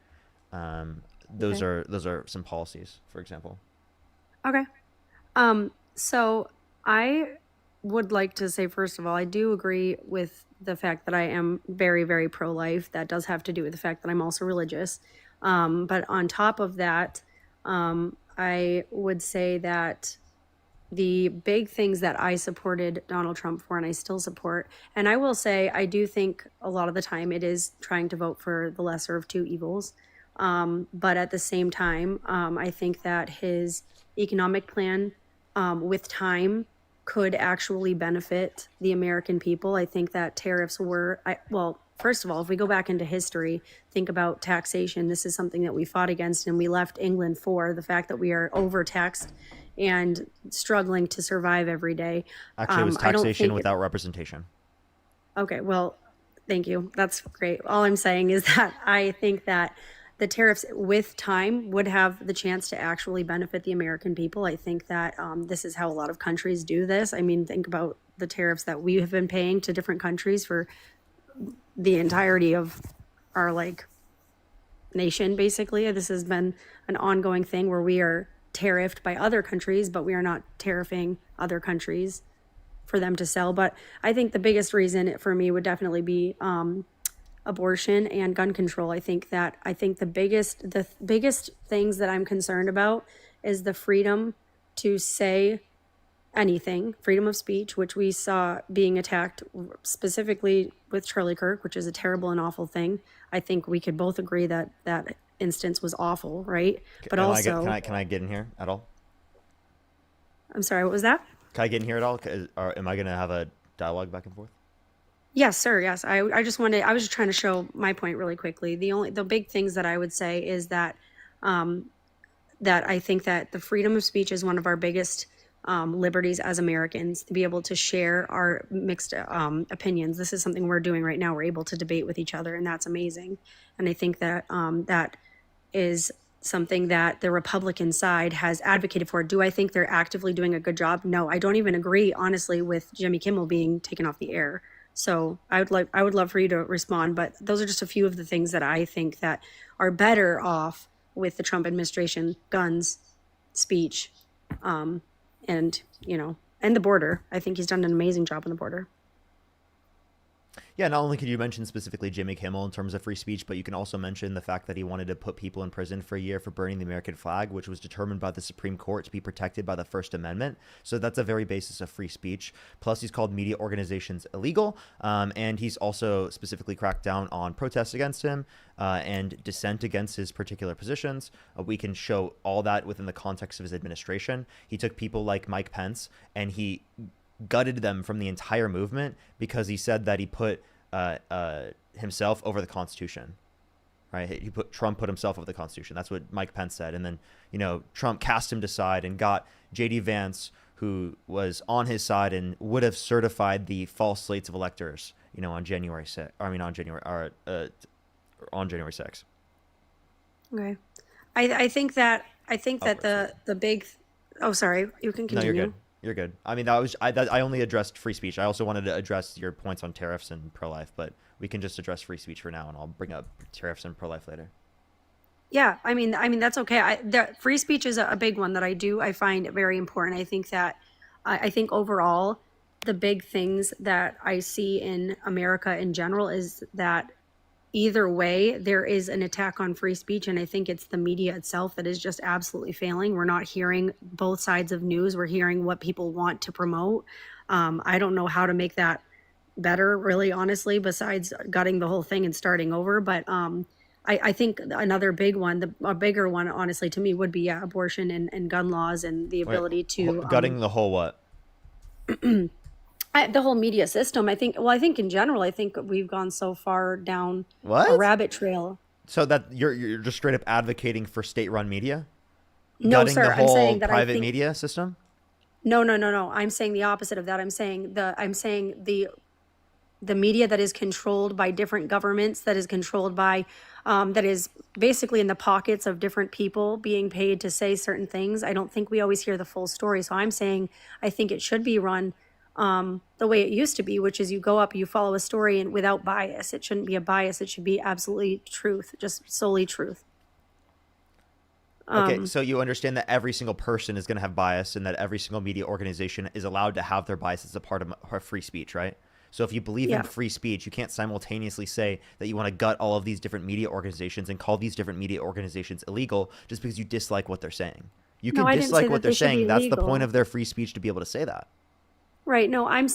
Those are some policies, for example. Okay. So I would like to say, first of all, I do agree with the fact that I am very, very pro-life. That does have to do with the fact that I'm also religious. But on top of that, I would say that the big things that I supported Donald Trump for, and I still support, and I will say, I do think a lot of the time it is trying to vote for the lesser of two evils. But at the same time, I think that his economic plan, with time, could actually benefit the American people. I think that tariffs were, well, first of all, if we go back into history, think about taxation. This is something that we fought against and we left England for, the fact that we are overtaxed and struggling to survive every day. Actually, it was I don't taxation think without representation. Okay, well, thank you. That's great. All I'm saying is that I think that the tariffs with time would have the chance to actually benefit the American people. I think that this is how a lot of countries do this. I mean, think about the tariffs that we have been paying to different countries for the entirety of our nation, basically. This has been an ongoing thing where we are tariffed by other countries, but we are not tariffing other countries for them to sell. But I think the biggest reason for me would definitely be abortion and gun control. I think the biggest things that I'm concerned about is the freedom to say anything, freedom of speech, which we saw being attacked specifically with Charlie Kirk, which is a terrible and awful thing. I think we could both agree that that instance was awful, right? But also, can I get in here at all? I'm sorry, what was that? Can I get in here at all? Or am I going to have a dialogue back and forth? Yes, sir. Yes. I was just trying to show my point really quickly. The big things that I would say is that, that I think that the freedom of speech is one of our biggest liberties as Americans, to be able to share our mixed opinions. This is something we're doing right now. We're able to debate with each other, and that's amazing. And I think that that is something that the Republican side has advocated for. Do I think they're actively doing a good job? No, I don't even agree, honestly, with Jimmy Kimmel being taken off the air. So I would love for you to respond, but those are just a few of the things that I think that are better off with the Trump administration: guns, speech, and and the border. I think he's done an amazing job on the border. Yeah, not only could you mention specifically Jimmy Kimmel in terms of free speech, but you can also mention the fact that he wanted to put people in prison for a year for burning the American flag, which was determined by the Supreme Court to be protected by the First Amendment. So that's a very basis of free speech. Plus, he's called media organizations illegal, and he's also specifically cracked down on protests against him and dissent against his particular positions. We can show all that within the context of his administration. He took people like Mike Pence and he gutted them from the entire movement because he said that he put himself over the Constitution, right? Trump put himself over the Constitution. That's what Mike Pence said. And then, Trump cast him to side and got J.D. Vance, who was on his side and would have certified the false slates of electors, on January 6th. On January 6th. Okay. I think that the big, oh, sorry, you can continue. No, you're good. You're good. I mean, I only addressed free speech. I also wanted to address your points on tariffs and pro-life, but we can just address free speech for now, and I'll bring up tariffs and pro-life later. Yeah, I mean that's okay. The free speech is a big one that I find very important. I think that I think overall the big things that I see in America in general is that either way there is an attack on free speech, and I think it's the media itself that is just absolutely failing. We're not hearing both sides of news. We're hearing what people want to promote. I don't know how to make that better, really, honestly, besides gutting the whole thing and starting over. But I think another big one, a bigger one, honestly, to me would be abortion and gun laws and the ability to gutting the whole what? The whole media system. I think in general, I think we've gone so far down a rabbit trail. So that you're just straight up advocating for state-run media? No, gutting sir. the whole I'm saying that private media system? No. I'm saying the opposite of that. I'm saying the media that is controlled by different governments, that is controlled by, that is basically in the pockets of different people being paid to say certain things. I don't think we always hear the full story. So I'm saying I think it should be run the way it used to be, which is you go up, you follow a story and without bias. It shouldn't be a bias. It should be absolutely truth, just solely truth. Okay, so you understand that every single person is going to have bias and that every single media organization is allowed to have their bias as a part of free speech, right? So if you believe in free speech, you can't simultaneously say that you want to gut all of these different media organizations and call these different media organizations illegal just because you dislike what they're saying. You can dislike what they're saying. That's the point of their free speech, to be able to say that. Right. No, I'm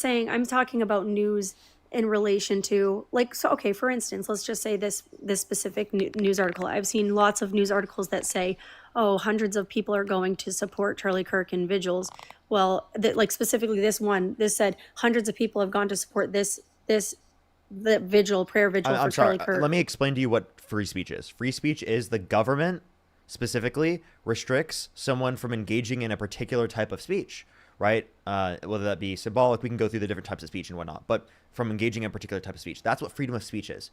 talking about news in relation to, like, so, okay, for instance, let's just say this specific news article. I've seen lots of news articles that say, oh, hundreds of people are going to support Charlie Kirk and vigils. Well, like specifically this said hundreds of people have gone to support the prayer vigil for Charlie Kirk. Let me explain to you what free speech is. Free speech is the government specifically restricts someone from engaging in a particular type of speech, right? Whether that be symbolic, we can go through the different types of speech and whatnot, but from engaging in a particular type of speech. That's what freedom of speech is.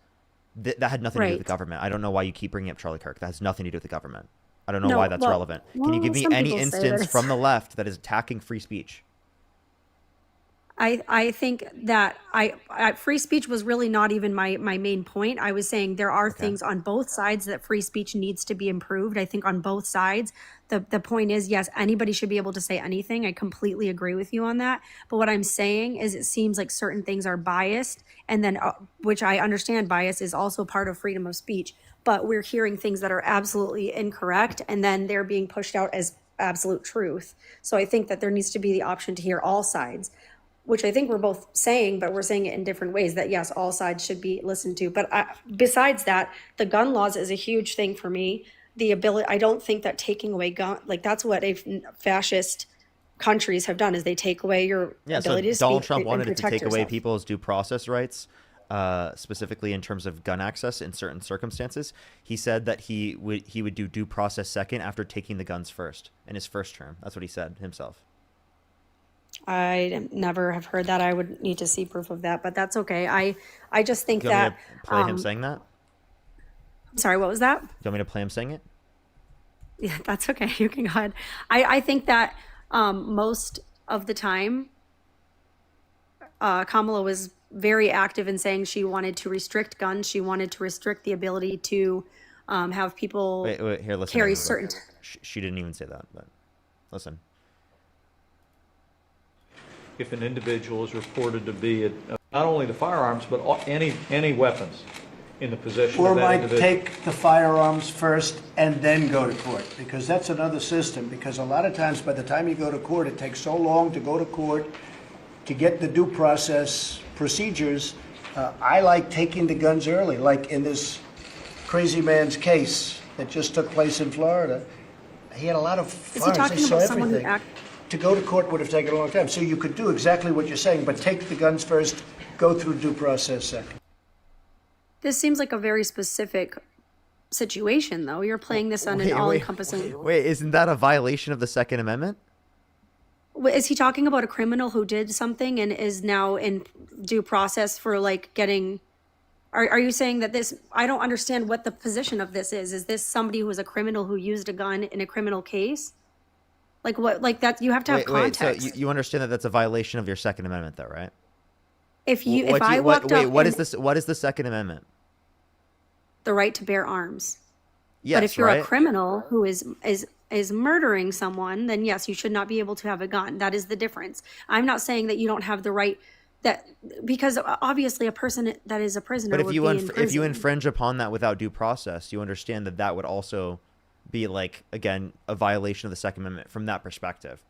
That had nothing to do with the government. I don't know why you keep bringing up Charlie Kirk. That has nothing to do with the government. I don't know why that's relevant. Can you give me any instance from the left that is attacking free speech? I think that free speech was really not even my main point. I was saying there are things on both sides that free speech needs to be improved. I think on both sides, the point is, yes, anybody should be able to say anything. I completely agree with you on that. But what I'm saying is it seems like certain things are biased, and then, which I understand bias is also part of freedom of speech, but we're hearing things that are absolutely incorrect, and then they're being pushed out as absolute truth. So I think that there needs to be the option to hear all sides, which I think we're both saying, but we're saying it in different ways, that yes, all sides should be listened to. But besides that, the gun laws is a huge thing for me. The ability, I don't think that taking away gun, like that's what fascist countries have done, is they take away your ability to speak. Donald Trump wanted to take yourself away people's due process rights, specifically in terms of gun access in certain circumstances. He said that he would do due process second after taking the guns first in his first term. That's what he said himself. I never have heard that. I would need to see proof of that, but that's okay. I just think Do you want that. me to play him saying that? I'm sorry, what was that? Do you want me to play him saying it? Yeah, that's okay. You can go ahead. I think that most of the time, Kamala was very active in saying she wanted to restrict guns. She wanted to restrict the ability to have people Wait, here, listen. carry certain. She didn't even say that, but listen. If an individual is reported to be not only the firearms, but any weapons in the possession Or of that might individual. take the firearms first and then go to court, because that's another system. Because a lot of times, by the time you go to court, it takes so long to go to court to get the due process procedures. I like taking the guns early, like in this crazy man's case that just took place in Florida. He had a lot of Is he firearms. talking They saw about someone who everything. To go to court would have taken a long time. So you could do exactly what you're saying, but take the guns first, go through due process second. This seems like a very specific situation, though. You're playing this on an all-encompassing. Wait, isn't that a violation of the Second Amendment? Is he talking about a criminal who did something and is now in due process for like getting? Are you saying that this? I don't understand what the position of this is. Is this somebody who was a criminal who used a gun in a criminal case? Like what? Like that? You have to have context. So you understand that that's a violation of your Second Amendment, though, right? If I walked up, what is this? What is the Second Amendment? The right to bear arms. Yes, but if you're right? a criminal who is murdering someone, then yes, you should not be able to have a gun. That is the difference. I'm not saying that you don't have the right, that because obviously a person that is a prisoner. But if would you be in if you prison. infringe upon that without due process, you understand that that would also be like, again, a violation of the Second Amendment from that perspective.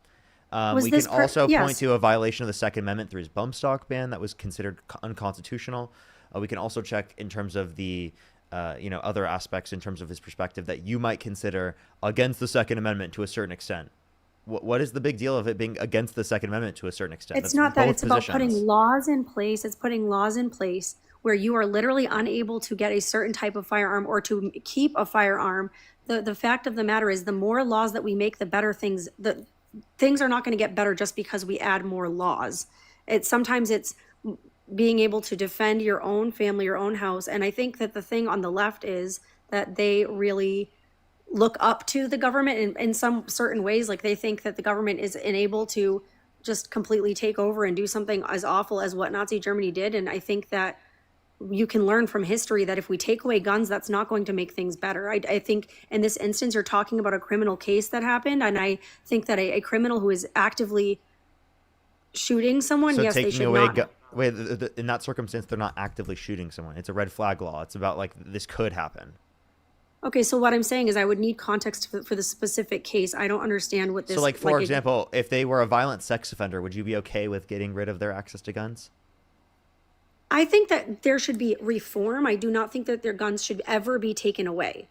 We can also point to a violation of the Second Amendment through his bump stock ban that was considered unconstitutional. We can also check in terms of the other aspects in terms of his perspective that you might consider against the Second Amendment to a certain extent. What is the big deal of it being against the Second Amendment to a certain extent? It's not that. It's about putting laws in place. It's putting laws in place where you are literally unable to get a certain type of firearm or to keep a firearm. The fact of the matter is, the more laws that we make, the better things. The things are not going to get better just because we add more laws. Sometimes it's being able to defend your own family, your own house. And I think that the thing on the left is that they really look up to the government in some certain ways. Like they think that the government is unable to just completely take over and do something as awful as what Nazi Germany did. And I think that you can learn from history that if we take away guns, that's not going to make things better. I think in this instance, you're talking about a criminal case that happened. And I think that a criminal who is actively shooting someone, So yes, they taking should away not. wait, in that circumstance, they're not actively shooting someone. It's a red flag law. It's about like this could happen. Okay, so what I'm saying is I would need context for the specific case. I don't understand what this. So like for a- example, if they were a violent sex offender, would you be okay with getting rid of their access to guns? I think that there should be reform. I do not think that their guns should ever be taken away.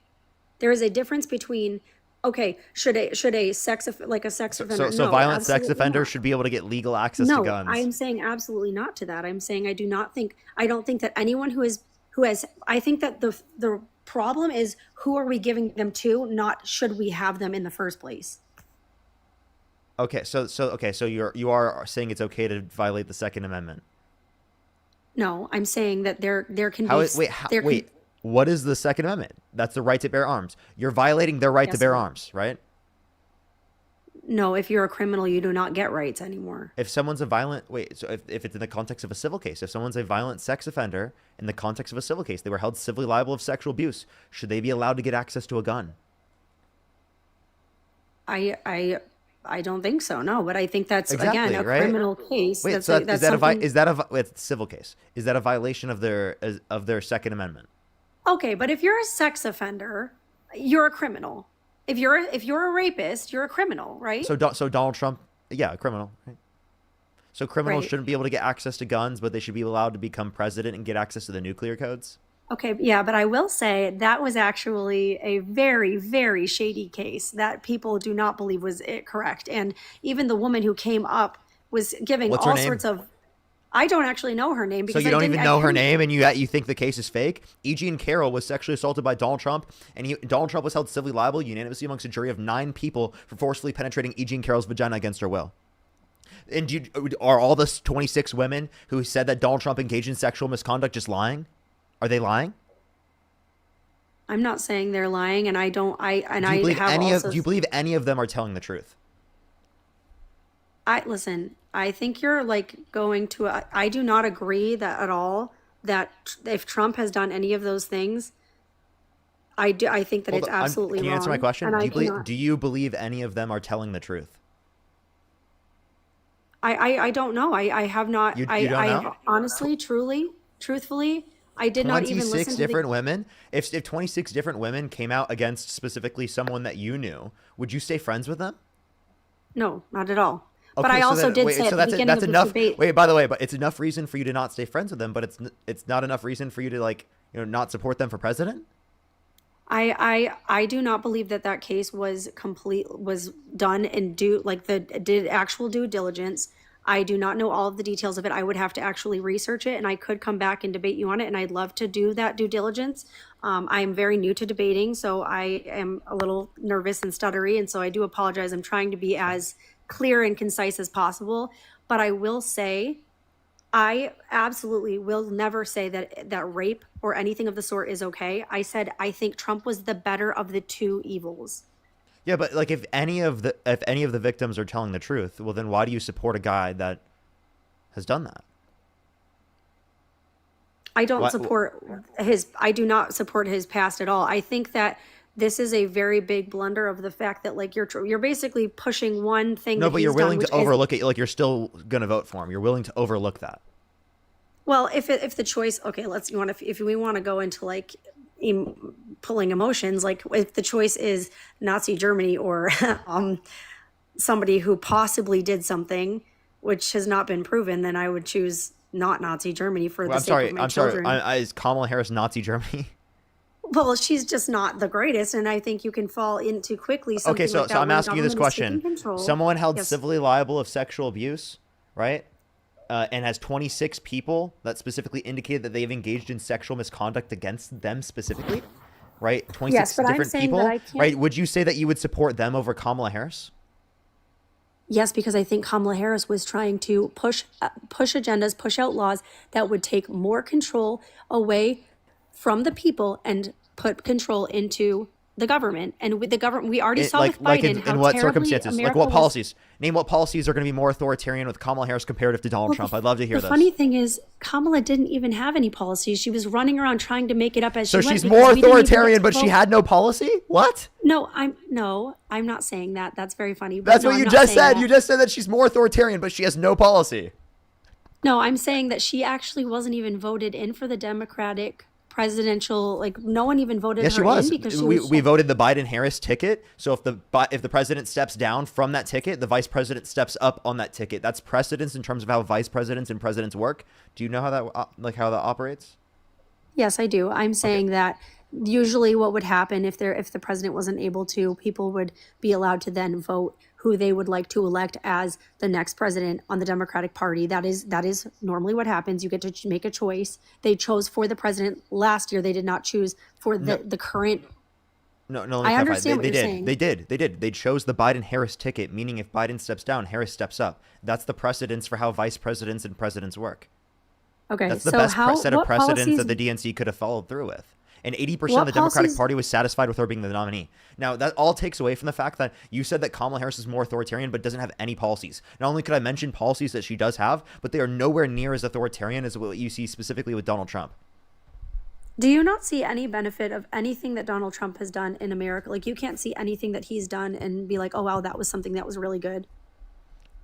There is a difference between, okay, should a sex offender? So No, violent sex absolutely offenders not. should be able to get legal access No, to guns. I'm saying absolutely not to that. I'm saying I don't think that anyone who has. I think that the problem is who are we giving them to, not should we have them in the first place. Okay, so you are saying it's okay to violate the Second Amendment. No, I'm saying that there can How be. is, wait, how, there can- wait. What is the Second Amendment? That's the right to bear arms. You're violating their right to Yes, bear sir. arms, right? No, if you're a criminal, you do not get rights anymore. If someone's a violent if it's in the context of a civil case, if someone's a violent sex offender in the context of a civil case, they were held civilly liable of sexual abuse, should they be allowed to get access to a gun? I don't think so. No, but I think that's Exactly, again a right? criminal case. Wait, That's so a- that's is that something- it's a civil case? Is that a violation of their Second Amendment? Okay, but if you're a sex offender, you're a criminal. If you're a rapist, you're a criminal, right? So Donald Trump, yeah, a criminal, right? So criminals Right. shouldn't be able to get access to guns, but they should be allowed to become president and get access to the nuclear codes? Okay, yeah, but I will say that was actually a very, very shady case that people do not believe was correct. And even the woman who came up was giving What's her all name? sorts of. I don't actually know her name So because you I don't didn't- even I know her couldn't- name, and you think the case is fake? E. Jean Carroll was sexually assaulted by Donald Trump, and Donald Trump was held civilly liable unanimously amongst a jury of 9 people for forcefully penetrating E. Jean Carroll's vagina against her will. And are all the 26 women who said that Donald Trump engaged in sexual misconduct just lying? Are they lying? I'm not saying they're lying, and I don't. I and Do you I believe have any also. do you believe any of them are telling the truth? I listen. I think you're like going to. I do not agree that at all. That if Trump has done any of those things, I do. I think that Hold it's on, absolutely can you wrong. answer my question? and I Do cannot- you believe any of them are telling the truth? I don't know. I have not. You I don't know? honestly, truthfully, I did not even 26 listen to different women? If 26 different women came out against specifically someone that you knew, would you stay friends with them? No, not at all. But Okay, I so also then- did wait, say so at the beginning that's of this enough. debate. Wait, by the way, but it's enough reason for you to not stay friends with them, but it's not enough reason for you to not support them for president? I do not believe that case was done and did actual due diligence. I do not know all of the details of it. I would have to actually research it, and I could come back and debate you on it, and I'd love to do that due diligence. I am very new to debating, so I am a little nervous and stuttery, and so I do apologize. I'm trying to be as clear and concise as possible, but I will say I absolutely will never say that rape or anything of the sort is okay. I said I think Trump was the better of the two evils. Yeah, but like if any of the victims are telling the truth, well then why do you support a guy that has done that? I don't Why- support I do not support his past at all. I think that this is a very big blunder of the fact that like you're basically pushing one thing. No, that but you're he's done, willing which to is- overlook it. Like you're still gonna vote for him. You're willing to overlook that. Well, if the choice, okay, if we want to go into like pulling emotions, like if the choice is Nazi Germany or somebody who possibly did something which has not been proven, then I would choose not Nazi Germany for Well, the I'm sake sorry. of my I'm children. sorry. Is Kamala Harris Nazi Germany? Well, she's just not the greatest, and I think you can fall into quickly. Okay, Something so like that I'm when asking you this government is taking question: control. someone held Yes. civilly liable of sexual abuse, right? And has 26 people that specifically indicated that they've engaged in sexual misconduct against them specifically, right? 26 Yes, but I'm different saying that people, I can't- right? Would you say that you would support them over Kamala Harris? Yes, because I think Kamala Harris was trying to push agendas, push out laws that would take more control away from the people and put control into the government. And with the government, we already saw Like, with Biden in how what terribly circumstances? Like America what was- policies? Name what policies are going to be more authoritarian with Kamala Harris comparative to Donald Well, Trump. I'd love to hear the this. funny thing is, Kamala didn't even have any policies. She was running around trying to make it up as So she went. she's because more we didn't even get authoritarian, to but she vote. had no policy? What? No, I'm not saying that. That's very funny. But That's no, what I'm you not just saying said. that. You just said that she's more authoritarian, but she has no policy. No, I'm saying that she actually wasn't even voted in for the Democratic presidential. Like, no one even voted Yes, her she was. in because she we, was. we voted the Biden-Harris ticket. So if the president steps down from that ticket, the vice president steps up on that ticket. That's precedence in terms of how vice presidents and presidents work. Do you know how that how that operates? Yes, I do. I'm saying that usually what would happen if the president wasn't able to, people would be allowed to then vote who they would like to elect as the next president on the Democratic Party. That is normally what happens. You get to make a choice. They chose for the president last year. They did not choose for the current. No, let me I clarify. understand what they you're did. saying. They did. They chose the Biden-Harris ticket, meaning if Biden steps down, Harris steps up. That's the precedence for how vice presidents and presidents work. Okay, That's the so best set of what precedents policies- that the DNC could have followed through with. And 80% What of the Democratic policies- Party was satisfied with her being the nominee. Now, that all takes away from the fact that you said that Kamala Harris is more authoritarian but doesn't have any policies. Not only could I mention policies that she does have, but they are nowhere near as authoritarian as what you see specifically with Donald Trump. Do you not see any benefit of anything that Donald Trump has done in America? Like, you can't see anything that he's done and be like, oh, wow, that was something that was really good.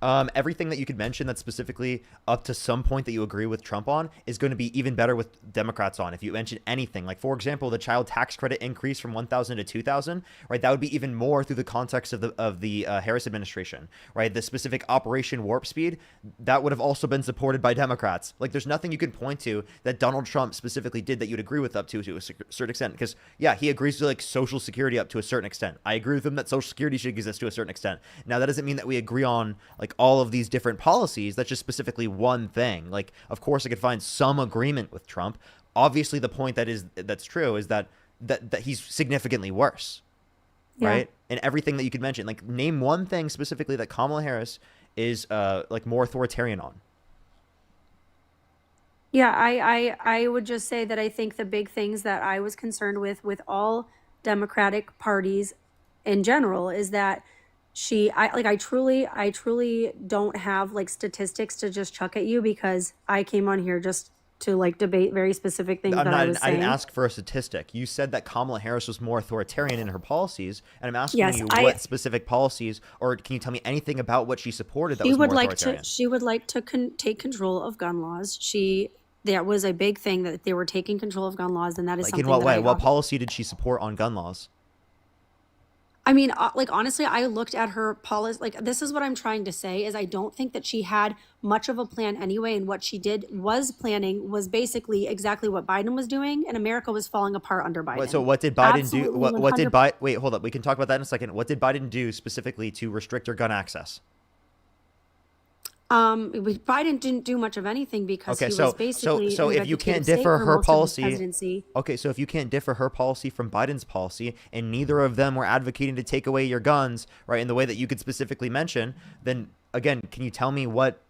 Everything that you could mention that's specifically up to some point that you agree with Trump on is going to be even better with Democrats on. If you mention anything, like for example, the child tax credit increase from $1,000 to $2,000, right? That would be even more through the context of the Harris administration, right? The specific Operation Warp Speed, that would have also been supported by Democrats. Like, there's nothing you can point to that Donald Trump specifically did that you'd agree with up to a certain extent. Because yeah, he agrees to like Social Security up to a certain extent. I agree with him that Social Security should exist to a certain extent. Now that doesn't mean that we agree on like all of these different policies. That's just specifically one thing. Like, of course I could find some agreement with Trump. Obviously the point that's true is that he's significantly worse. Yeah. Right? And everything that you could mention, like name one thing specifically that Kamala Harris is like more authoritarian on. Yeah, I would just say that I think the big things that I was concerned with all Democratic parties in general is that I truly don't have like statistics to just chuck at you because I came on here just to like debate very specific things that I was I saying. didn't ask for a statistic. You said that Kamala Harris was more authoritarian in her policies, and I'm asking Yes, you what specific policies, or can you tell me anything about what she supported that She was would more like authoritarian? she would like to take control of gun laws. That was a big thing that they were taking control of gun laws, and that is Like something in what that way? I What policy did she support on gun laws? I mean, like honestly, I looked at her policy. Like, this is what I'm trying to say is I don't think that she had much of a plan anyway, and what she was basically exactly what Biden was doing, and America was falling apart under Biden. So what did Biden Absolutely, do? What did 100%. Biden? Wait, hold up. We can talk about that in a second. What did Biden do specifically to restrict her gun access? Biden didn't do much of anything because Okay, he so was basically so in if you can't vegetative state differ for her most of his policy, presidency. okay, so if you can't differ her policy from Biden's policy, and neither of them were advocating to take away your guns, right, in the way that you could specifically mention, then again, can you tell me what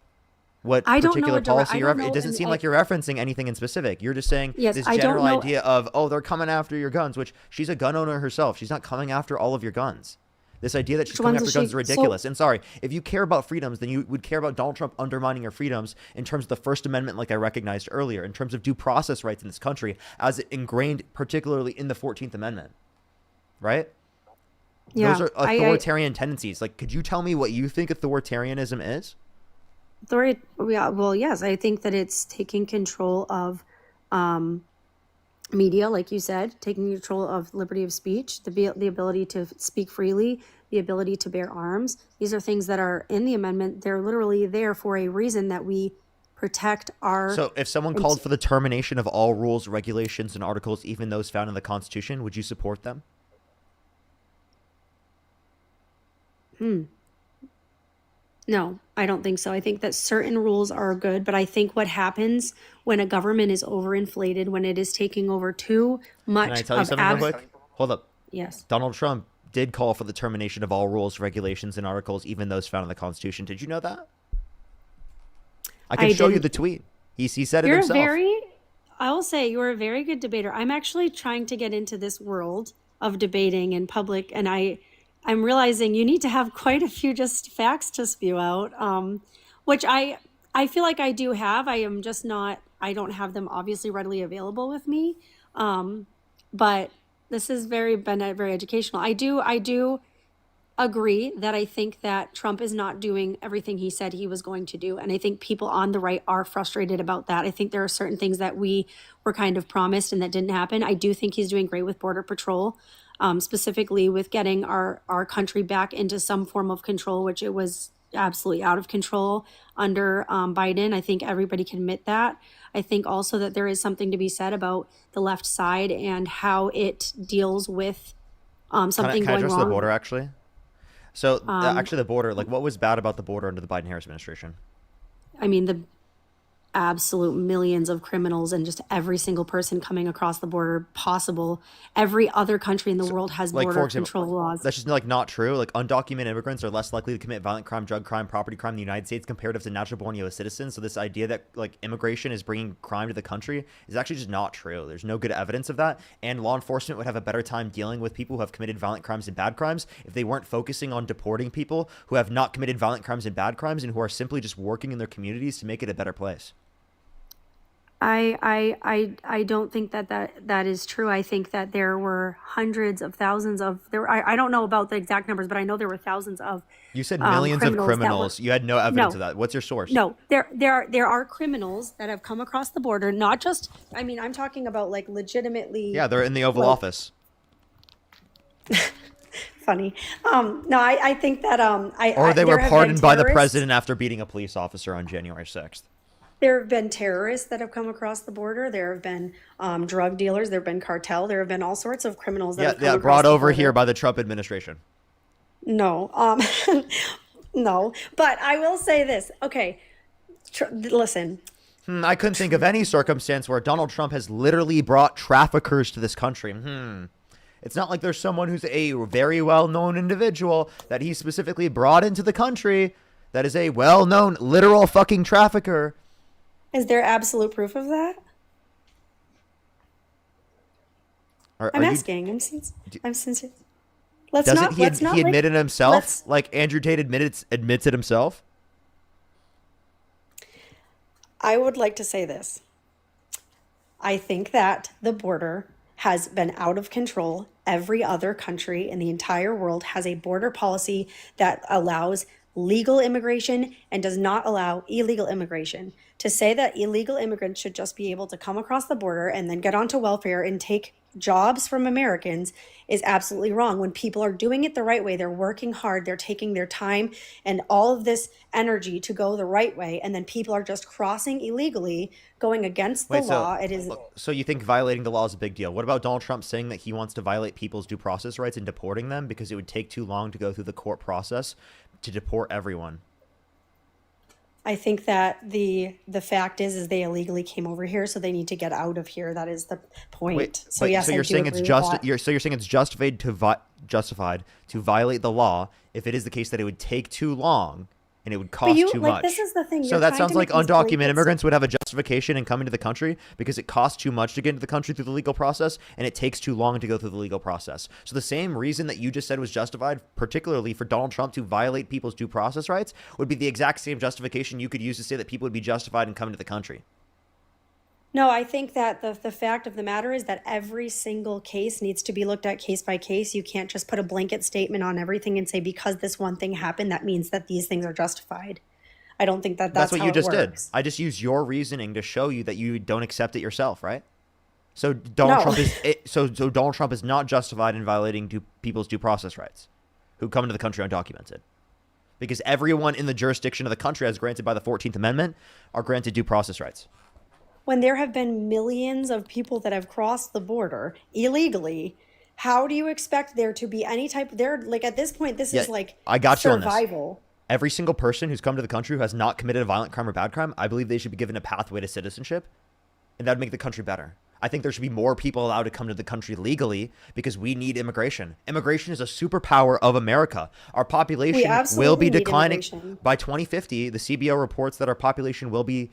I don't know particular a direct- policy I you're don't referencing? It know doesn't an- seem like you're referencing anything in specific. You're just saying Yes, this I don't general know- idea of, oh, they're coming after your guns, which she's a gun owner herself. She's not coming after all of your guns. This idea that she's Which coming ones after is guns she- is ridiculous. And sorry, if you care about freedoms, then you would care about Donald Trump undermining your freedoms in terms of the First Amendment, like I recognized earlier, in terms of due process rights in this country, as it ingrained particularly in the 14th Amendment. Right? Yeah, Those are authoritarian tendencies. Like, could you tell me what you think authoritarianism is? Yeah, well, yes, I think that it's taking control of media, like you said, taking control of liberty of speech, the ability to speak freely, the ability to bear arms. These are things that are in the amendment. They're literally there for a reason, that we protect our. So if someone called for the termination of all rules, regulations, and articles, even those found in the Constitution, would you support them? No, I don't think so. I think that certain rules are good, but I think what happens when a government is overinflated, when it is taking over too much Can I tell you of something real quick? Hold up. Yes. Donald Trump did call for the termination of all rules, regulations, and articles, even those found in the Constitution. Did you know that? I can show you didn't. the tweet. He said it You're himself. I will say you're a very good debater. I'm actually trying to get into this world of debating in public, and I'm realizing you need to have quite a few just facts to spew out, which I feel like I do have. I am just not. I don't have them obviously readily available with me, but this has been very educational. I do agree that I think that Trump is not doing everything he said he was going to do. And I think people on the right are frustrated about that. I think there are certain things that we were kind of promised and that didn't happen. I do think he's doing great with Border Patrol, specifically with getting our country back into some form of control, which it was absolutely out of control under Biden. I think everybody can admit that. I think also that there is something to be said about the left side and how it deals with something Can I going address wrong. the border actually? So actually, the border, like, what was bad about the border under the Biden-Harris administration? I mean, the absolute millions of criminals and just every single person coming across the border possible. Every other country in the world has Like, border for example, control laws. that's just like not true. Like, undocumented immigrants are less likely to commit violent crime, drug crime, property crime in the United States comparative to natural-born U.S. citizens. So this idea that like immigration is bringing crime to the country is actually just not true. There's no good evidence of that, and law enforcement would have a better time dealing with people who have committed violent crimes and bad crimes if they weren't focusing on deporting people who have not committed violent crimes and bad crimes and who are simply just working in their communities to make it a better place. I don't think that is true. I think that there were hundreds of thousands of I don't know about the exact numbers, but I know there were thousands of You said millions of that criminals. were- You had no evidence No. of that. What's your source? No, there are criminals that have come across the border, not just, I mean, I'm talking about like legitimately. Yeah, they're in the Oval like, Office. Funny. No, I think that Or they were there have been pardoned by the terrorists- president after beating a police officer on January 6th. There have been terrorists that have come across the border. There have been drug dealers. There have been cartel. There have been all sorts of criminals that have come Yeah, across brought the over border. here by the Trump administration. No, no. But I will say this. Okay, listen. I couldn't think of any circumstance where Donald Trump has literally brought traffickers to this country. It's not like there's someone who's a very well-known individual that he specifically brought into the country that is a well-known literal fucking trafficker. Is there absolute proof of that? I'm asking. I'm sincere. Let's Doesn't not. he? Let's not. He like- admitted himself, let's- like Andrew Tate admits it himself. I would like to say this. I think that the border has been out of control. Every other country in the entire world has a border policy that allows legal immigration and does not allow illegal immigration. To say that illegal immigrants should just be able to come across the border and then get onto welfare and take jobs from Americans is absolutely wrong. When people are doing it the right way, they're working hard, they're taking their time and all of this energy to go the right way, and then people are just crossing illegally, going against the law. It is. So you think violating the law is a big deal? What about Donald Trump saying that he wants to violate people's due process rights and deporting them because it would take too long to go through the court process to deport everyone? I think that the fact is they illegally came over here, so they need to get out of here. That is the point. So But- yes, so I you're do saying agree it's with just that. you're saying it's justified to violate the law if it is the case that it would take too long and it would cost too much. This is the thing. So You're that trying sounds to like make these undocumented blankets- immigrants would have a justification in coming to the country because it costs too much to get into the country through the legal process and it takes too long to go through the legal process. So the same reason that you just said was justified, particularly for Donald Trump to violate people's due process rights, would be the exact same justification you could use to say that people would be justified in coming to the country. No, I think that the fact of the matter is that every single case needs to be looked at case by case. You can't just put a blanket statement on everything and say because this one thing happened, that means that these things are justified. I don't think that that's what how you it just did. works. I just used your reasoning to show you that you don't accept it yourself, right? So Donald No. Trump is so Donald Trump is not justified in violating people's due process rights who come into the country undocumented. Because everyone in the jurisdiction of the country as granted by the 14th Amendment are granted due process rights. When there have been millions of people that have crossed the border illegally, how do you expect there to be any type there, like at this point this is like I got you on this. survival. Every single person who's come to the country who has not committed a violent crime or bad crime, I believe they should be given a pathway to citizenship, and that would make the country better. I think there should be more people allowed to come to the country legally because we need immigration. Immigration is a superpower of America. Our population will absolutely be need declining. immigration. By 2050, the CBO reports that our population will be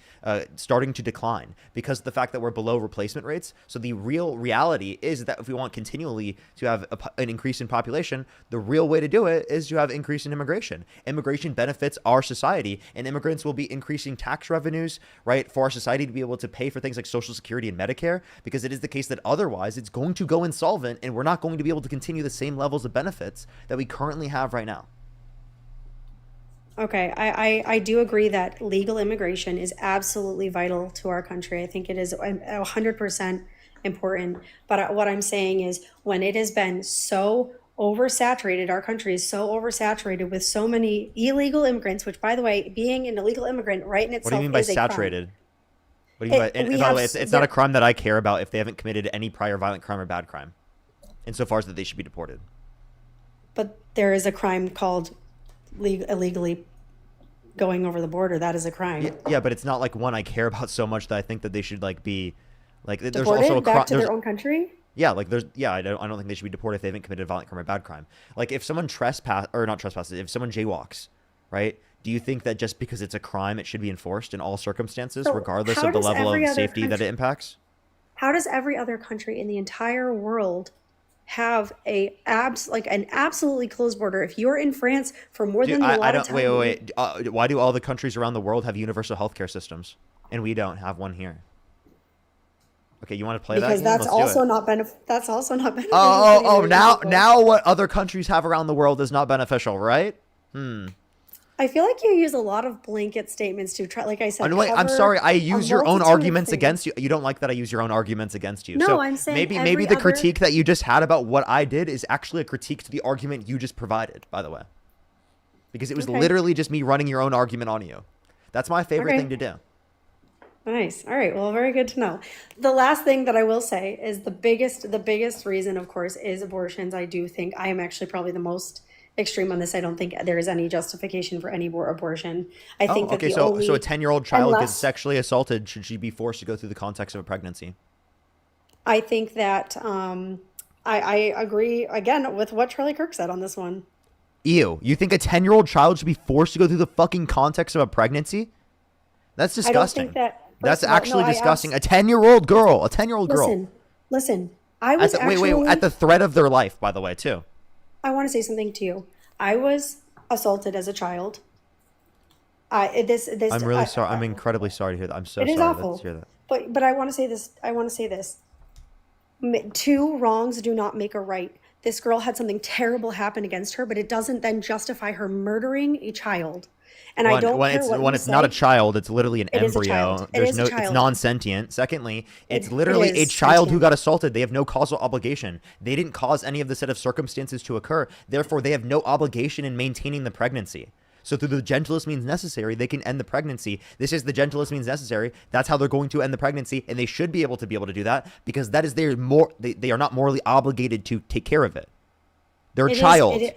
starting to decline because of the fact that we're below replacement rates. So the real reality is that if we want continually to have an increase in population, the real way to do it is to have increase in immigration. Immigration benefits our society, and immigrants will be increasing tax revenues, right, for our society to be able to pay for things like Social Security and Medicare, because it is the case that otherwise it's going to go insolvent and we're not going to be able to continue the same levels of benefits that we currently have right now. Okay, I do agree that legal immigration is absolutely vital to our country. I think it is 100% important. But what I'm saying is when it has been so oversaturated, our country is so oversaturated with so many illegal immigrants, which, by the way, being an illegal immigrant right in itself What do you mean by is a crime. saturated? What do you mean by, and by the way, it's not a crime that I care about if they haven't committed any prior violent crime or bad crime, insofar as that they should be deported. But there is a crime called illegally going over the border. That is a crime. Yeah, but it's not like one I care about so much that I think that they should like be like there's Deported also a back to there's, their own country? Yeah, like I don't think they should be deported if they haven't committed a violent crime or bad crime. Like if someone if someone jaywalks, right? Do you think that just because it's a crime it should be enforced in all circumstances, So regardless how of the does level every of other safety that country- it impacts? How does every other country in the entire world have an absolutely closed border? If you're in France for more than a lot of time, Wait. Why do all the countries around the world have universal healthcare systems and we don't have one here? Okay, you want to play because that? that's also not that's also not beneficial. Oh! Now what other countries have around the world is not beneficial, right? I feel like you use a lot of blanket statements to try. Like I said, Wait, I'm cover sorry. I a use your own multitude of arguments things. against you. You don't like that I use your own arguments against you. No, so I'm saying maybe every the other- critique that you just had about what I did is actually a critique to the argument you just provided, by the way. Because it was Okay. literally just me running your own argument on you. That's my favorite Okay. thing to do. Nice. All right. Well, very good to know. The last thing that I will say is the biggest reason, of course, is abortions. I do think I am actually probably the most extreme on this. I don't think there is any justification for any more abortion. I think that Okay, the so only, a 10-year-old child gets unless- sexually assaulted. Should she be forced to go through the context of a pregnancy? I think that I agree again with what Charlie Kirk said on this one. Ew. You think a 10-year-old child should be forced to go through the fucking context of a pregnancy? That's I don't disgusting. think that. That's first of all, actually no, I disgusting. A 10-year-old girl. A 10-year-old girl. Listen. I was Wait. At the threat of their life, by the way, too. I want to say something to you. I was assaulted as a child. I'm really sorry. I'm incredibly sorry to hear that. I'm so It sorry is awful. to hear that. But I want to say this. I want to say this. Two wrongs do not make a right. This girl had something terrible happen against her, but it doesn't then justify her murdering a child. And I don't care what when you it's not a say. child, it's literally an It is a embryo. child. It is a It's child. non-sentient. Secondly, it's It literally a is child who sentient. got assaulted. They have no causal obligation. They didn't cause any of the set of circumstances to occur. Therefore, they have no obligation in maintaining the pregnancy. So through the gentlest means necessary, they can end the pregnancy. This is the gentlest means necessary. That's how they're going to end the pregnancy, and they should be able to do that because that is they are not morally obligated to take care of it. They're a It is- child. it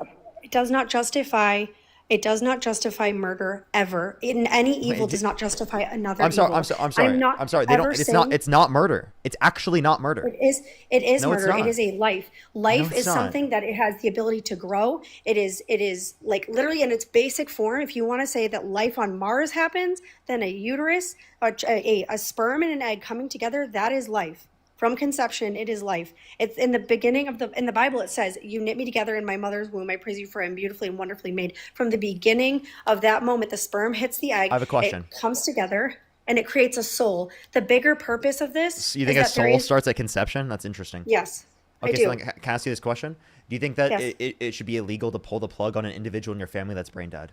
does not justify. It does not justify murder ever. In any evil does not justify another. I'm sorry. evil. I'm sorry. not I'm sorry. They ever don't. It's saying- not. It's not murder. It's actually not murder. It is. It is No, it's murder. It not. is a life. Life it's is not. something that it has the ability to grow. It is. It is like literally in its basic form. If you want to say that life on Mars happens, then a uterus, a sperm and an egg coming together, that is life. From conception, it is life. It's in the beginning in the Bible, it says, "You knit me together in my mother's womb. I praise you for I am beautifully and wonderfully made." From the beginning of that moment, the sperm hits the egg. I have a question. It comes together and it creates a soul. The bigger purpose of this So you is think a that there soul is- starts at conception? That's interesting. Yes, I Okay, do. so then, can I ask you this question? Do you think that Yes. it should be illegal to pull the plug on an individual in your family that's brain dead?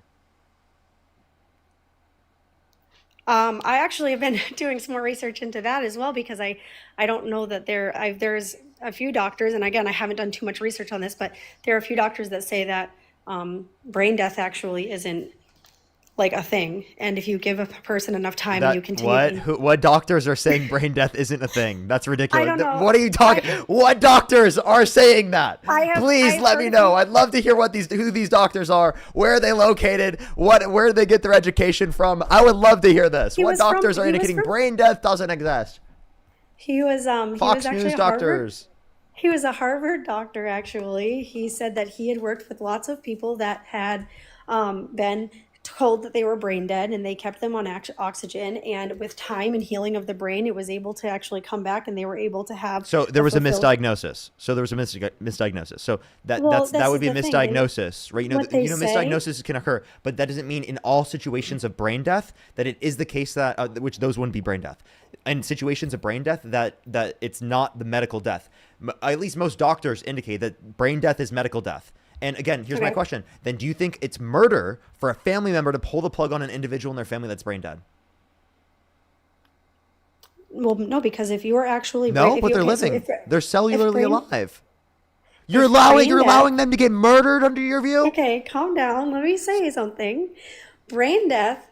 I actually have been doing some more research into that as well because I don't know that there's a few doctors, and again, I haven't done too much research on this, but there are a few doctors that say that brain death actually isn't like a thing, and if you give a person enough time, you continue. What doctors are saying brain death isn't a thing? That's ridiculous. I don't know. What are you talking? What doctors are saying that? Please I've let me heard know. of- I'd love to hear who these doctors are. Where are they located? Where do they get their education from? I would love to hear this. He What was from- doctors are he was indicating from- brain death doesn't exist? He was Fox actually News a Harvard. doctors. He was a Harvard doctor, actually. He said that he had worked with lots of people that had been told that they were brain dead, and they kept them on oxygen. And with time and healing of the brain, it was able to actually come back, and they were able to have. So there was a fulfilled- misdiagnosis. So there was a misdiagnosis. So that Well, that would be a this is the thing, is misdiagnosis, right? what they say- Misdiagnosis can occur, but that doesn't mean in all situations of brain death that it is the case that which those wouldn't be brain death. In situations of brain death, that it's not the medical death. At least most doctors indicate that brain death is medical death. And again, here's my Okay. question. Then do you think it's murder for a family member to pull the plug on an individual in their family that's brain dead? Well, no, because if you are actually No, if but you- they're okay, so living. if- They're cellularly brain- alive. You're if allowing brain death- allowing them to get murdered under your view? Okay, calm down. Let me say something. Brain death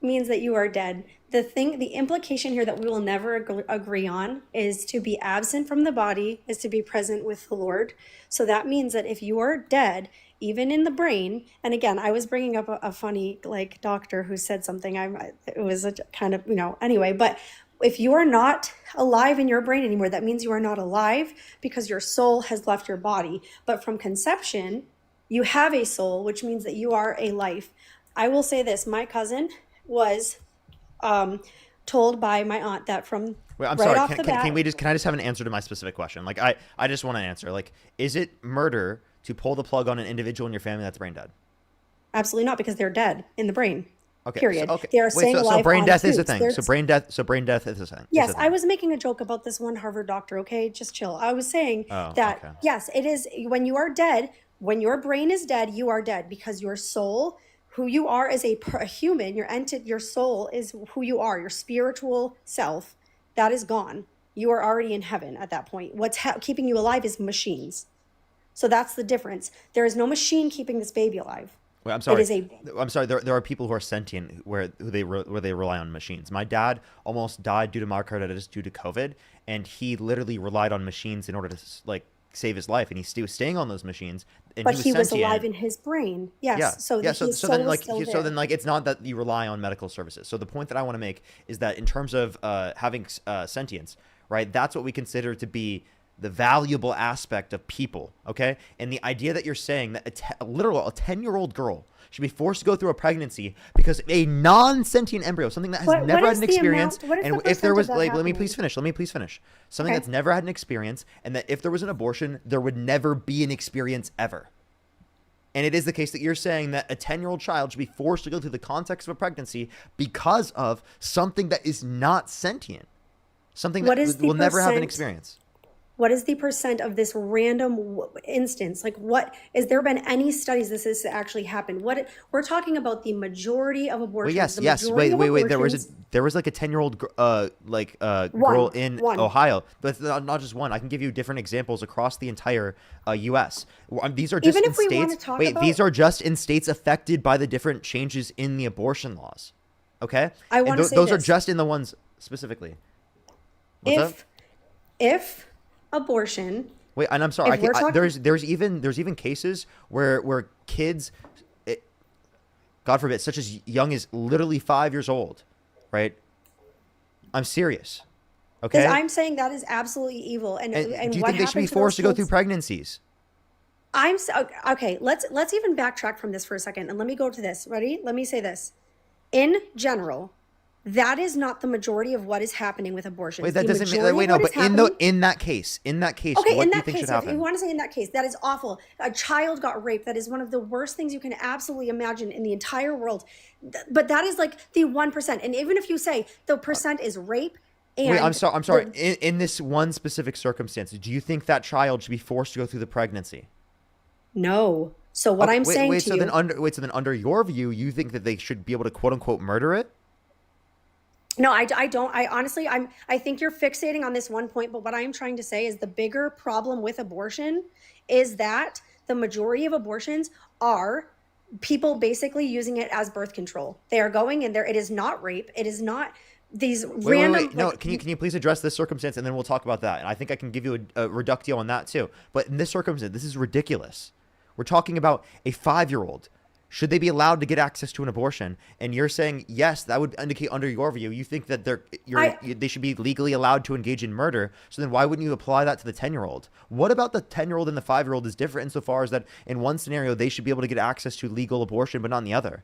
means that you are dead. The implication here that we will never agree on is to be absent from the body is to be present with the Lord. So that means that if you are dead, even in the brain, and again, I was bringing up a funny like doctor who said something. It was a kind of anyway, but if you are not alive in your brain anymore, that means you are not alive because your soul has left your body. But from conception, you have a soul, which means that you are a life. I will say this: my cousin was told by my aunt that from Wait, I'm right sorry. off Can, the can, bat. can I just have an answer to my specific question? Like I just want an answer. Like, is it murder to pull the plug on an individual in your family that's brain dead? Absolutely not, because they're dead in the brain. Okay. Period. Okay. They are Wait, staying so alive brain on death is a foods. thing. They're- So brain death is a thing. Yes, Is a I thing. was making a joke about this one Harvard doctor. Okay, just chill. I was saying Oh, that okay. yes, it is when you are dead, when your brain is dead, you are dead because your soul, who you are as a human, your soul is who you are, your spiritual self, that is gone. You are already in heaven at that point. What's keeping you alive is machines. So that's the difference. There is no machine keeping this baby alive. Wait, I'm sorry. It is I'm sorry. There are people who are sentient where they rely on machines. My dad almost died due to myocarditis due to COVID, and he literally relied on machines in order to save his life, and he was staying on those machines. And but he was sentient. alive in his brain. Yes. Yeah. So yeah. his So soul then is like still so there. then like it's not that you rely on medical services. So the point that I want to make is that in terms of having sentience, right? That's what we consider to be the valuable aspect of people. Okay. And the idea that you're saying that a 10-year-old girl should be forced to go through a pregnancy because a non-sentient embryo, something that has What never had is an the experience, amount- what is and the if there percent was of that let me happening? please finish. Something Okay. that's never had an experience, and that if there was an abortion, there would never be an experience ever. And it is the case that you're saying that a 10-year-old child should be forced to go through the context of a pregnancy because of something that is not sentient, something What that is the will never have an percent- experience. What is the percent of this random instance? Like, what is there been any studies this has actually happened? What we're talking about the majority of Well, abortions. yes, the yes. majority of Wait. abortions- There was like a 10-year-old girl in One. Ohio. But not just one. I can give you different examples across the entire U.S. These are just Even in if we wanna states. talk Wait, these about- are just in states affected by the different changes in the abortion laws. Okay. I And wanna say those are this. just in the ones specifically. What's up? if abortion. Wait, and I'm sorry. If we're talking- There's even cases where kids, God forbid, such as young as literally 5 years old, right? I'm serious. Okay. Because I'm saying that is absolutely evil. And And do you what think they should be happened to forced to those go through kids- pregnancies? Okay. Let's even backtrack from this for a second, and let me go to this. Ready? Let me say this. In general, that is not the majority of what is happening with abortions. Wait, that The doesn't mean. majority Wait, of no. what is But happening- in that case, Okay, what in do you that think case, should if you happen? want to say in that case, that is awful. A child got raped. That is one of the worst things you can absolutely imagine in the entire world. But that is like the 1%. And even if you say the percent is rape, and Wait, I'm sorry. the- In this one specific circumstance, do you think that child should be forced to go through the pregnancy? No. So what I'm saying to so you, then under your view, you think that they should be able to quote unquote murder it? no, I don't. I honestly, I think you're fixating on this one point. But what I'm trying to say is the bigger problem with abortion is that the majority of abortions are people basically using it as birth control. They are going in there. It is not rape. It is not these random. Wait. No, like, can you please address this circumstance and then we'll talk about that. And I think I can give you a reductio on that too. But in this circumstance, this is ridiculous. We're talking about a 5-year-old Should they be allowed to get access to an abortion? And you're saying, yes, that would indicate under your view, you think that they should be legally allowed to engage in murder. So then why wouldn't you apply that to the 10-year-old? What about the 10-year-old and the 5-year-old is different insofar as that in one scenario, they should be able to get access to legal abortion, but not in the other?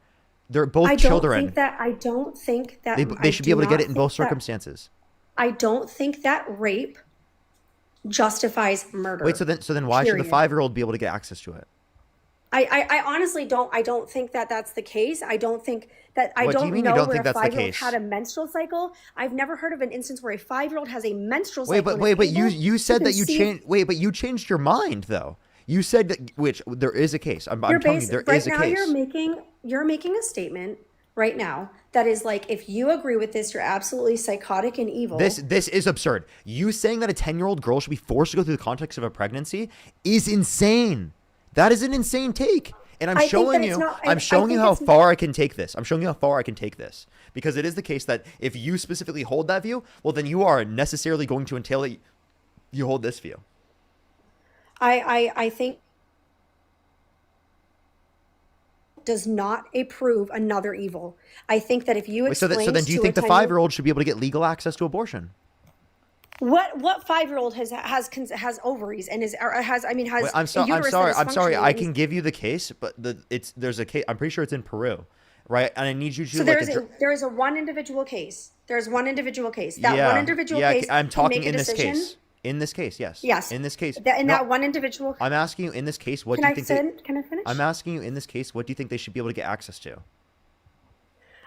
They're both children. I don't think that They should be able to get it in both circumstances. I don't think that rape justifies murder. Wait, so then why should the 5-year-old be able to get access to it? I honestly don't. I don't think that that's the case. I don't think that. I What do you don't mean you know don't where think a that's the 5-year-old case? had a menstrual cycle. I've never heard of an instance where a 5-year-old has a menstrual cycle. Wait, but and is you able said to that you conceive. changed. Wait, but you changed your mind though. You said that there is a case. I'm telling you, there right is a now case. you're making a statement right now that is like, if you agree with this, you're absolutely psychotic and evil. This is absurd. You saying that a 10-year-old girl should be forced to go through the context of a pregnancy is insane. That is an insane take. And I'm showing you how far I can take this. I'm showing you how far I can take this. Because it is the case that if you specifically hold that view, well, then you are necessarily going to entail that you hold this view. I think does not approve another evil. I think that if you Wait, so explain then do you to think a the 10-year-old 5-year-old should be able to get legal access to abortion? what 5-year-old has ovaries and has Wait, I'm a uterus that is sorry. functioning I and is- can give you the case, but there's a case. I'm pretty sure it's in Peru, right? And I need you to So there is a one individual case. There's one individual case. That one individual case. I'm talking can make in a this decision. case. In this case, yes. Yes. In this case. That one individual. I'm asking you in this case, what Can do you I think? can I finish? I'm asking you in this case, what do you think they should be able to get access to?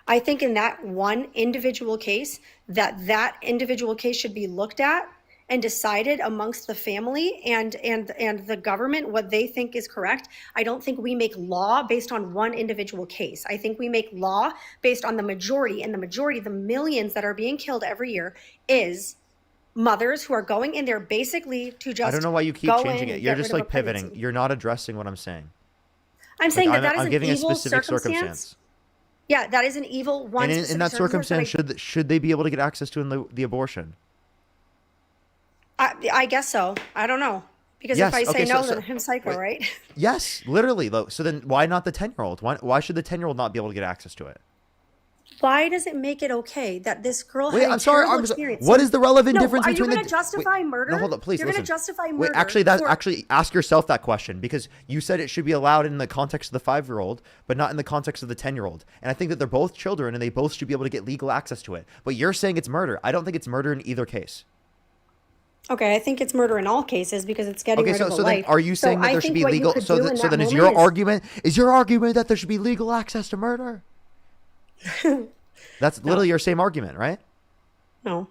I think in that one individual case, that individual case should be looked at and decided amongst the family and the government what they think is correct. I don't think we make law based on one individual case. I think we make law based on the majority, and the majority, the millions that are being killed every year, is mothers who are going in there basically to just I don't know why you keep go changing in it. and You're get just rid of like a pivoting. pregnancy. You're not addressing what I'm saying. I'm saying Like, that is I'm an giving evil a specific circumstance. Yeah, that is an evil one. And in specific that circumstance, that should they be able to get access to the abortion? I guess so. I don't know. Because Yes, if I say okay, no, so- then I'm psycho, wait. right? Yes, literally though. So then why not the 10-year-old? Why should the 10-year-old not be able to get access to it? Why does it make it okay that this girl Wait, had a I'm sorry. terrible experience? What is the relevant No, difference are between you the? going to justify murder? No, hold on, please. You're listen. going to justify murder. Wait, actually, ask yourself that question, because you said it should be allowed in the context of the 5-year-old, but not in the context of the 10-year-old. And I think that they're both children, and they both should be able to get legal access to it. But you're saying it's murder. I don't think it's murder in either case. Okay, I think it's murder in all cases because it's getting Okay, rid of a so then life. are you saying that I there should think be what you legal? could So do then, in so that then is moment your argument? Is your argument that there should be legal access to murder? That's literally your same argument, right? No.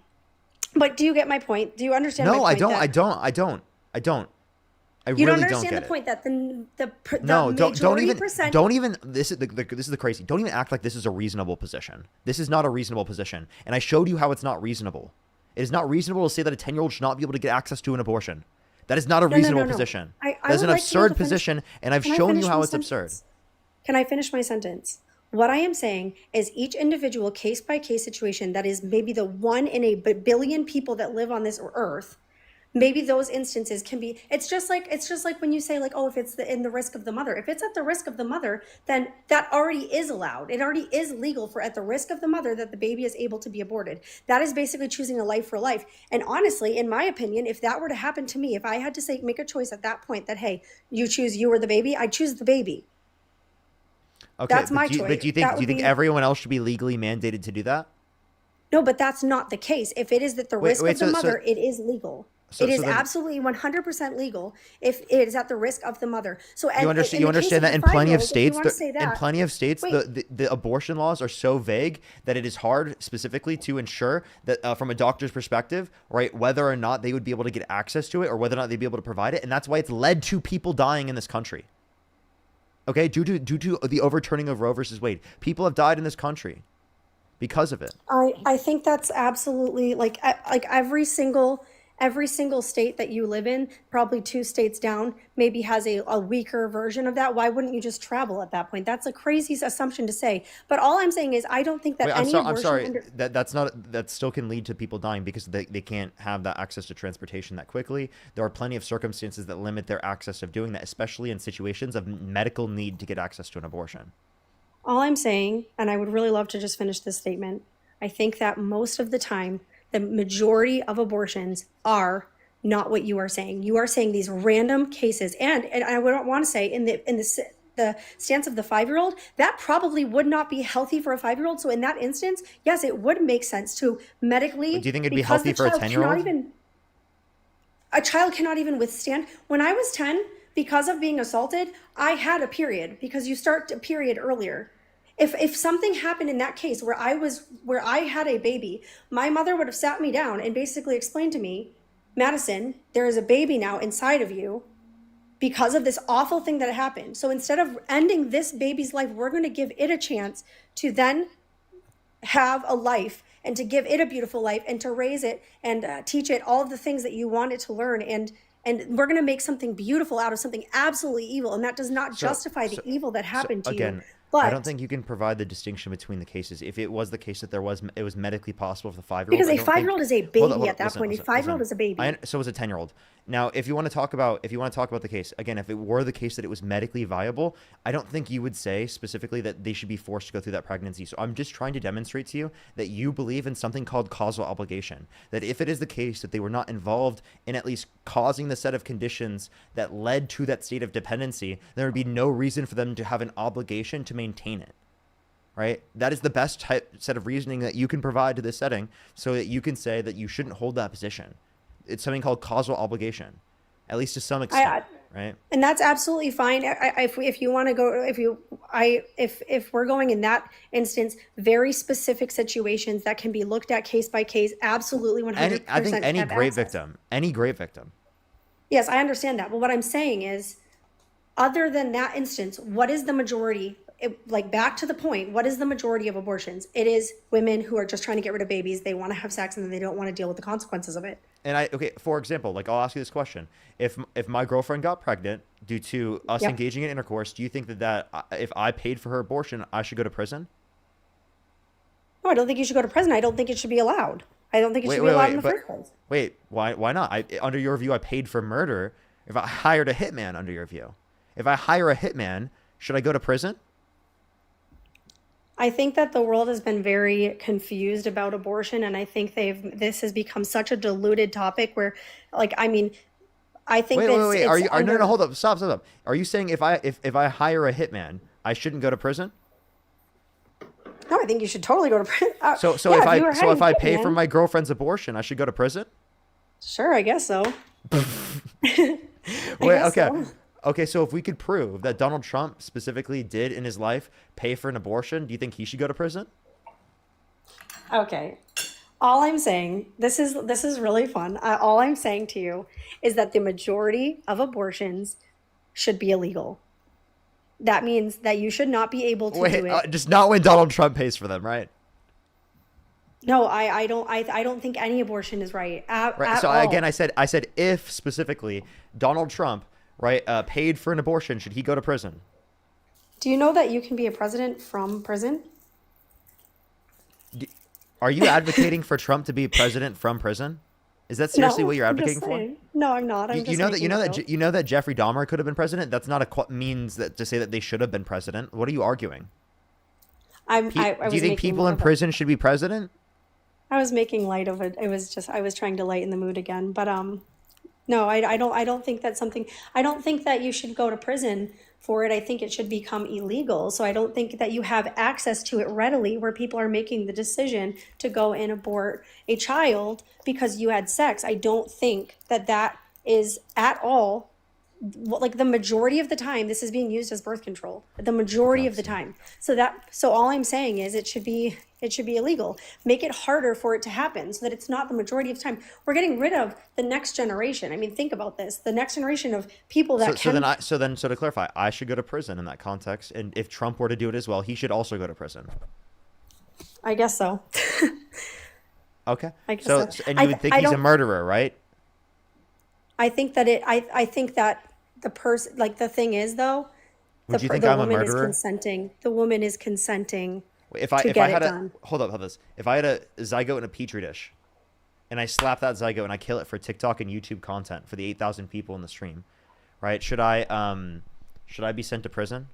But do you get my point? Do you understand No, my I point? don't. that- I don't. I You really don't don't understand get the it. point that the No, don't majority even percent. don't even. This is the crazy. Don't even act like this is a reasonable position. This is not a reasonable position, and I showed you how it's not reasonable. It is not reasonable to say that a 10-year-old should not be able to get access to an abortion. That is not a reasonable position. I That is would an like to know absurd the finish- position, and I've Can I shown finish you how my it's absurd. sentence? Can I finish my sentence? What I am saying is each individual case by case situation that is maybe the one in a billion people that live on this earth, maybe those instances can be, it's just like when you say like, oh, if it's in the risk of the mother, if it's at the risk of the mother, then that already is allowed. It already is legal for at the risk of the mother that the baby is able to be aborted. That is basically choosing a life for life. And honestly, in my opinion, if that were to happen to me, if I had to say, make a choice at that point that, hey, you choose you or the baby, I'd choose the baby. Okay, That's my choice. But do you That would think be- everyone else should be legally mandated to do that? No, but that's not the case. If it is at the risk of the mother, it is legal. So- It is so then- absolutely 100% legal if it is at the risk of the mother. So You understand? You understand that in plenty of states, the abortion laws are so vague that it is hard, specifically to ensure that from a doctor's perspective, right, whether or not they would be able to get access to it or whether or not they'd be able to provide it, and that's why it's led to people dying in this country. Okay, due to the overturning of Roe versus Wade, people have died in this country because of it. I think that's absolutely like every single every single state that you live in, probably 2 states down, maybe has a weaker version of that. Why wouldn't you just travel at that point? That's a crazy assumption to say. But all I'm saying is I don't think that Wait, any I'm abortion sorry. under- That still can lead to people dying because they can't have that access to transportation that quickly. There are plenty of circumstances that limit their access of doing that, especially in situations of medical need to get access to an abortion. All I'm saying, and I would really love to just finish this statement, I think that most of the time, the majority of abortions are not what you are saying. You are saying these random cases, and I would want to say in the stance of the 5-year-old, that probably would not be healthy for a 5-year-old. So in that instance, yes, it would make sense to medically. Do you think it'd be because healthy the for a child 10-year-old? A child cannot even withstand. When I was 10, because of being assaulted, I had a period because you start a period earlier. If something happened in that case where I had a baby, my mother would have sat me down and basically explained to me, Madison, there is a baby now inside of you because of this awful thing that happened. So instead of ending this baby's life, we're going to give it a chance to then have a life and to give it a beautiful life and to raise it and teach it all of the things that you want it to learn. And we're going to make something beautiful out of something absolutely evil. And that does not justify the evil that happened to you. I don't think you can provide the distinction between the cases. If it was the case that it was medically possible for the 5-year-old, because a 5-year-old is a baby at that point. A 5-year-old is a baby. So is a 10-year-old. Now, if you want to talk about the case again, if it were the case that it was medically viable, I don't think you would say specifically that they should be forced to go through that pregnancy. So I'm just trying to demonstrate to you that you believe in something called causal obligation. That if it is the case that they were not involved in at least causing the set of conditions that led to that state of dependency, there would be no reason for them to have an obligation to maintain it. Right? That is the best set of reasoning that you can provide to this setting so that you can say that you shouldn't hold that position. It's something called causal obligation, at least to some extent, right? And that's absolutely fine. If you want to go, if we're going in that instance, very specific situations that can be looked at case by case, absolutely 100%. I think any have great access. victim. Yes, I understand that. But what I'm saying is, other than that instance, what is the majority? Back to the point, what is the majority of abortions? It is women who are just trying to get rid of babies. They want to have sex and then they don't want to deal with the consequences of it. And for example, I'll ask you this question. If my girlfriend got pregnant due to us engaging in intercourse, do you think that if I paid for her abortion, I should go to prison? No, I don't think you should go to prison. I don't think it should be allowed. I don't think it should be allowed in the first place. Wait, why not? Under your view, I paid for murder. If I hired a hitman, under your view, if I hire a hitman, should I go to prison? I think that the world has been very confused about abortion, and I think this has become such a diluted topic where, I think wait. No, hold up, stop. Are you saying if I hire a hitman, I shouldn't go to prison? No, I think you should totally go to prison. If I pay for my girlfriend's abortion, I should go to prison? Sure, I guess so. Okay, so if we could prove that Donald Trump specifically did in his life pay for an abortion, do you think he should go to prison? Okay. All I'm saying, this is really fun. All I'm saying to you is that the majority of abortions should be illegal. That means that you should not be able to do it. Just not when Donald Trump pays for them, right? No, I don't think any abortion is right. Again, I said if specifically Donald Trump paid for an abortion, should he go to prison? Do you know that you can be a president from prison? Are you advocating for Trump to be president from prison? Is that seriously what you're advocating for? No, I'm not. You know that Jeffrey Dahmer could have been president. That's not a means that to say that they should have been president. What are you arguing? Do you think people in prison should be president? I was making light of it. I was trying to lighten the mood again, but no, I don't think that's something. I don't think that you should go to prison for it. I think it should become illegal. So I don't think that you have access to it readily where people are making the decision to go and abort a child because you had sex. I don't think that is at all, the majority of the time this is being used as birth control. The majority of the time. So all I'm saying is it should be illegal. Make it harder for it to happen so that it's not the majority of the time. We're getting rid of the next generation. I mean, think about this. The next generation of people that So to clarify, I should go to prison in that context. And if Trump were to do it as well, he should also go to prison. I guess so. Okay. I guess so. And you would think he's a murderer, right? I think that I think that the person, like the thing is though, Would you think the I'm a woman is murderer? consenting. The woman is consenting If to I get had it a done. hold this. If I had a zygote in a petri dish, and I slap that zygote and I kill it for TikTok and YouTube content for the 8,000 people in the stream, right? Should I be sent to prison?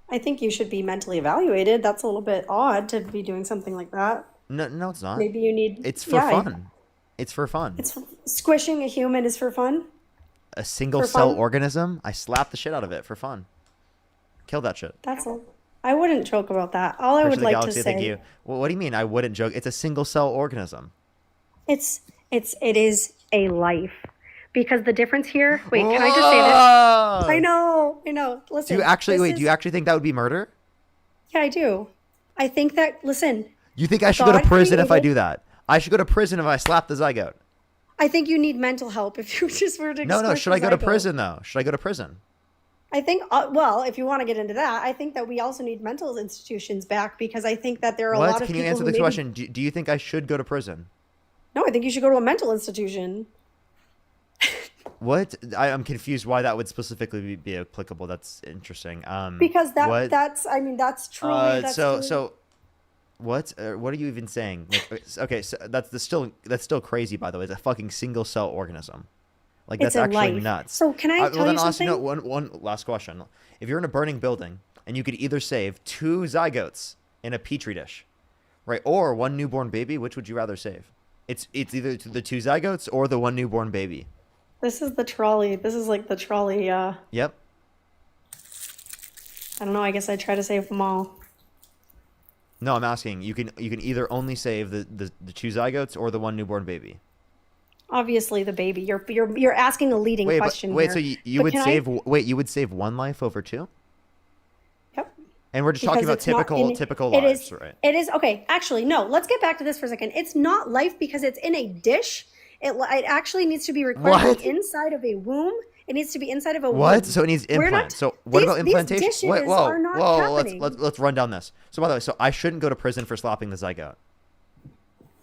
I think you should be mentally evaluated. That's a little bit odd to be doing something like that. No, it's not. Maybe you need. It's for fun. It's for fun. It's squishing a human is for fun. A single for cell fun? organism. I slap the shit out of it for fun. Kill that shit. That's all. I wouldn't joke about that. All I Picture would the like galaxy, to thank say, you. Well, what do you mean? I wouldn't joke. It's a single cell organism. it is a life. Because the difference here, wait, can I just say this? I know. Listen. Do you actually this wait? is- Do you actually think that would be murder? Yeah, I do. I think that, listen, You think I should go to God prison if I created- do that? I should go to prison if I slap the zygote. I think you need mental help if you just were to No. squish Should a I go to zygote. prison though? Should I go to prison? I think, well, if you want to get into that, I think that we also need mental institutions back because I think that there are a lot What? of Can people you answer who this maybe- question? Do you think I should go to prison? No, I think you should go to a mental institution. What? I'm confused why that would specifically be applicable. That's interesting. Because what? that's truly, that's truly- So what? What are you even saying? Like, okay, so that's still crazy. By the way, it's a fucking single cell organism. Like It's that's a actually life. nuts. So can I well, tell then you I'll ask something? one last question. If you're in a burning building and you could either save 2 zygotes in a petri dish, right, or 1 newborn baby, which would you rather save? It's either the 2 zygotes or the 1 newborn baby. This is the trolley. This is like the trolley. Yep. I don't know. I guess I try to save them all. No, I'm asking. You can either only save the 2 zygotes or the 1 newborn baby. Obviously, the baby. You're asking a leading question Wait, here. so you But would can I- save you would save 1 life over 2? Yep. And we're just talking Because about it's not typical it lives, is- right? It is okay. Actually, no. Let's get back to this for a second. It's not life because it's in a dish. It actually needs to be required to What? be inside of a womb. It needs to be inside of a What? womb. So it needs We're implant. not- So what about these implantation? dishes Wait, are not happening. let's run down this. So by the way, so I shouldn't go to prison for slapping the zygote.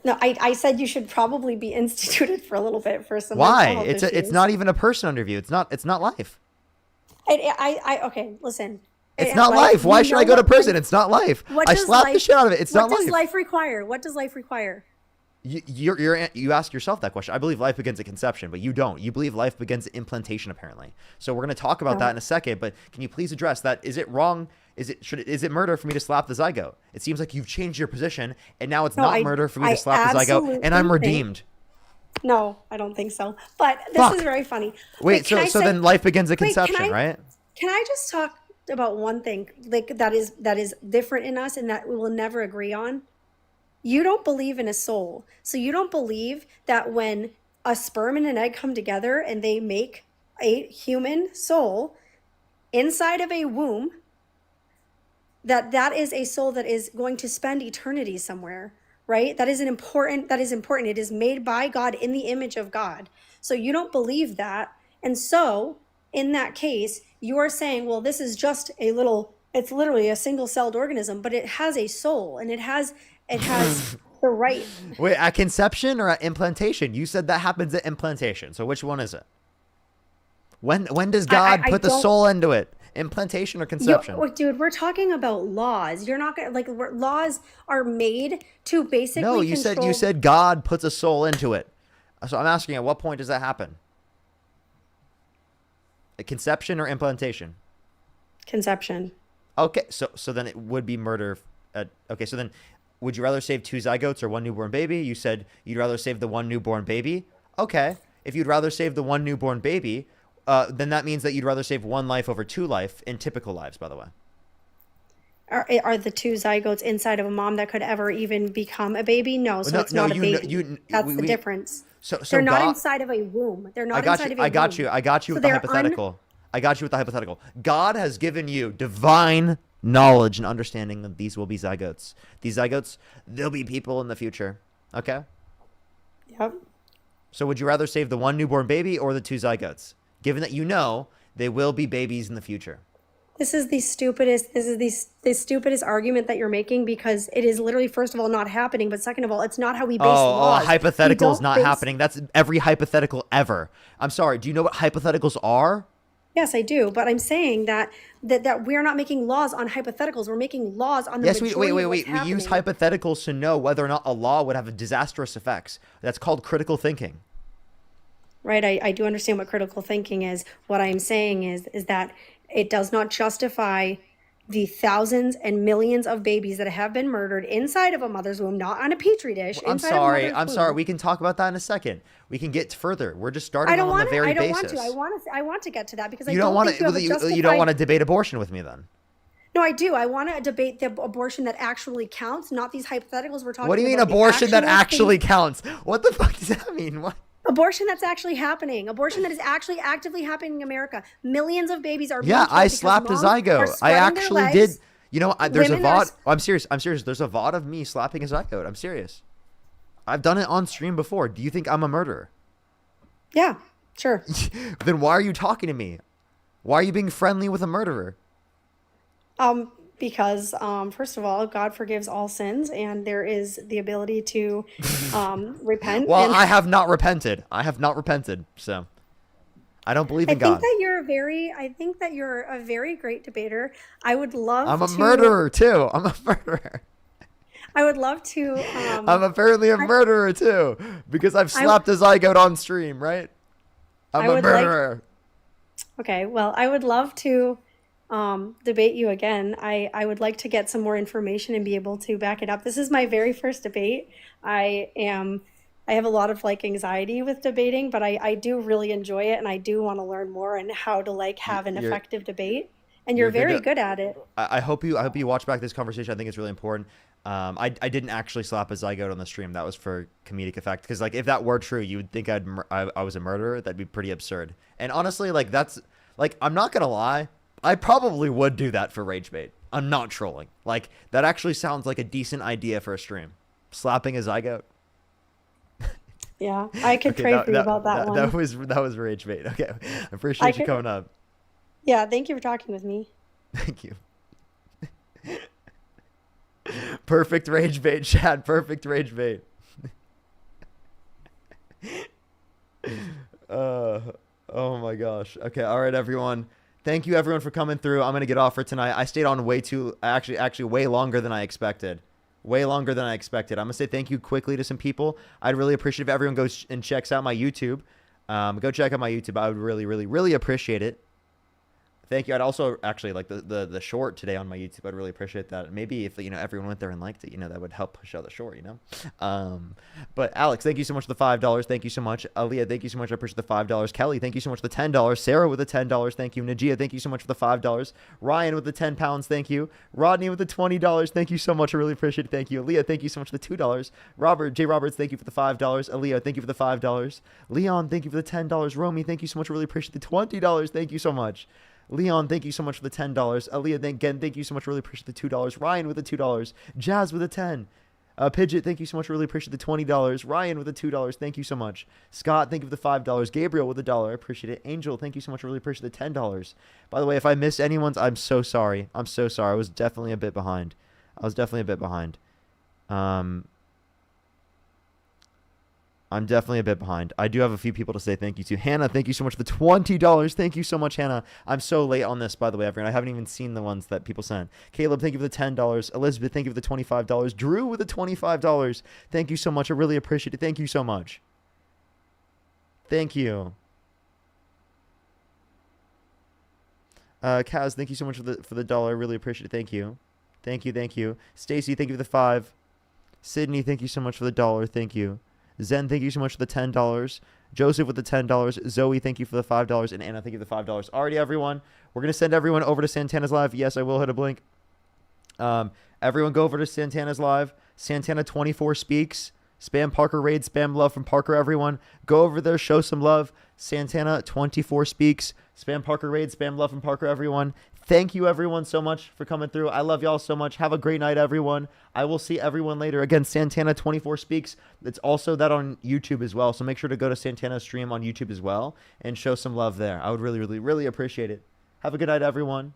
No, I said you should probably be instituted for a little bit for some Why? mental health It's issues. not even a person under you. It's not life. Okay, listen. It's not life. Why should I go to prison? It's not life. What I does slapped the life- shit out of it. It's not What does life. life require? What does life require? You ask yourself that question. I believe life begins at conception, but you don't. You believe life begins at implantation, apparently. So we're going to talk about that in a second. But can you please address that? Is it wrong? Is it murder for me to slap the zygote? It seems like you've changed your position, and now it's No, not murder for me I to slap the zygote, and I'm absolutely think- redeemed. No, I don't think so. But this Fuck. is very funny. Wait, can I so say- then life begins at Wait, can conception, I- right? Can I just talk about one thing like that is different in us and that we will never agree on? You don't believe in a soul. So you don't believe that when a sperm and an egg come together and they make a human soul inside of a womb, that is a soul that is going to spend eternity somewhere, right? That is important. It is made by God in the image of God. So you don't believe that. And so in that case, you are saying, well, this is just it's literally a single-celled organism, but it has a soul and it has the right. Wait, at conception or at implantation? You said that happens at implantation. So which one is it? When does God I put the don't- soul into it? Implantation or conception? Dude, we're talking about laws. You're not gonna laws are made to basically No, you control. said God puts a soul into it. So I'm asking, at what point does that happen? A conception or implantation? Conception. Okay, so then it would be murder. Okay, so then would you rather save 2 zygotes or 1 newborn baby? You said you'd rather save the 1 newborn baby. Okay, if you'd rather save the 1 newborn baby, then that means that you'd rather save 1 life over 2 life in typical lives, by the way. Are the 2 zygotes inside of a mom that could ever even become a baby? No, so it's not a baby. That's the difference. So they're not God- inside of a womb. They're not I got inside you. of a I got womb. you. I got you So with the they're hypothetical. I got you with the hypothetical. God has given you divine knowledge and understanding that these will be zygotes. These zygotes, they'll be people in the future. Okay? Yep. So would you rather save the 1 newborn baby or the 2 zygotes? Given that you know they will be babies in the future. This is the stupidest. This is the stupidest argument that you're making, because it is literally, first of all, not happening, but second of all, it's not how we base laws. Hypothetical is We not don't base- happening. That's every hypothetical ever. I'm sorry. Do you know what hypotheticals are? Yes, I do, but I'm saying that we're not making laws on hypotheticals. We're making laws on the Yes, majority wait. of what's We use happening. hypotheticals to know whether or not a law would have disastrous effects. That's called critical thinking. Right, I do understand what critical thinking is. What I'm saying is that it does not justify the thousands and millions of babies that have been murdered inside of a mother's womb, not on a petri dish. I'm inside of a sorry. mother's I'm sorry. womb. We can talk about that in a second. We can get further. We're just starting I don't on want the to. very I don't basis. want to. I want to get to that, because I You don't don't want think you have a to. You justified. don't want to debate abortion with me then. No, I do. I want to debate the abortion that actually counts, not these hypotheticals we're talking. What do you mean about, the abortion that actual actually thing- counts? What the fuck does that mean? What? Abortion that's actually happening. Abortion that is actually actively happening in America. Millions of babies are. being Yeah, killed I because slapped a moms are zygote. I spreading their actually legs. did. You know, there's a Women are VOD. I'm serious. There's a VOD of me slapping a zygote. I'm serious. I've done it on stream before. Do you think I'm a murderer? Yeah, sure. Then why are you talking to me? Why are you being friendly with a murderer? Because first of all, God forgives all sins, and there is the ability to repent. Well, and I have not repented. So I don't believe in I God. think that you're a very great debater. I would love. I'm a to, murderer too. I'm a murderer. I would love to. I'm apparently a murderer too, because I've slapped a zygote on stream, right? I'm I a would like- murderer. Okay, well, I would love to debate you again. I would like to get some more information and be able to back it up. This is my very first debate. I have a lot of anxiety with debating, but I do really enjoy it, and I do want to learn more and how to have an You're- effective debate. And you're very good at it. I hope you watch back this conversation. I think it's really important. I didn't actually slap a zygote on the stream. That was for comedic effect. Because if that were true, you would think I was a murderer. That'd be pretty absurd. And honestly, that's I'm not gonna lie. I probably would do that for rage bait. I'm not trolling. That actually sounds like a decent idea for a stream. Slapping a zygote. Yeah, I could pray for you about that one. That was rage bait. Okay, I appreciate you coming up. Yeah, thank you for talking with me. Thank you. Perfect rage bait, Chad. Perfect rage bait. Oh my gosh. Okay, all right, everyone. Thank you, everyone, for coming through. I'm gonna get off for tonight. I stayed on actually way longer than I expected. Way longer than I expected. I'm gonna say thank you quickly to some people. I'd really appreciate if everyone goes and checks out my YouTube. Go check out my YouTube. I would really, really, really appreciate it. Thank you. I'd also actually like the short today on my YouTube. I'd really appreciate that. Maybe if everyone went there and liked it, that would help push out the short. But Alex, thank you so much for the $5. Thank you so much. Aaliyah, thank you so much. I appreciate the $5. Kelly, thank you so much for the $10. Sarah with the $10. Thank you. Najia, thank you so much for the $5. Ryan with the £10. Thank you. Rodney with the $20. Thank you so much. I really appreciate it. Thank you. Aaliyah, thank you so much for the $2. Robert J. Roberts, thank you for the $5. Aaliyah, thank you for the $5. Leon, thank you for the $10. Romy, thank you so much. I really appreciate the $20. Thank you so much. Leon, thank you so much for the $10. Aaliyah, again, thank you so much. Really appreciate the $2. Ryan with the $2. Jazz with the 10. Pidget, thank you so much. Really appreciate the $20. Ryan with the $2. Thank you so much. Scott, thank you for the $5. Gabriel with the $1. I appreciate it. Angel, thank you so much. Really appreciate the $10. By the way, if I missed anyone's, I'm so sorry. I'm so sorry. I was definitely a bit behind. I'm definitely a bit behind. I do have a few people to say thank you to. Hannah, thank you so much for the $20. Thank you so much, Hannah. I'm so late on this, by the way, everyone. I haven't even seen the ones that people sent. Caleb, thank you for the $10. Elizabeth, thank you for the $25. Drew with the $25. Thank you so much. I really appreciate it. Thank you so much. Thank you. Kaz, thank you so much for the $1. I really appreciate it. Thank you. Thank you. Stacy, thank you for the $5. Sydney, thank you so much for the $1. Thank you. Zen, thank you so much for the $10. Joseph with the $10. Zoe, thank you for the $5. And Anna, thank you for the $5. Alrighty, everyone. We're going to send everyone over to Santana's Live. Yes, I will hit a blink. Everyone go over to Santana's Live. Santana 24 speaks. Spam Parker Raid. Spam love from Parker, everyone. Go over there. Show some love. Santana 24 speaks. Spam Parker Raid. Spam love from Parker, everyone. Thank you, everyone, so much for coming through. I love y'all so much. Have a great night, everyone. I will see everyone later. Again, Santana 24 speaks. It's also that on YouTube as well. So make sure to go to Santana's stream on YouTube as well and show some love there. I would really, really, really appreciate it. Have a good night, everyone.